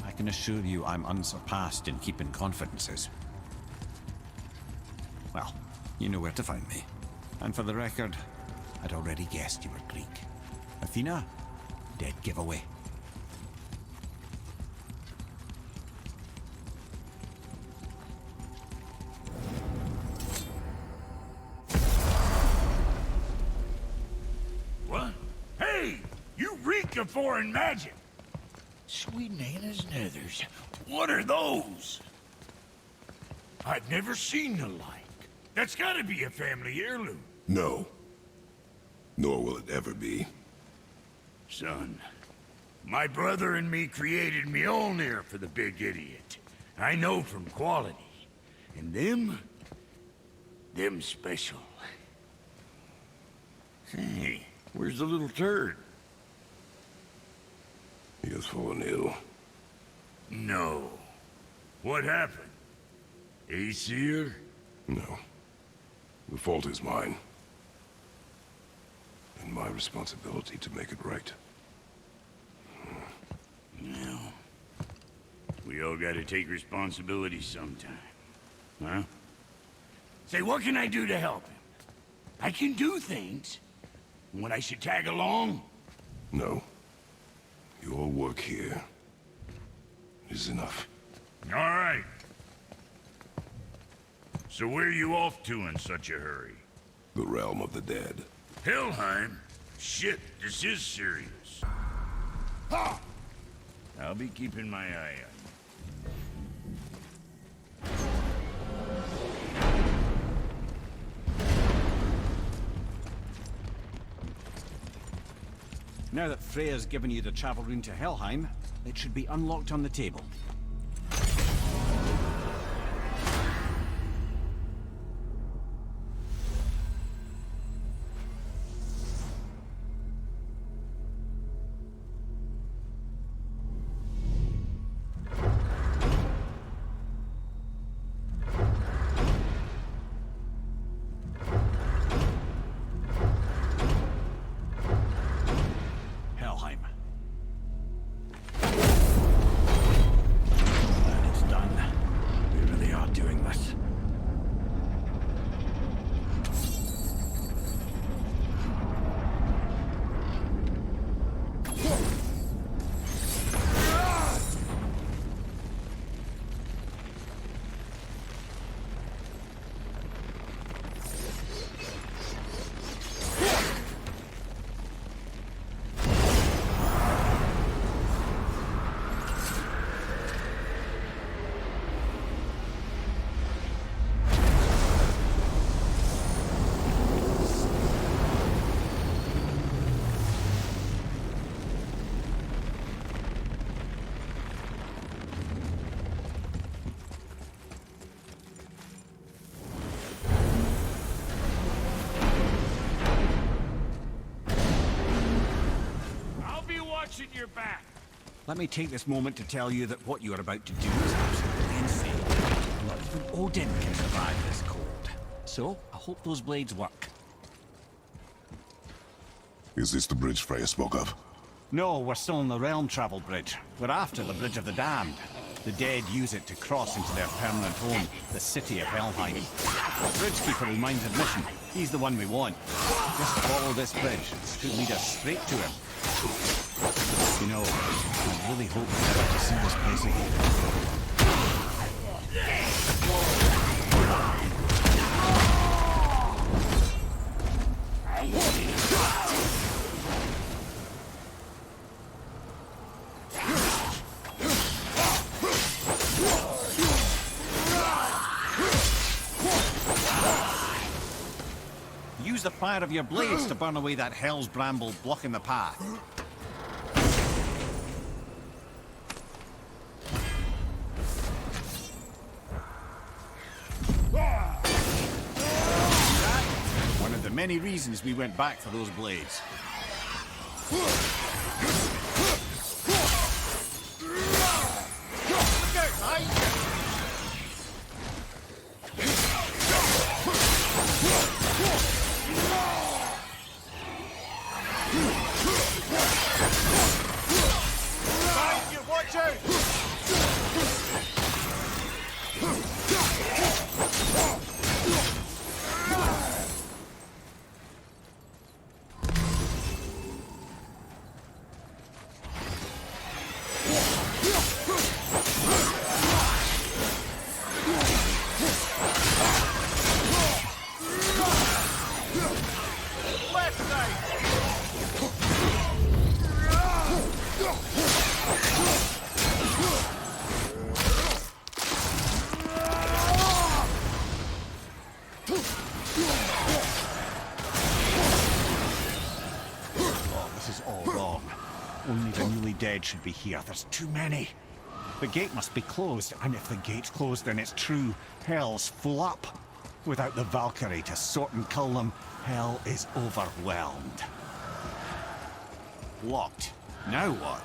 I can assure you I'm unsurpassed in keeping confidences. Well, you know where to find me. And for the record, I'd already guessed you were Greek. Athena? Dead giveaway. What? Hey! You reek of foreign magic! Sweet Nana's nethers. What are those? I've never seen the like. That's gotta be a family heirloom. No. Nor will it ever be. Son, my brother and me created Mjolnir for the big idiot. I know from quality. And them special. Hey, where's the little turd? He has fallen ill. No. What happened? Aesir? No. The fault is mine. And my responsibility to make it right. Well, we all gotta take responsibility sometime. Huh? Say, what can I do to help him? I can do things. When I should tag along? No. Your work here is enough. All right. So where are you off to in such a hurry? The realm of the dead. Helheim? Shit, this is serious. Ha! I'll be keeping my eye on Now that Freya's given you the travel rune to Helheim, it should be unlocked on the table. Your back. Let me take this moment to tell you that what you are about to do is absolutely insane. Not even Odin can survive this cold. So, I hope those blades work. Is this the bridge Freya spoke of? No, we're still on the realm travel bridge. We're after the Bridge of the Damned. The dead use it to cross into their permanent home, the city of Helheim. The bridgekeeper will mind admission. He's the one we want. Just follow this bridge. It should lead us straight to him. You know, I really hope we never have to see this place again. Use the fire of your blades to burn away that hell's bramble blocking the path. One of the many reasons we went back for those blades. Dead should be here. There's too many. The gate must be closed, and if the gate's closed, then it's true. Hell's full up. Without the Valkyrie to sort and kill them, hell is overwhelmed. Locked. Now what?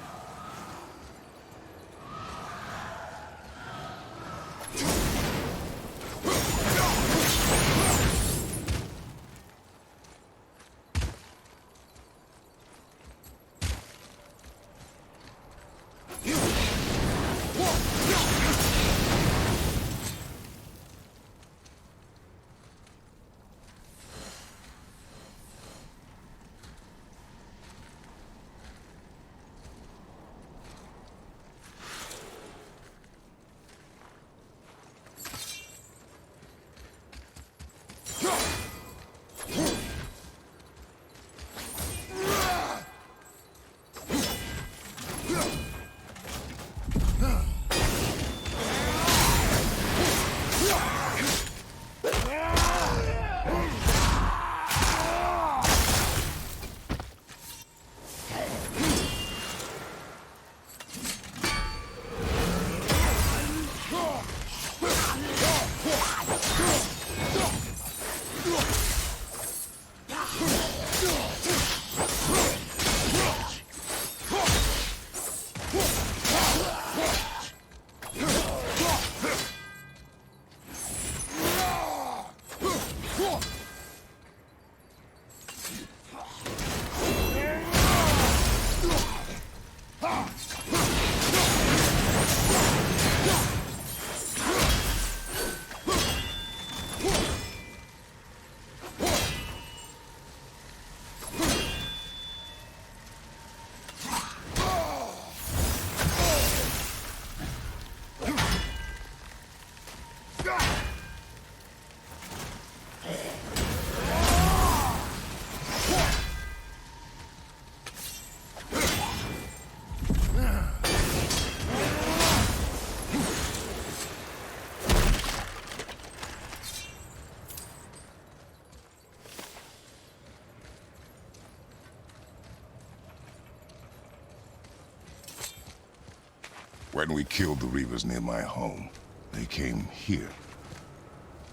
When we killed the Reavers near my home, they came here.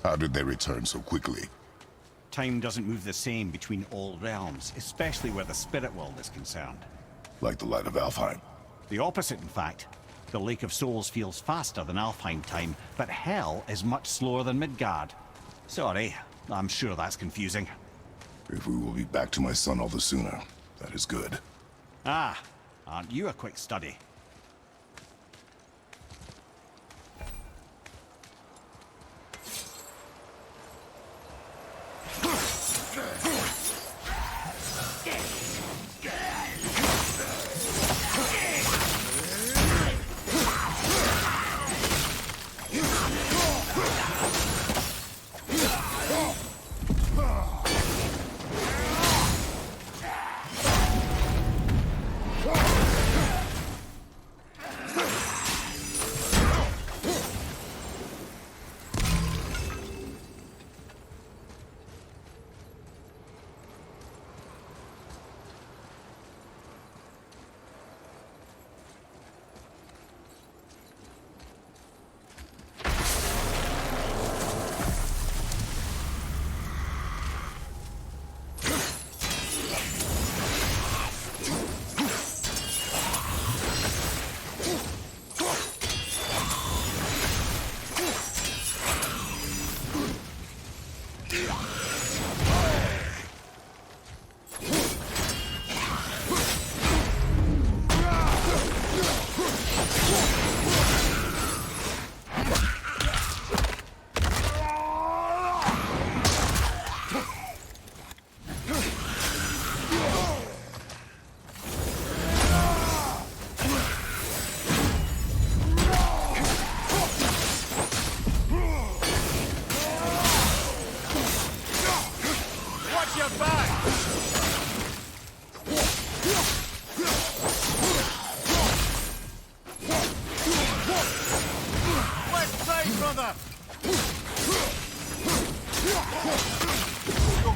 How did they return so quickly? Time doesn't move the same between all realms, especially where the spirit world is concerned. Like the Light of Alfheim? The opposite, in fact. The Lake of Souls feels faster than Alfheim time, but Hell is much slower than Midgard. Sorry, I'm sure that's confusing. If we will be back to my son all the sooner, That is good. Ah, aren't you a quick study?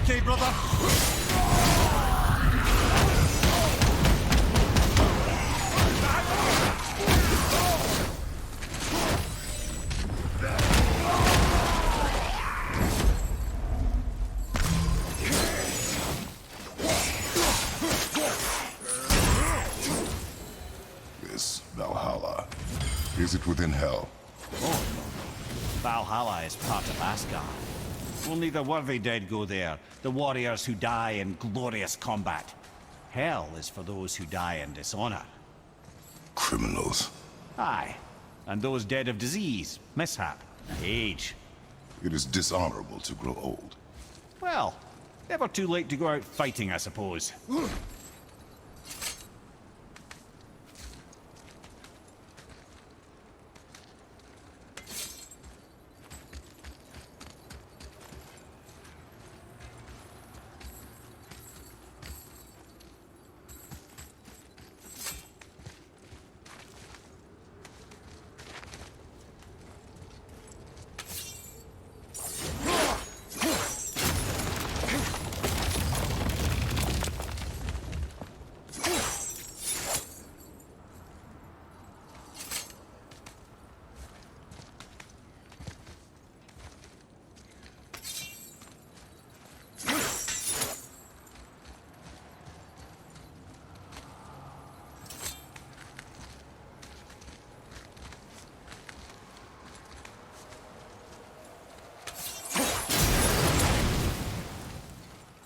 Okay, brother? This Valhalla, is it within hell? Oh, Valhalla is part of Asgard. Only the worthy dead go there, the warriors who die in glorious combat. Hell is for those who die in dishonor. Criminals. Aye, and those dead of disease, mishap, age. It is dishonorable to grow old. Well, never too late to go out fighting, I suppose.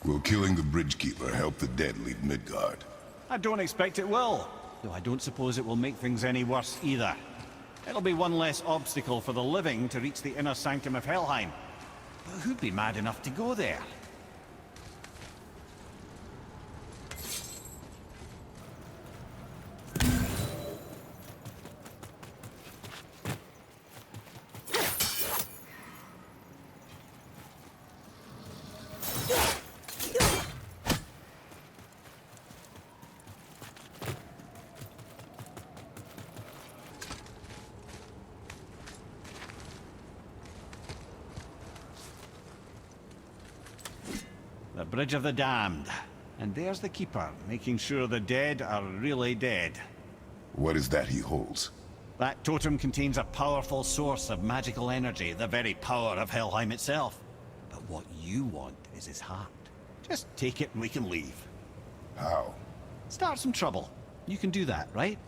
Will killing the Bridgekeeper help the dead leave Midgard? I don't expect it will, though I don't suppose it will make things any worse either. It'll be one less obstacle for the living to reach the inner sanctum of Helheim. But who'd be mad enough to go there? The Bridge of the Damned. And there's the Keeper, making sure the dead are really dead. What is that he holds? That totem contains a powerful source of magical energy, the very power of Helheim itself. But what you want is his heart. Just take it and we can leave. How? Start some trouble. You can do that, right?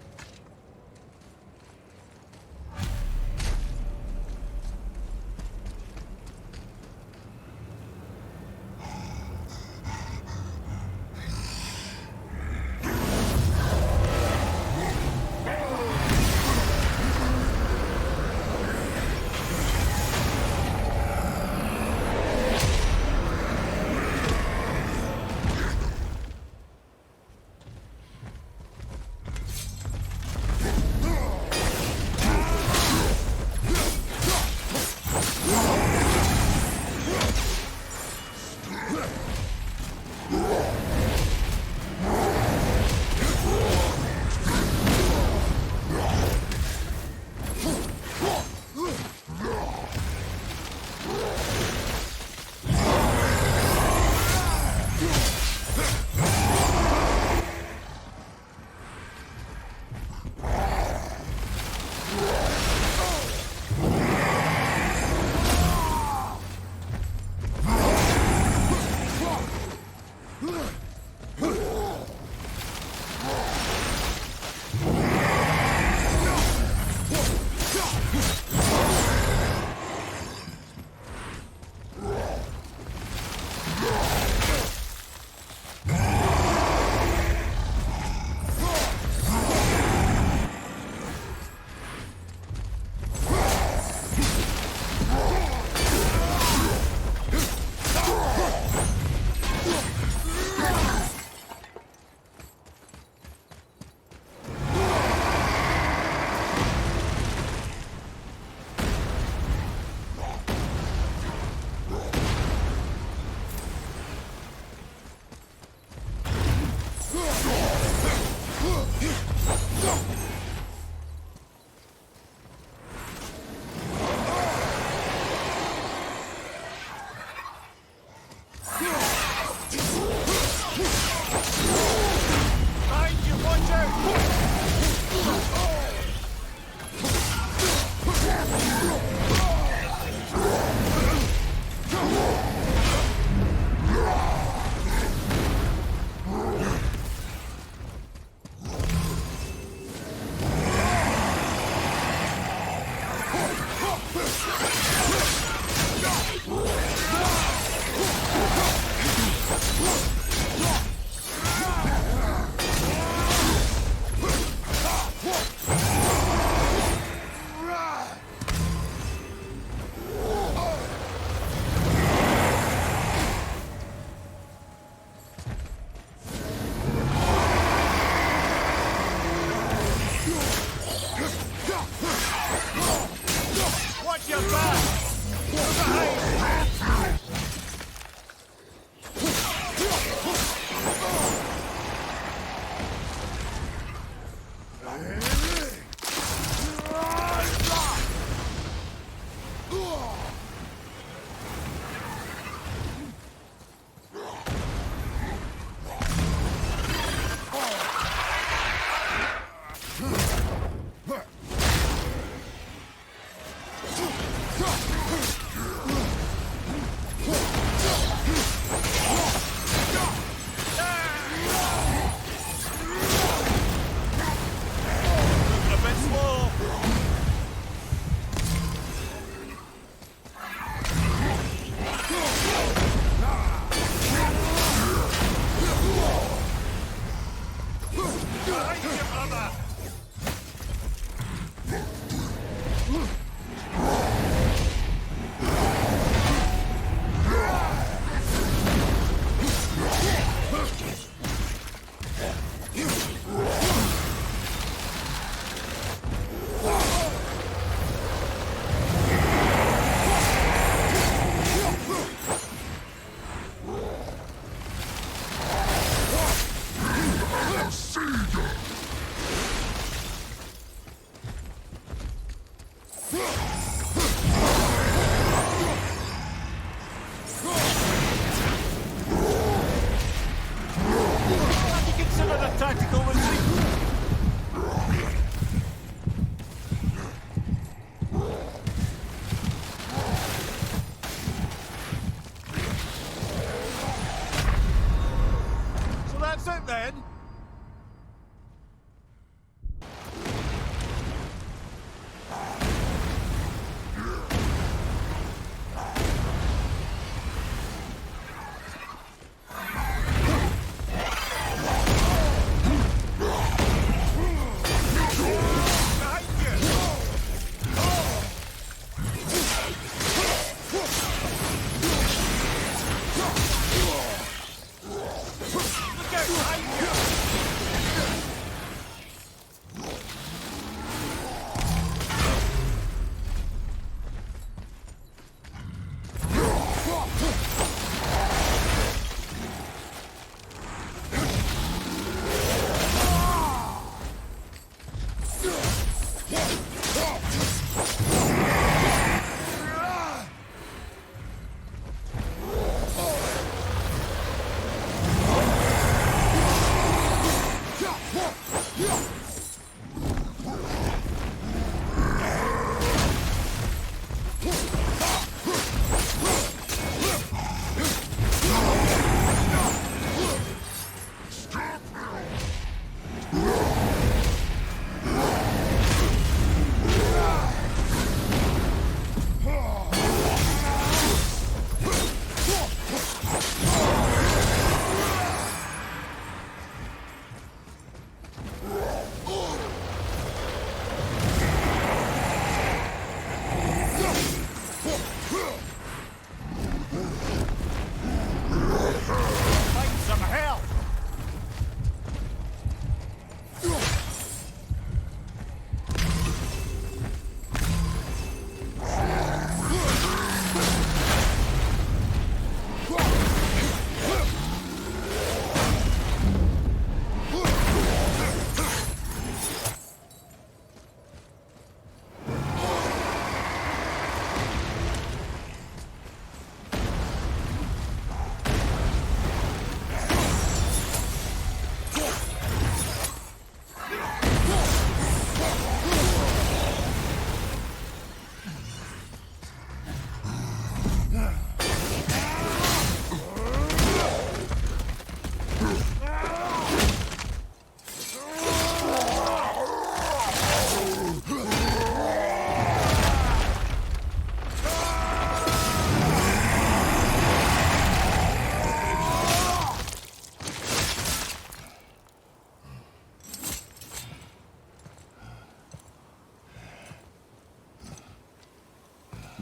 Look out!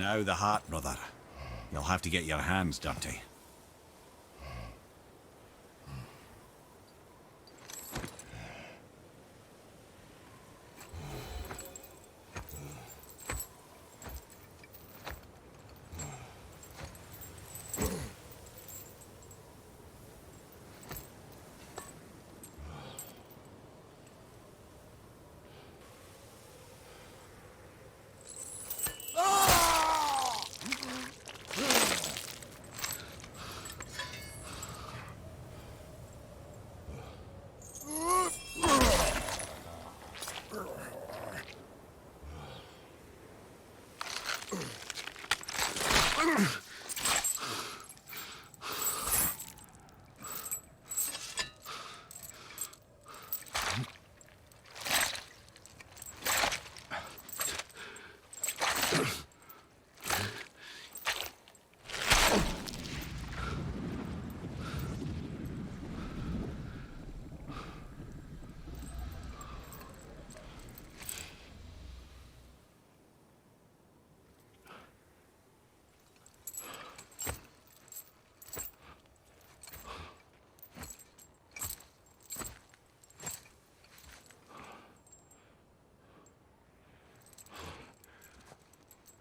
Now the heart, brother. You'll have to get your hands dirty.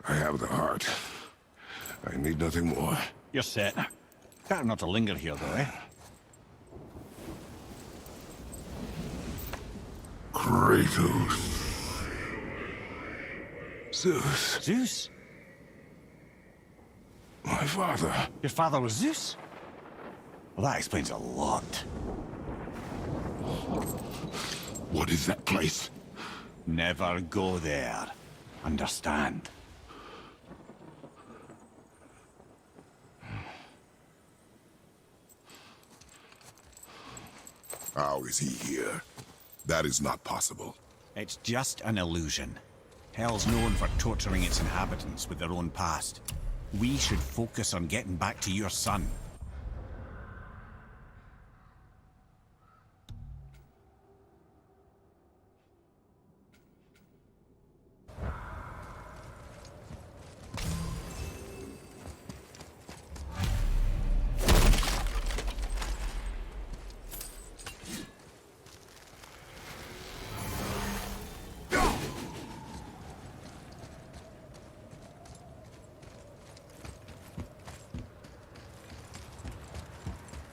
I have the heart. I need nothing more. You're set. Better not to linger here, though, eh? Kratos. Zeus. Zeus? My father. Your father was Zeus? Well, that explains a lot. What is that place? Never go there. Understand? How is he here? That is not possible. It's just an illusion. Hell's known for torturing its inhabitants with their own past. We should focus on getting back to your son.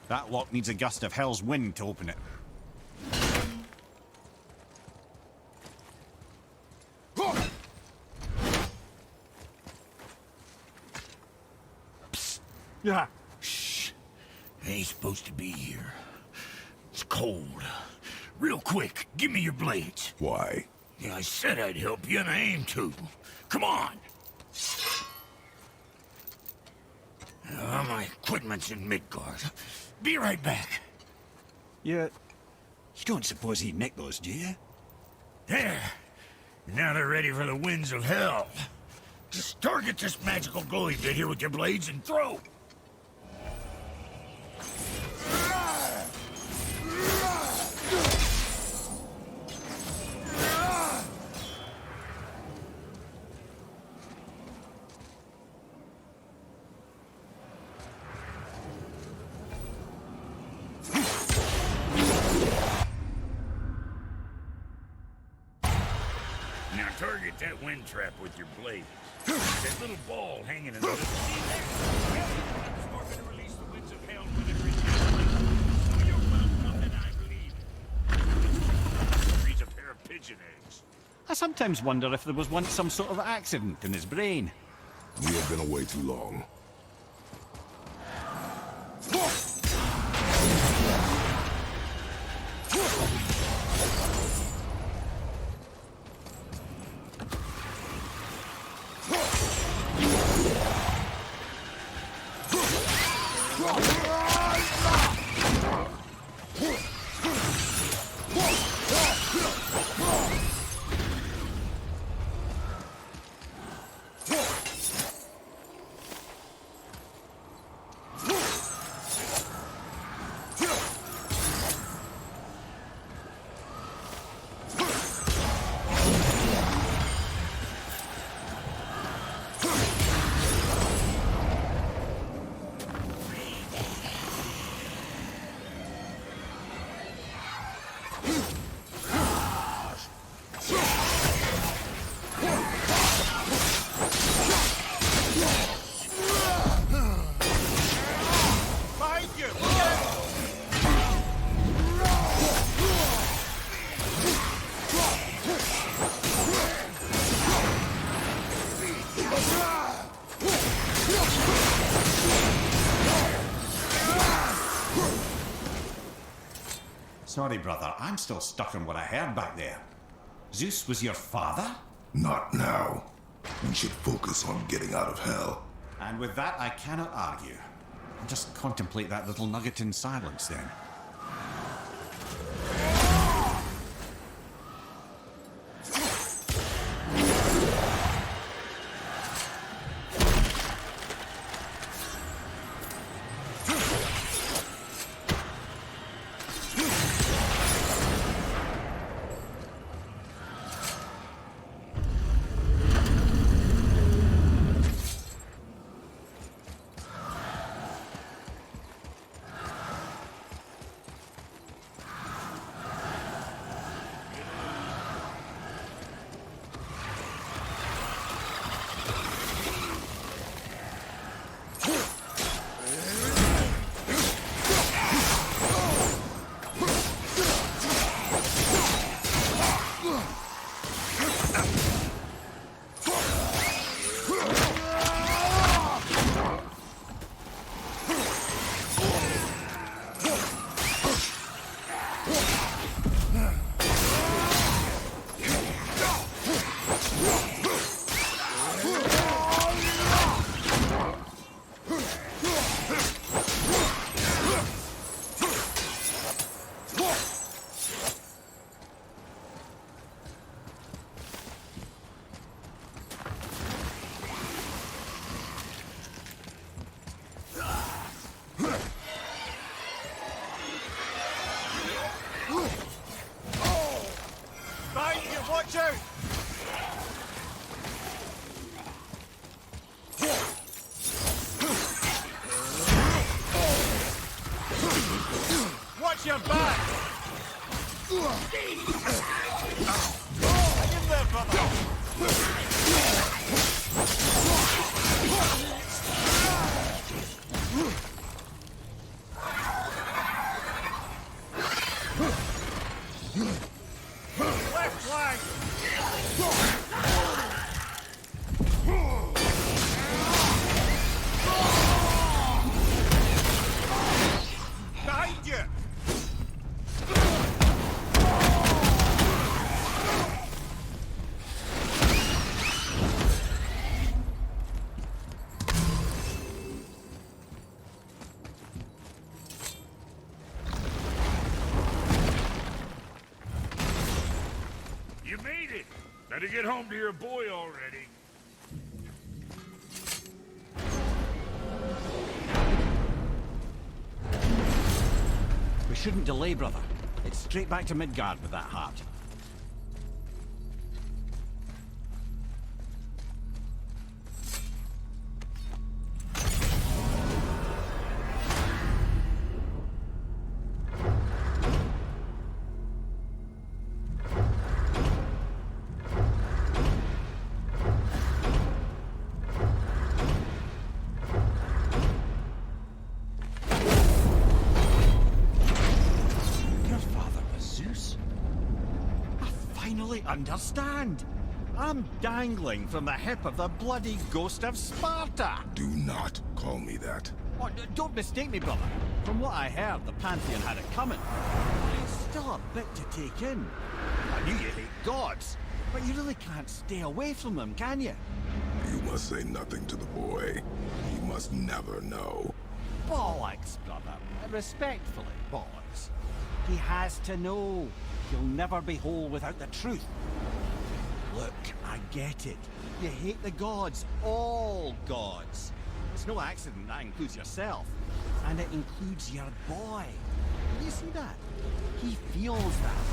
That lock needs a gust of hell's wind to open it. Psst. Yeah. Shh. I ain't supposed to be here. It's cold. Real quick, give me your blades. Why? Yeah, I said I'd help you, and I aim to. Come on. My equipment's in Midgard. Be right back. You don't suppose he nicked those, do you? There. Now they're ready for the winds of hell. Just target this magical glowy bit here with your blades and throw. Now target that wind trap with your blade. That little ball hanging in the middle. See there? Storm to release the winds of hell when it reaches your blade. You'll find something I believe. Freeze a pair of pigeon eggs. I sometimes wonder if there was once some sort of accident in his brain. We have been away too long. sorry, brother. I'm still stuck on what I heard back there. Zeus was your father? Not now. We should focus on getting out of hell. And with that, I cannot argue. I'll just contemplate that little nugget in silence then. Watch out! Watch your back! Get in there, brother! Left flank! Behind you! You made it! Better get home to your boy already. We shouldn't delay, brother. It's straight back to Midgard with that heart. Understand? I'm dangling from the hip of the bloody ghost of Sparta! Do not call me that. Oh, don't mistake me, brother. From what I heard, the Pantheon had it coming. It's still a bit to take in. I knew you hate gods, but you really can't stay away from them, can you? You must say nothing to the boy. He must never know. Bollocks, brother. Respectfully, bollocks. He has to know. He'll never be whole without the truth. Look, I get it. You hate the gods, all gods. It's no accident that includes yourself. And it includes your boy. You see that? He feels that.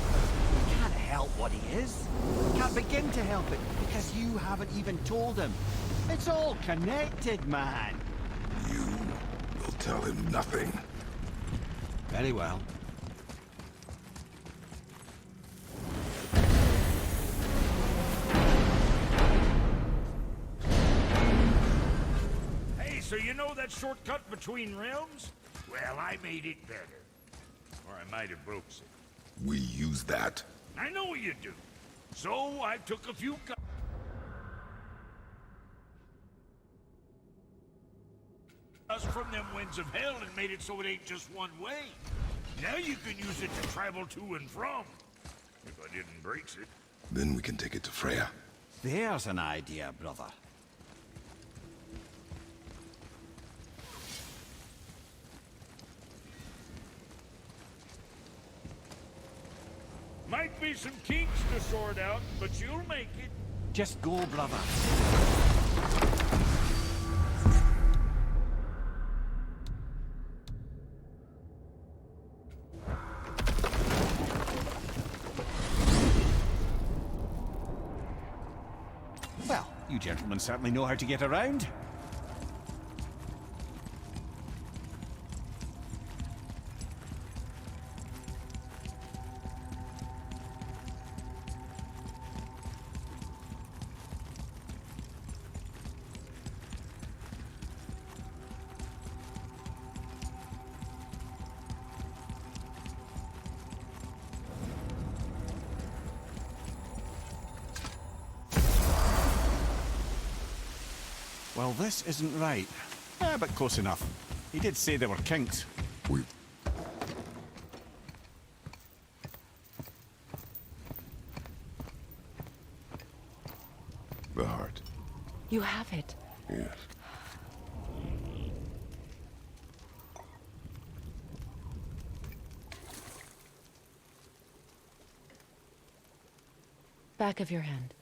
He can't help what he is. He can't begin to help it because you haven't even told him. It's all connected, man. You will tell him nothing. Very well. So you know that shortcut between realms? Well, I made it better. Or I might have broke it. We use that. I know you do. So I took a few us from them winds of hell and made it so it ain't just one way. Now you can use it to travel to and from. If I didn't break it. Then we can take it to Freya. There's an idea, brother. Might be some kinks to sort out, but you'll make it. Just go, brother. Well, you gentlemen certainly know how to get around. Well, this isn't right. But close enough. He did say there were kinks. The heart. You have it. Yes. Back of your hand.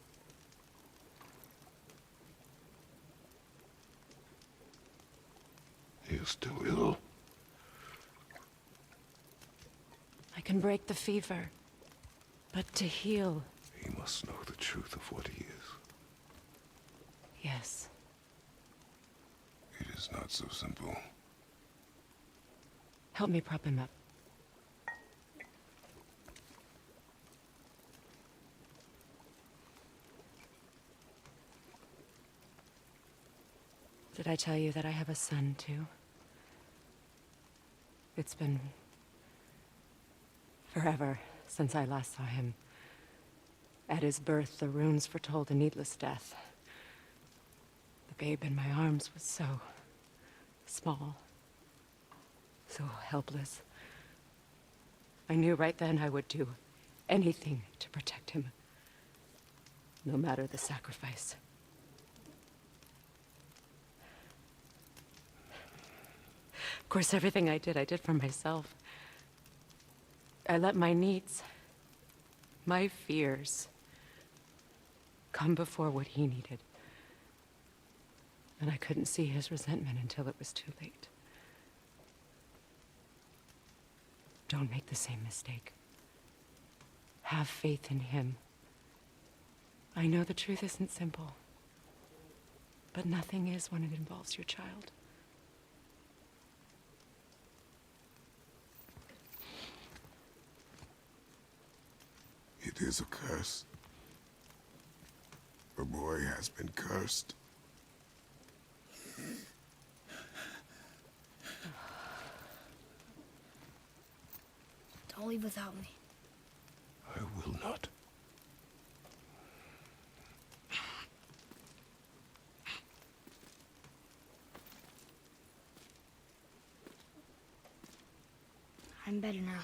You're still ill. I can break the fever. But to heal... He must know the truth of what he is. Yes. It is not so simple. Help me prop him up. Did I tell you that I have a son, too? It's been... forever since I last saw him. At his birth, the runes foretold a needless death. The babe in my arms was so... small. So helpless. I knew right then I would do anything to protect him. No matter the sacrifice. Of course, everything I did for myself. I let my needs, my fears, come before what he needed. And I couldn't see his resentment until it was too late. Don't make the same mistake. Have faith in him. I know the truth isn't simple, but nothing is when it involves your child. It is a curse. The boy has been cursed. Don't leave without me. I will not. I'm better now.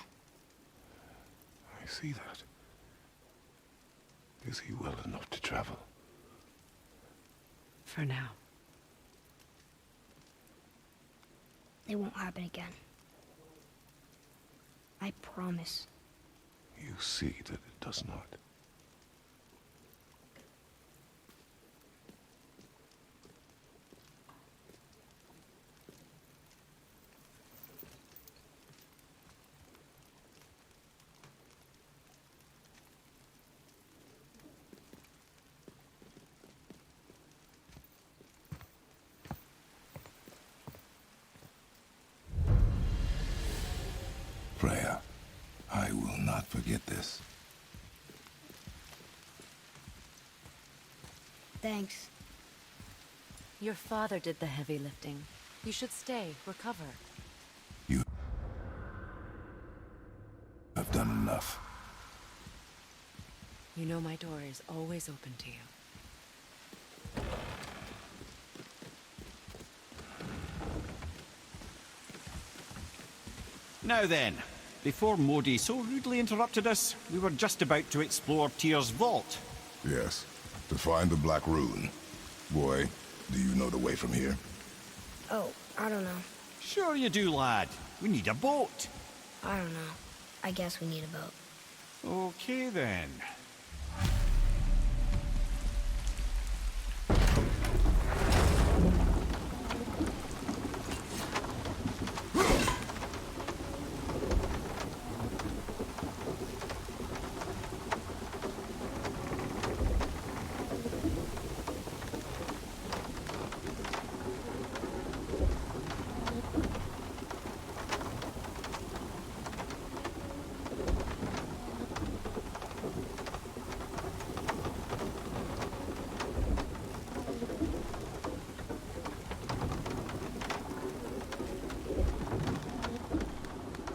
I see that. Is he well enough to travel? For now. It won't happen again. I promise. You see that it does not. Freya, I will not forget this. Thanks. Your father did the heavy lifting. You should stay, recover. You have done enough. You know my door is always open to you. Now then, Before Modi so rudely interrupted us, we were just about to explore Tyr's vault. Yes, to find the Black Rune. Boy, do you know the way from here? Oh, I don't know. Sure you do, lad. We need a boat. I don't know. I guess we need a boat. Okay, then.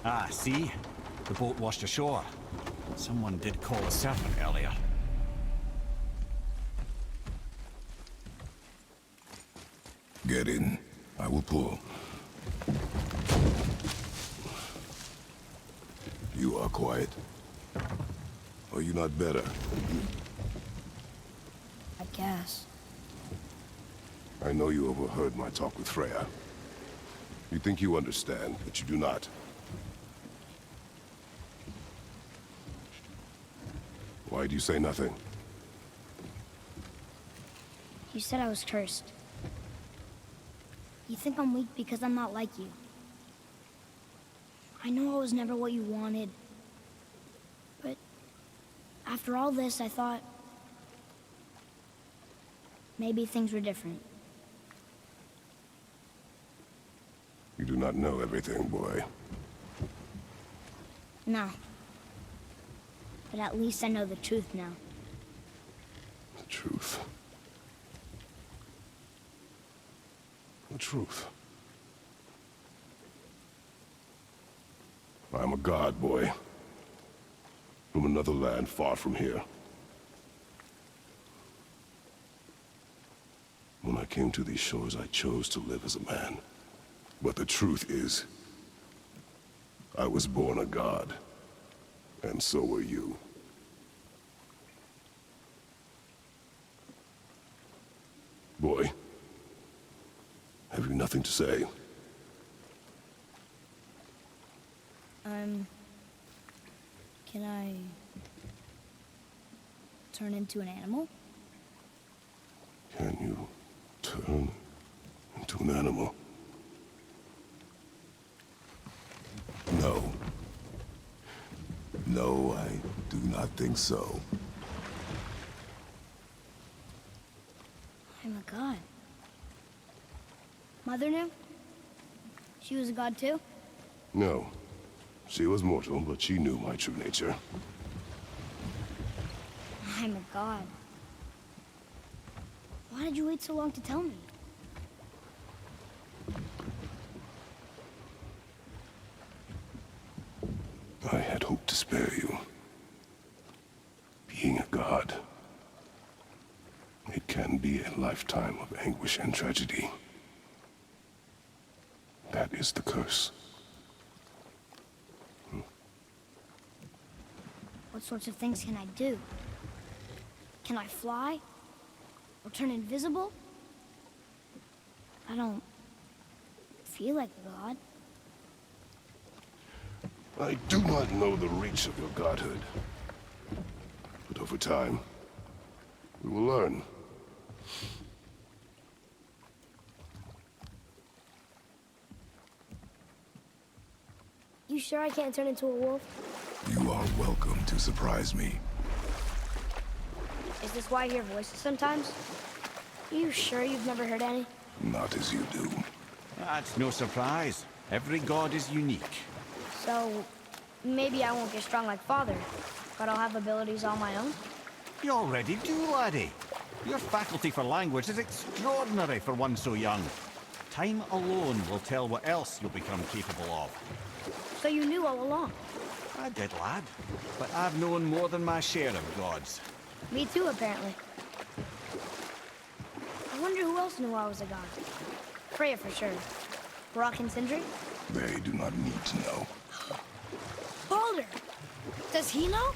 Ah, see? The boat washed ashore. Someone did call a serpent earlier. Get in. I will pull. You are quiet. Are you not better? I guess. I know you overheard my talk with Freya. You think you understand, but you do not. Why do you say nothing? You said I was cursed. You think I'm weak because I'm not like you. I know I was never what you wanted. But after all this, I thought maybe things were different. You do not know everything, boy. No. But at least I know the truth now. The truth. The truth. I am a god, boy. From another land far from here. When I came to these shores, I chose to live as a man. But the truth is, I was born a god. And so were you. Boy, have you nothing to say? Can I turn into an animal? Can you turn into an animal? No. No, I do not think so. I'm a god. Mother knew? She was a god too? No. She was mortal, but she knew my true nature. I'm a god. Why did you wait so long to tell me? I had hoped to spare you. Being a god, it can be a lifetime of anguish and tragedy. That is the curse. What sorts of things can I do? Can I fly? Or turn invisible? I don't feel like a god. I do not know the reach of your godhood. But over time, we will learn. You sure I can't turn into a wolf? You are welcome to surprise me. Is this why I hear voices sometimes? You sure you've never heard any? Not as you do. That's no surprise. Every god is unique. So, maybe I won't get strong like Father, but I'll have abilities all my own? You already do, laddie. Your faculty for language is extraordinary for one so young. Time alone will tell what else you'll become capable of. So you knew all along? I did, lad. But I've known more than my share of gods. Me too, apparently. I wonder who else knew I was a god. Freya for sure. Brock and Sindri? They do not need to know. Does he know?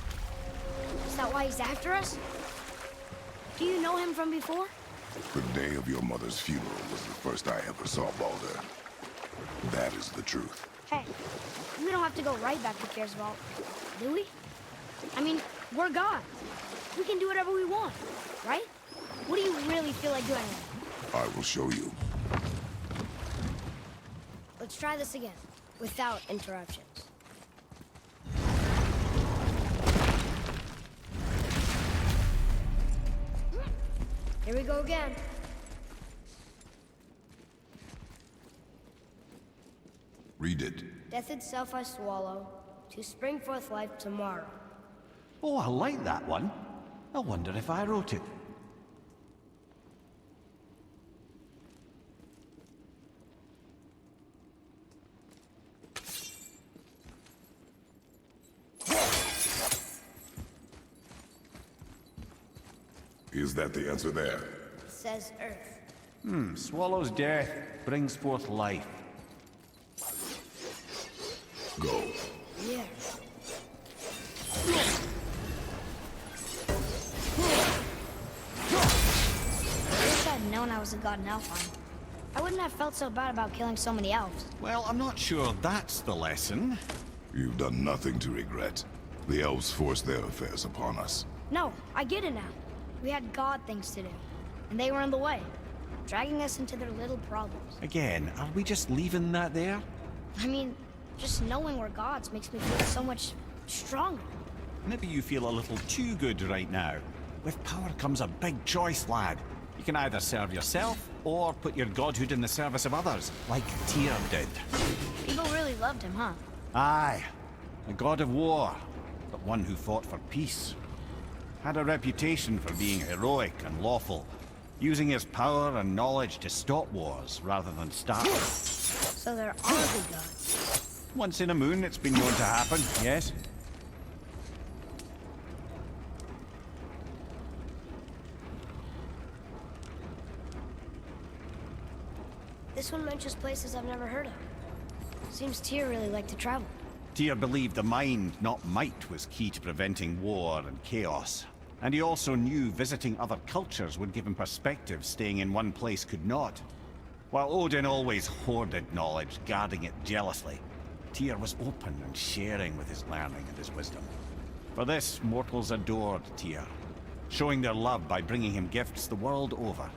Is that why he's after us? Do you know him from before? The day of your mother's funeral was the first I ever saw Balder. That is the truth. Hey, we don't have to go right back to Kersvald, do we? I mean, we're God. We can do whatever we want, right? What do you really feel like doing? I will show you. Let's try this again, without interruptions. Here we go again. Read it. Death itself I swallow, to spring forth life tomorrow. Oh, I like that one. I wonder if I wrote it. Is that the answer there? It says Earth. Swallows death, brings forth life. Go. Yeah. I wish I'd known I was a god in Alfheim. I wouldn't have felt so bad about killing so many elves. Well, I'm not sure that's the lesson. You've done nothing to regret. The elves forced their affairs upon us. No, I get it now. We had god things to do, and they were in the way, dragging us into their little problems. Again, are we just leaving that there? I mean, just knowing we're gods makes me feel so much stronger. Maybe you feel a little too good right now. With power comes a big choice, lad. You can either serve yourself, or put your godhood in the service of others, like Tyr did. People really loved him, huh? Aye, a god of war, but one who fought for peace. Had a reputation for being heroic and lawful, using his power and knowledge to stop wars rather than start them. So there are good gods. Once in a moon, it's been known to happen, yes? This one mentions places I've never heard of. Seems Tyr really liked to travel. Tyr believed the mind, not might, was key to preventing war and chaos. And he also knew visiting other cultures would give him perspective staying in one place could not. While Odin always hoarded knowledge, guarding it jealously, Tyr was open and sharing with his learning and his wisdom. For this, mortals adored Tyr, showing their love by bringing him gifts the world over.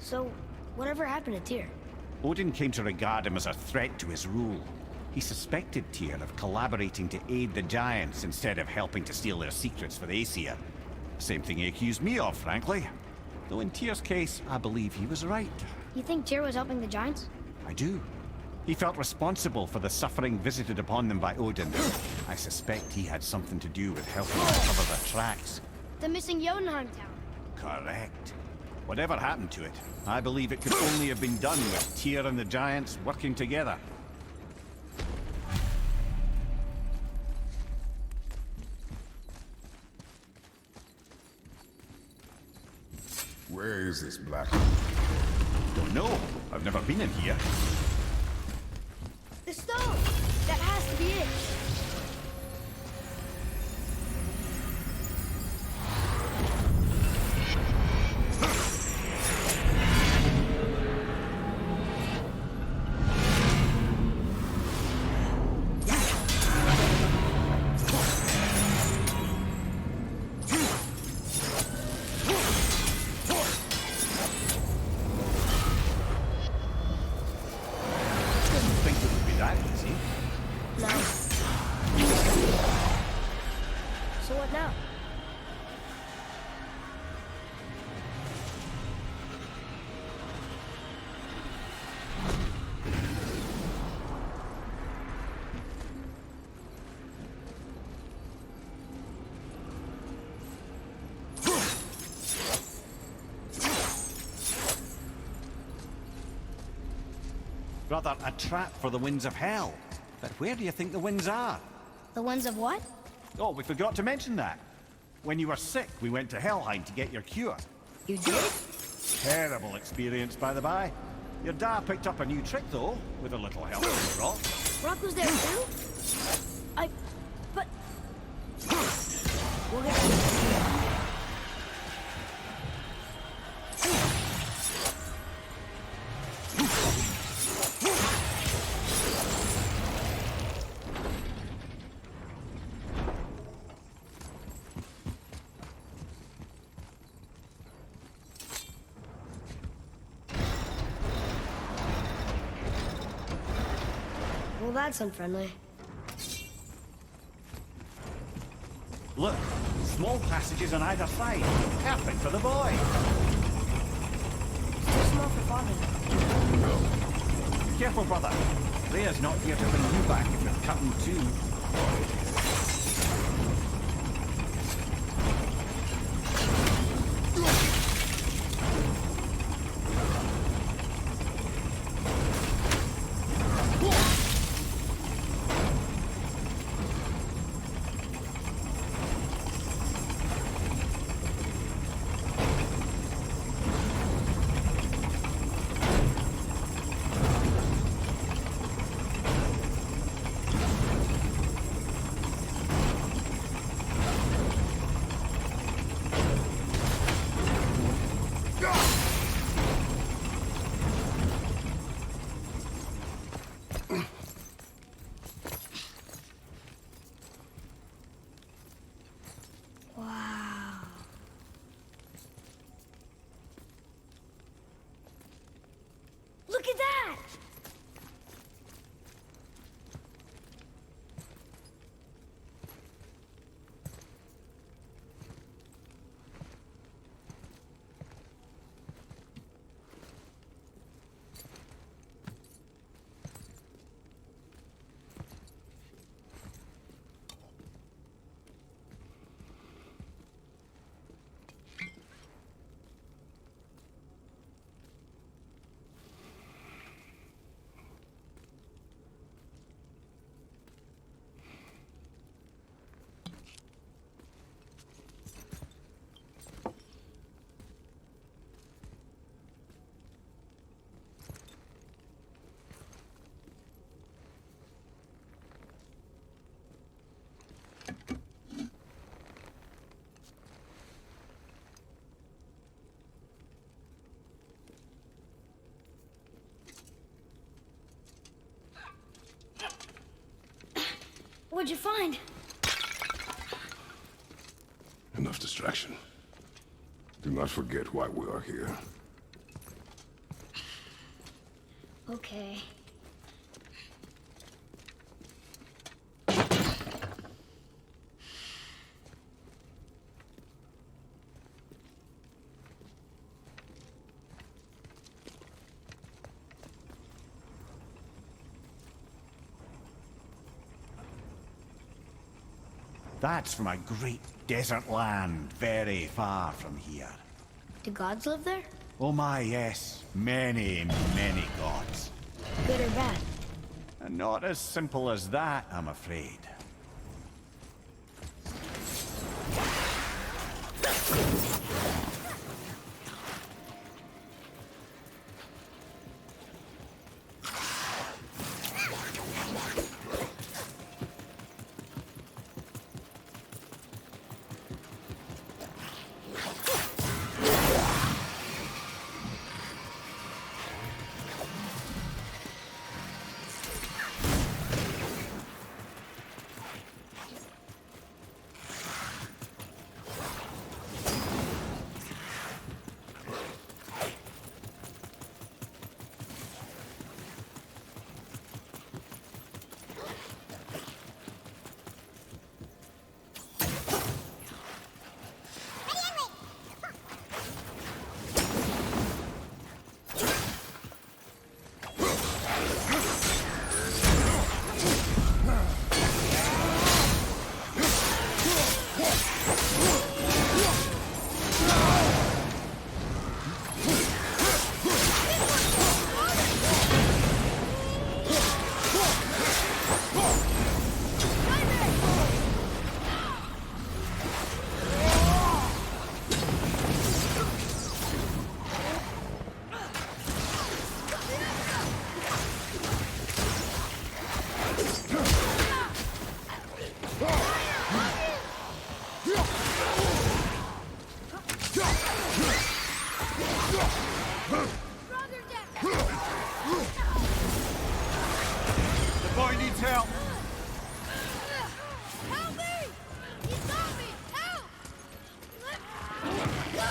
So, whatever happened to Tyr? Odin came to regard him as a threat to his rule. He suspected Tyr of collaborating to aid the Giants instead of helping to steal their secrets for the Aesir. Same thing he accused me of, frankly. Though in Tyr's case, I believe he was right. You think Tyr was helping the Giants? I do. He felt responsible for the suffering visited upon them by Odin. I suspect he had something to do with helping to cover their tracks. The missing Jotunheim town. Correct. Whatever happened to it, I believe it could only have been done with Tyr and the Giants working together. Where is this Black? Don't know. I've never been in here. The stone! That has to be it! Rather, a trap for the winds of hell. But where do you think the winds are? The winds of what? Oh, we forgot to mention that. When you were sick, we went to Helheim to get your cure. You did? Terrible experience, by the by. Your dad picked up a new trick, though, with a little help from the rock. Rock was there too? But... We'll get Well, that's unfriendly. Look, small passages on either side. Perfect for the boy. Too small for father. Careful, brother. Rhea's not here to bring you back if you're cutting too. Look at that! What'd you find? Enough distraction. Do not forget why we are here. Okay. That's from a great desert land, very far from here. Do gods live there? Oh my, yes. Many, many gods. Good or bad? And not as simple as that, I'm afraid. Boy needs help. Help me! He's got me! Help! Let go!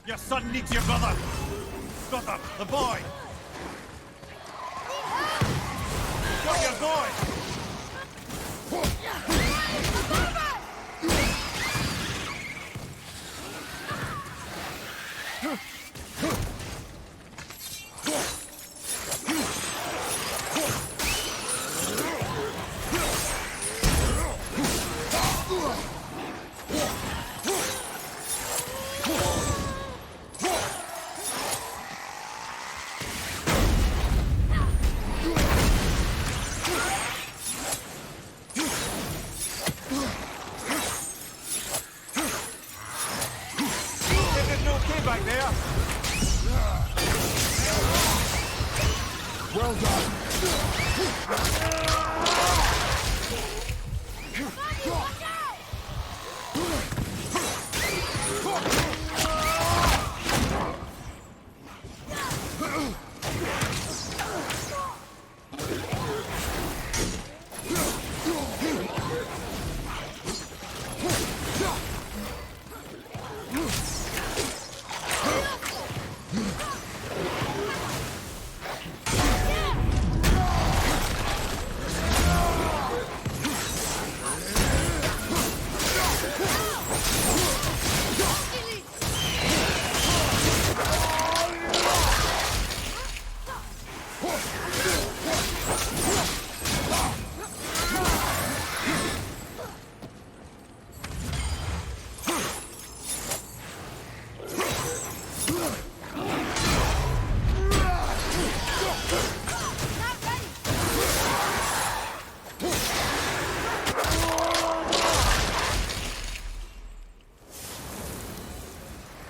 Your son needs your brother. Brother, the boy. Got your boy. Well done.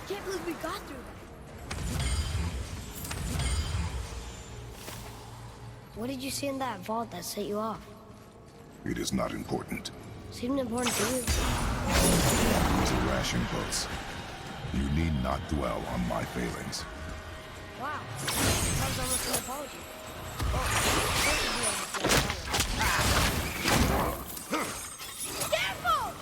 Can't believe we got through that. What did you see in that vault that set you off? It is not important. Seemed important to you. It was a rash impulse. You need not dwell on my failings. Wow. That was almost an apology. Careful!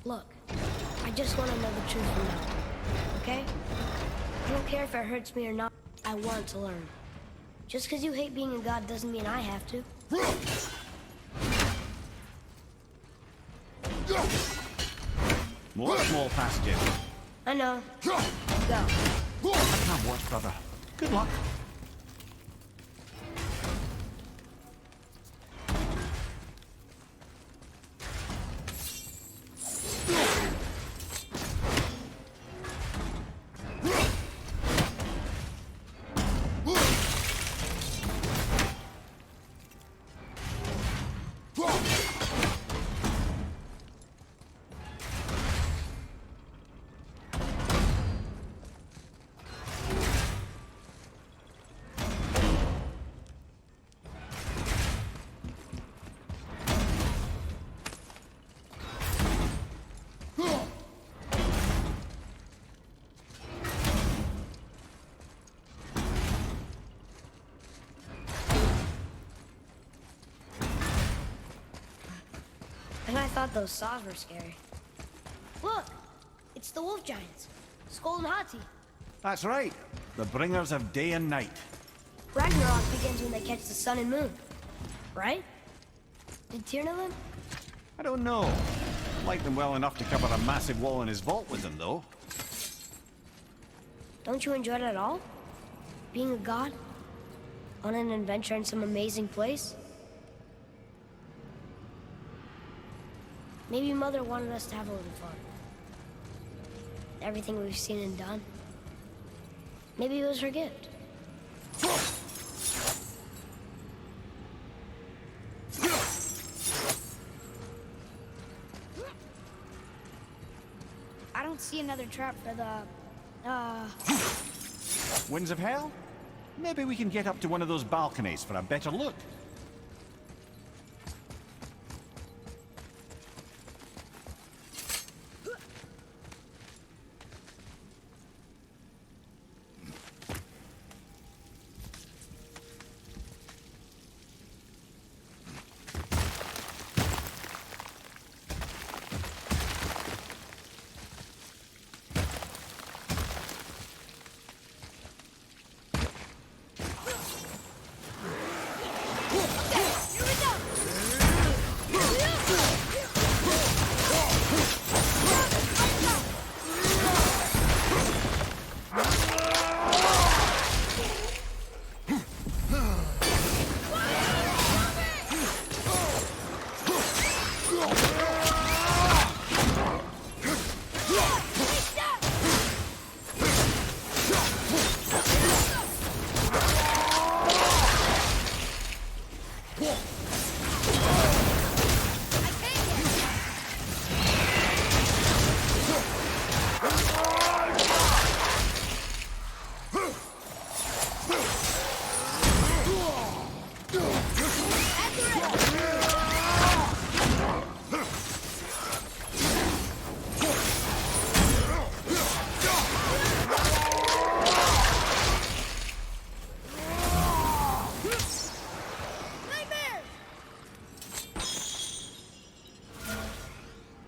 Look, I just want to know the truth from now, okay? I don't care if it hurts me or not. I want to learn. Just because you hate being a god doesn't mean I have to. More small passages. I know. Go. I can't watch, brother. Good luck. And I thought those saws were scary. Look! It's the wolf giants. Skull and Hati. That's right. The bringers of day and night. Ragnarok begins when they catch the sun and moon. Right? Did Tyr know them? I don't know. Like them well enough to cover a massive wall in his vault with them, though. Don't you enjoy it at all? Being a god? On an adventure in some amazing place? Maybe Mother wanted us to have a little fun. Everything we've seen and done. Maybe it was her gift. I don't see another trap for the, Winds of Hell? Maybe we can get up to one of those balconies for a better look.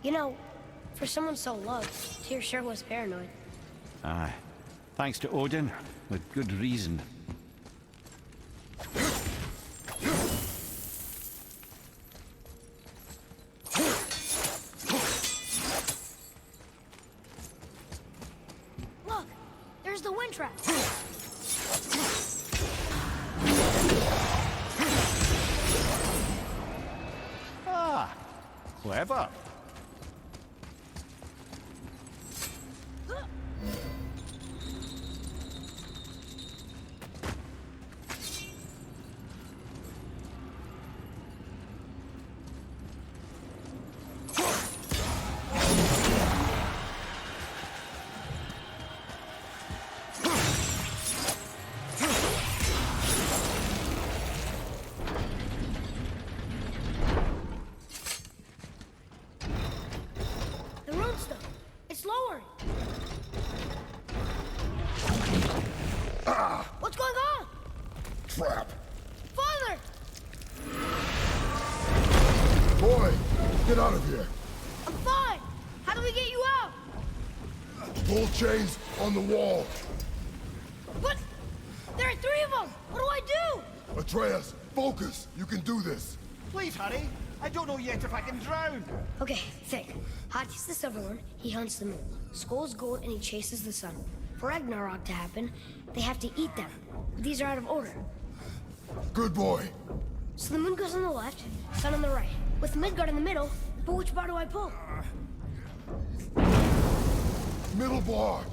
You know, for someone so loved, Tyr sure was paranoid. Aye. Thanks to Odin, with good reason. Look! There's the wind trap! Ah! Clever. What's going on? Trap. Father! Boy, get out of here. I'm fine. How do we get you out? Pull chains on the wall. But there are 3 of them. What do I do? Atreus, focus. You can do this. Please hurry. I don't know yet if I can drown. Okay, think. Hati's the Silver One. He hunts the moon. Skull's gold and he chases the sun. For Ragnarok to happen, they have to eat them. These are out of order. Good boy. So the moon goes on the left, sun on the right. With Midgard in the middle, but which bar do I pull? Middle bar.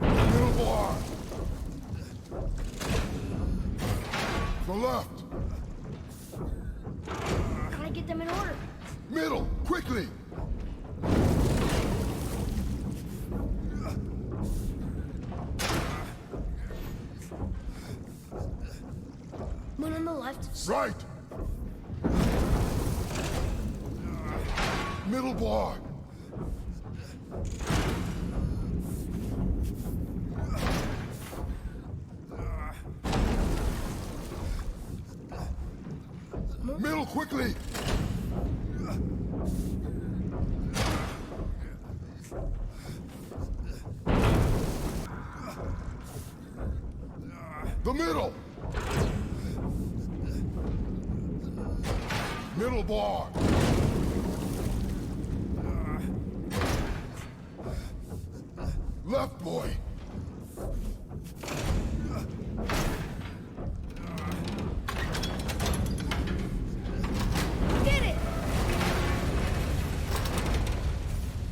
Middle bar. The left. Gotta get them in order. Middle, quickly. Moon on the left. Right. Middle bar. Middle, quickly. The middle. Middle bar. Left, boy. Get it!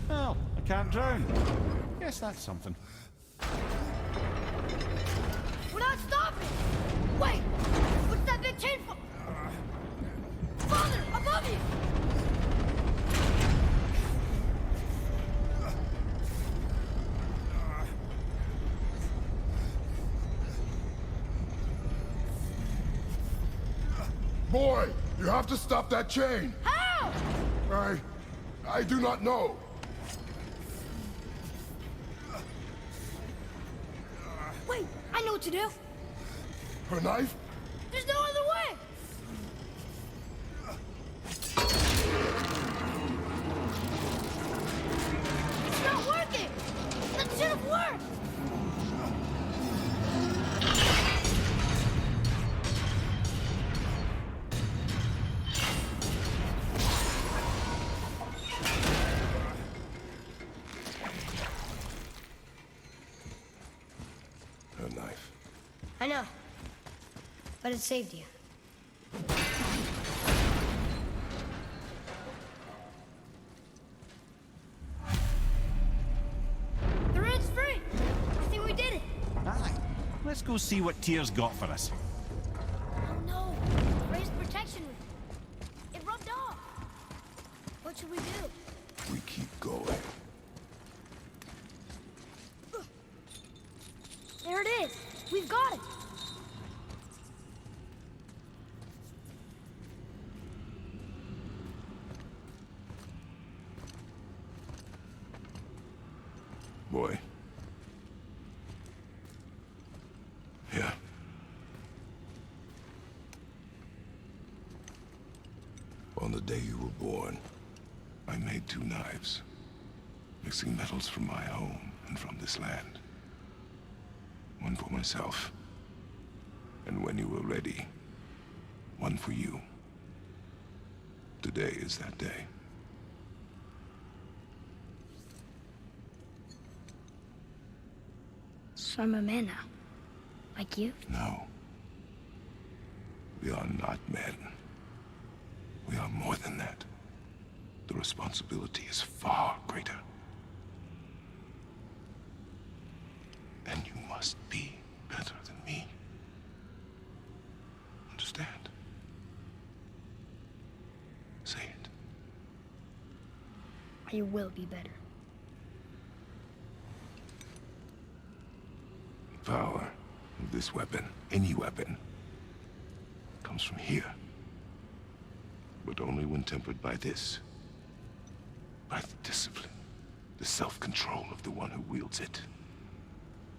Well, I can't drown. Guess that's something. We're not stopping! Wait! What's that big chain for? Father, above you! Boy, you have to stop that chain. How? I do not know. Wait, I know what to do. Her knife? There's no other way! It's not working! That should have worked! Her knife. I know. But it saved you. The rune's free! I think we did it! Aye. Let's go see what Tyr's got for us. Oh no! Raised protection rune. It rubbed off. What should we do? We keep going. There it is! We've got it! Boy. Yeah. On the day you were born, I made 2 knives, mixing metals from my home and from this land. One for myself, and when you were ready, one for you. Today is that day. So I'm a man now. Like you? No. We are not men. We are more than that. The responsibility is far greater. And you must be better than me. Understand? Say it. You will be better. The power of this weapon, any weapon, comes from here. But only when tempered by this. By the discipline, the self-control of the one who wields it.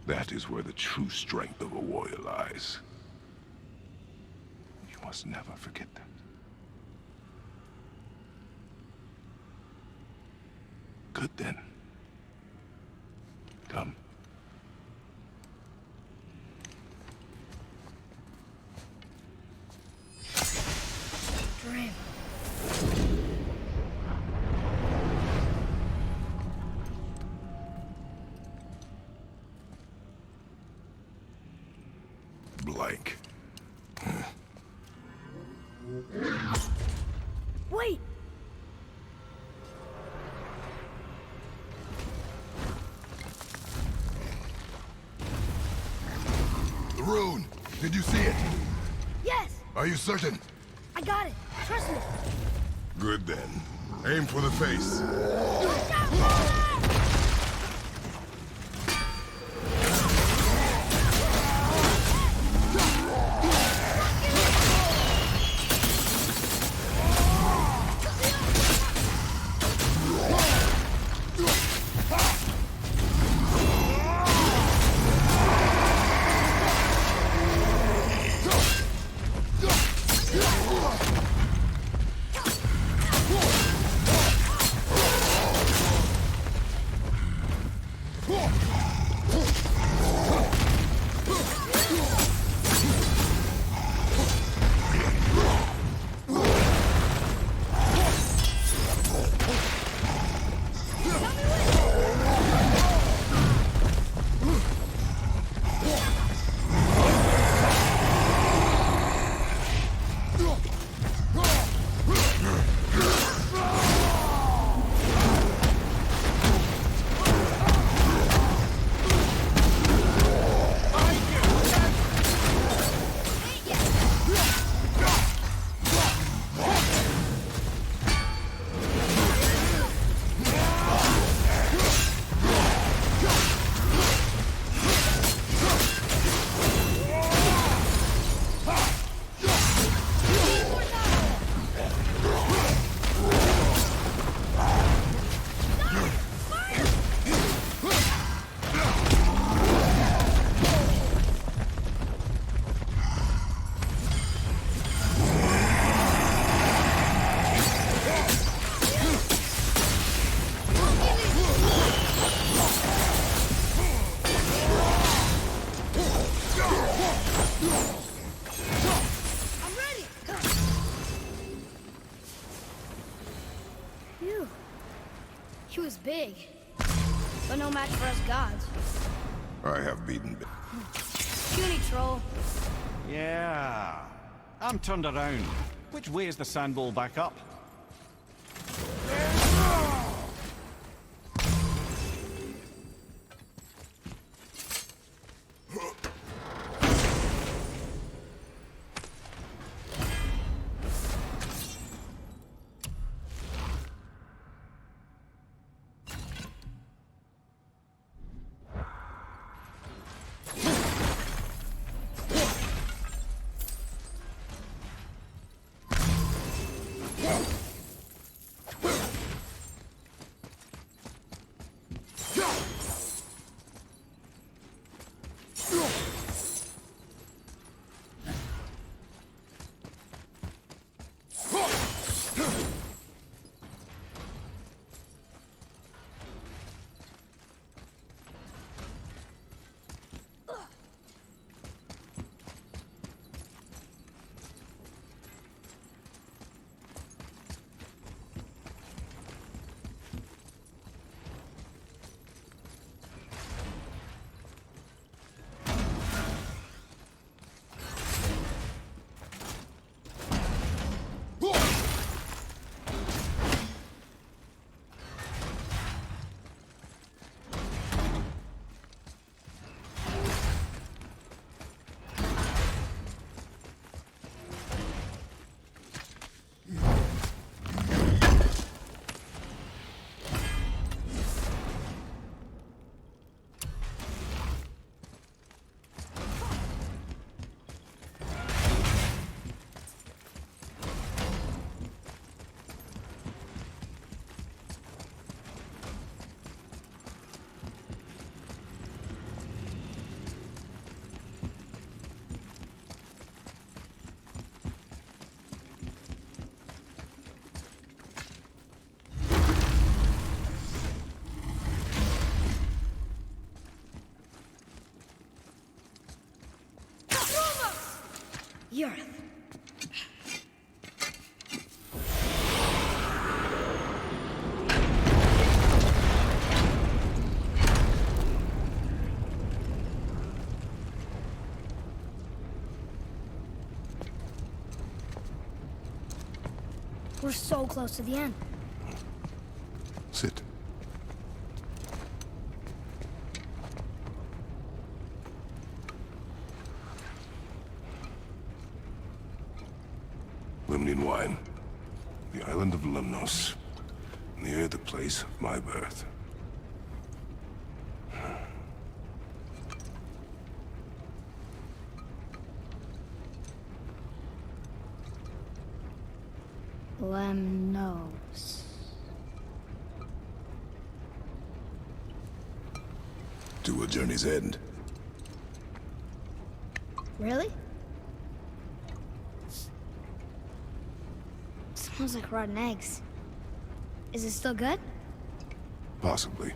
That is where the true strength of a warrior lies. You must never forget that. Good then. Come. Dream. Blank. Wait! The rune! Did you see it? Yes! Are you certain? I got it! Trust me! Good then. Aim for the face. Watch out, brother! but no match for us gods. I have beaten. Puny troll. Yeah. I'm turned around. Which way is the sand bowl back up? You're... We're so close to the end. Sit. Lemnian wine. The island of Lemnos. Near the place of my birth. Lemnos. To a journey's end. Really? Smells like rotten eggs. Is it still good? Possibly.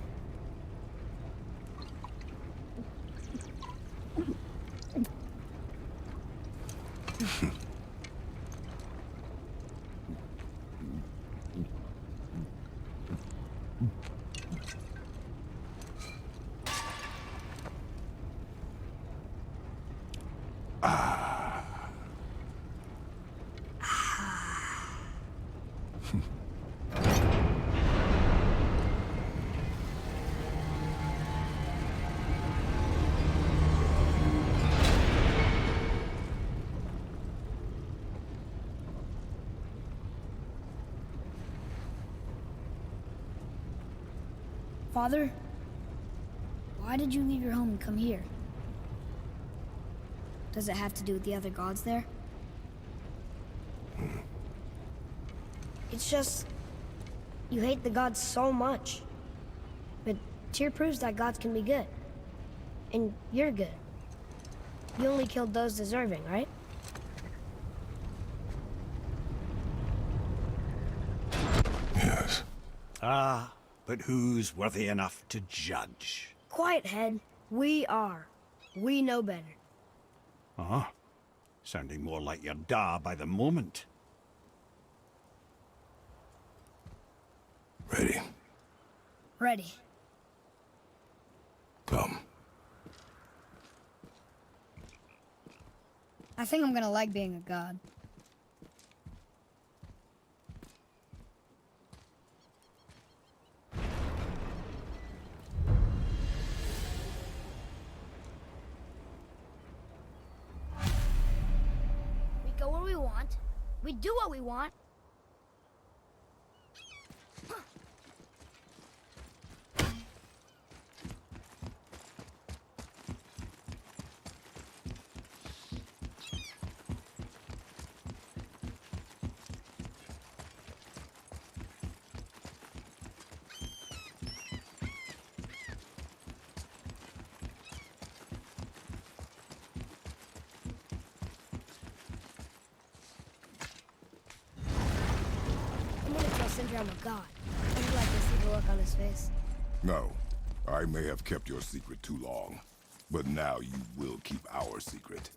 Father, why did you leave your home and come here? Does it have to do with the other gods there? It's just... you hate the gods so much. But Tyr proves that gods can be good. And you're good. You only killed those deserving, right? Yes. Ah, but who's worthy enough to judge? Quiet, head. We are. We know better. Uh-huh. Sounding more like your da by the moment. Ready. Ready. I think I'm gonna like being a god. We go where we want. We do what we want. I'm a god. Would you like to see the look on his face? No. I may have kept your secret too long. But now you will keep our secret.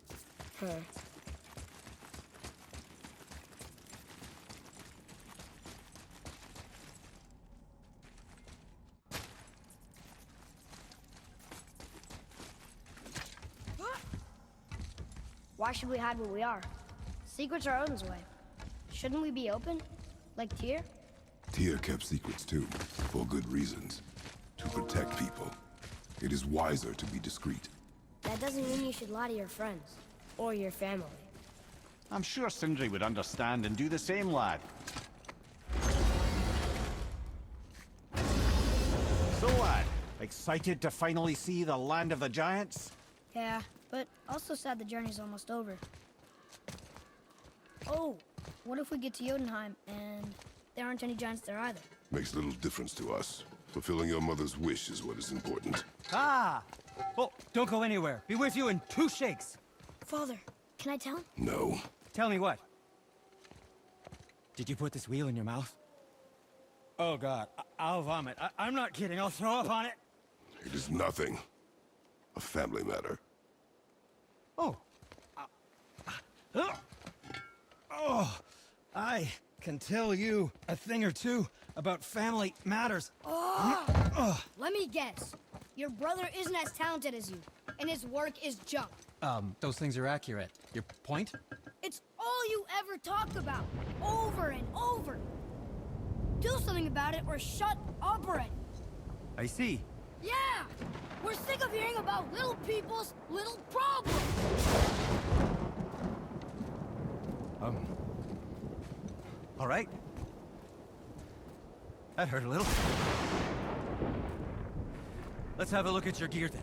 Why should we hide where we are? Secrets are Odin's way. Shouldn't we be open? Like Tyr? Tyr kept secrets too, for good reasons. To protect people. It is wiser to be discreet. That doesn't mean you should lie to your friends. Or your family. I'm sure Sindri would understand and do the same, lad. So, lad, excited to finally see the land of the giants? Yeah, but also sad the journey's almost over. Oh, what if we get to Jotunheim and there aren't any giants there either? Makes little difference to us. Fulfilling your mother's wish is what is important. Ah! Oh, don't go anywhere. Be with you in 2 shakes. Father, can I tell him? No. Tell me what? Did you put this wheel in your mouth? Oh, God. I'll vomit. I'm not kidding. I'll throw up on it. It is nothing. A family matter. Oh. Oh. I can tell you a thing or two about family matters. Let me guess. Your brother isn't as talented as you, and his work is junk. Those things are accurate. Your point? It's all you ever talk about, over and over. Do something about it or shut up already. I see. Yeah! We're sick of hearing about little people's little problems! All right. That hurt a little. Let's have a look at your gear then.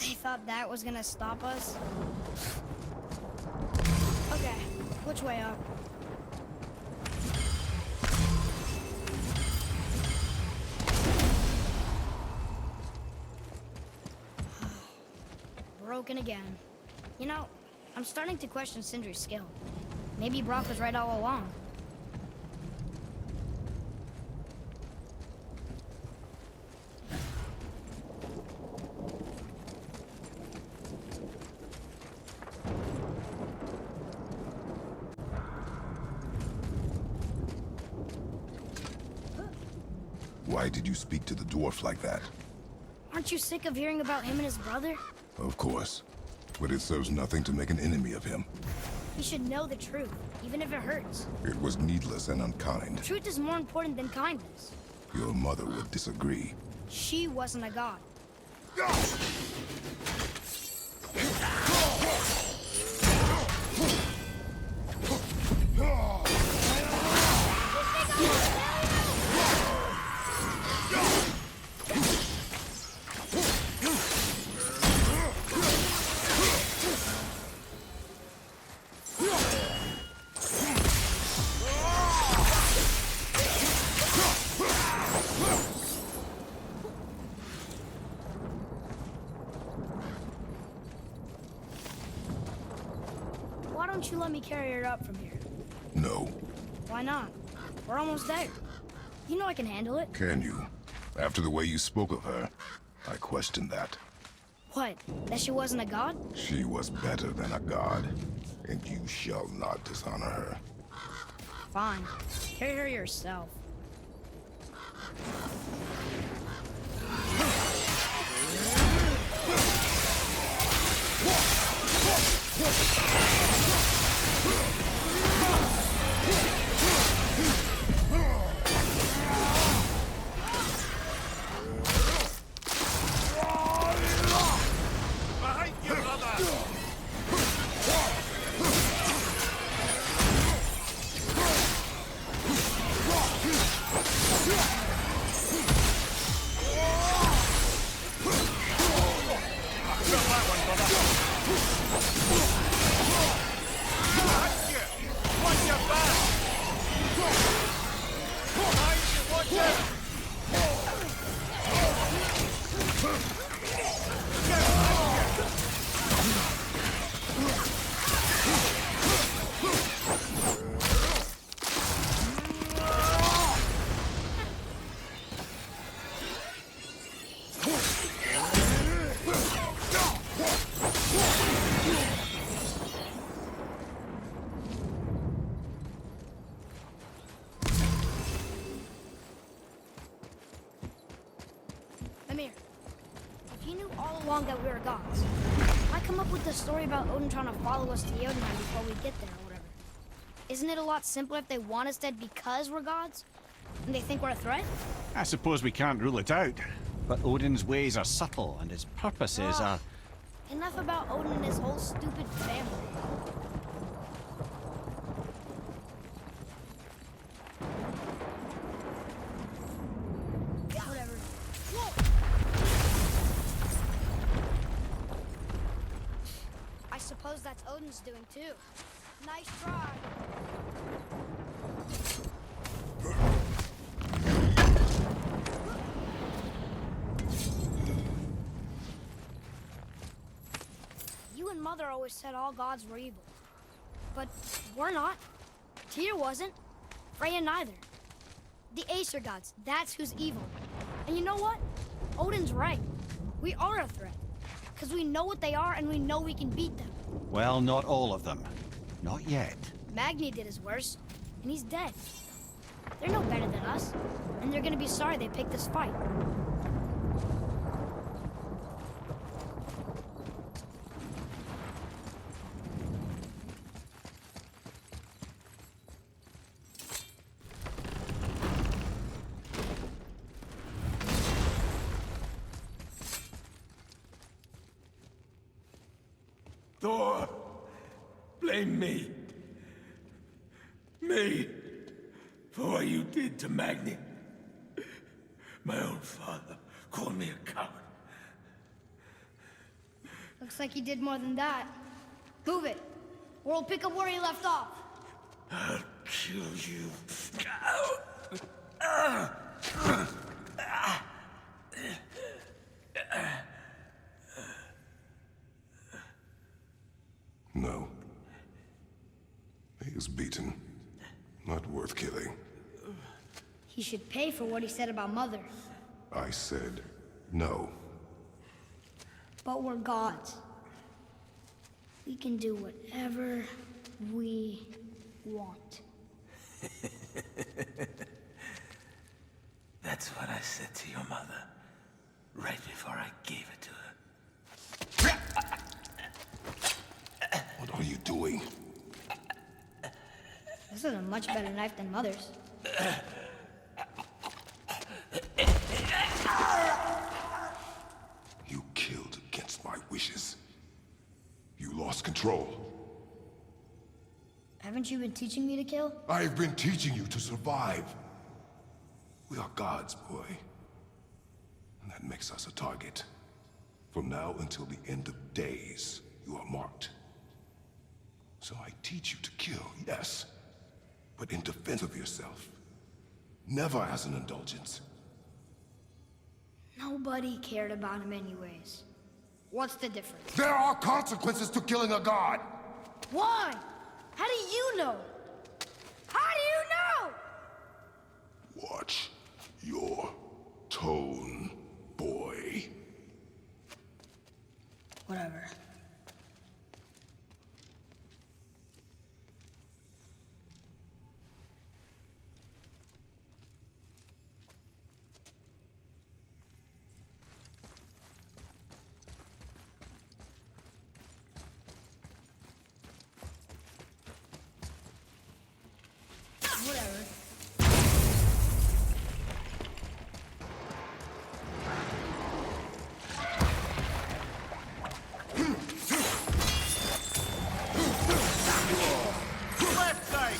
You thought that was gonna stop us? Okay, which way up? Broken again. You know, I'm starting to question Sindri's skill. Maybe Brock was right all along. Why did you speak to the dwarf like that? Aren't you sick of hearing about him and his brother? Of course. But it serves nothing to make an enemy of him. He should know the truth, even if it hurts. It was needless and unkind. Truth is more important than kindness. Your mother would disagree. She wasn't a god. Why don't you let me carry her up from here? No. Why not? We're almost there. You know I can handle it. Can you? After the way you spoke of her, I question that. What? That she wasn't a god? She was better than a god, and you shall not dishonor her. Fine. Carry her yourself. Behind you, brother! Mimir, if you knew all along that we were gods, why come up with the story about Odin trying to follow us to Jotunheim before we get there or whatever? Isn't it a lot simpler if they want us dead because we're gods? And they think we're a threat? I suppose we can't rule it out. But Odin's ways are subtle, and his purposes are... Enough about Odin and his whole stupid family. Whatever. Whoa! I suppose that's Odin's doing too. Nice try. You and Mother always said all gods were evil. But we're not. Tyr wasn't. Freya neither. The Aesir gods, that's who's evil. And you know what? Odin's right. We are a threat. Because we know what they are and we know we can beat them. Well, not all of them. Not yet. Magni did his worst, and he's dead. They're no better than us, and they're gonna be sorry they picked this fight. Thor, blame me. Me. For what you did to Magni. My own father called me a coward. Looks like he did more than that. Move it, or we'll pick up where he left off. I'll kill you. No. He is beaten. Not worth killing. He should pay for what he said about Mother. I said no. But we're gods. We can do whatever we want. That's what I said to your mother, right before I gave it to her. What are you doing? This is a much better knife than Mother's. You killed against my wishes. You lost control. Haven't you been teaching me to kill? I've been teaching you to survive. We are gods, boy. And that makes us a target. From now until the end of days, you are marked. So I teach you to kill, yes, but in defense of yourself. Never as an indulgence. Nobody cared about him anyways. What's the difference? There are consequences to killing a god! Why? How do you know? How do you know? Watch your tone, boy. Whatever. Whatever. Left side!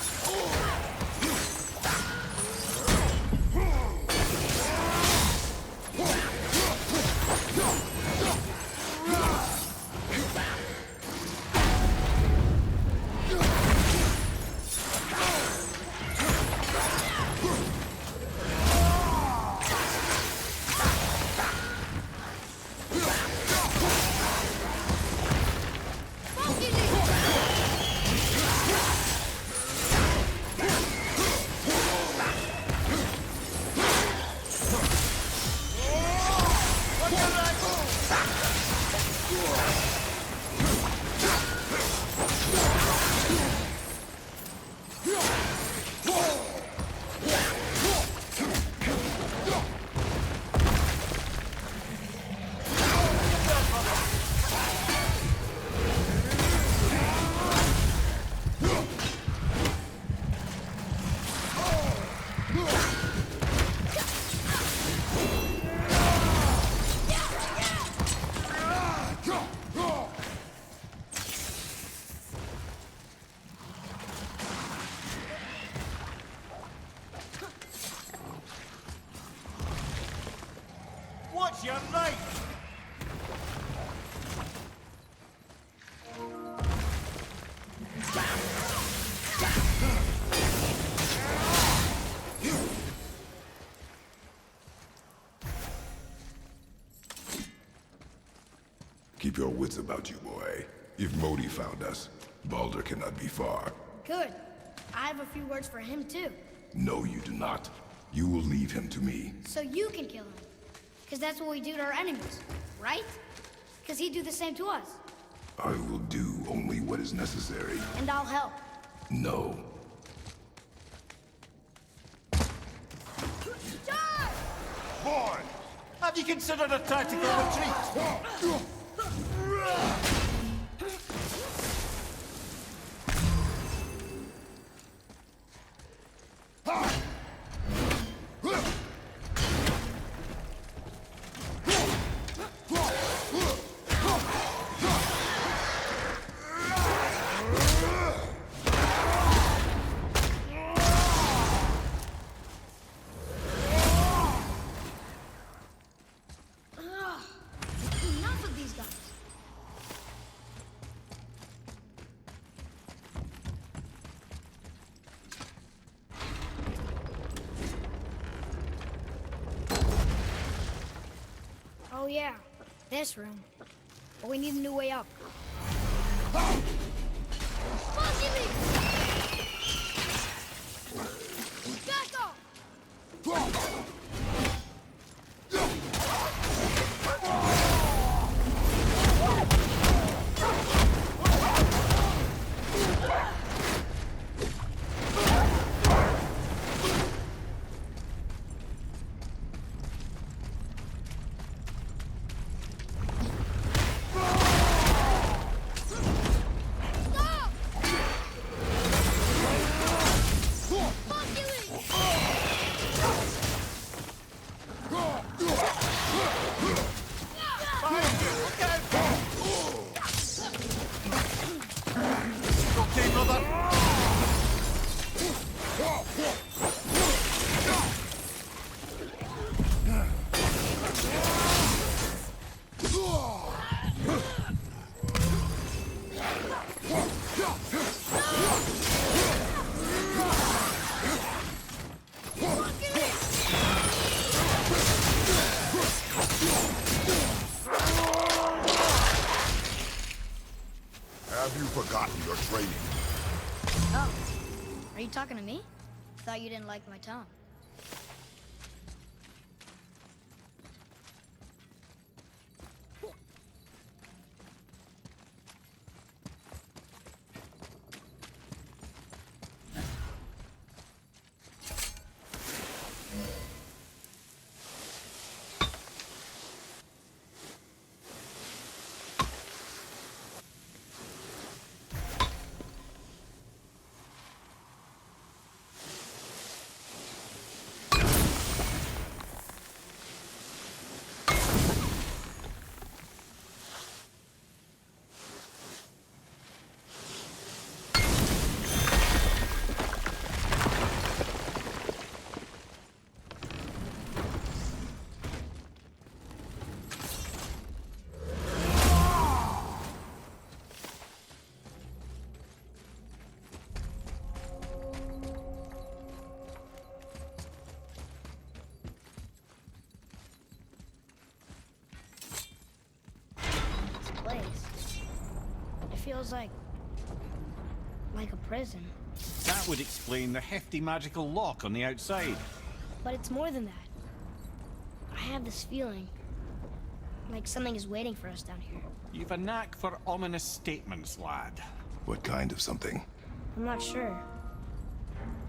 Watch your right! Keep your wits about you, boy. If Modi found us, Baldur cannot be far. Good. I have a few words for him, too. No, you do not. You will leave him to me. So you can kill him. Because that's what we do to our enemies, right? Because he'd do the same to us. I will do only what is necessary. And I'll help. No. Charge! Boy! Have you considered a tactical retreat? Enough of these Oh yeah, this room. But we need a new way up. Back off! Have you forgotten your training? Oh, are you talking to me? Thought you didn't like my tone. Feels like a prison. That would explain the hefty magical lock on the outside. But it's more than that. I have this feeling like something is waiting for us down here. You've a knack for ominous statements, lad. What kind of something? I'm not sure.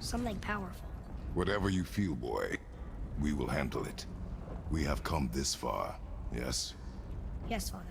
Something powerful. Whatever you feel, boy, we will handle it. We have come this far, yes? Yes, Father.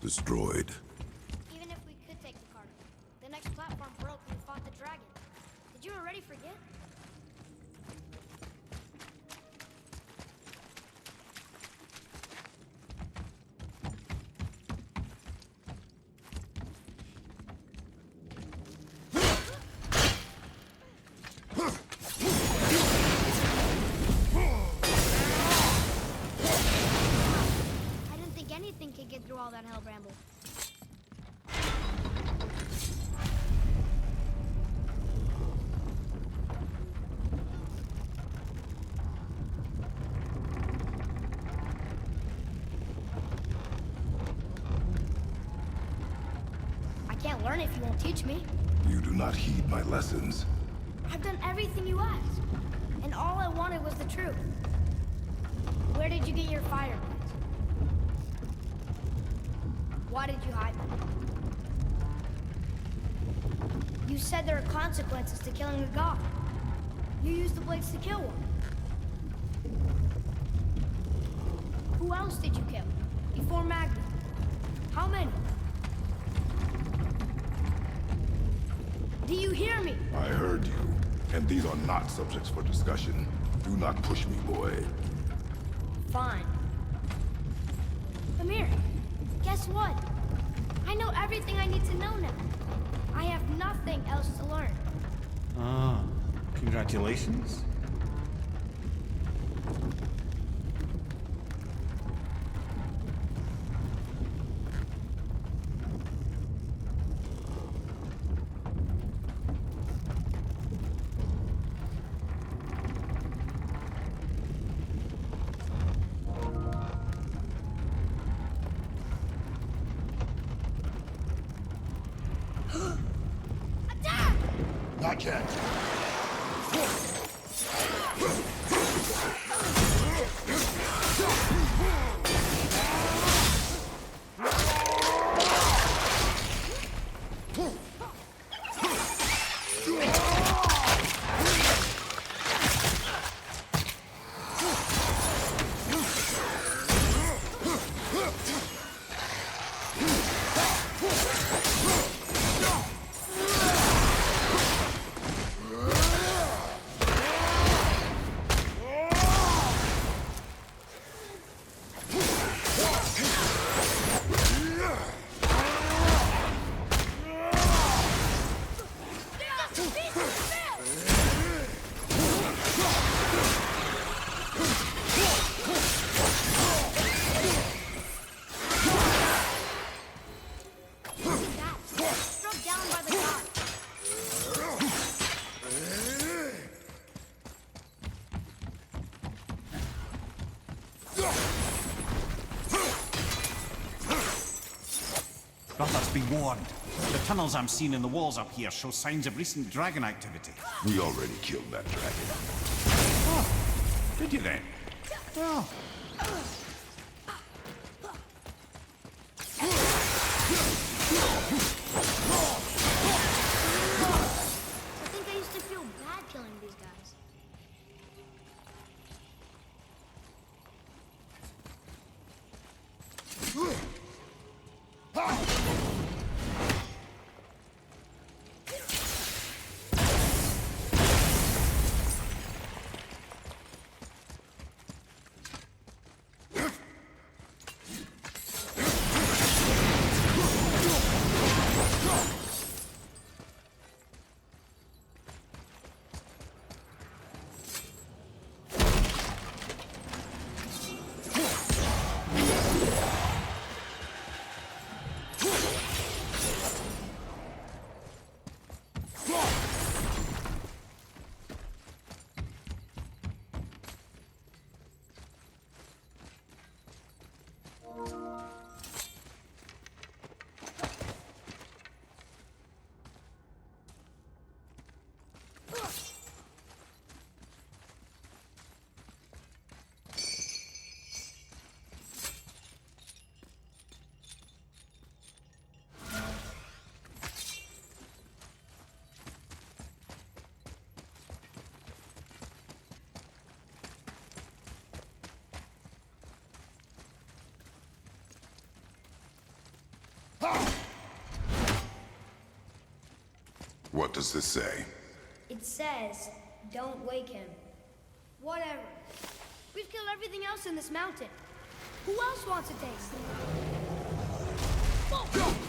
Destroyed. Even if we could take the cart, the next platform broke when we fought the dragon. Did you already forget? I didn't think anything could get through all that hell bramble. I can't learn if you won't teach me. You do not heed my lessons. I've done everything you asked, and all I wanted was the truth. Where did you get your fire blades? Why did you hide them? You said there are consequences to killing a god. You used the blades to kill one. Who else did you kill? Before Magna? How many? Do you hear me? I heard you, and these are not subjects for discussion. Do not push me, boy. Fine. Amir, guess what? I know everything I need to know now. I have nothing else to learn. Ah, congratulations. Not yet. Brother's been warned. The tunnels I'm seeing in the walls up here show signs of recent dragon activity. We already killed that dragon. Oh, did you then? Well, I think I used to feel bad killing these guys. What does this say? It says, don't wake him. Whatever. We've killed everything else in this mountain. Who else wants a taste? Whoa.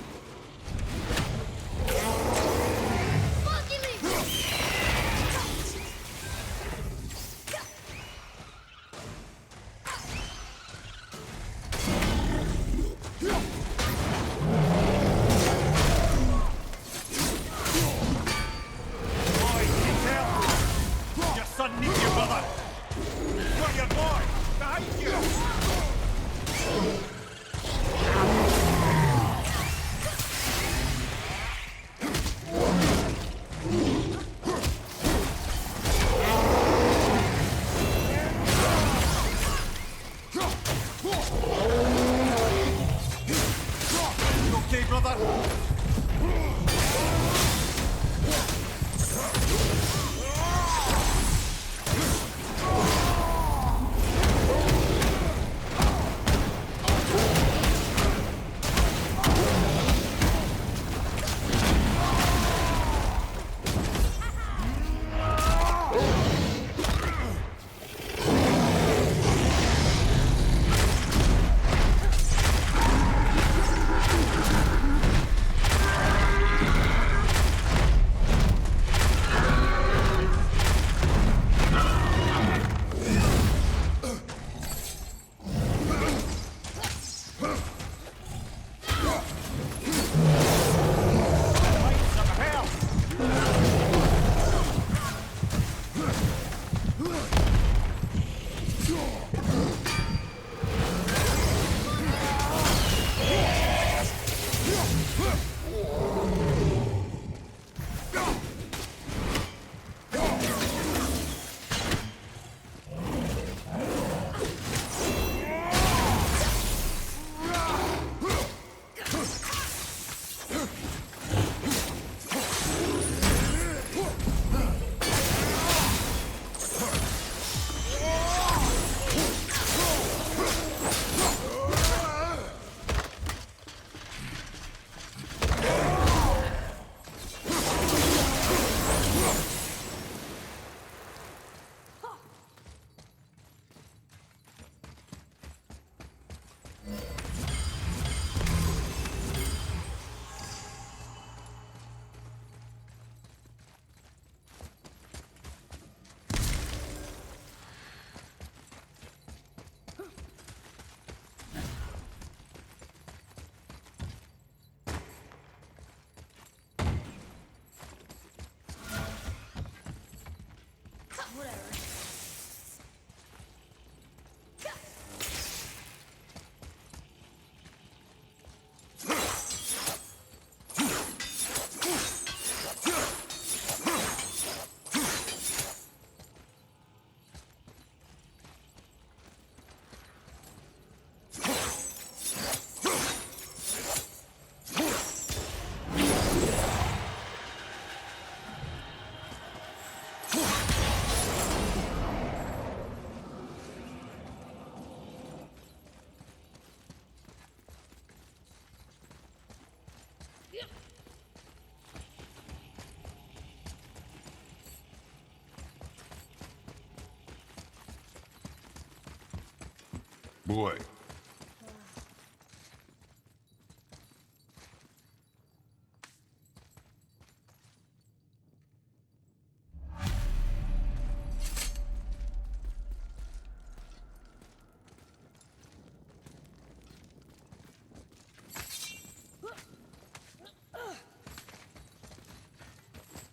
Boy.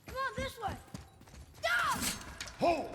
Come on, this way. Stop! Hold!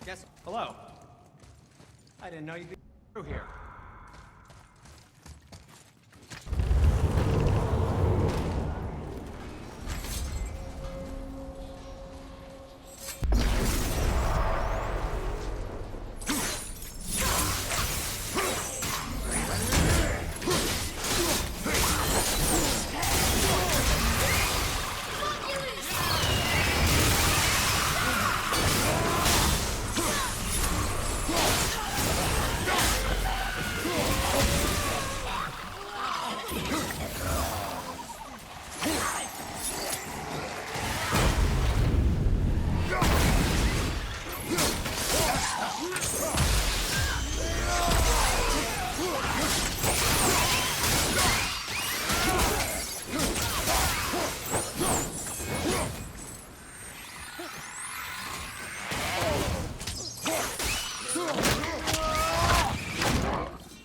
Guess. Hello. I didn't know you'd be through here.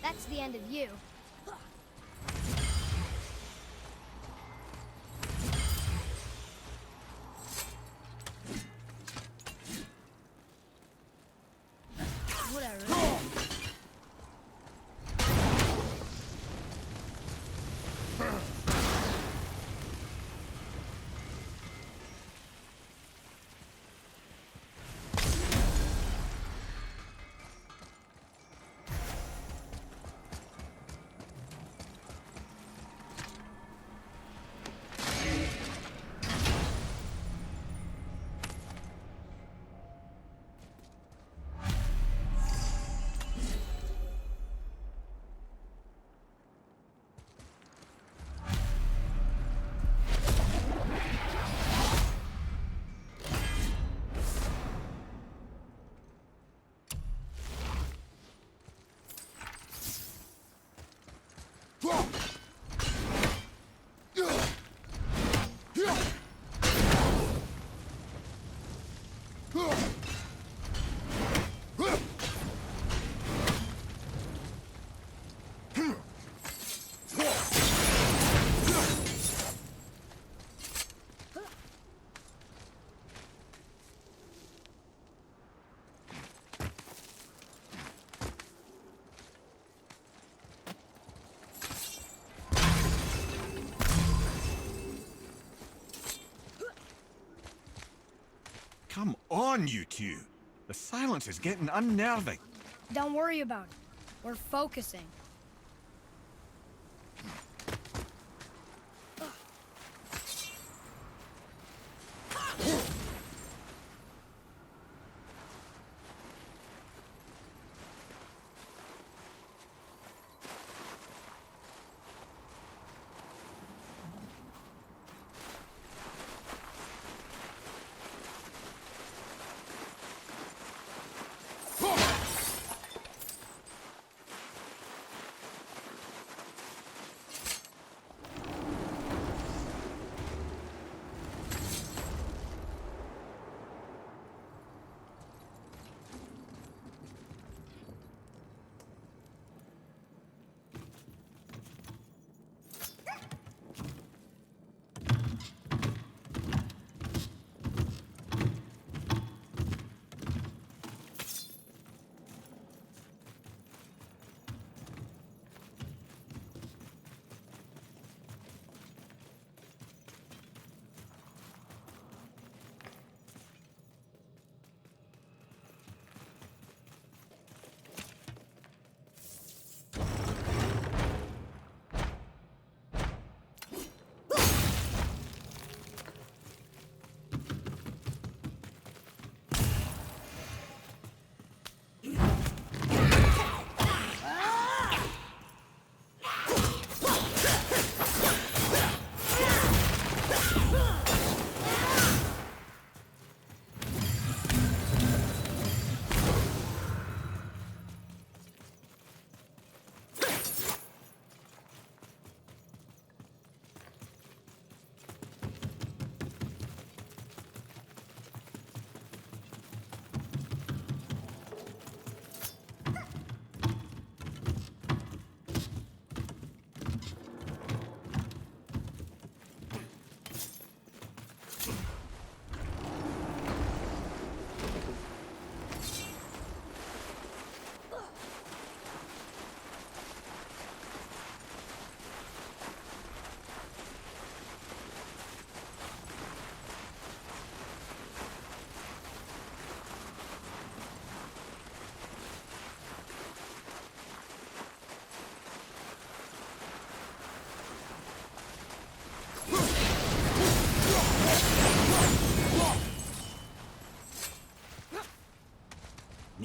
That's the end of you. Whatever. Come on, you two. The silence is getting unnerving. Don't worry about it. We're focusing.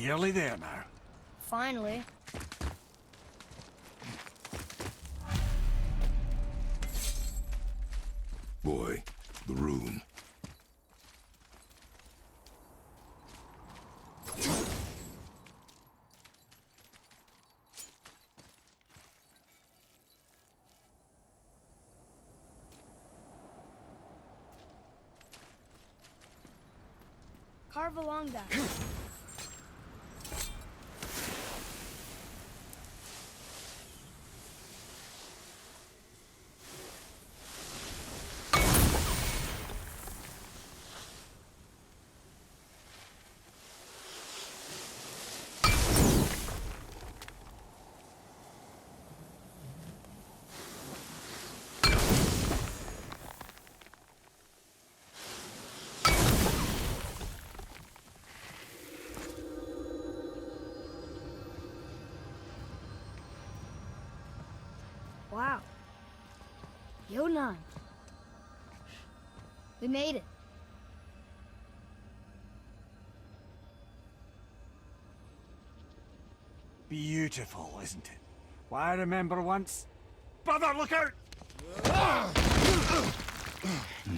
Nearly there now. Finally. Boy, the rune. Carve along that. Wow. Jotunheim. We made it. Beautiful, isn't it? Why, I remember once... Brother, look out!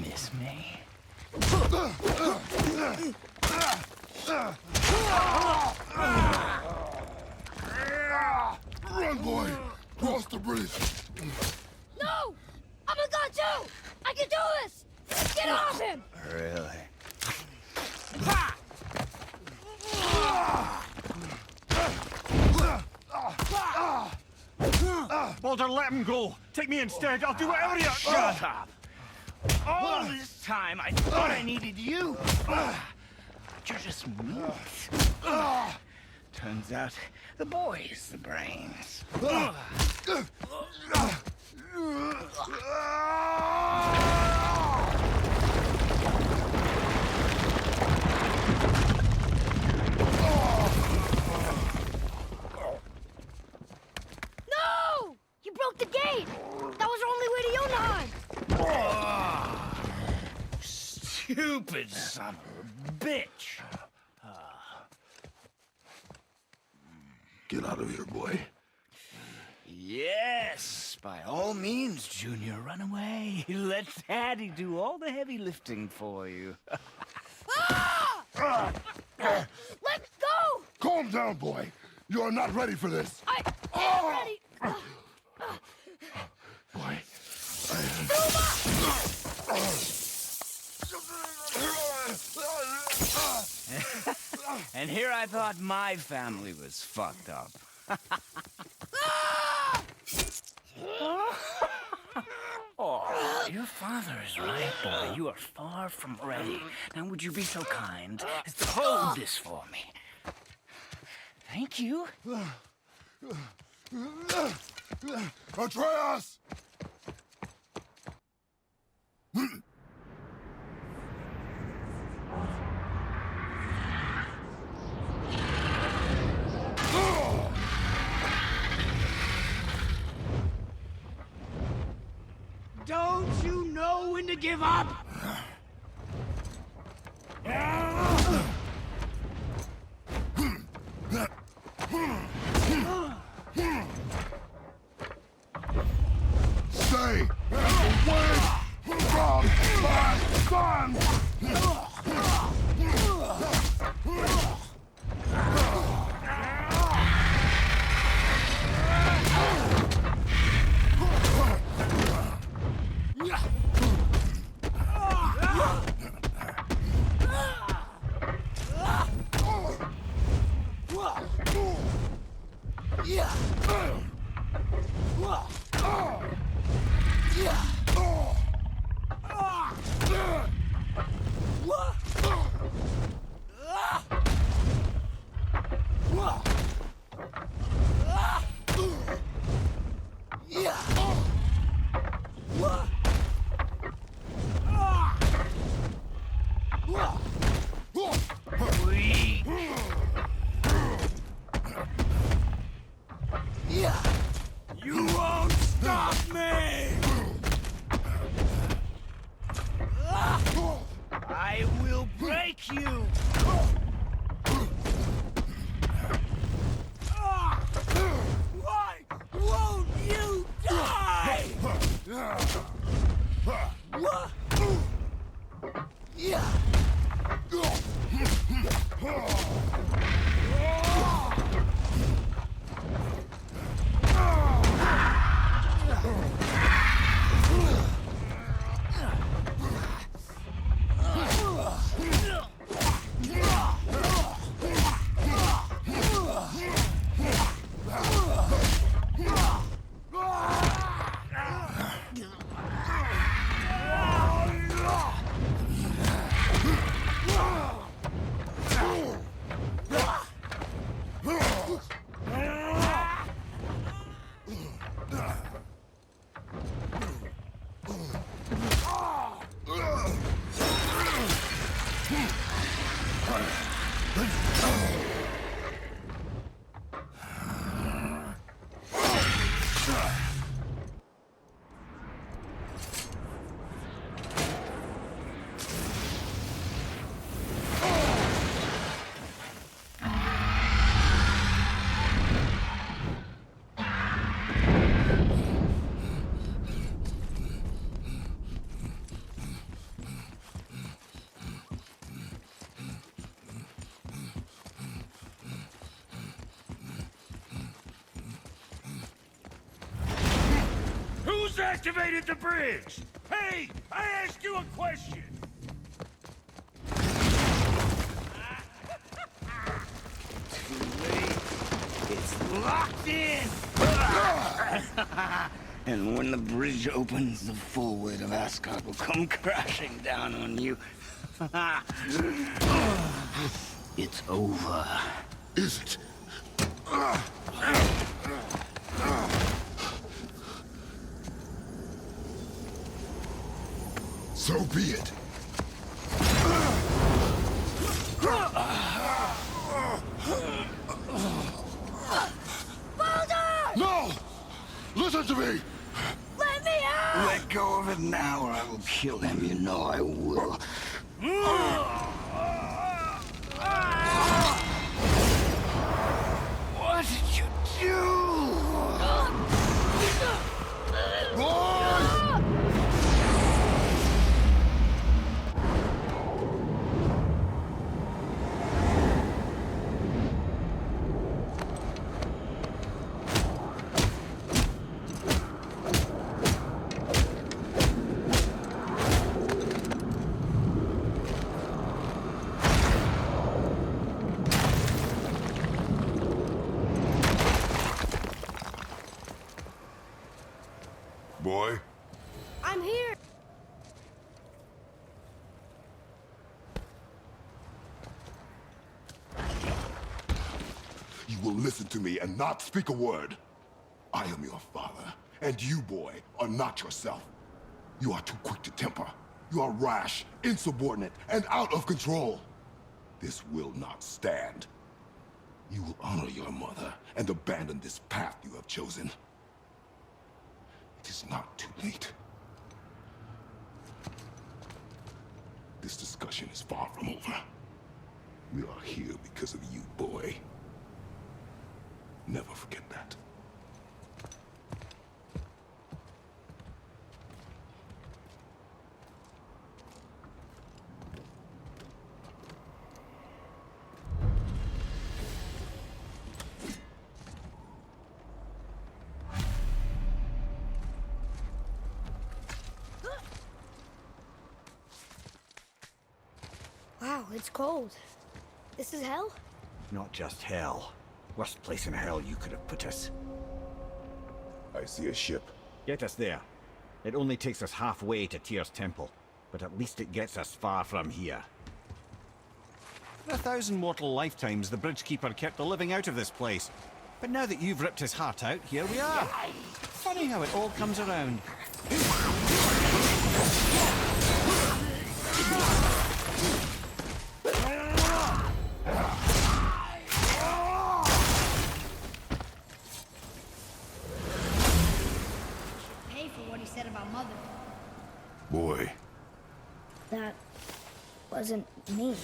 Miss me? Run, boy! Cross the bridge! No! I'm a god too! I can do this! Get off him! Really? Baldur, let him go. Take me instead. I'll do whatever you... Shut up! All this time, I thought I needed you. But you're just meat. Turns out, the boy's the brains. No! You broke the gate! That was our only way to Jotunheim! Stupid son of a bitch! Get out of here, boy. Yes, by all means, Junior, run away. Let Daddy do all the heavy lifting for you. Let's go! Calm down, boy. You are not ready for this. I am ready! Boy, And here I thought my family was fucked up. Oh, your father is right, boy. You are far from ready. Now, would you be so kind as to hold this for me? Thank you. Atreus! Don't you know when to give up? Stay away from my son! Who's activated the bridge? Hey, I asked you a question. Too late. It's locked in. And when the bridge opens, the full weight of Asgard will come crashing down on you. It's over. Is it? So be it. No! Listen to me! Let me out! Let go of it now, or I will kill him. You know I will. What did you do? Boy? I'm here. You will listen to me and not speak a word. I am your father, and you, boy, are not yourself. You are too quick to temper. You are rash, insubordinate, and out of control. This will not stand. You will honor your mother and abandon this path you have chosen. It is not too late. This discussion is far from over. We are here because of you, boy. Never forget that. Wow, it's cold. This is hell? Not just hell. Worst place in hell you could have put us. I see a ship. Get us there. It only takes us halfway to Tyr's temple, but at least it gets us far from here. For 1,000 mortal lifetimes, the Bridgekeeper kept the living out of this place. But now that you've ripped his heart out, here we are. Funny how it all comes around. Pay for what he said about Mother. Boy. That wasn't me.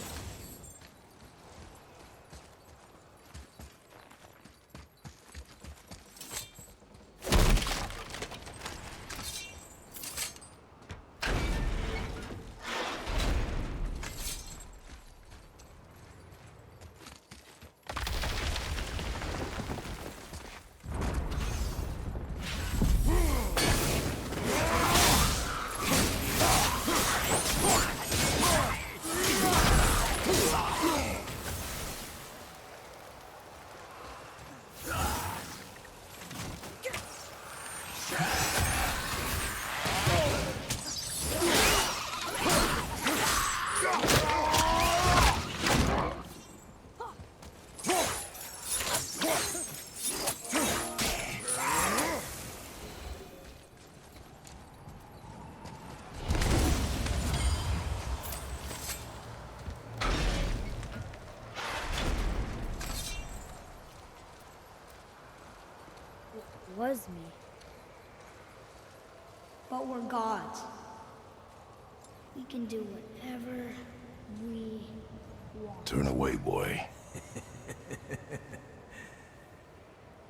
was me. But we're gods. We can do whatever we want. Turn away, boy.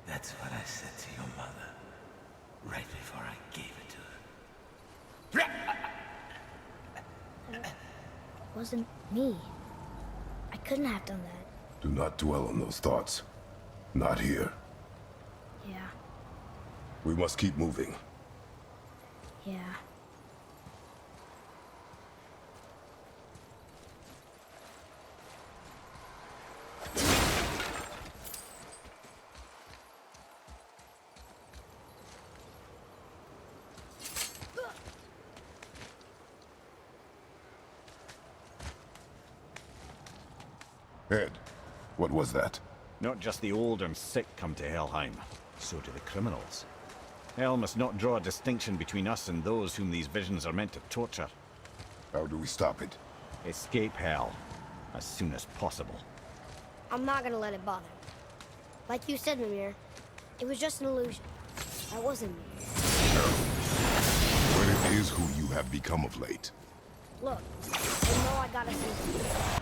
That's what I said to your mother, right before I gave it to her. That wasn't me. I couldn't have done that. Do not dwell on those thoughts. Not here. Yeah, We must keep moving. yeah. Ed, what was that? Not just the old and sick come to Helheim, so do the criminals. Hell must not draw a distinction between us and those whom these visions are meant to torture. How do we stop it? Escape Hell, as soon as possible. I'm not gonna let it bother me. Like you said, Mimir, it was just an illusion. That wasn't me. But it is who you have become of late. Look, you know I gotta see them.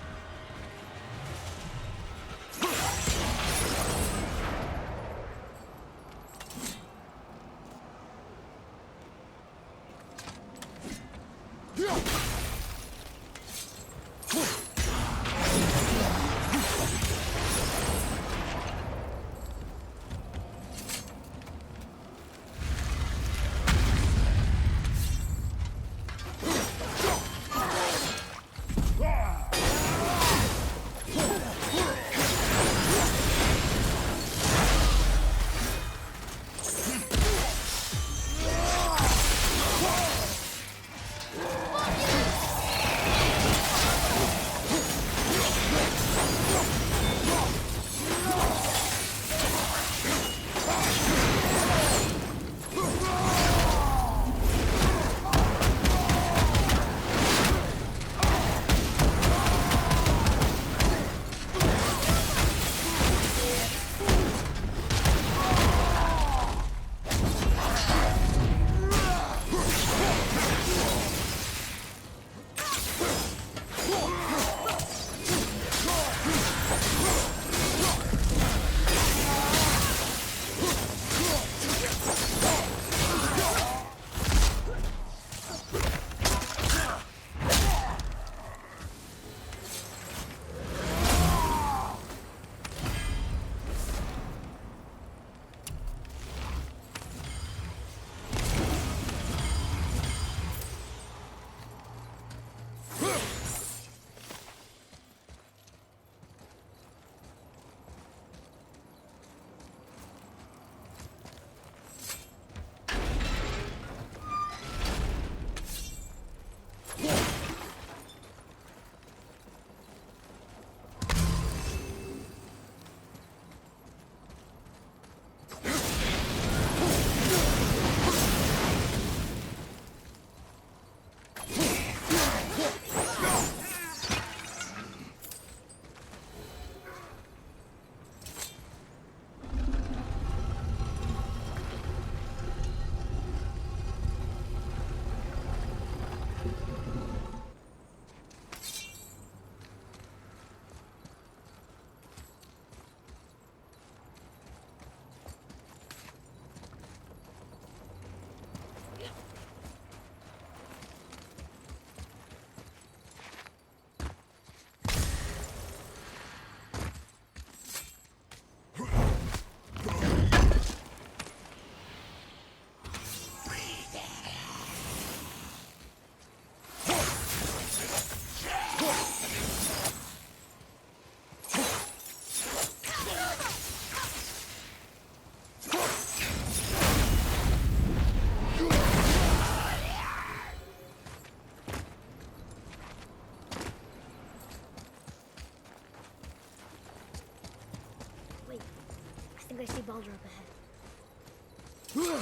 think I see Baldur up ahead.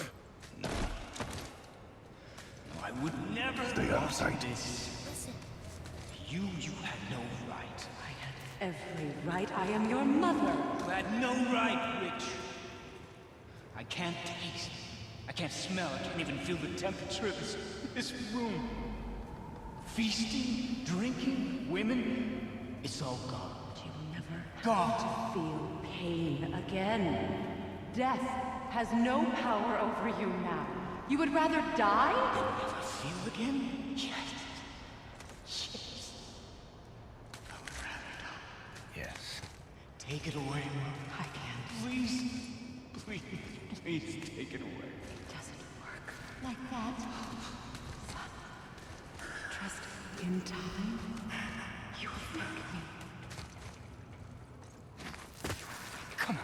No. I would never Stay out of sight. This. Listen. You had no right. I had every right. I am your mother. You had no right, Witch. I can't taste. I can't smell. I can't even feel the temperature of this room. Feasting, drinking, women. It's all gone. You'll never Gone. have to feel pain again. Death has no power over you now. You would rather die? Never feel again? Yes. Yes. I would rather die. Yes. Take it away, Mom. I can't. Please. Please. Please take it away. It doesn't work like that. Son, trust me. In time, you will thank me. Come on.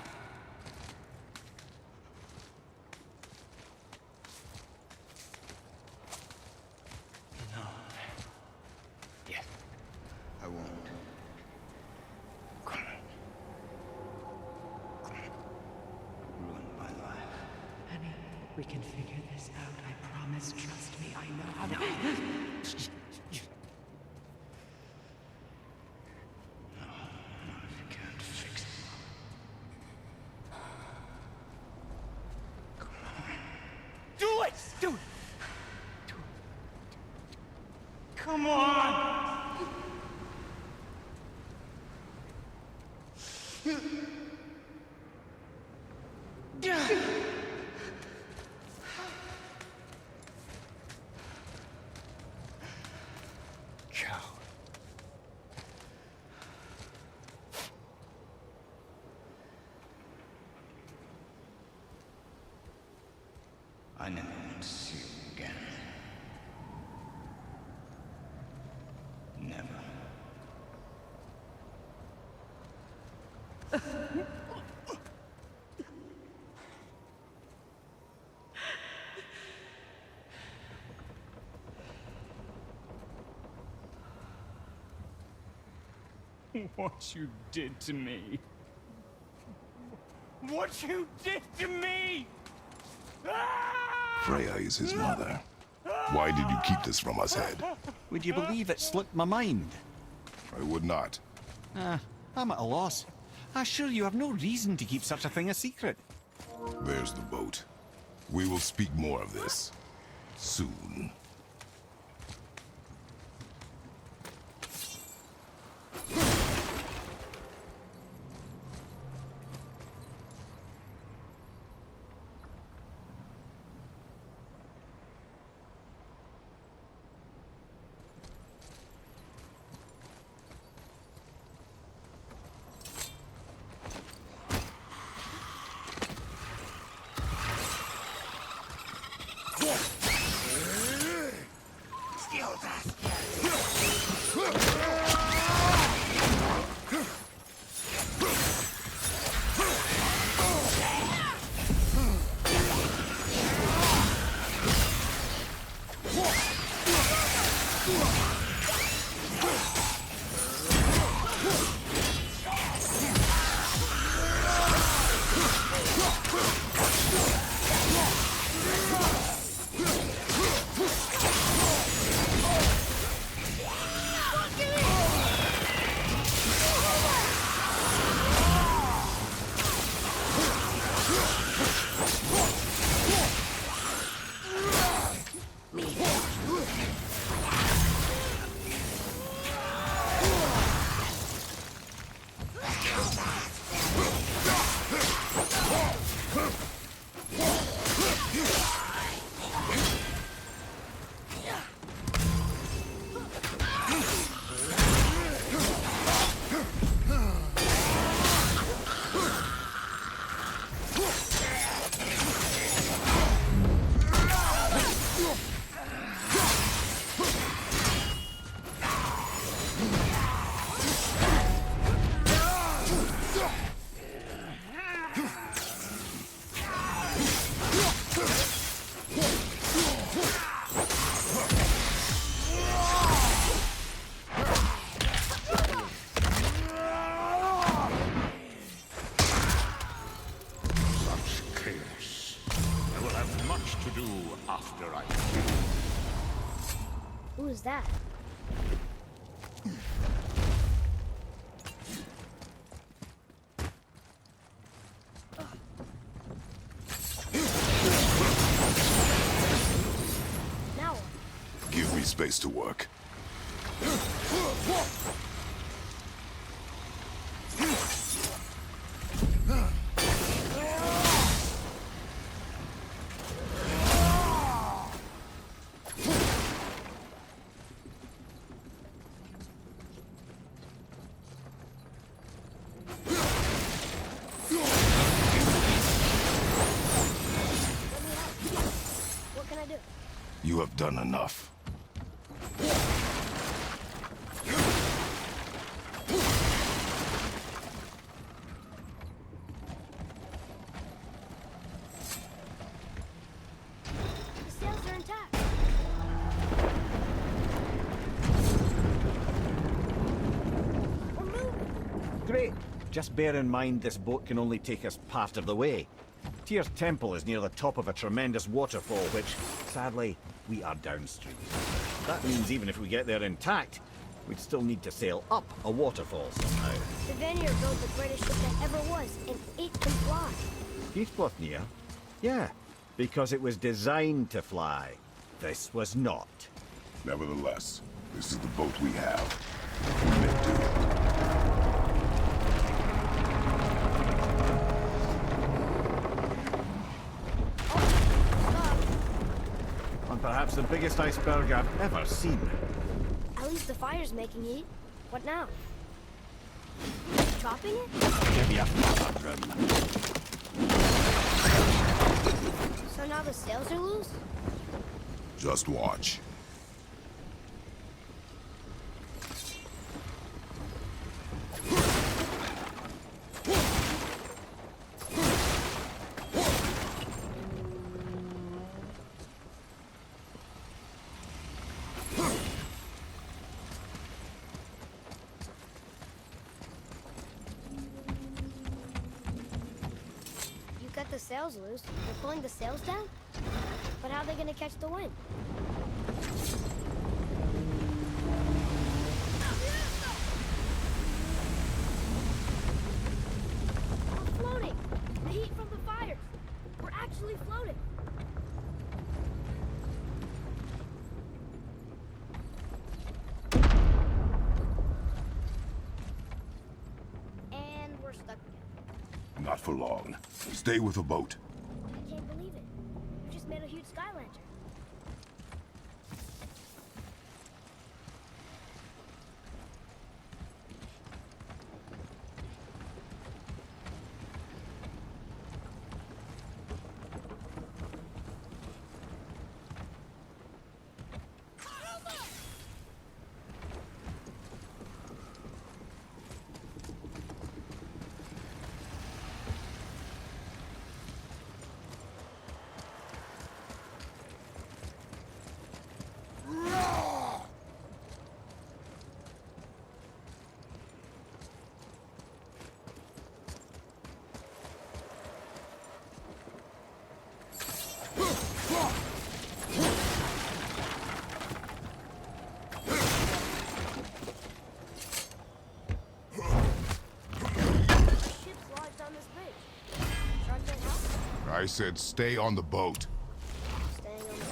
No. Yes. I won't. Come on. Come on. Ruin my life. Honey, we can figure this out. I promise. Trust me. I know how to. No, if you can't fix it. Come on. Do it! Do it! Do it. Come on! Coward. I never want to see you again. Never. What you did to me. What you did to me! Freya is his mother. Why did you keep this from us, Head? Would you believe it slipped my mind? I would not. I'm at a loss. I assure you have no reason to keep such a thing a secret. There's the boat. We will speak more of this soon. Who is that? space to work. What can I do? You have done enough. The sails are intact. We're moving. Great. Just bear in mind this boat can only take us part of the way. Tyr's temple is near the top of a tremendous waterfall, which, sadly, we are downstream. That means even if we get there intact, we'd still need to sail up a waterfall somehow. The Vanir built the greatest ship that ever was, and it can fly. Heathcliff, yeah, because it was designed to fly. This was not. Nevertheless, this is the boat we have. Make do. And perhaps the biggest iceberg I've ever seen. At least the fire's making heat. What now? Chopping it? Give me a proper room. So now the sails are loose? Just watch. The sails loose. They're pulling the sails down? But how are they gonna catch the wind? We're floating! The heat from the fires! We're actually floating! And we're stuck again. Not for long. Stay with the boat. I can't believe it. You just made a huge sky lantern. I said stay on the boat. Staying on the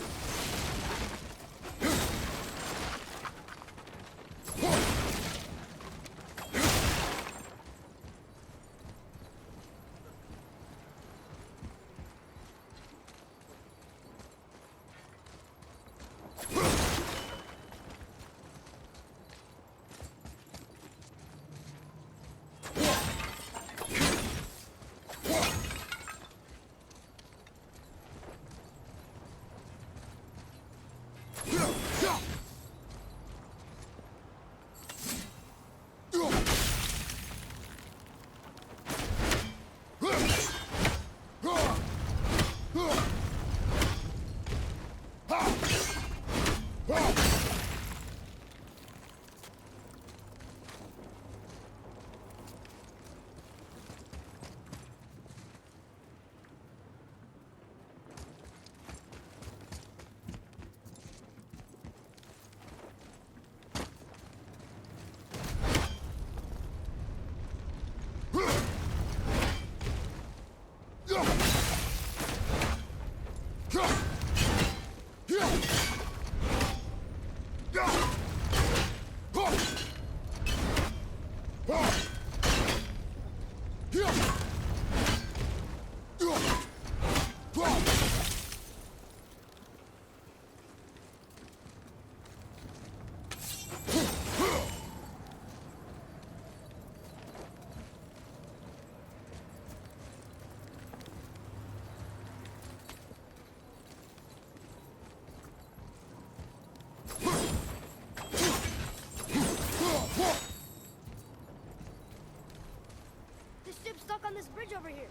This ship's stuck on this bridge over here.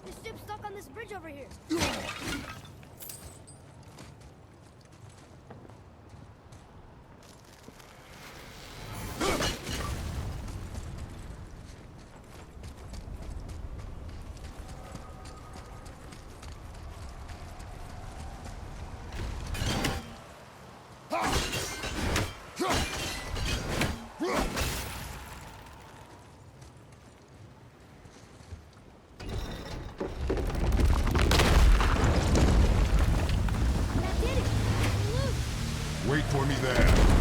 This ship's stuck on this bridge over here. Wait for me there.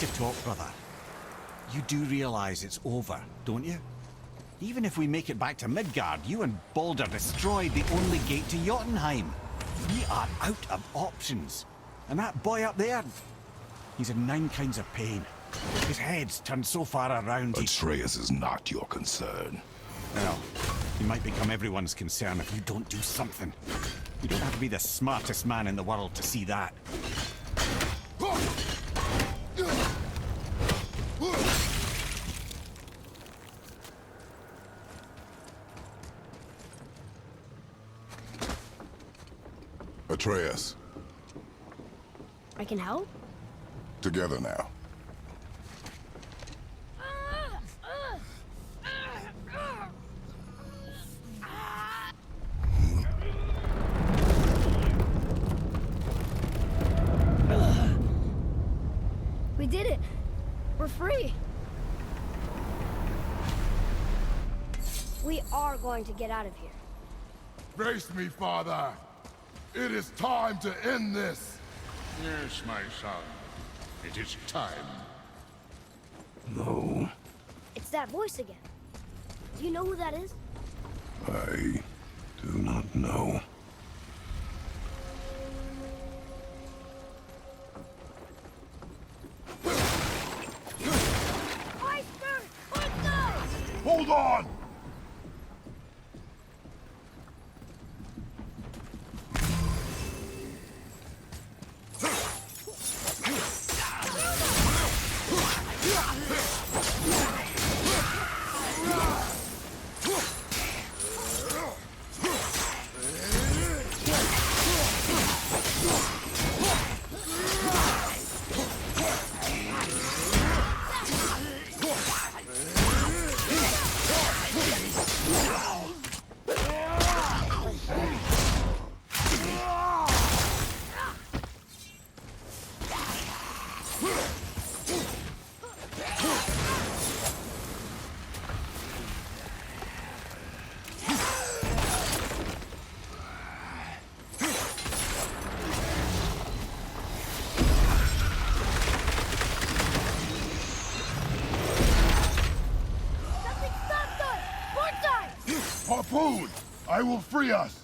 to talk, brother. You do realize it's over, don't you? Even if we make it back to Midgard, you and Baldur destroyed the only gate to Jotunheim. We are out of options. And that boy up there, he's in 9 kinds of pain. His head's turned so far around he... Atreus is not your concern. Well, he might become everyone's concern if you don't do something. You don't have to be the smartest man in the world to see that. Atreus, I can help? together now. We did it! We're free! We are going to get out of here. Brace me, father. It is time to end this. Yes, my son. It is time. No, It's that voice again. Do you know who that is? I do not know. Hold on! Harpoon! I will free us!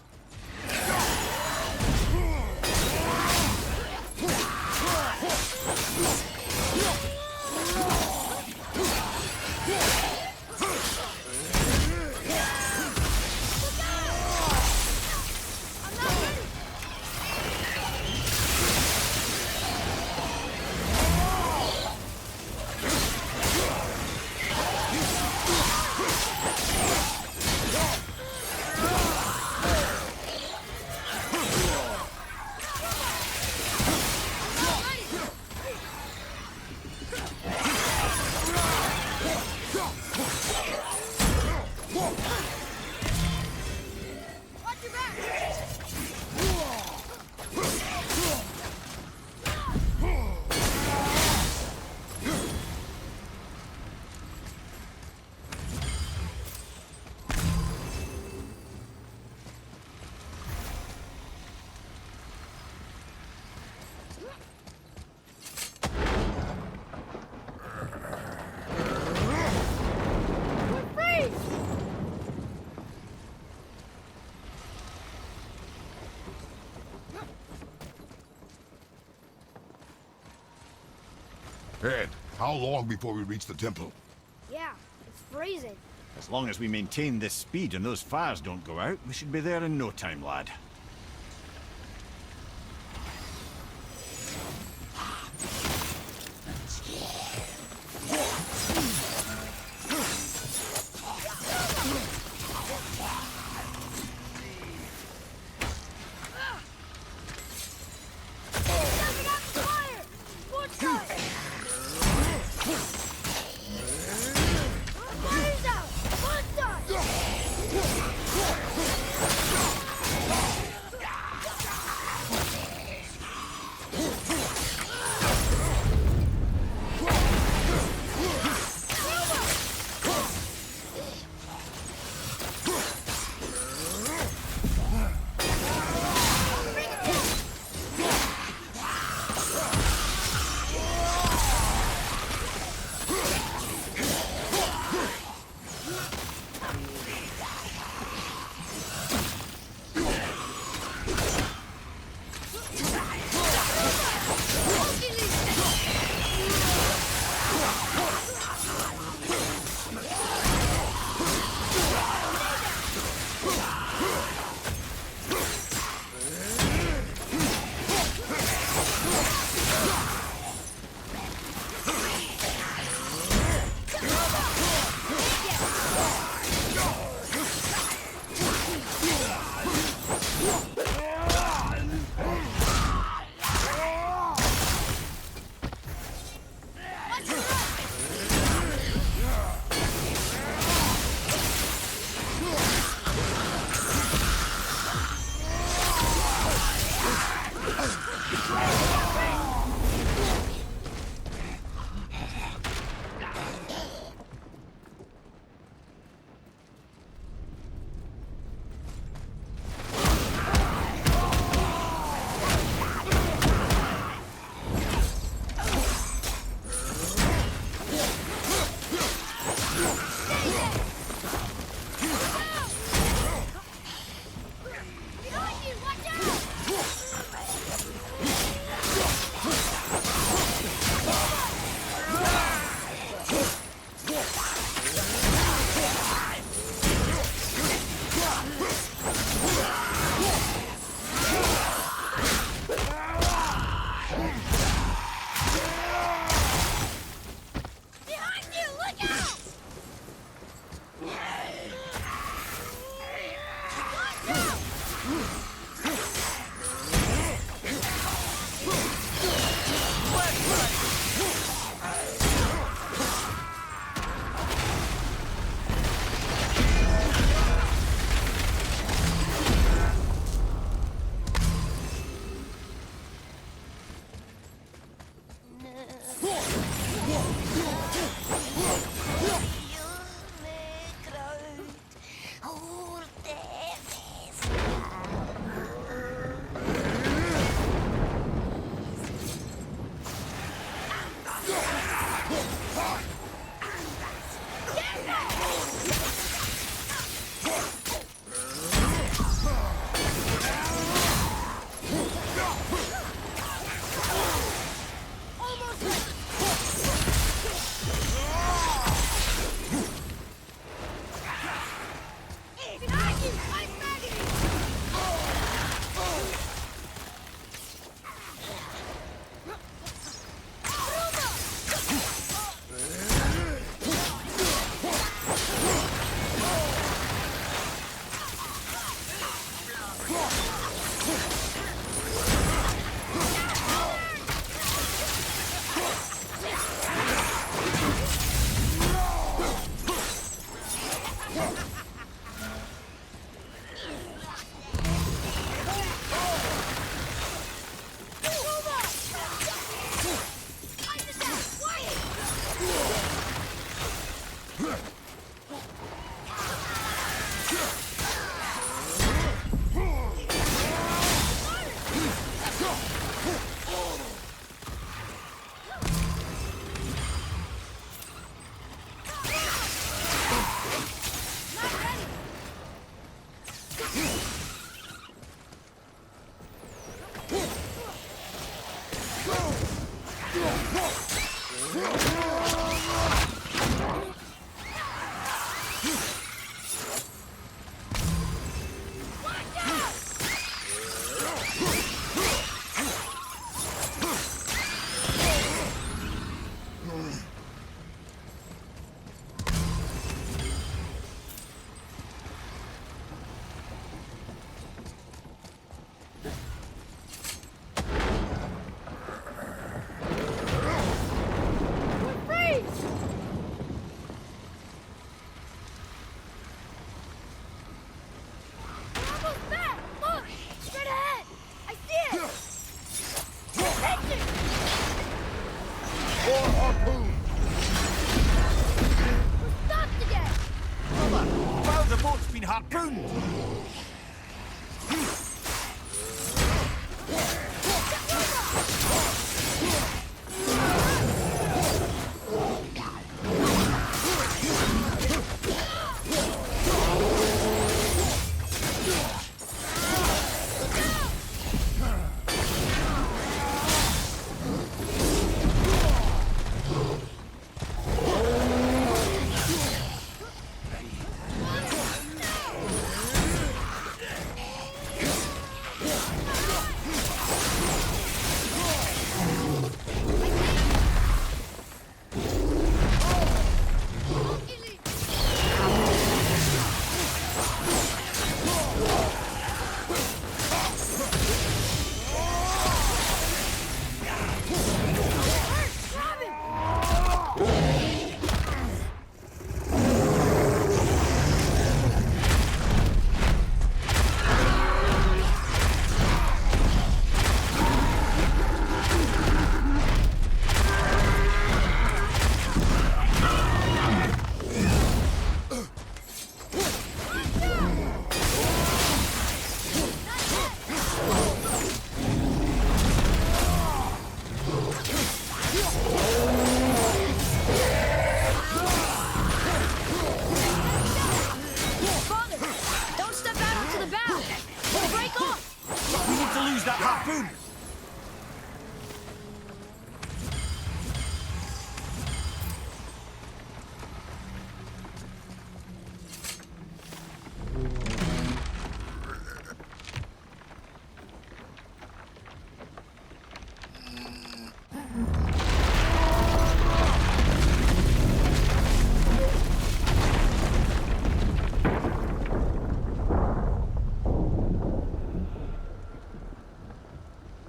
Ed, how long before we reach the temple? Yeah, it's freezing. As long as we maintain this speed and those fires don't go out, we should be there in no time, lad.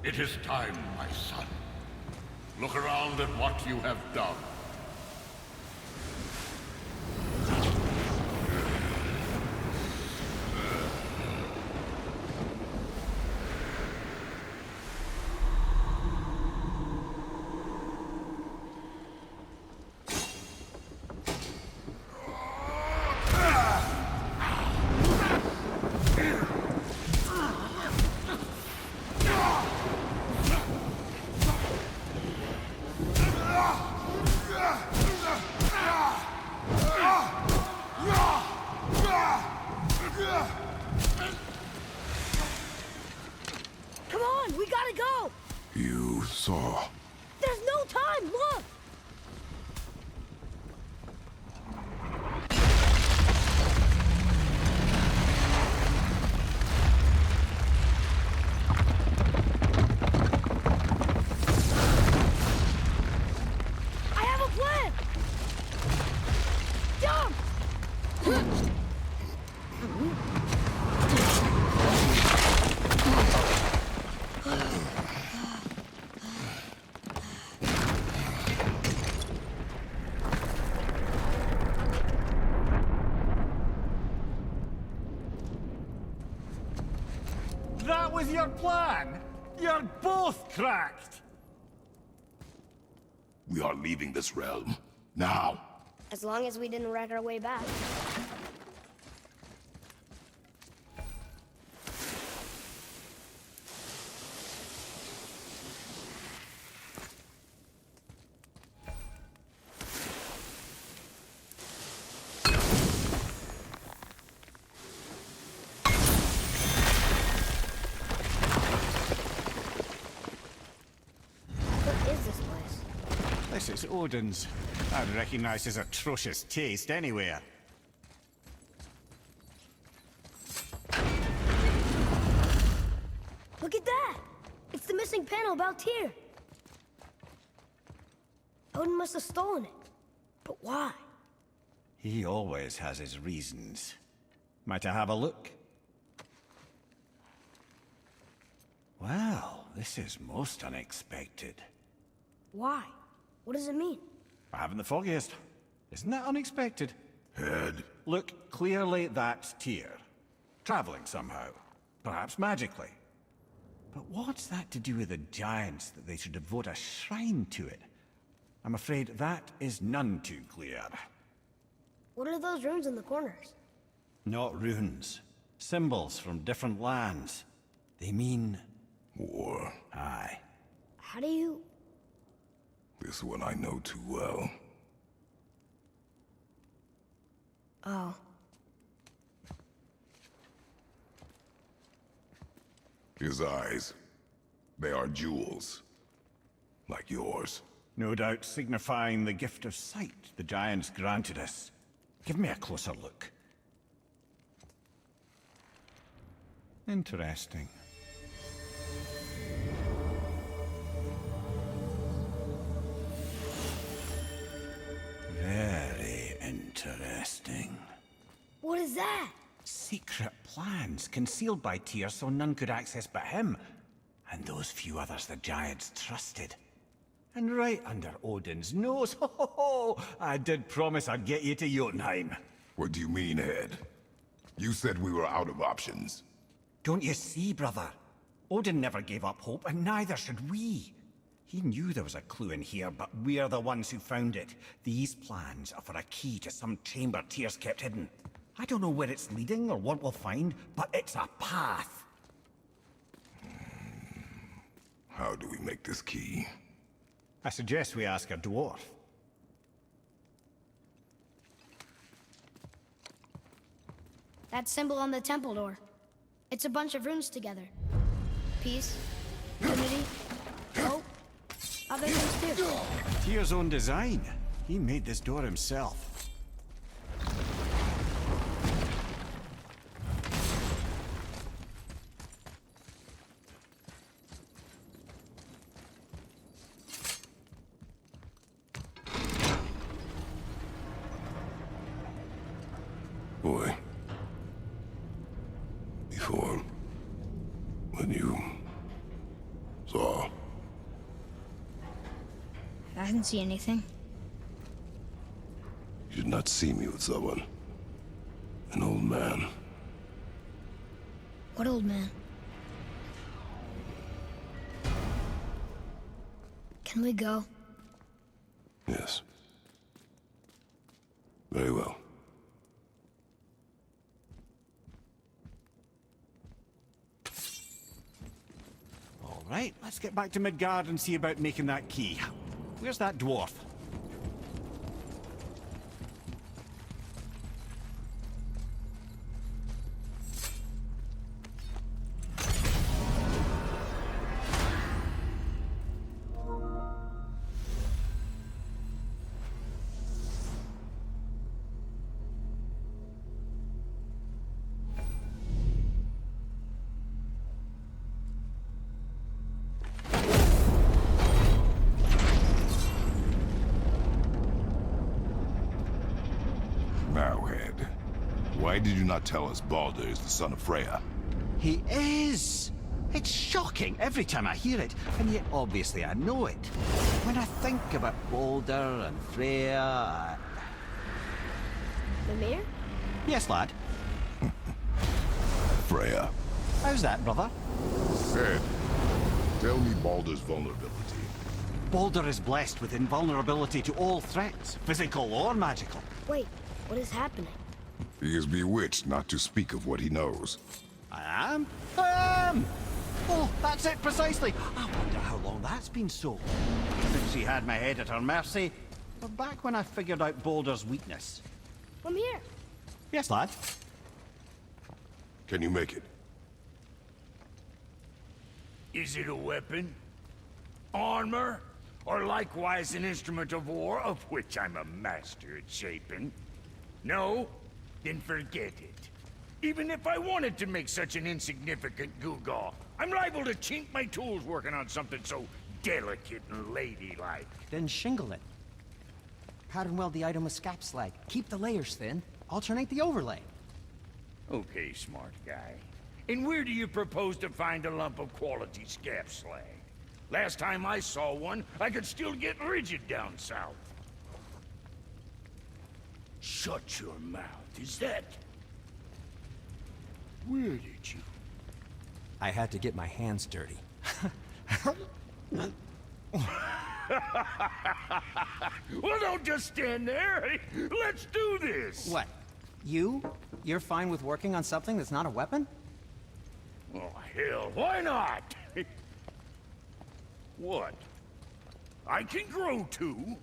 It is time, my son. Look around at what you have done. Come on, we gotta go! You saw. There's no time, look! That was your plan? You're both cracked! We are leaving this realm. Now. As long as we didn't wreck our way back. This is Odin's. I'd recognize his atrocious taste anywhere. Look at that! It's the missing panel about Tyr. Odin must have stolen it. But why? He always has his reasons. Might I have a look? Well, this is most unexpected. Why? What does it mean? I haven't the foggiest. Isn't that unexpected? Head. Look, clearly that's Tyr. Traveling somehow. Perhaps magically. But what's that to do with the giants that they should devote a shrine to it? I'm afraid that is none too clear. What are those runes in the corners? Not runes. Symbols from different lands. They mean... war. Aye. How do you... This one I know too well. Oh. His eyes. They are jewels. Like yours. No doubt signifying the gift of sight the giants granted us. Give me a closer look. Interesting. Very interesting. What is that? Secret plans concealed by Tyr so none could access but him. And those few others the giants trusted. And right under Odin's nose, ho ho ho! I did promise I'd get you to Jotunheim. What do you mean, Head? You said we were out of options. Don't you see, brother? Odin never gave up hope, and neither should we. He knew there was a clue in here, but we're the ones who found it. These plans are for a key to some chamber Tyr's kept hidden. I don't know where it's leading or what we'll find, but it's a path. How do we make this key? I suggest we ask a dwarf. That symbol on the temple door. It's a bunch of runes together. Peace, unity, hope, other things too. Tyr's own design. He made this door himself. Boy. Before... when you... saw... I didn't see anything. You did not see me with someone. An old man. What old man? Can we go? Yes. Very well. All right, let's get back to Midgard and see about making that key. Where's that dwarf? Now, Head. Why did you not tell us Baldur is the son of Freya? He is! It's shocking every time I hear it, and yet obviously I know it. When I think about Baldur and Freya... Mimir? Yes, lad. Freya. How's that, brother? Ed, tell me Baldur's vulnerability. Baldur is blessed with invulnerability to all threats, physical or magical. Wait, what is happening? He is bewitched not to speak of what he knows. I am? I am! Oh, that's it precisely. I wonder how long that's been so. Since she had my head at her mercy, or back when I figured out Baldur's weakness. From here. Yes, lad. Can you make it? Is it a weapon? Armor? Or likewise an instrument of war, of which I'm a master at shaping? No? Then forget it. Even if I wanted to make such an insignificant gewgaw, I'm liable to chink my tools working on something so delicate and ladylike. Then shingle it. Pattern weld the item with scap slag. Keep the layers thin. Alternate the overlay. Okay, smart guy. And where do you propose to find a lump of quality scap slag? Last time I saw one, I could still get rigid down south. Shut your mouth, is that? Where did you? I had to get my hands dirty. Well, don't just stand there. Let's do this. What? You? You're fine with working on something that's not a weapon? Oh, hell, why not? What? I can grow too.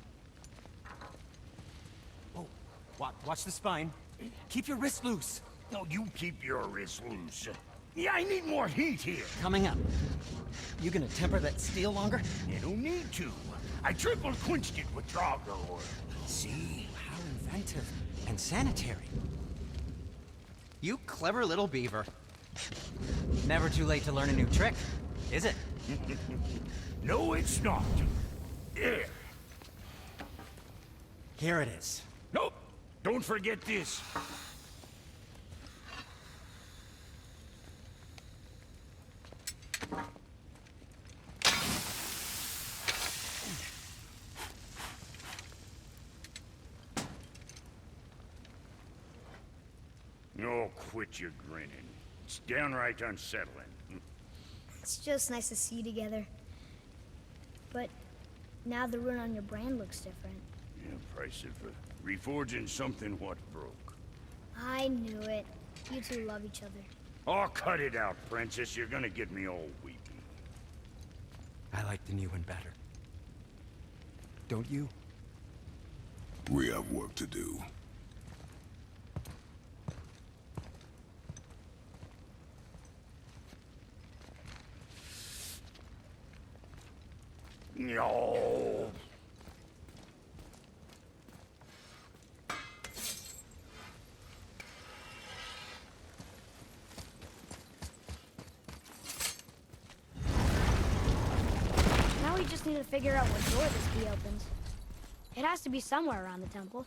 Oh, watch the spine. Keep your wrist loose. No, you keep your wrist loose. Yeah, I need more heat here. Coming up. You gonna temper that steel longer? You don't need to. I triple quenched it with Drago. See? How inventive and sanitary. You clever little beaver. Never too late to learn a new trick, is it? No, it's not. There. Here it is. Nope. Don't forget this. Oh, quit your grinning. It's downright unsettling. It's just nice to see you together. But now the rune on your brand looks different. Yeah, price it for reforging something what broke. I knew it. You two love each other. Oh, cut it out, princess. You're gonna get me all weepy. I like the new one better. Don't you? We have work to do. No. Now we just need to figure out what door this key opens. It has to be somewhere around the temple.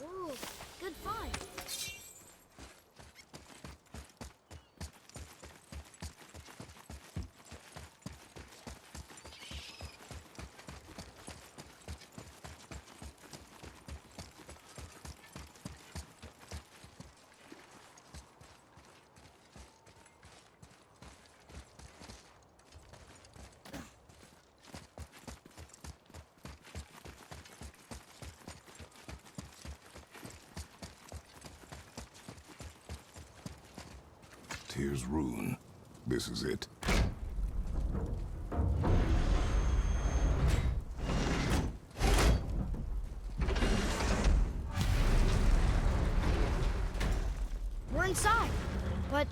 Ooh, good find. Tyr's rune. This is it. We're inside. But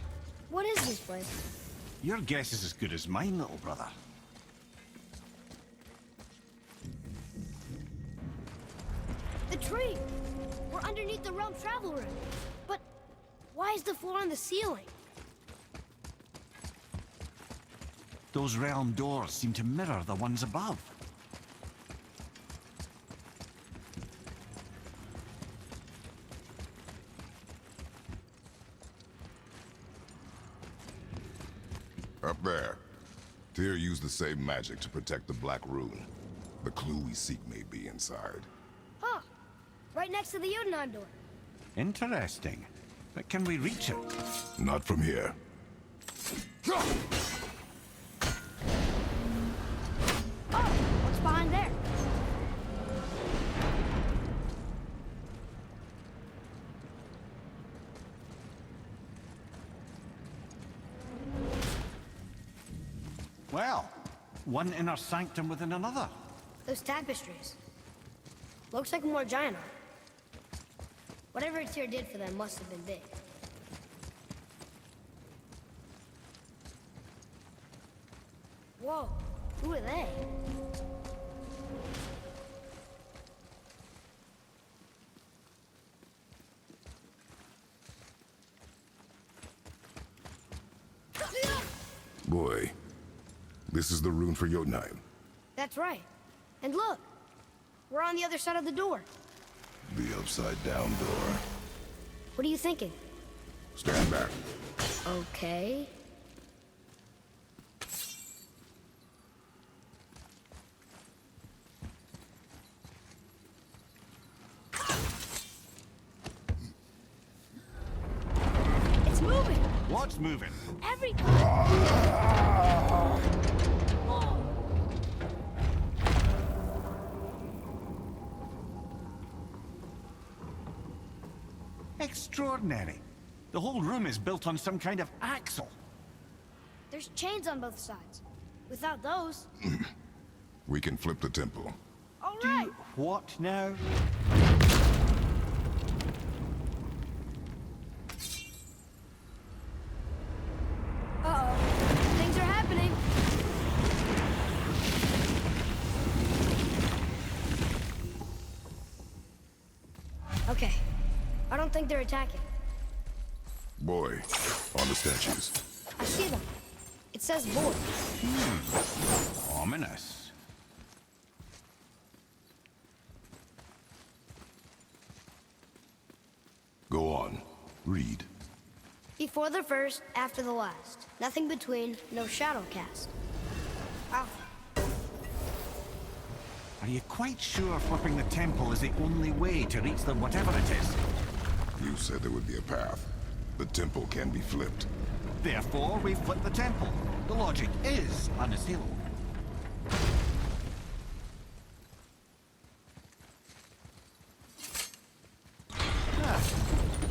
what is this place? Your guess is as good as mine, little brother. The tree! We're underneath the realm travel room. But why is the floor on the ceiling? Those realm doors seem to mirror the ones above. Up there. Tyr used the same magic to protect the Black Rune. The clue we seek may be inside. Huh. Right next to the Jotunheim door. Interesting. But can we reach it? Not from here. Oh, what's behind there? Well, one inner sanctum within another. Those tapestries. Looks like more giant art. Whatever Tyr did for them must have been big. Whoa, who are they? Boy, this is the rune for Jotunheim. That's right. And look, we're on the other side of the door. The upside-down door. What are you thinking? Stand back. Okay. It's moving! What's moving? Everything! Extraordinary. The whole room is built on some kind of axle. There's chains on both sides. Without those... We can flip the temple. All right! What now? Uh-oh. Things are happening. Okay. I don't think they're attacking. Boy, on the statues. I see them. It says boy. Ominous. Go on. Read. Before the first, after the last. Nothing between, no shadow cast. Alpha. Are you quite sure flipping the temple is the only way to reach the whatever it is? You said there would be a path. The temple can be flipped. Therefore, we flip the temple. The logic is unassailable.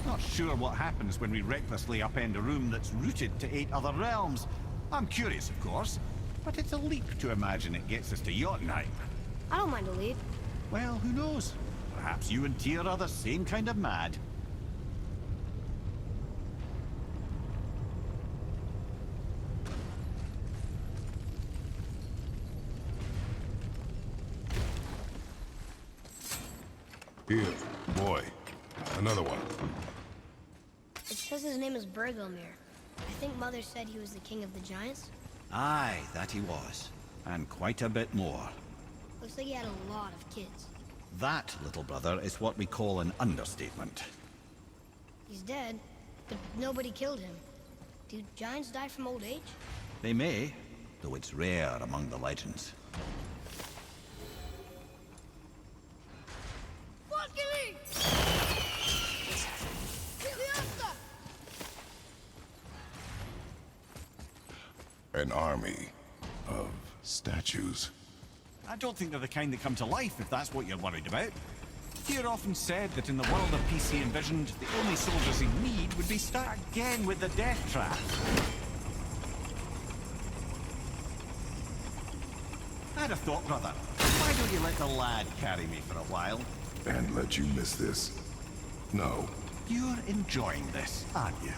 Not sure what happens when we recklessly upend a room that's rooted to 8 other realms. I'm curious, of course, but it's a leap to imagine it gets us to Jotunheim. I don't mind a lead. Well, who knows? Perhaps you and Tyr are the same kind of mad. Here, boy. Another one. It says his name is Bergelmir. I think Mother said he was the king of the giants. Aye, that he was. And quite a bit more. Looks like he had a lot of kids. That, little brother, is what we call an understatement. He's dead, but nobody killed him. Do giants die from old age? They may, though it's rare among the legends. An army of statues. I don't think they're the kind that come to life, if that's what you're worried about. Tyr often said that in the world of peace he envisioned, the only soldiers he'd need would be stuck again with the death trap. I had a thought, brother. Why don't you let the lad carry me for a while? And let you miss this? No. You're enjoying this, aren't you?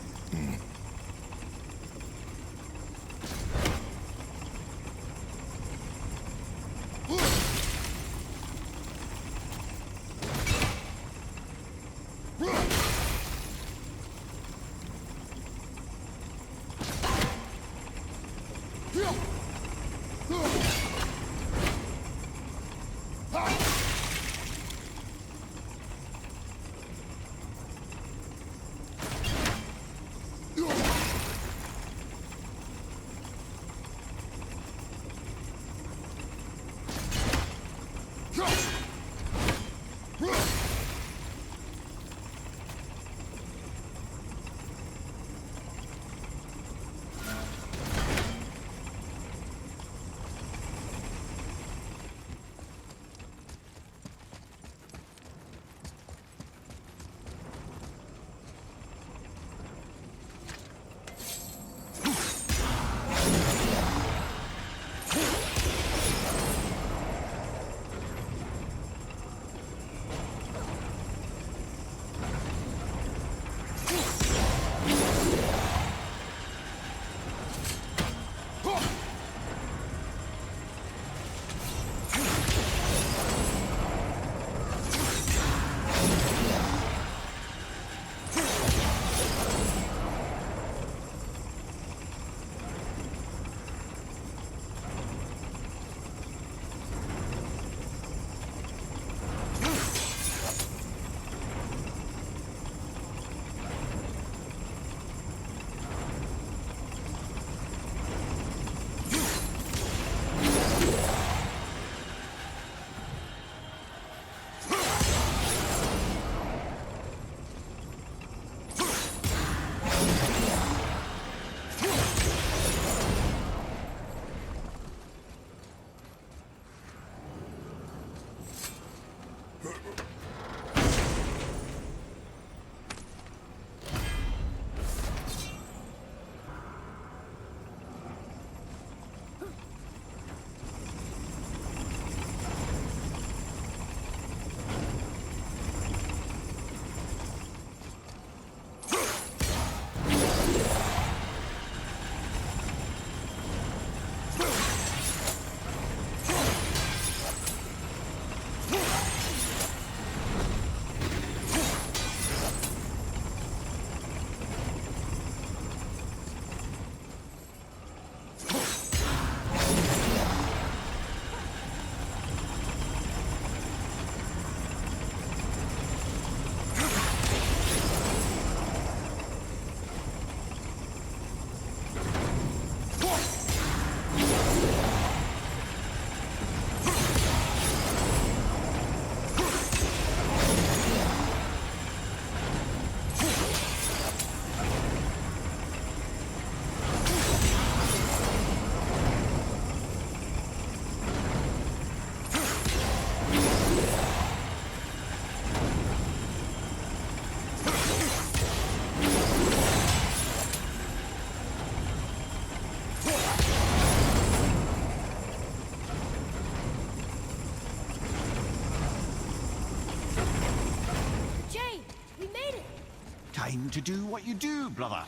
time to do what you do, brother.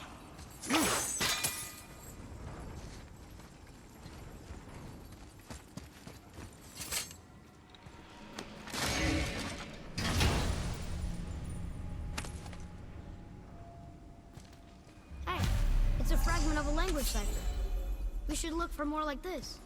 Hey, it's a fragment of a language cipher. We should look for more like this.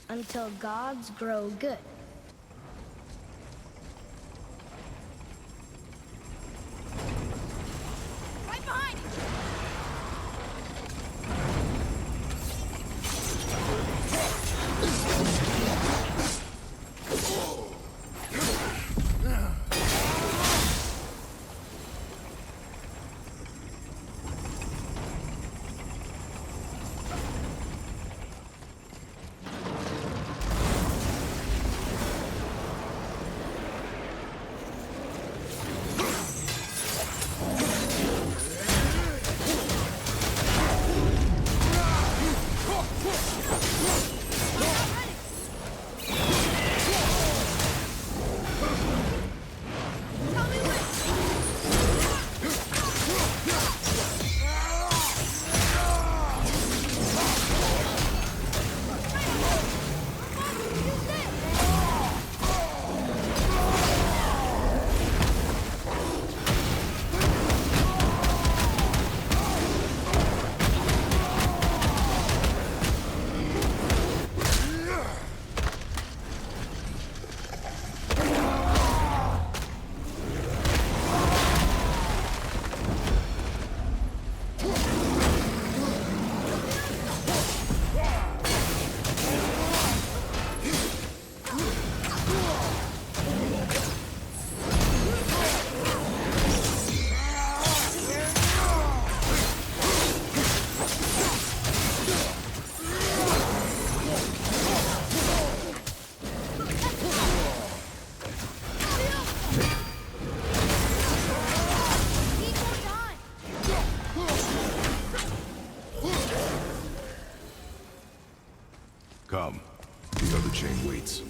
Until gods grow good. Right behind you! Come. The other chain waits.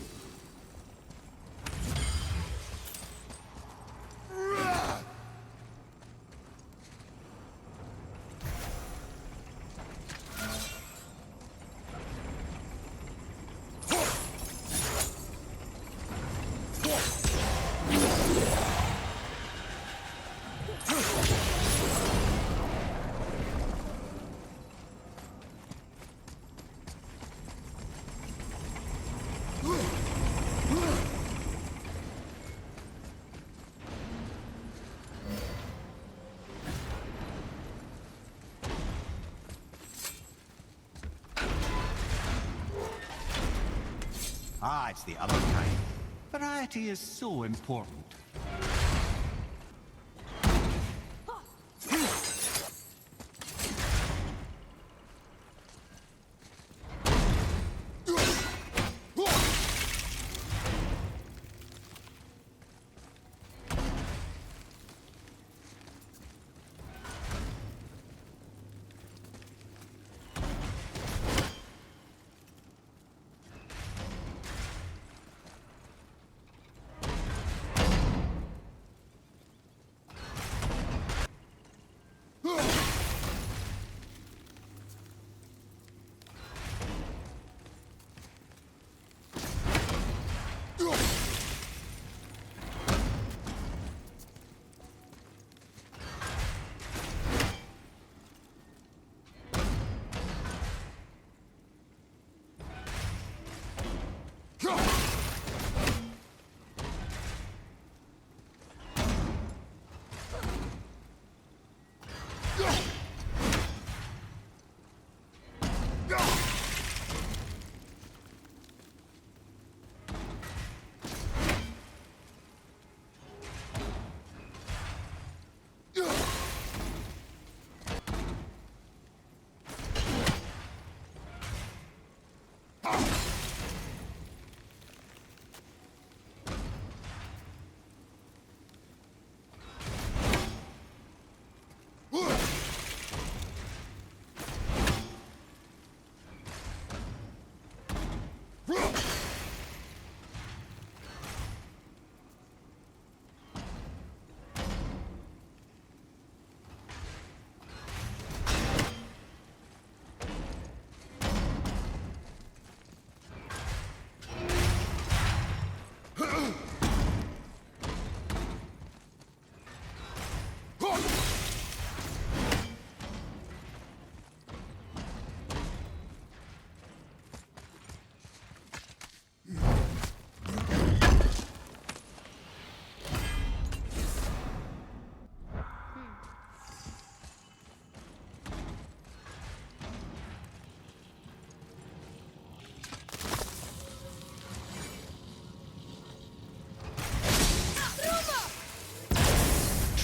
Ah, it's the other kind. Variety is so important.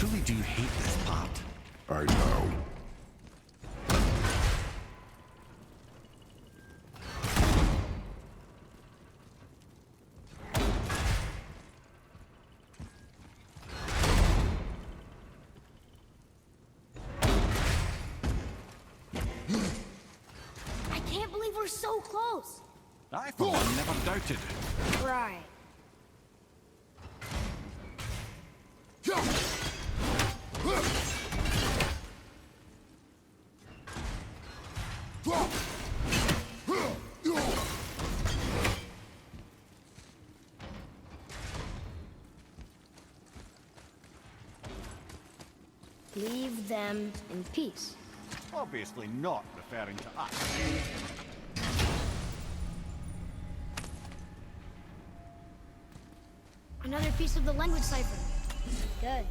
Truly do hate this part. I know. I can't believe we're so close. I, for one, never doubted. Right. Leave them in peace. Obviously not referring to us. Another piece of the language cipher. Good.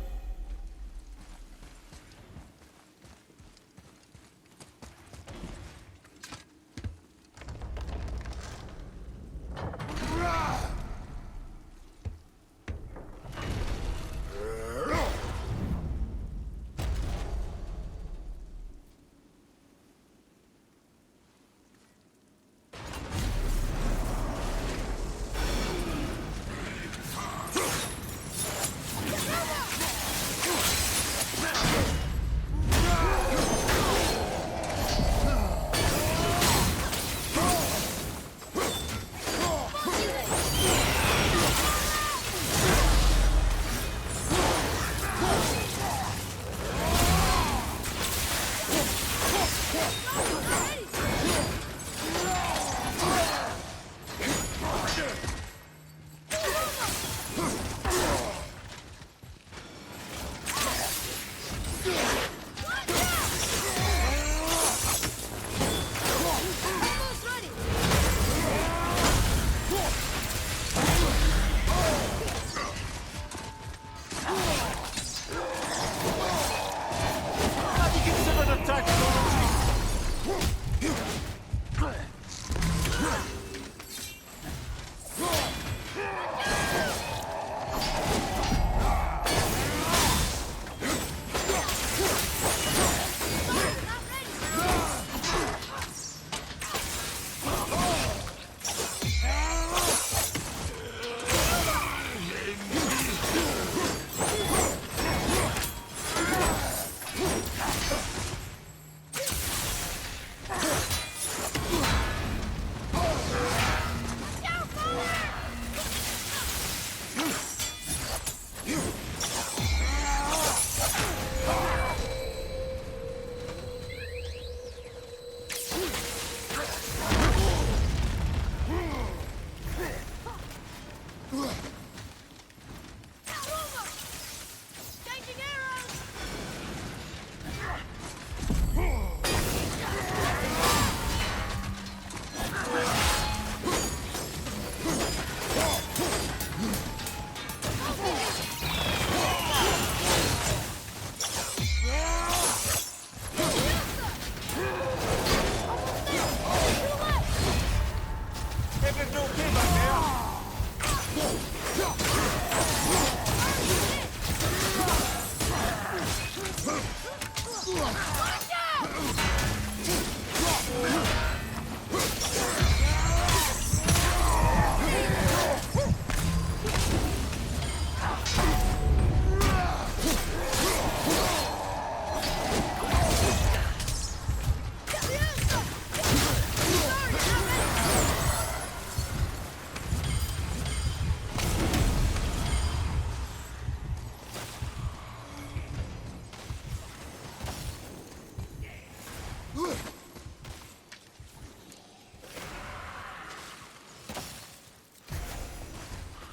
Everything okay back there?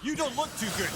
You don't look too good.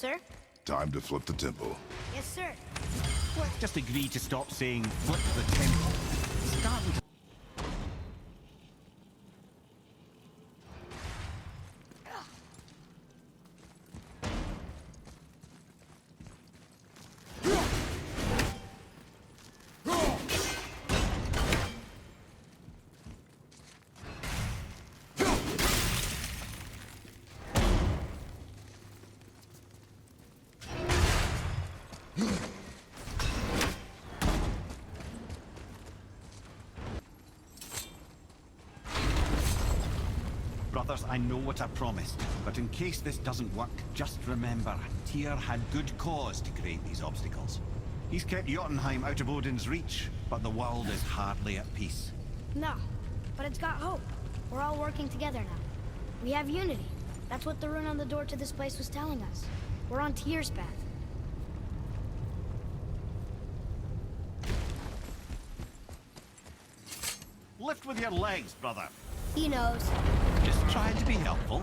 Yes, sir? Time to flip the temple. Yes, sir. Let's just agree to stop saying flip the temple. It's starting to... Brothers, I know what I promised, but in case this doesn't work, just remember, Tyr had good cause to create these obstacles. He's kept Jotunheim out of Odin's reach, but the world is hardly at peace. No, but it's got hope. We're all working together now. We have unity. That's what the rune on the door to this place was telling us. We're on Tyr's path. Lift with your legs, brother. He knows. Just trying to be helpful.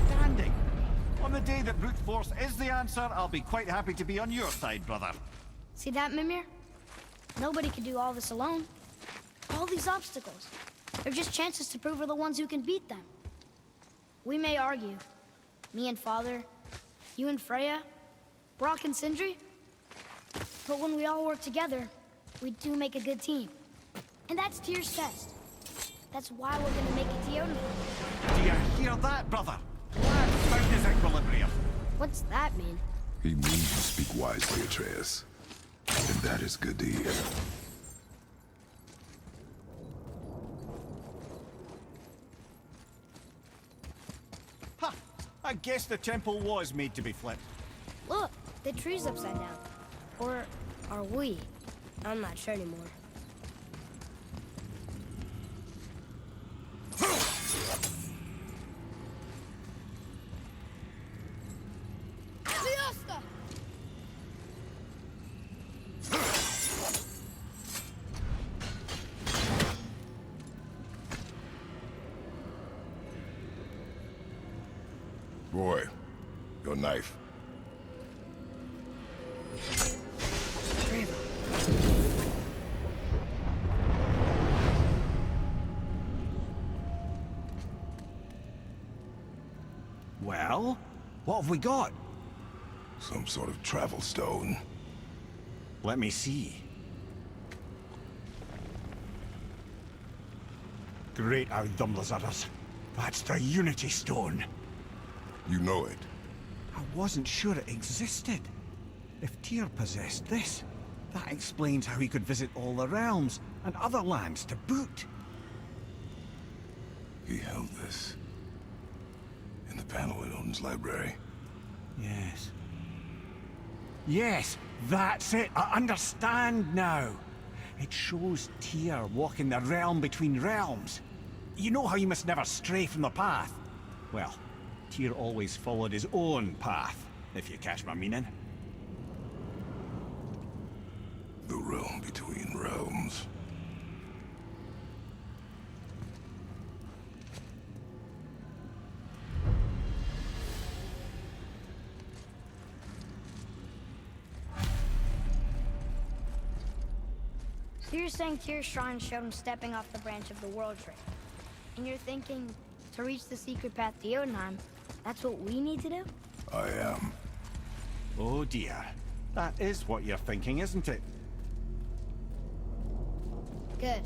Standing. On the day that brute force is the answer, I'll be quite happy to be on your side, brother. See that, Mimir? Nobody can do all this alone. All these obstacles. They're just chances to prove we're the ones who can beat them. We may argue. Me and Father, you and Freya, Brock and Sindri. But when we all work together, we do make a good team. And that's Tyr's test. That's why we're gonna make it to Jotunheim. Do you hear that, brother? Lad found his equilibrium. What's that mean? He means you speak wisely, Atreus. And that is good to hear. Ha! I guess the temple was made to be flipped. Look, the tree's upside down. Or are we? I'm not sure anymore. Fiesta! Boy, your knife. Well, what have we got? Some sort of travel stone. Let me see. Great Audumlazaras. That's the Unity Stone. You know it. I wasn't sure it existed. If Tyr possessed this, that explains how he could visit all the realms and other lands to boot. He held this in the panel in Odin's library. Yes. Yes, that's it. I understand now. It shows Tyr walking the realm between realms. You know how you must never stray from the path? Well, Tyr always followed his own path, if you catch my meaning. The realm between realms. So you're saying Tyr's shrine showed him stepping off the branch of the World Tree. And you're thinking, to reach the secret path to Jotunheim, that's what we need to do? I am. Oh dear. That is what you're thinking, isn't it? Good.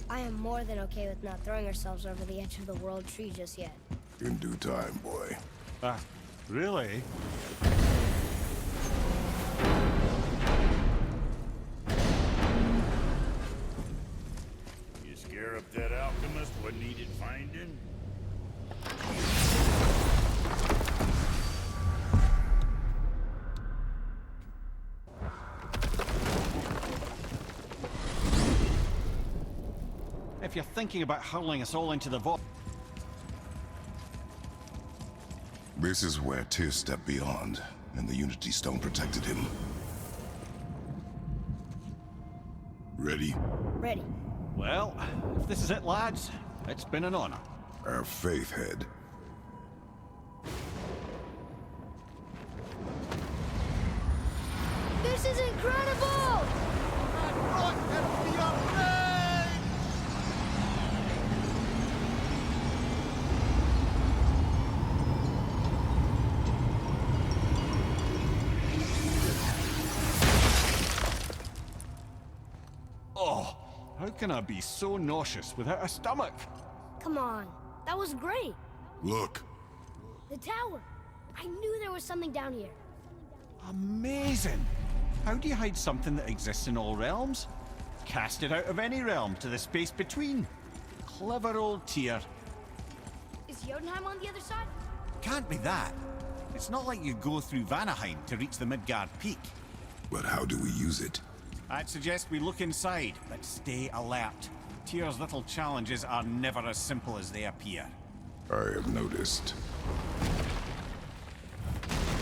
I am more than okay with not throwing ourselves over the edge of the World Tree just yet. In due time, boy. Really? You scare up that alchemist what needed finding? If if you're thinking about hurling us all into the void. This is where Tyr stepped beyond, and the Unity Stone protected him. Ready? Ready. Well, if this is it, lads, it's been an honor. Our faith head. This is incredible! Oh, how can I be so nauseous without a stomach? Come on, that was great. Look. The tower. I knew there was something down here. Amazing! How do you hide something that exists in all realms? Cast it out of any realm to the space between. Clever old Tyr. Is Jotunheim on the other side? Can't be that. It's not like you go through Vanaheim to reach the Midgard peak. But how do we use it? I'd suggest we look inside, but stay alert. Tyr's little challenges are never as simple as they appear. I have noticed.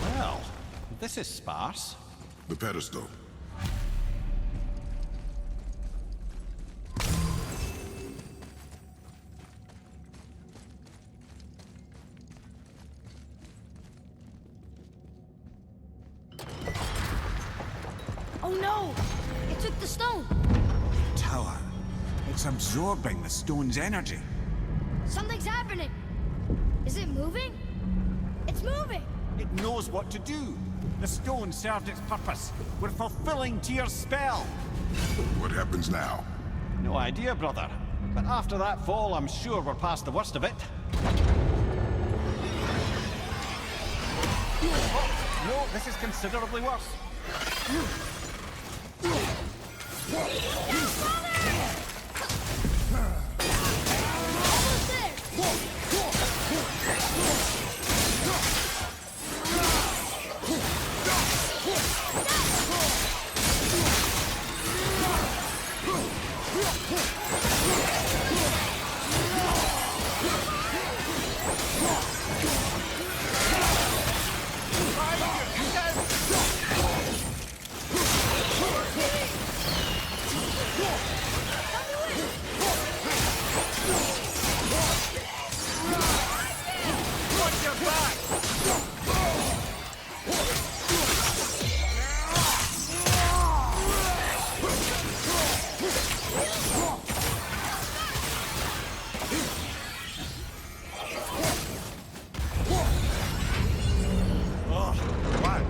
Well, this is sparse. The pedestal. Oh no! It took the stone! Tower. It's absorbing the stone's energy. Something's happening! Is it moving? It's moving! It knows what to do. The stone served its purpose. We're fulfilling Tyr's spell. What happens now? No idea, brother. But after that fall, I'm sure we're past the worst of it. Oh, no, this is considerably worse.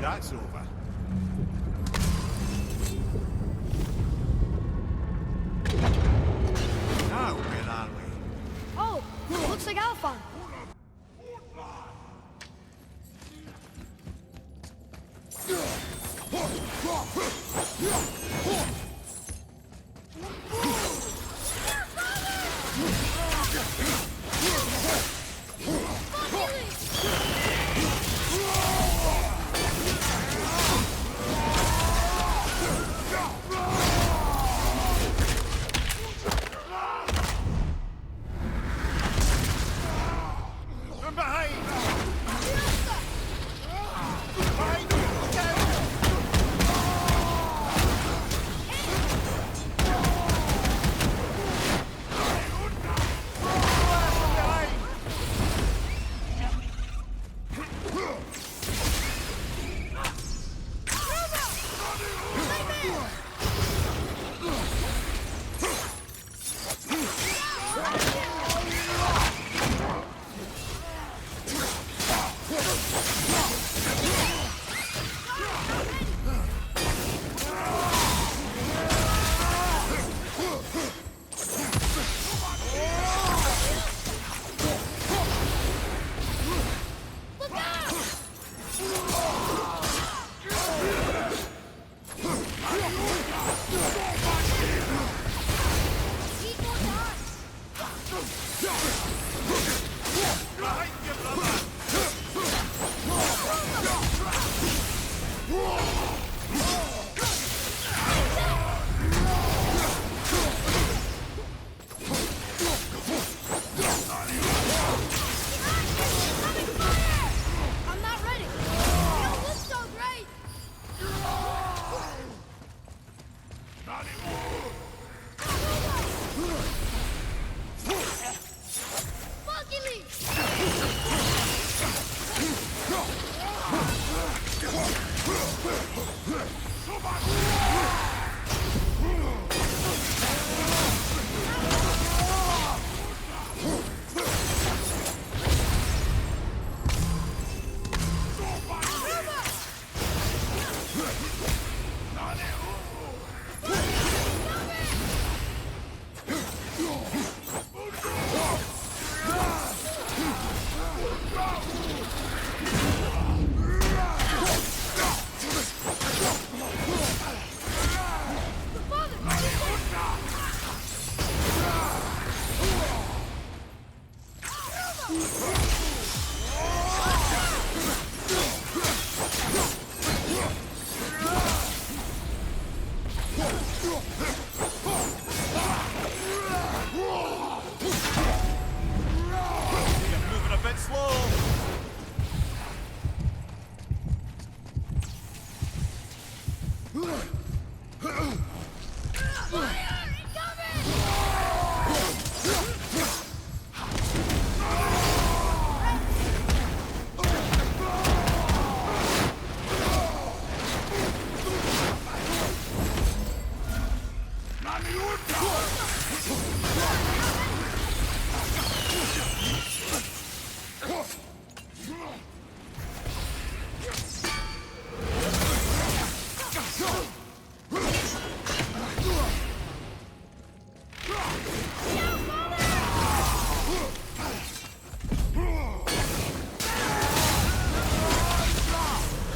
That's over. Now, where are we? Oh, looks like Alfheim.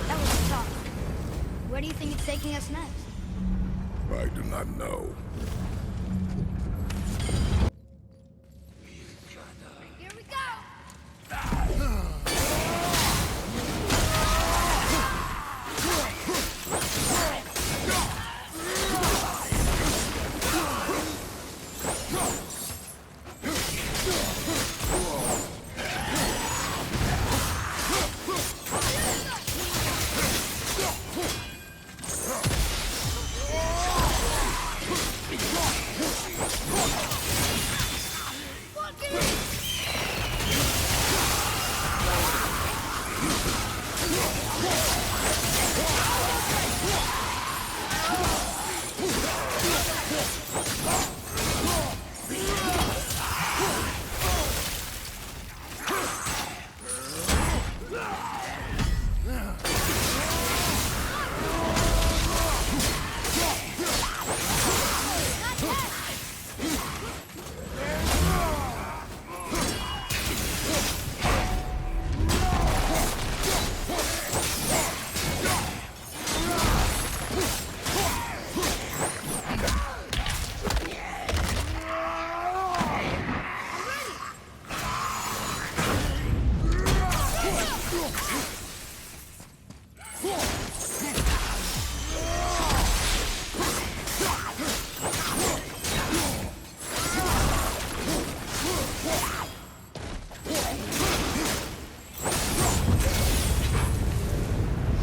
That was tough. Where do you think it's taking us next? I do not know. Here we go!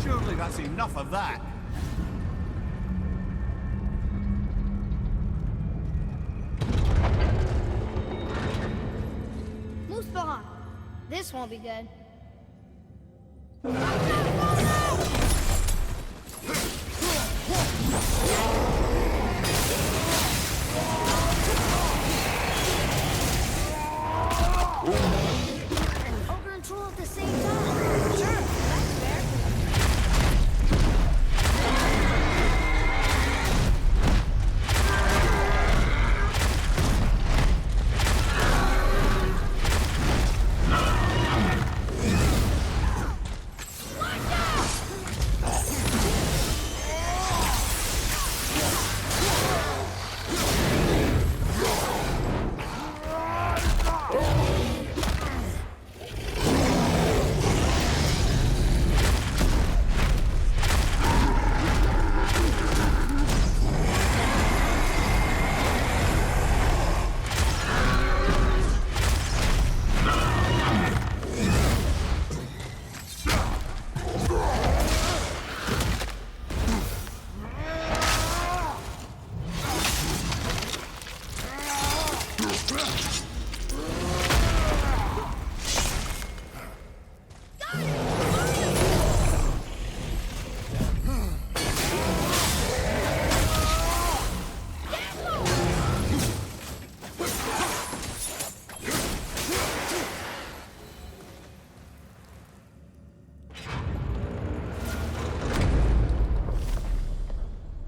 Surely that's enough of that. Muspelheim. This won't be good. Ogre and troll at the same time. Sure, that's fair.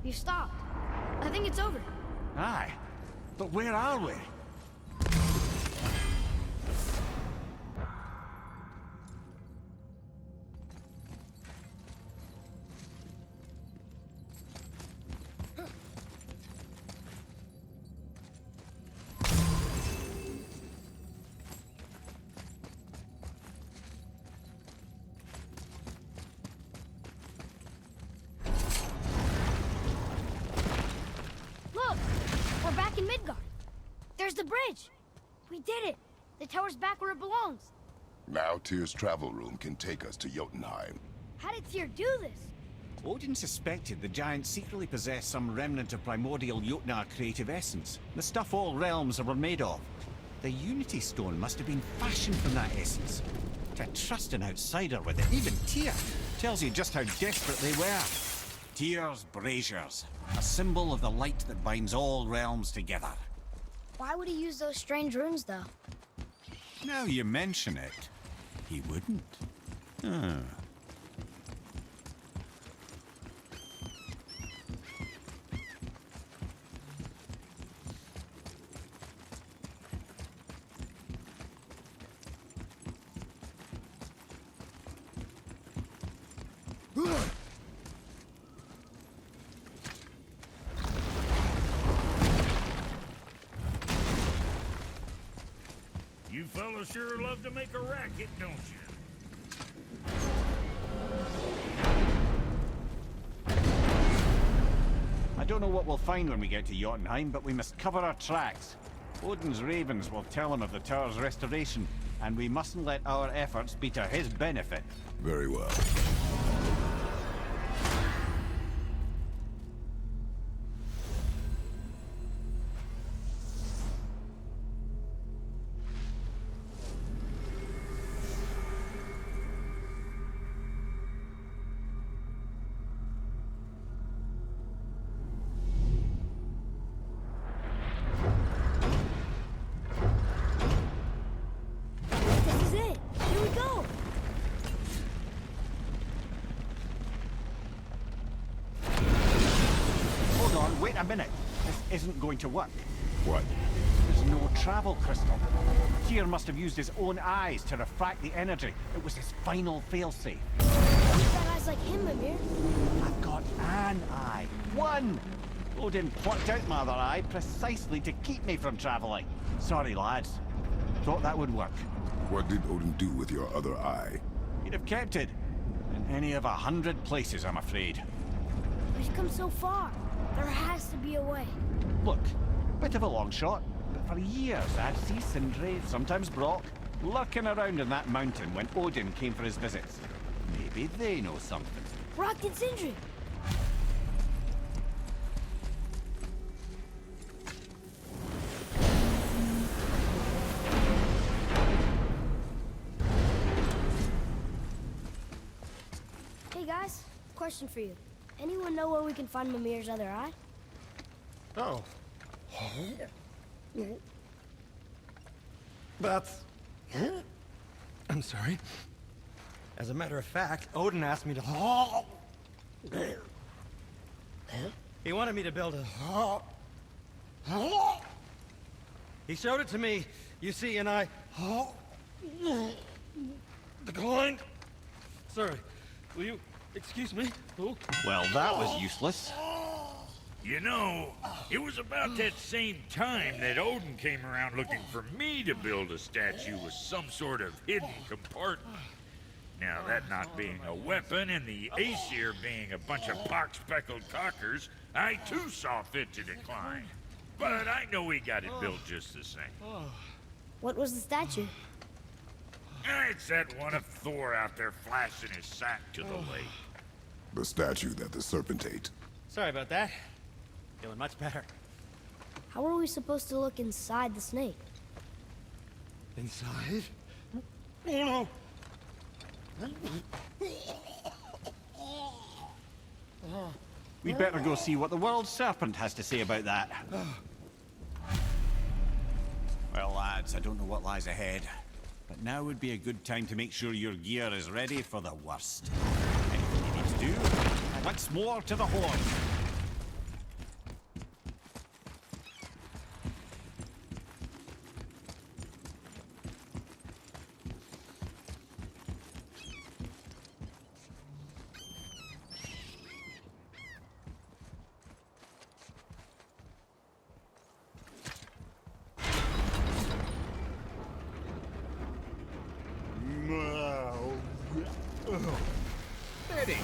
You stopped. I think it's over. Aye. But where are we? Look! We're back in Midgard. There's the bridge. We did it. The tower's back where it belongs. Now Tyr's travel room can take us to Jotunheim. How did Tyr do this? Odin suspected the giants secretly possessed some remnant of primordial Jotnar creative essence, the stuff all realms were made of. The Unity Stone must have been fashioned from that essence. To trust an outsider with it, even Tyr, tells you just how desperate they were. Tyr's braziers, a symbol of the light that binds all realms together. Why would he use those strange runes, though? Now you mention it. He wouldn't. Ah. You fellas sure love to make a racket, don't you? I don't know what we'll find when we get to Jotunheim, but we must cover our tracks. Odin's ravens will tell him of the tower's restoration, and we mustn't let our efforts be to his benefit. Very well. This is it. Here we go. Hold on, wait a minute. This isn't going to work. What? There's no travel crystal. Tyr must have used his own eyes to refract the energy. It was his final failsafe. You've got eyes like him, Mimir. I've got an eye. One! Odin plucked out my other eye precisely to keep me from traveling. Sorry, lads. Thought that would work. What did Odin do with your other eye? He'd have kept it. In any of 100 places, I'm afraid. We've come so far. There has to be a way. Look, bit of a long shot, but for years I'd see Sindri, sometimes Brock, lurking around in that mountain when Odin came for his visits. Maybe they know something. Brock and Sindri. Hey guys, question for you. Anyone know where we can find Mimir's other eye? Oh. That's... I'm sorry. As a matter of fact, Odin asked me to... He wanted me to build a... He showed it to me, you see, and I... declined. Sorry, will you excuse me? Well, that was useless. You know, it was about that same time that Odin came around looking for me to build a statue with some sort of hidden compartment. Now, that not being a weapon and the Aesir being a bunch of pock-speckled cockers, I too saw fit to decline. But I know he got it built just the same. What was the statue? It's that one of Thor out there flashing his sack to the lake. The statue that the serpent ate. Sorry about that. Feeling much better. How are we supposed to look inside the snake? Inside? Oh no! We'd better go see what the world serpent has to say about that. Well, lads, I don't know what lies ahead, but now would be a good time to make sure your gear is ready for the worst. Anything you need to do, once more to the horn. Betty!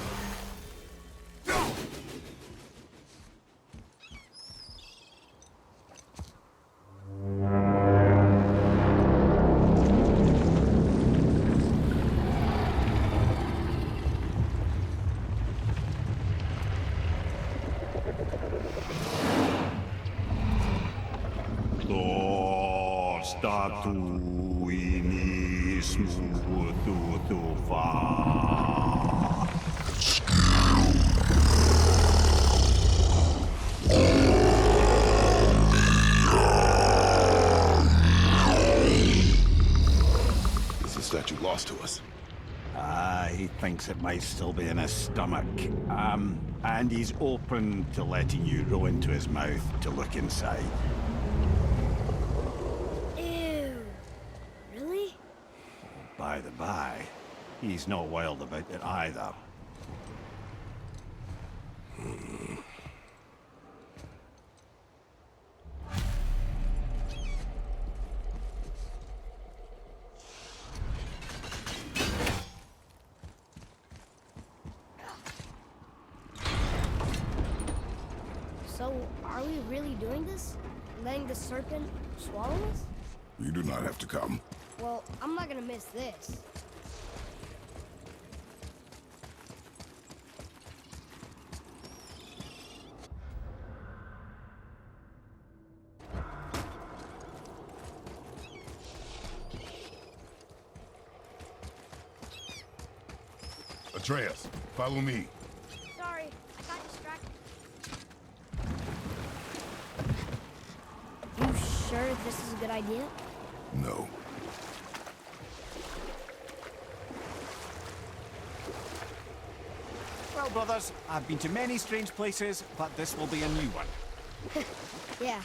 Is the statue lost to us? He thinks it might still be in his stomach. And he's open to letting you roll into his mouth to look inside. Ew. Really? By the by, he's not wild about it either. So, are we really doing this? Letting the serpent swallow us? You do not have to come. Well, I'm not gonna miss this. Atreus, follow me. Sorry, I got distracted. You sure this is a good idea? No. Well, brothers, I've been to many strange places, but this will be a new one. Yeah,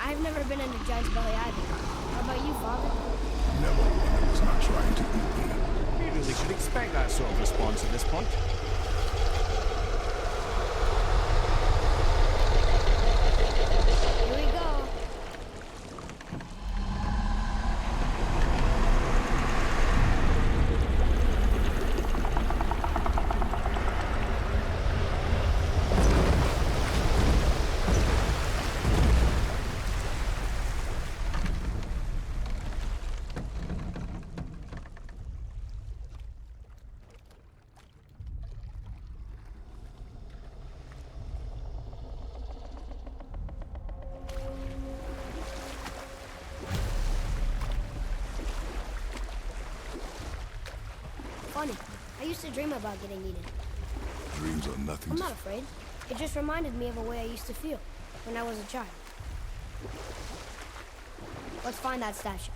I've never been into Giant's Belly either. How about you, Father? Never. I was not trying to eat me. You really should expect that sort of response at this point. Here we go. Funny. I used to dream about getting eaten. Dreams are nothing I'm to... not afraid. It just reminded me of a way I used to feel when I was a child. Let's find that statue.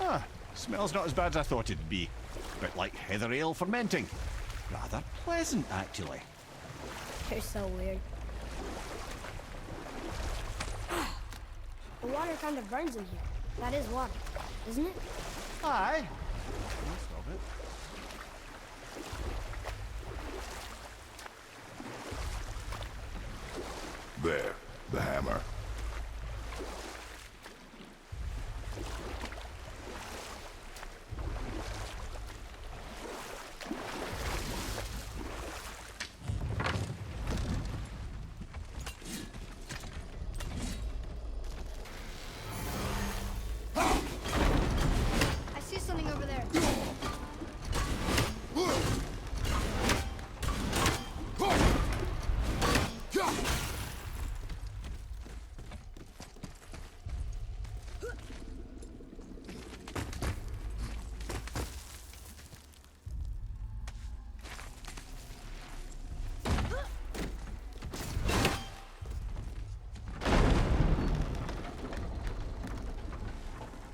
Ah, smells not as bad as I thought it'd be. Bit like heather ale fermenting. Rather pleasant, actually. You're so weird. The water kind of burns in here. That is water, isn't it? Aye. Most of it. There, the hammer. I see something over there.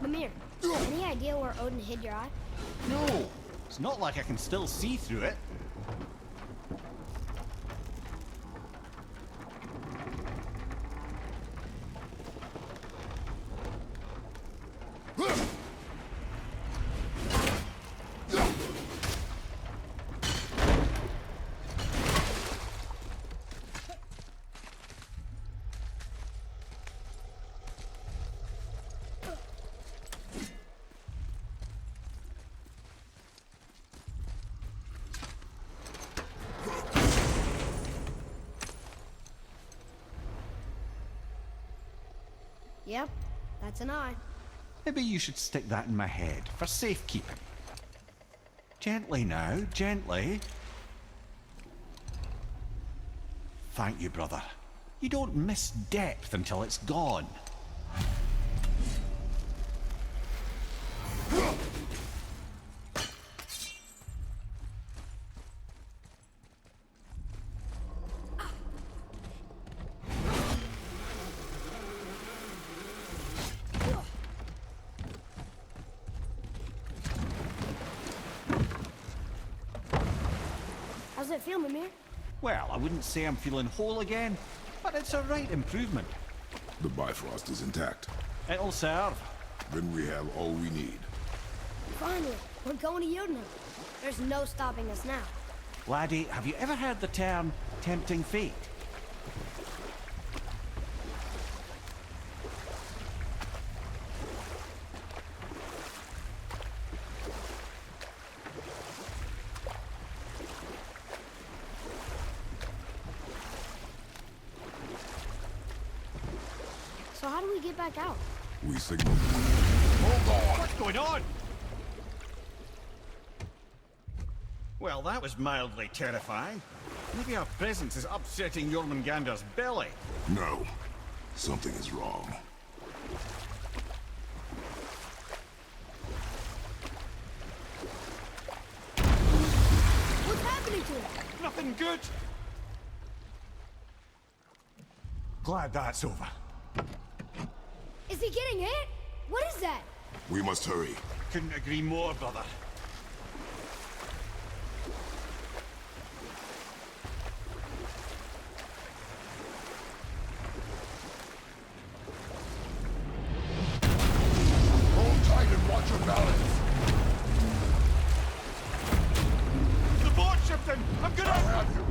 Mimir, any idea where Odin hid your eye? No, it's not like I can still see through it. Yep, that's an eye. Maybe you should stick that in my head for safekeeping. Gently now, gently. Thank you, brother. You don't miss depth until it's gone. How's it feel, Mimir? Well, I wouldn't say I'm feeling whole again, but it's a right improvement. The Bifrost is intact. It'll serve. Then we have all we need. Finally, we're going to Jotunheim. There's no stopping us now. Laddie, have you ever heard the term tempting fate? So how do we get back out? We signal. Hold on! What's going on? Well, that was mildly terrifying. Maybe our presence is upsetting Jormungandr's belly. No. Something is wrong. What's happening to him? Nothing good. Glad that's over. Is he getting hit? What is that? We must hurry. Couldn't agree more, brother. Hold tight and watch your balance. The board shifting! I'm gonna... I'll have you.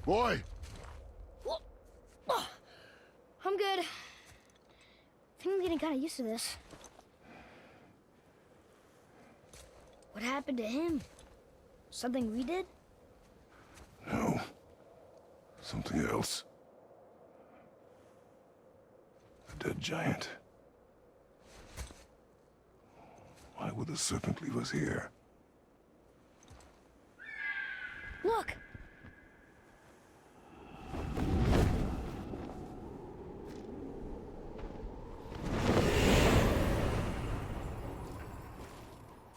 Boy! I'm good. I think I'm getting kind of used to this. What happened to him? Something we did? No. Something else. A dead giant. Why would the serpent leave us here? Look!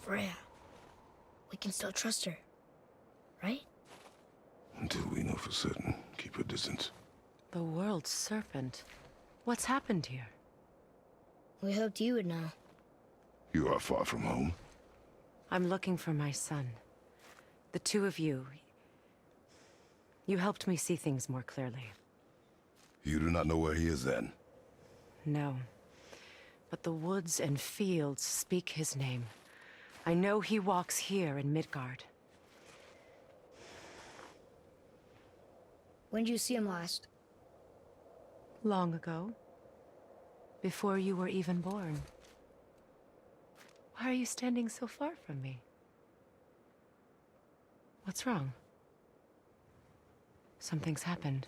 Freya. We can still trust her, right? Until we know for certain, keep her distance. The world's serpent. What's happened here? We hoped you would know. You are far from home. I'm looking for my son. The two of you. You helped me see things more clearly. You do not know where he is then? No. But the woods and fields speak his name. I know he walks here in Midgard. When did you see him last? Long ago. Before you were even born. Why are you standing so far from me? What's wrong? Something's happened.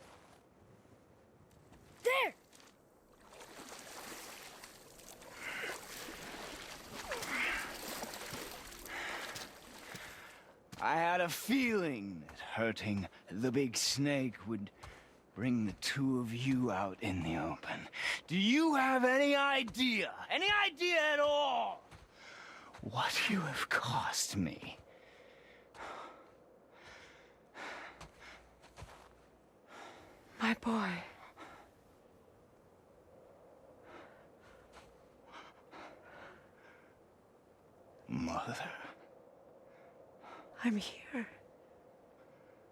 There! I had a feeling that hurting the big snake would bring the two of you out in the open. Do you have any idea at all, what you have cost me? My boy. Mother. I'm here.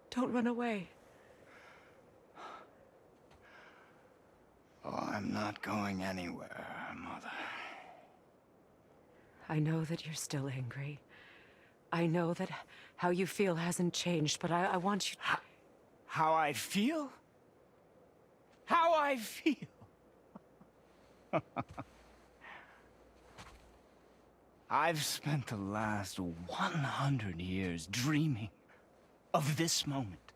Don't run away. Oh, I'm not going anywhere, Mother. I know that you're still angry. I know that how you feel hasn't changed, but I want you to... How I feel? How I feel? I've spent the last 100 years dreaming of this moment.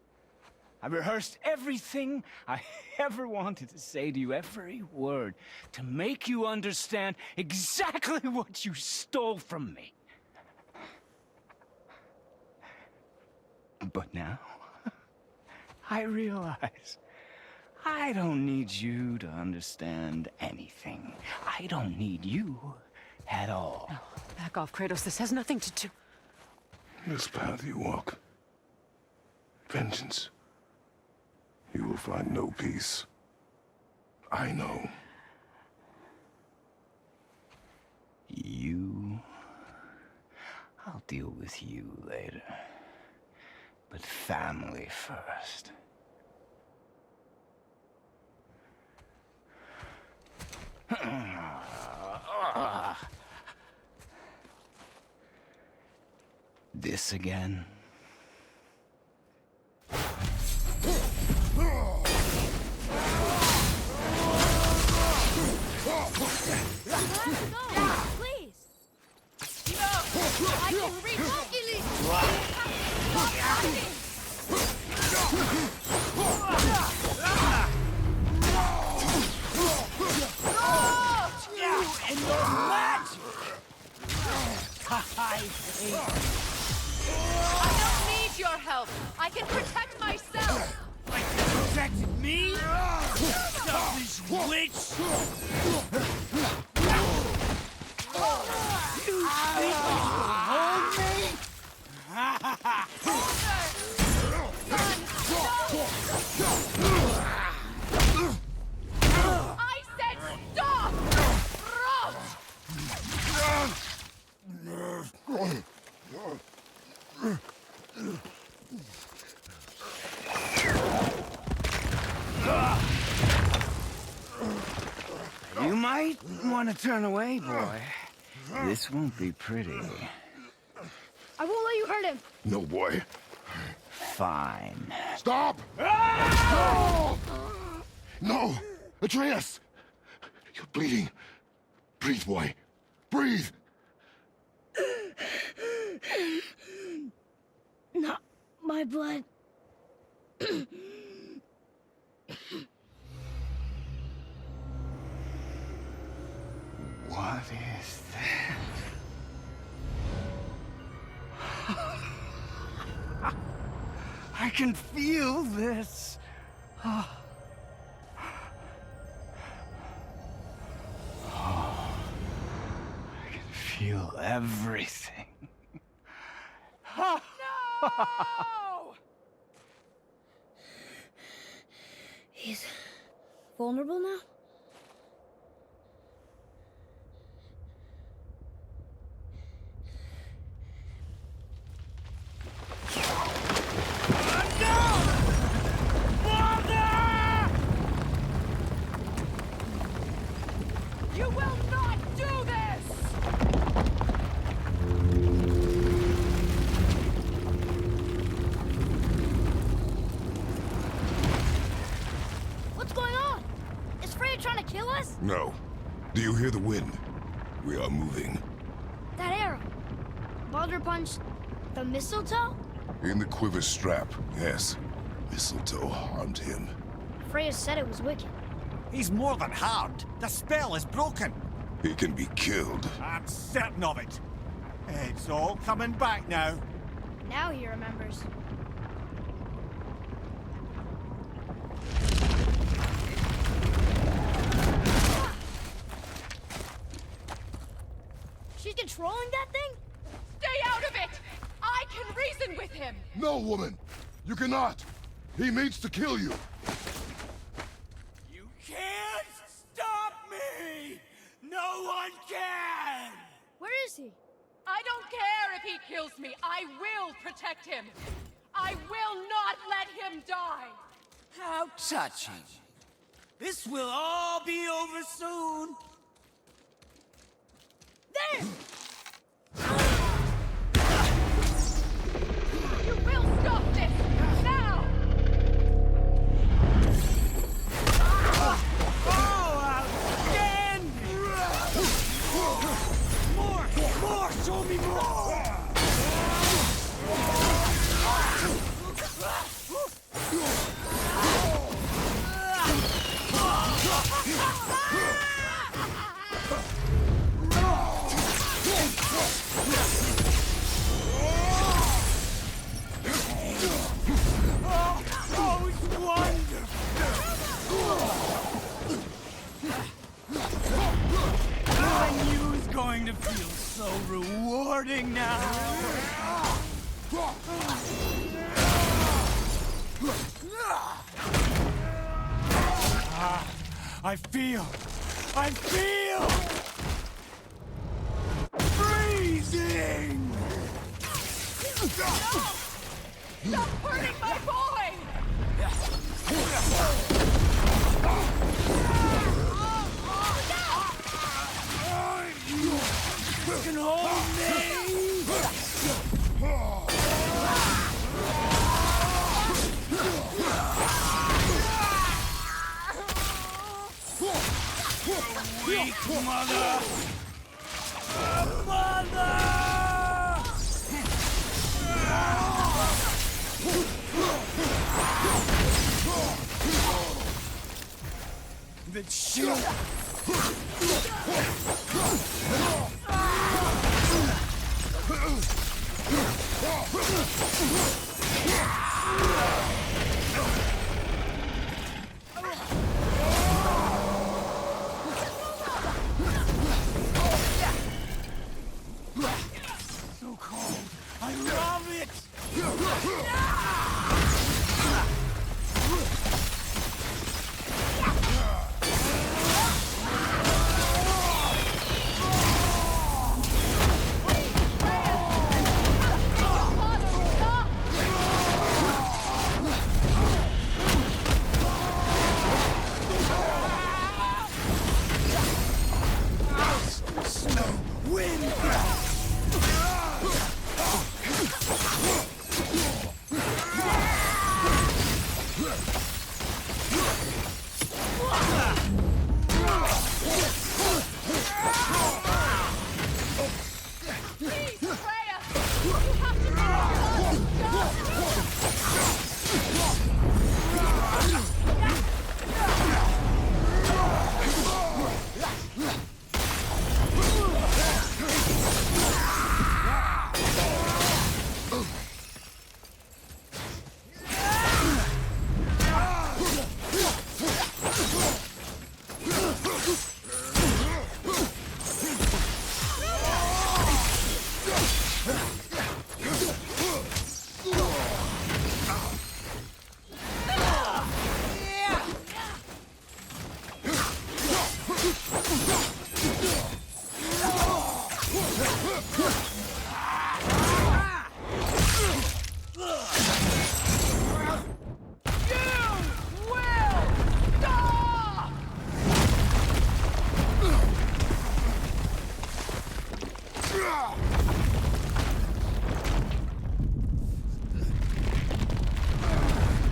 I rehearsed everything I ever wanted to say to you, every word, to make you understand exactly what you stole from me. But now, I realize I don't need you to understand anything. I don't need you at all. No, back off, Kratos. This has nothing to do... This path you walk, vengeance, you will find no peace. I know. You... I'll deal with you later. But family first. This again? Please! No! I can reach You and your magic! I don't need your help. I can protect myself. Like you protected me? Selfish witch! You think you will hold me? I said stop! You might want to turn away, boy. This won't be pretty. I won't let you hurt him. No, boy. Fine. Stop! No! No! Atreus! You're bleeding. Breathe, boy. Breathe! Not my blood. What is that? I can feel this. I can feel everything. No! He's vulnerable now? You will not do this! What's going on? Is Freya trying to kill us? No. Do you hear the wind? We are moving. That arrow. Baldur punched the mistletoe? In the quiver strap, yes. Mistletoe harmed him. Freya said it was wicked. He's more than harmed. The spell is broken. He can be killed. I'm certain of it. It's all coming back now. Now he remembers. She's controlling that thing? Stay out of it! I can reason with him! No, woman! You cannot! He means to kill you! You can't stop me! No one can! Where is he? I don't care if he kills me. I will protect him. I will not let him die. How touching. This will all be over soon. There! You will stop this! Now! Oh, outstanding! More! Show me more! I feel freezing! Stop hurting my boy! You can hold me! Weak mother! Mother! The shield! So cold. I love it! Snow, wind!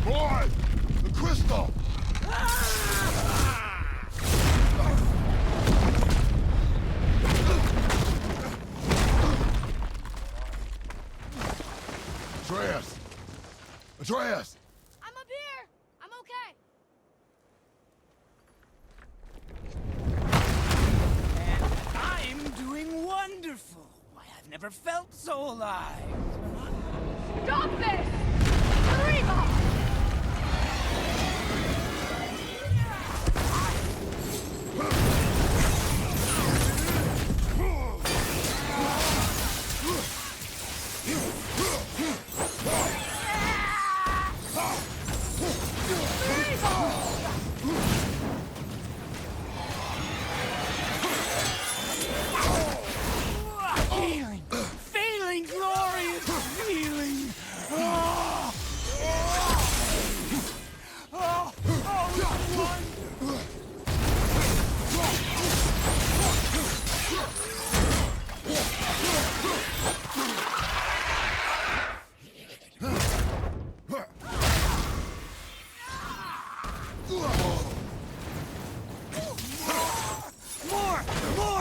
Boy! The crystal! Atreus! Atreus! I'm up here! I'm okay! I'm doing wonderful. Why, I've never felt so alive. Stop this! Arriba! Feeling glorious feeling. More!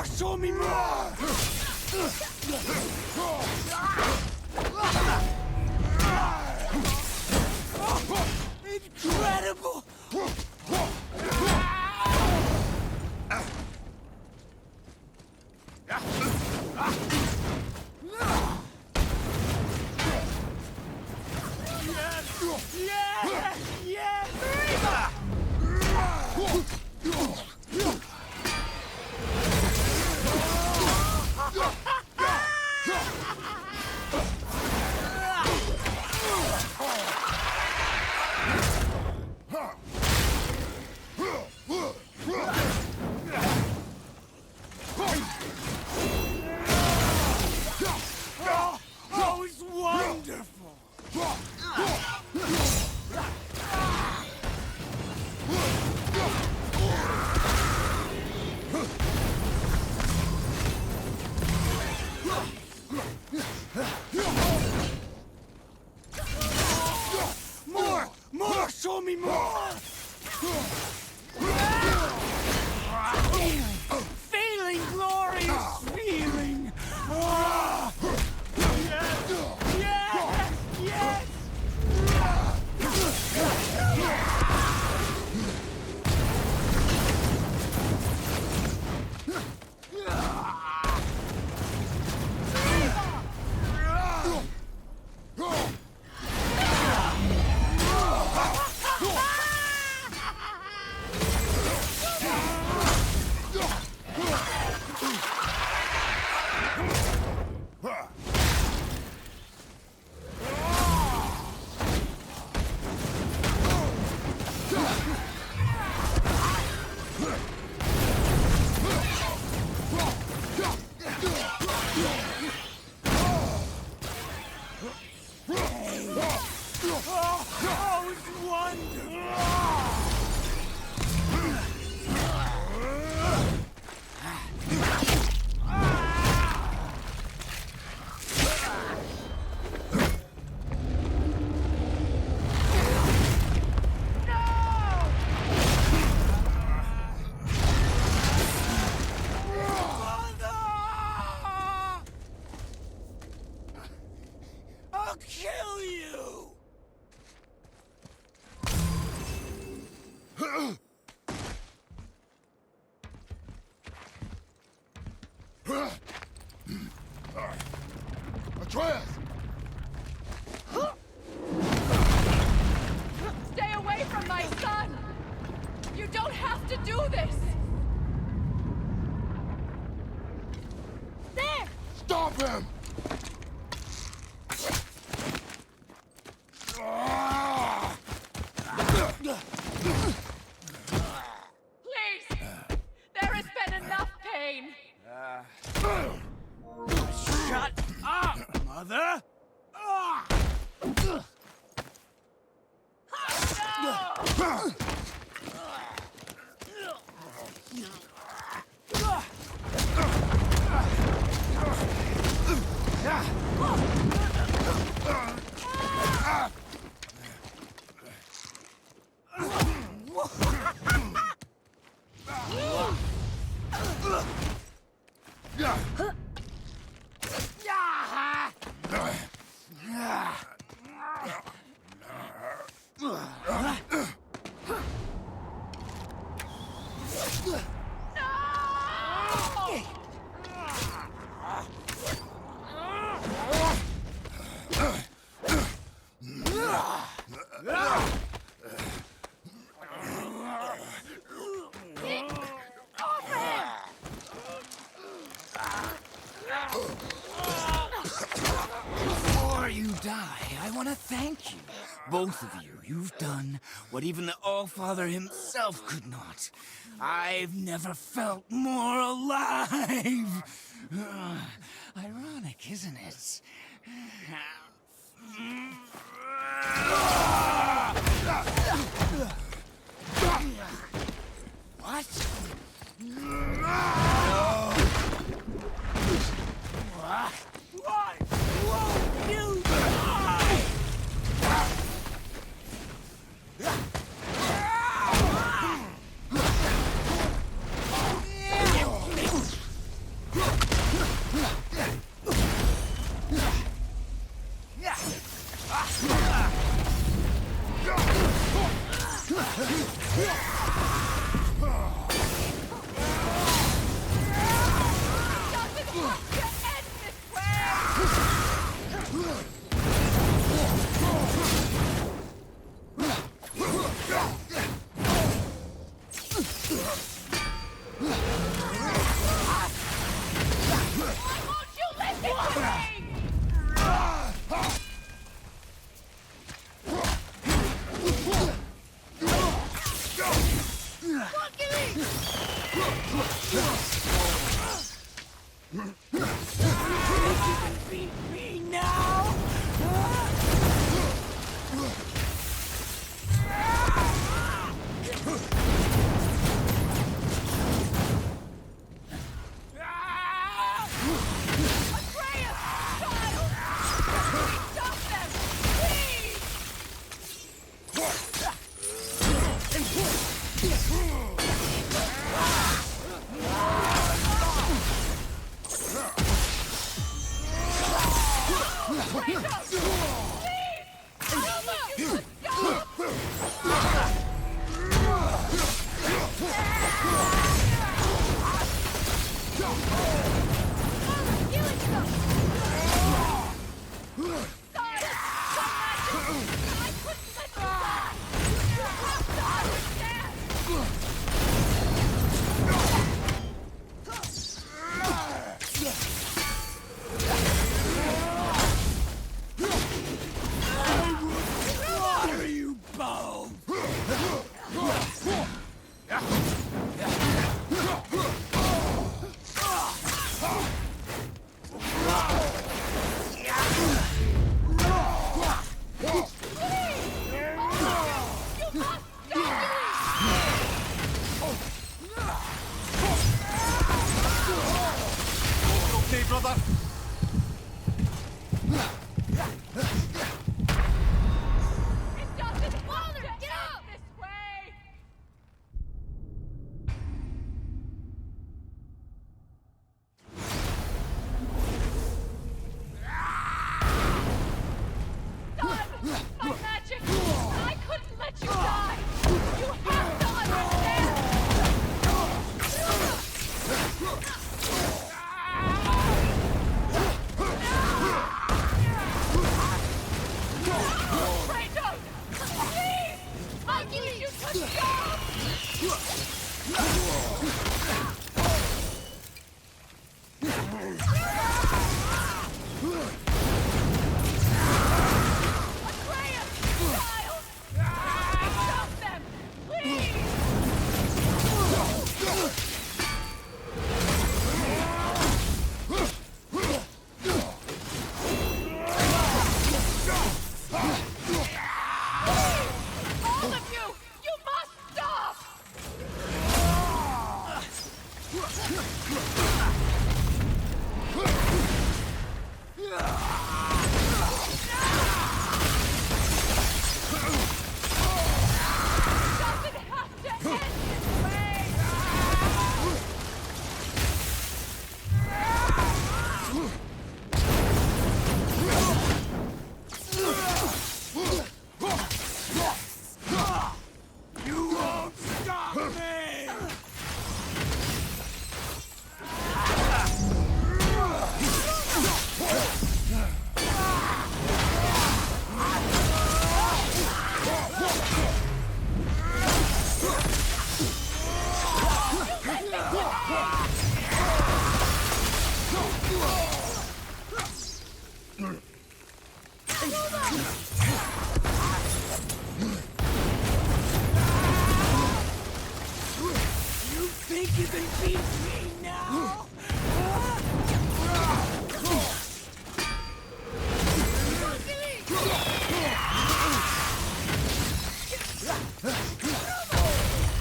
Show me more! Incredible! more! Show me more! Feeling glorious feeling! Yes! Yes! Yes! I'll kill you! Atreus! Stay away from my son! You don't have to do this! There! Stop him! Please! There has been enough pain! Shut up, Mother! Before you die, I want to thank you. Both of you. You've done what even the All-Father himself could not. I've never felt more alive. Ironic, isn't it? What? Why won't you die?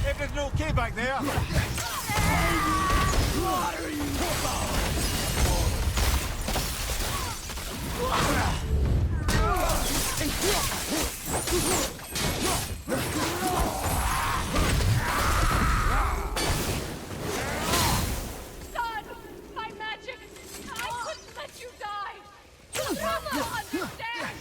Everything okay back there? Son! My magic! I couldn't let you die! You'll never understand!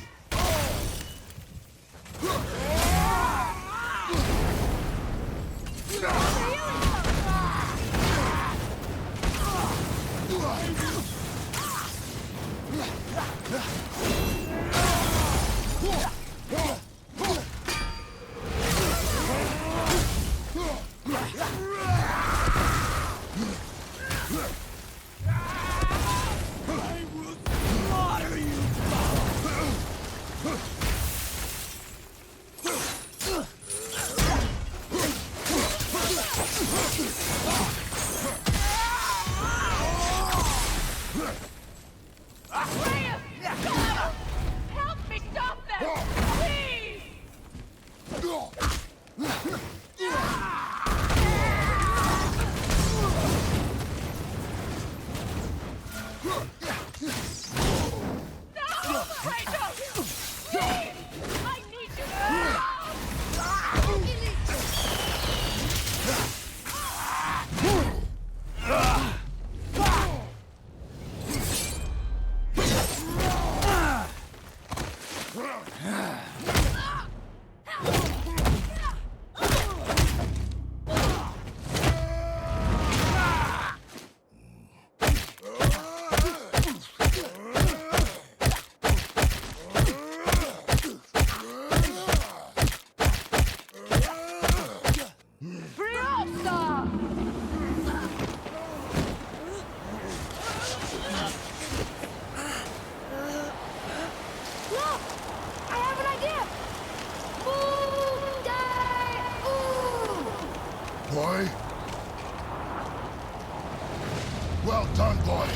Help me stop them! Please! No! Kratos! Please! I need you Boy? Well done, boy.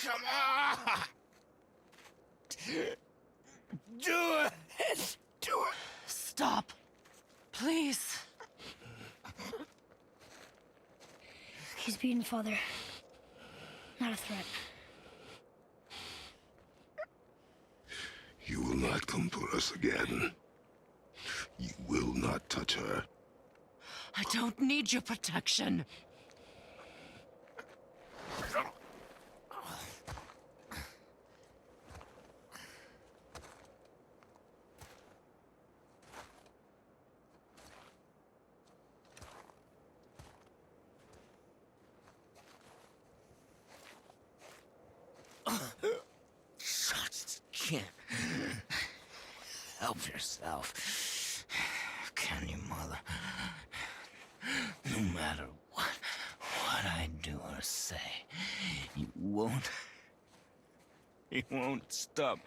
Come on! Do it! Do it! Stop. Please. He's beaten, Father. Not a threat. You will not come for us again. You will not touch her. I don't need your protection. just can't help yourself, can you, Mother? No matter what I do or say, you won't stop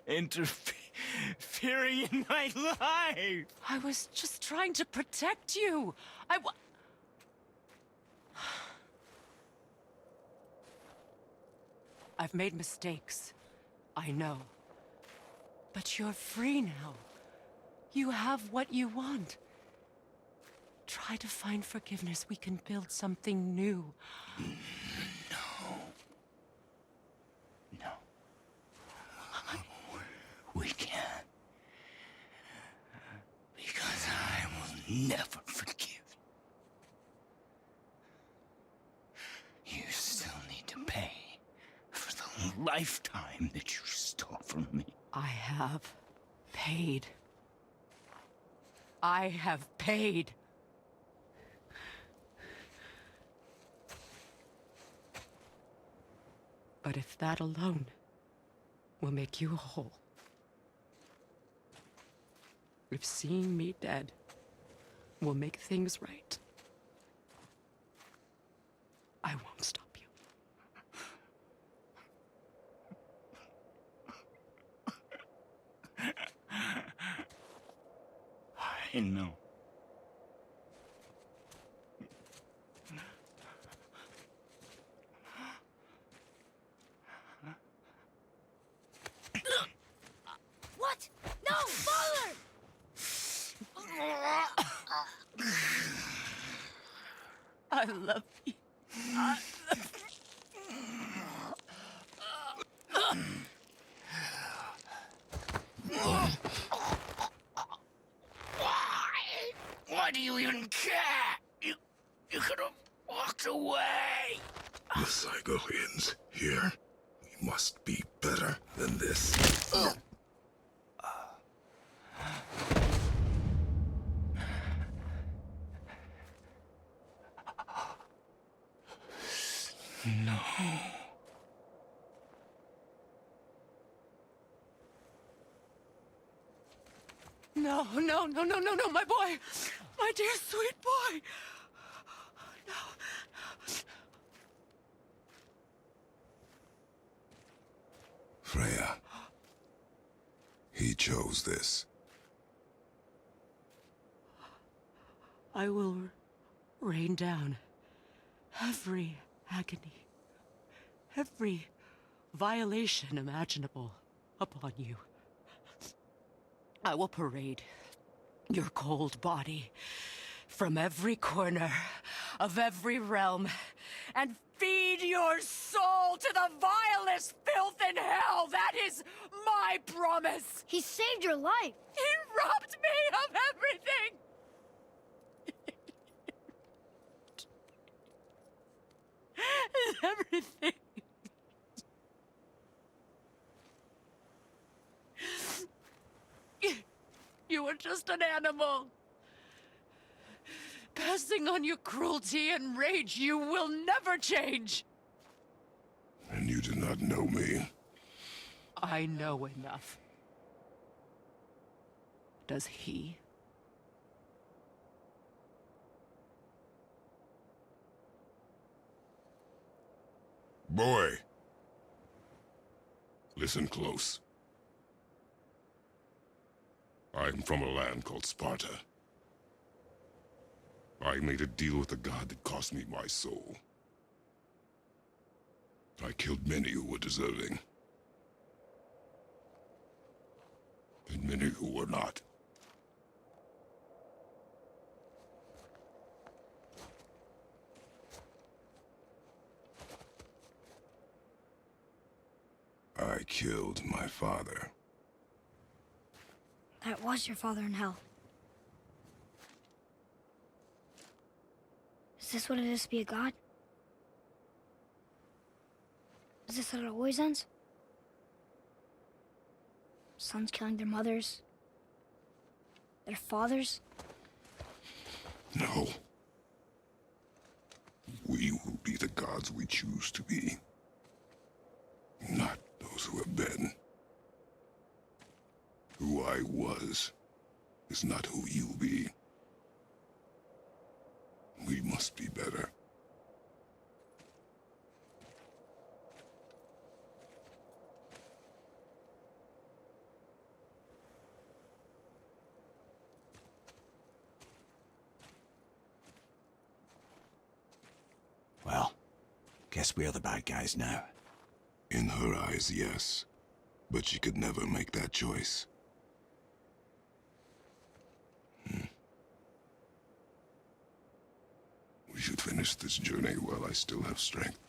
interfering in my life. I was just trying to protect you. I've made mistakes. I know. But you're free now. You have what you want. Try to find forgiveness. We can build something new. No. We can't. Because I will never forgive you. You still need to pay for the lifetime that you stole from me. I have paid. I have paid. But if that alone will make you whole, if seeing me dead will make things right, I won't stop you. I know. What? No, Father! I love you. Why do you even care? You could have walked away. The cycle ends here. We must be better than this. No. No, my boy! My dear sweet boy! No. Freya. He chose this. I will rain down every agony, every violation imaginable upon you. I will parade your cold body from every corner of every realm and feed your soul to the vilest filth in hell. That is my promise. He saved your life. He robbed me of everything. Everything. You were just an animal. Passing on your cruelty and rage, you will never change. And you do not know me. I know enough. Does he? Boy. Listen close. I'm from a land called Sparta. I made a deal with a god that cost me my soul. I killed many who were deserving. And many who were not. I killed my father. That was your father in hell. Is this what it is to be a god? Is this how it always ends? Sons killing their mothers? Their fathers? No. We will be the gods we choose to be. Not those who have been. I was is not who you be. We must be better. Well, guess we're the bad guys now. In her eyes, yes. But she could never make that choice. We should finish this journey while I still have strength.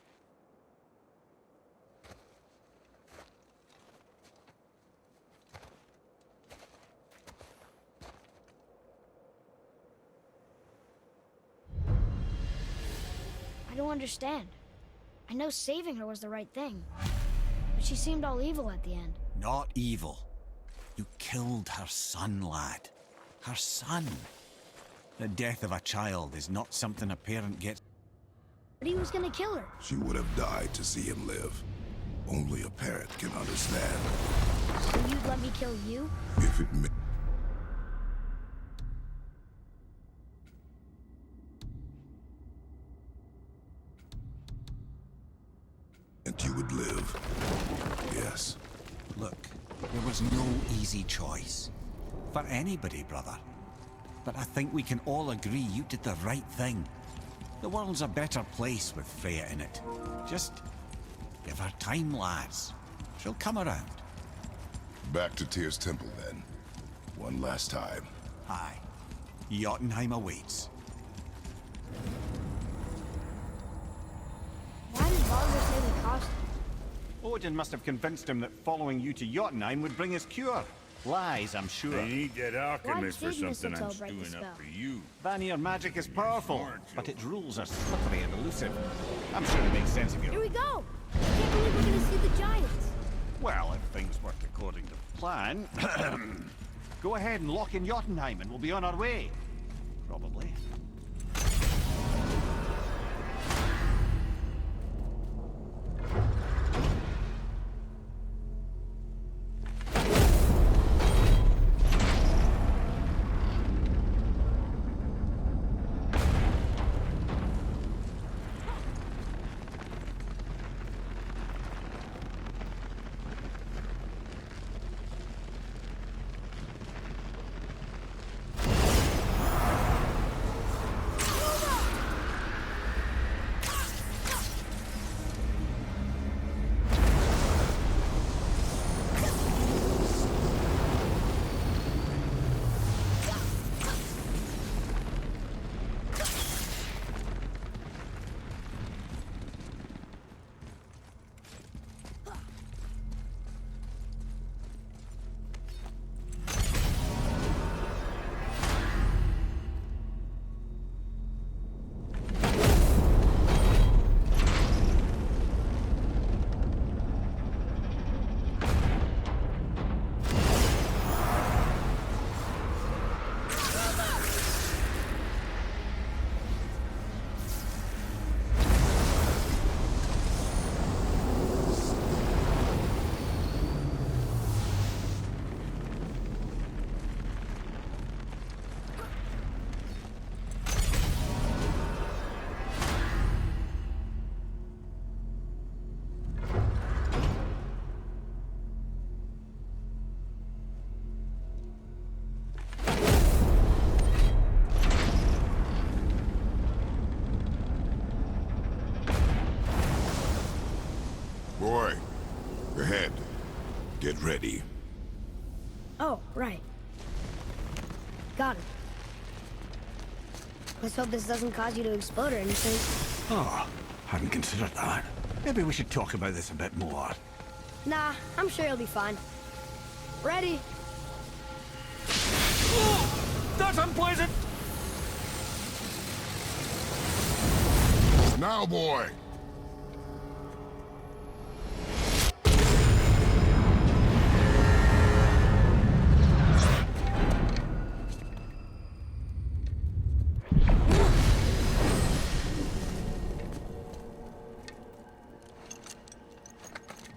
I don't understand. I know saving her was the right thing, but she seemed all evil at the end. Not evil. You killed her son, lad. Her son. The death of a child is not something a parent gets. But he was gonna kill her. She would have died to see him live. Only a parent can understand. So you'd let me kill you? If it meant... And you would live. Yes. Look, there was no easy choice. For anybody, brother. But I think we can all agree you did the right thing. The world's a better place with Freya in it. Just give her time, lads. She'll come around. Back to Tyr's temple, then. One last time. Aye. Jotunheim awaits. Why did Baldur say the cost? Odin must have convinced him that following you to Jotunheim would bring his cure. Lies, I'm sure. I need that alchemist for Why did something I'm mistletoe break the stewing up spell? for you. Vanir magic is powerful, but its rules are slippery and elusive. I'm sure it makes sense of you. Here we go! I can't believe we're gonna see the giants. Well, if things work according to plan... Go ahead and lock in Jotunheim and we'll be on our way. Probably. Boy, ahead. Get ready. Oh, right. Got it. Let's hope this doesn't cause you to explode or anything. Oh, hadn't considered that. Maybe we should talk about this a bit more. Nah, I'm sure you'll be fine. Ready? That's unpleasant! Now, boy!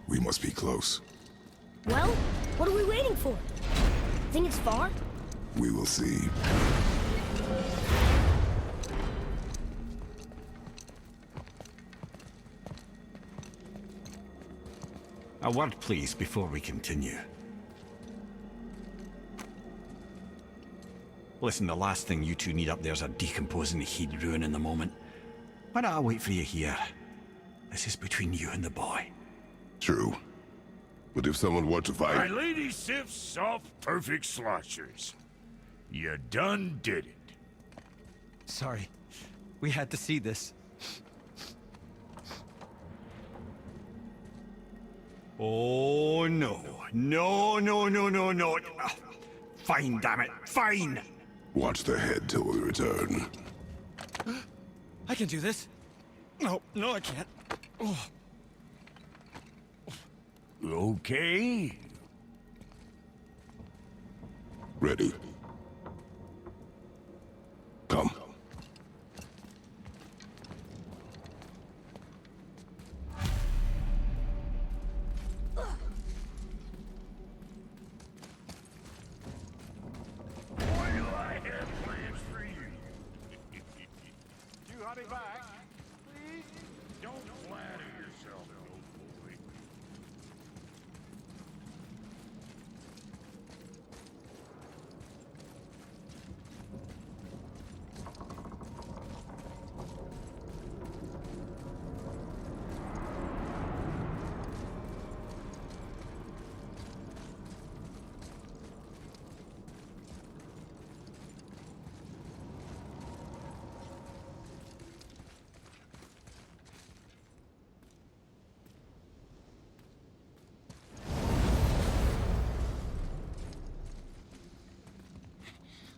We must be close. Well, what are we waiting for? Think it's far? We will see. A word, please, before we continue. Listen, the last thing you two need up there's a decomposing he'd ruin in the moment. Why don't I wait for you here? This is between you and the boy. True. But if someone were to My fight... lady sips soft, perfect sloshers. You done did it. Sorry. We had to see this. Oh, no. No, no, no, no, no. Fine, damn it. Fine! Watch the head till we return. I can do this. No, no, I can't. Oh. Okay. Ready. Come.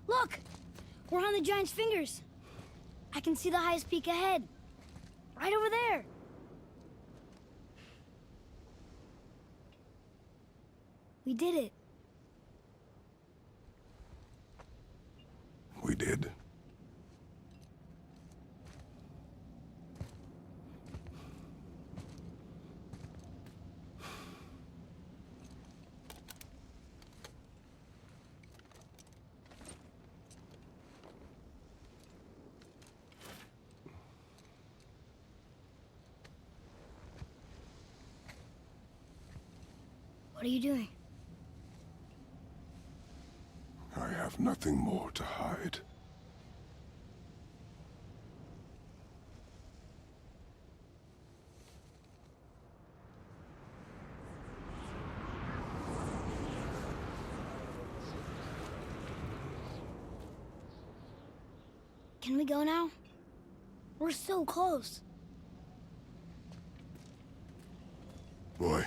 Look! We're on the giant's fingers. I can see the highest peak ahead. Right over there. We did it. We did. What are you doing? I have nothing more to hide. Can we go now? We're so close. Boy.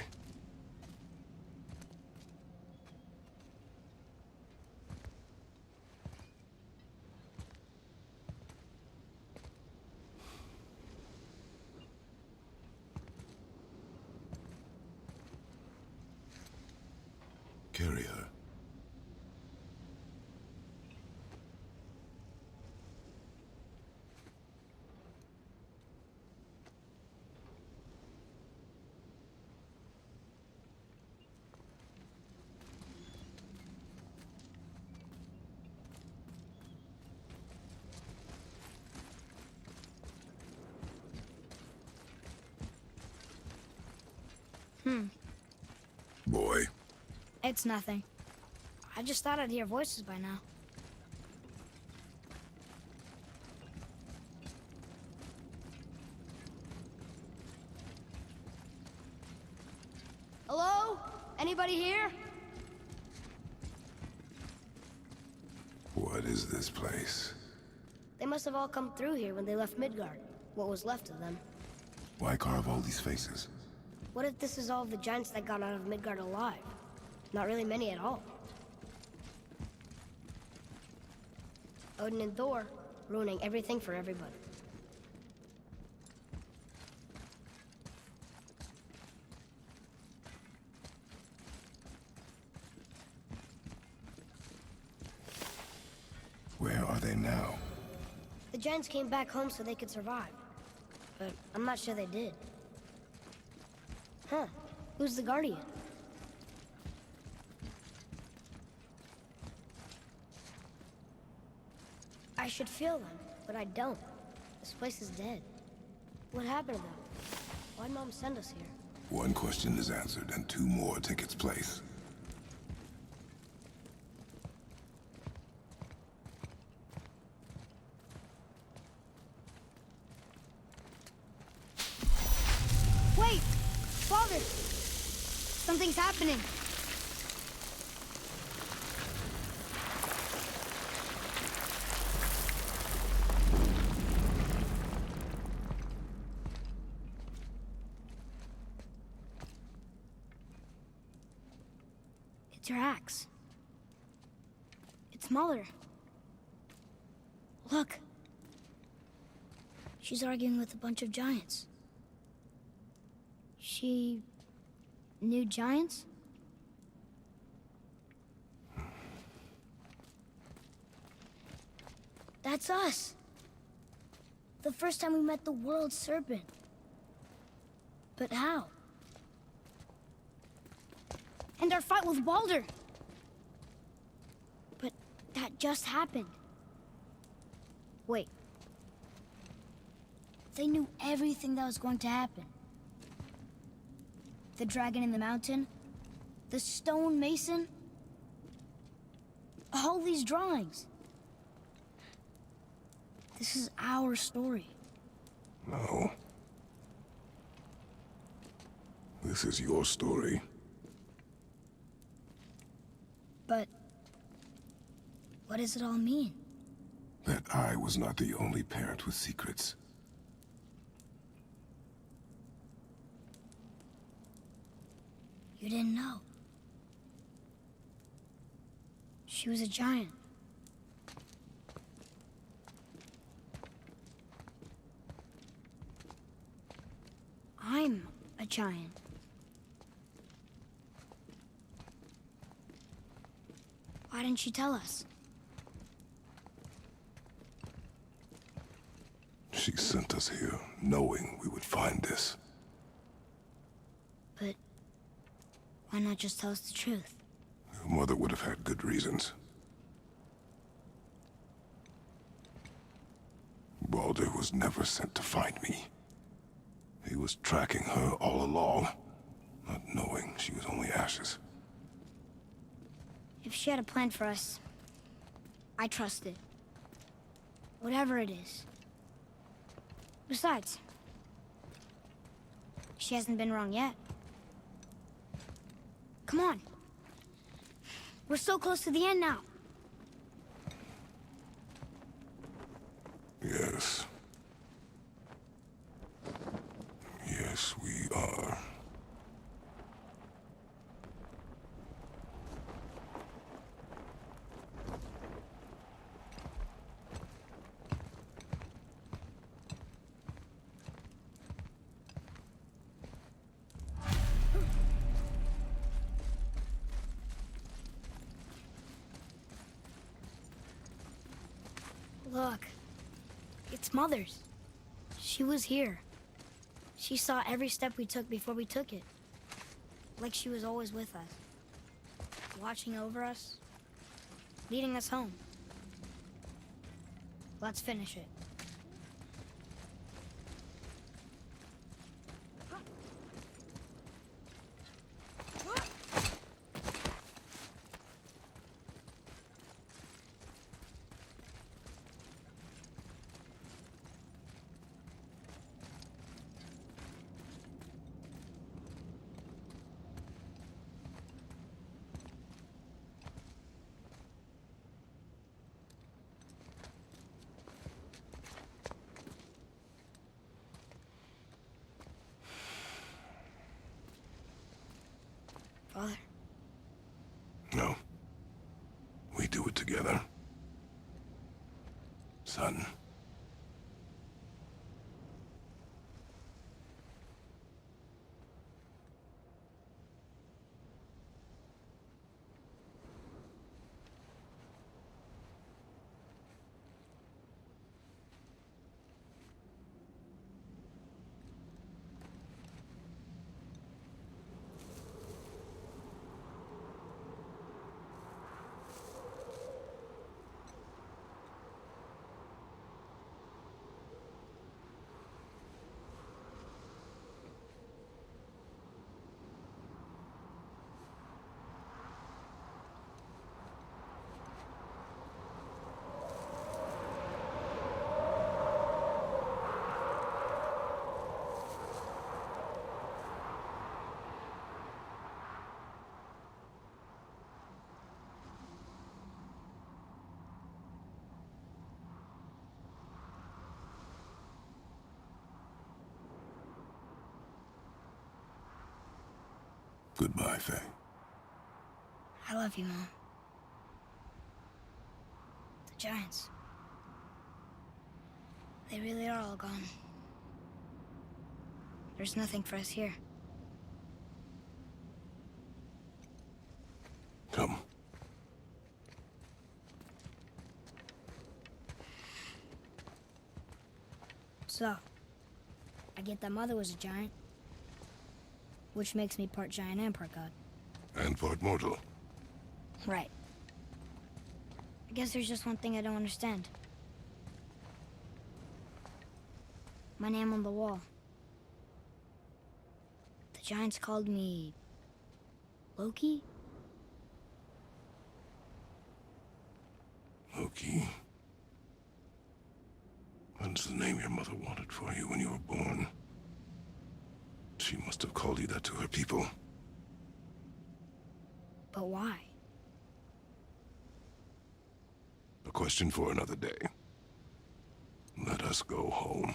Carry her. Boy. It's nothing. I just thought I'd hear voices by now. Hello? Anybody here? What is this place? They must have all come through here when they left Midgard. What was left of them. Why carve all these faces? What if this is all the giants that got out of Midgard alive? Not really many at all. Odin and Thor, ruining everything for everybody. Where are they now? The giants came back home so they could survive. But I'm not sure they did. Huh. Who's the Guardian? should feel them, but I don't. This place is dead. What happened to them? Why'd Mom send us here? One question is answered, and two more take its place. Wait! Father! Something's happening! It's your axe. It's Mother. Look. She's arguing with a bunch of giants. She knew giants? That's us. The first time we met the world serpent. But how? And our fight with Baldur. But that just happened. Wait. They knew everything that was going to happen. The dragon in the mountain, the stone mason, all these drawings. This is our story. No. This is your story. But what does it all mean? That I was not the only parent with secrets. You didn't know. She was a giant. I'm a giant. Why didn't she tell us? She sent us here, knowing we would find this. But why not just tell us the truth? Your mother would have had good reasons. Baldur was never sent to find me. He was tracking her all along, not knowing she was only ashes. If she had a plan for us, I trust it. Whatever it is. Besides, she hasn't been wrong yet. Come on. We're so close to the end now. Yes. Yes, we are. Look. It's Mother's. She was here. She saw every step we took before we took it. Like she was always with us. Watching over us. Leading us home. Let's finish it. Father? No. We do it together. Son. Goodbye, Faye. I love you, Mom. The giants. They really are all gone. There's nothing for us here. Come. So, I get that Mother was a giant, which makes me part giant and part god. And part mortal. Right. I guess there's just one thing I don't understand. My name on the wall. The giants called me... Loki? Loki. That's the name your mother wanted for you when you were born. She must have called you that to her people. But why? A question for another day. Let us go home.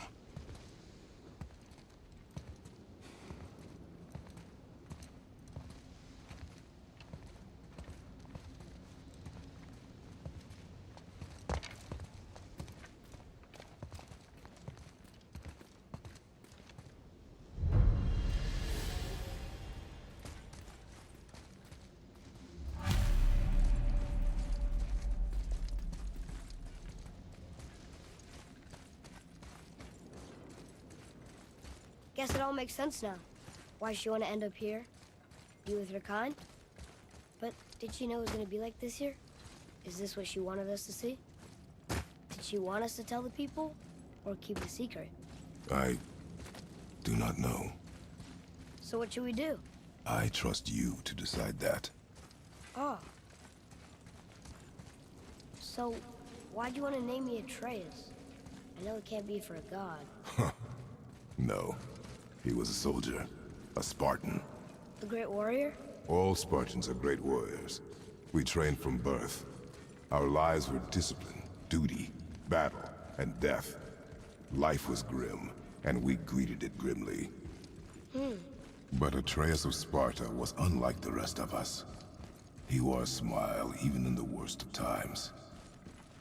Guess it all makes sense now. Why she want to end up here? Be with her kind? But did she know it was going to be like this here? Is this what she wanted us to see? Did she want us to tell the people? Or keep it a secret? I do not know. So what should we do? I trust you to decide that. Oh. So, why'd you want to name me Atreus? I know it can't be for a god. No. He was a soldier. A Spartan. A great warrior? All Spartans are great warriors. We trained from birth. Our lives were discipline, duty, battle, and death. Life was grim, and we greeted it grimly. But Atreus of Sparta was unlike the rest of us. He wore a smile even in the worst of times.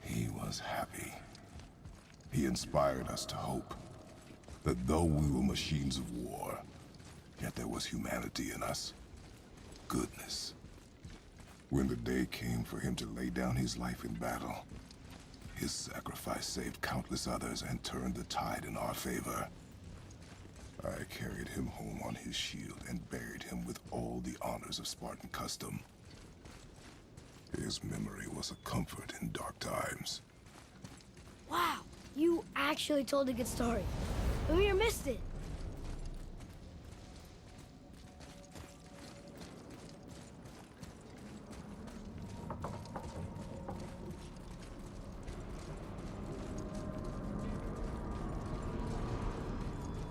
He was happy. He inspired us to hope. That though we were machines of war, yet there was humanity in us. Goodness. When the day came for him to lay down his life in battle, his sacrifice saved countless others and turned the tide in our favor. I carried him home on his shield and buried him with all the honors of Spartan custom. His memory was a comfort in dark times. Wow, you actually told a good story. Mimir missed it.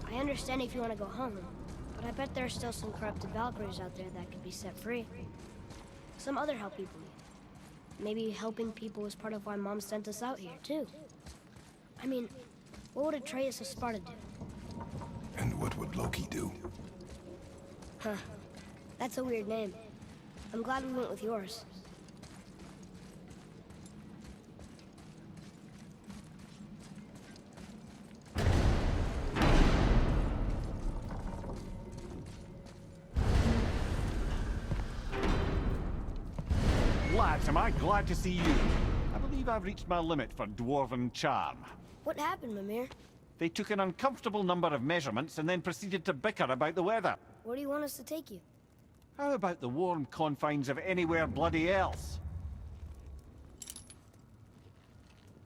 I understand if you want to go home, but I bet there are still some corrupted Valkyries out there that could be set free. Some other help people need. Maybe helping people was part of why Mom sent us out here, too. I mean, what would Atreus of Sparta do? And what would Loki do? Huh. That's a weird name. I'm glad we went with yours. Lads, am I glad to see you. I believe I've reached my limit for dwarven charm. What happened, Mimir? They took an uncomfortable number of measurements and then proceeded to bicker about the weather. Where do you want us to take you? How about the warm confines of anywhere bloody else?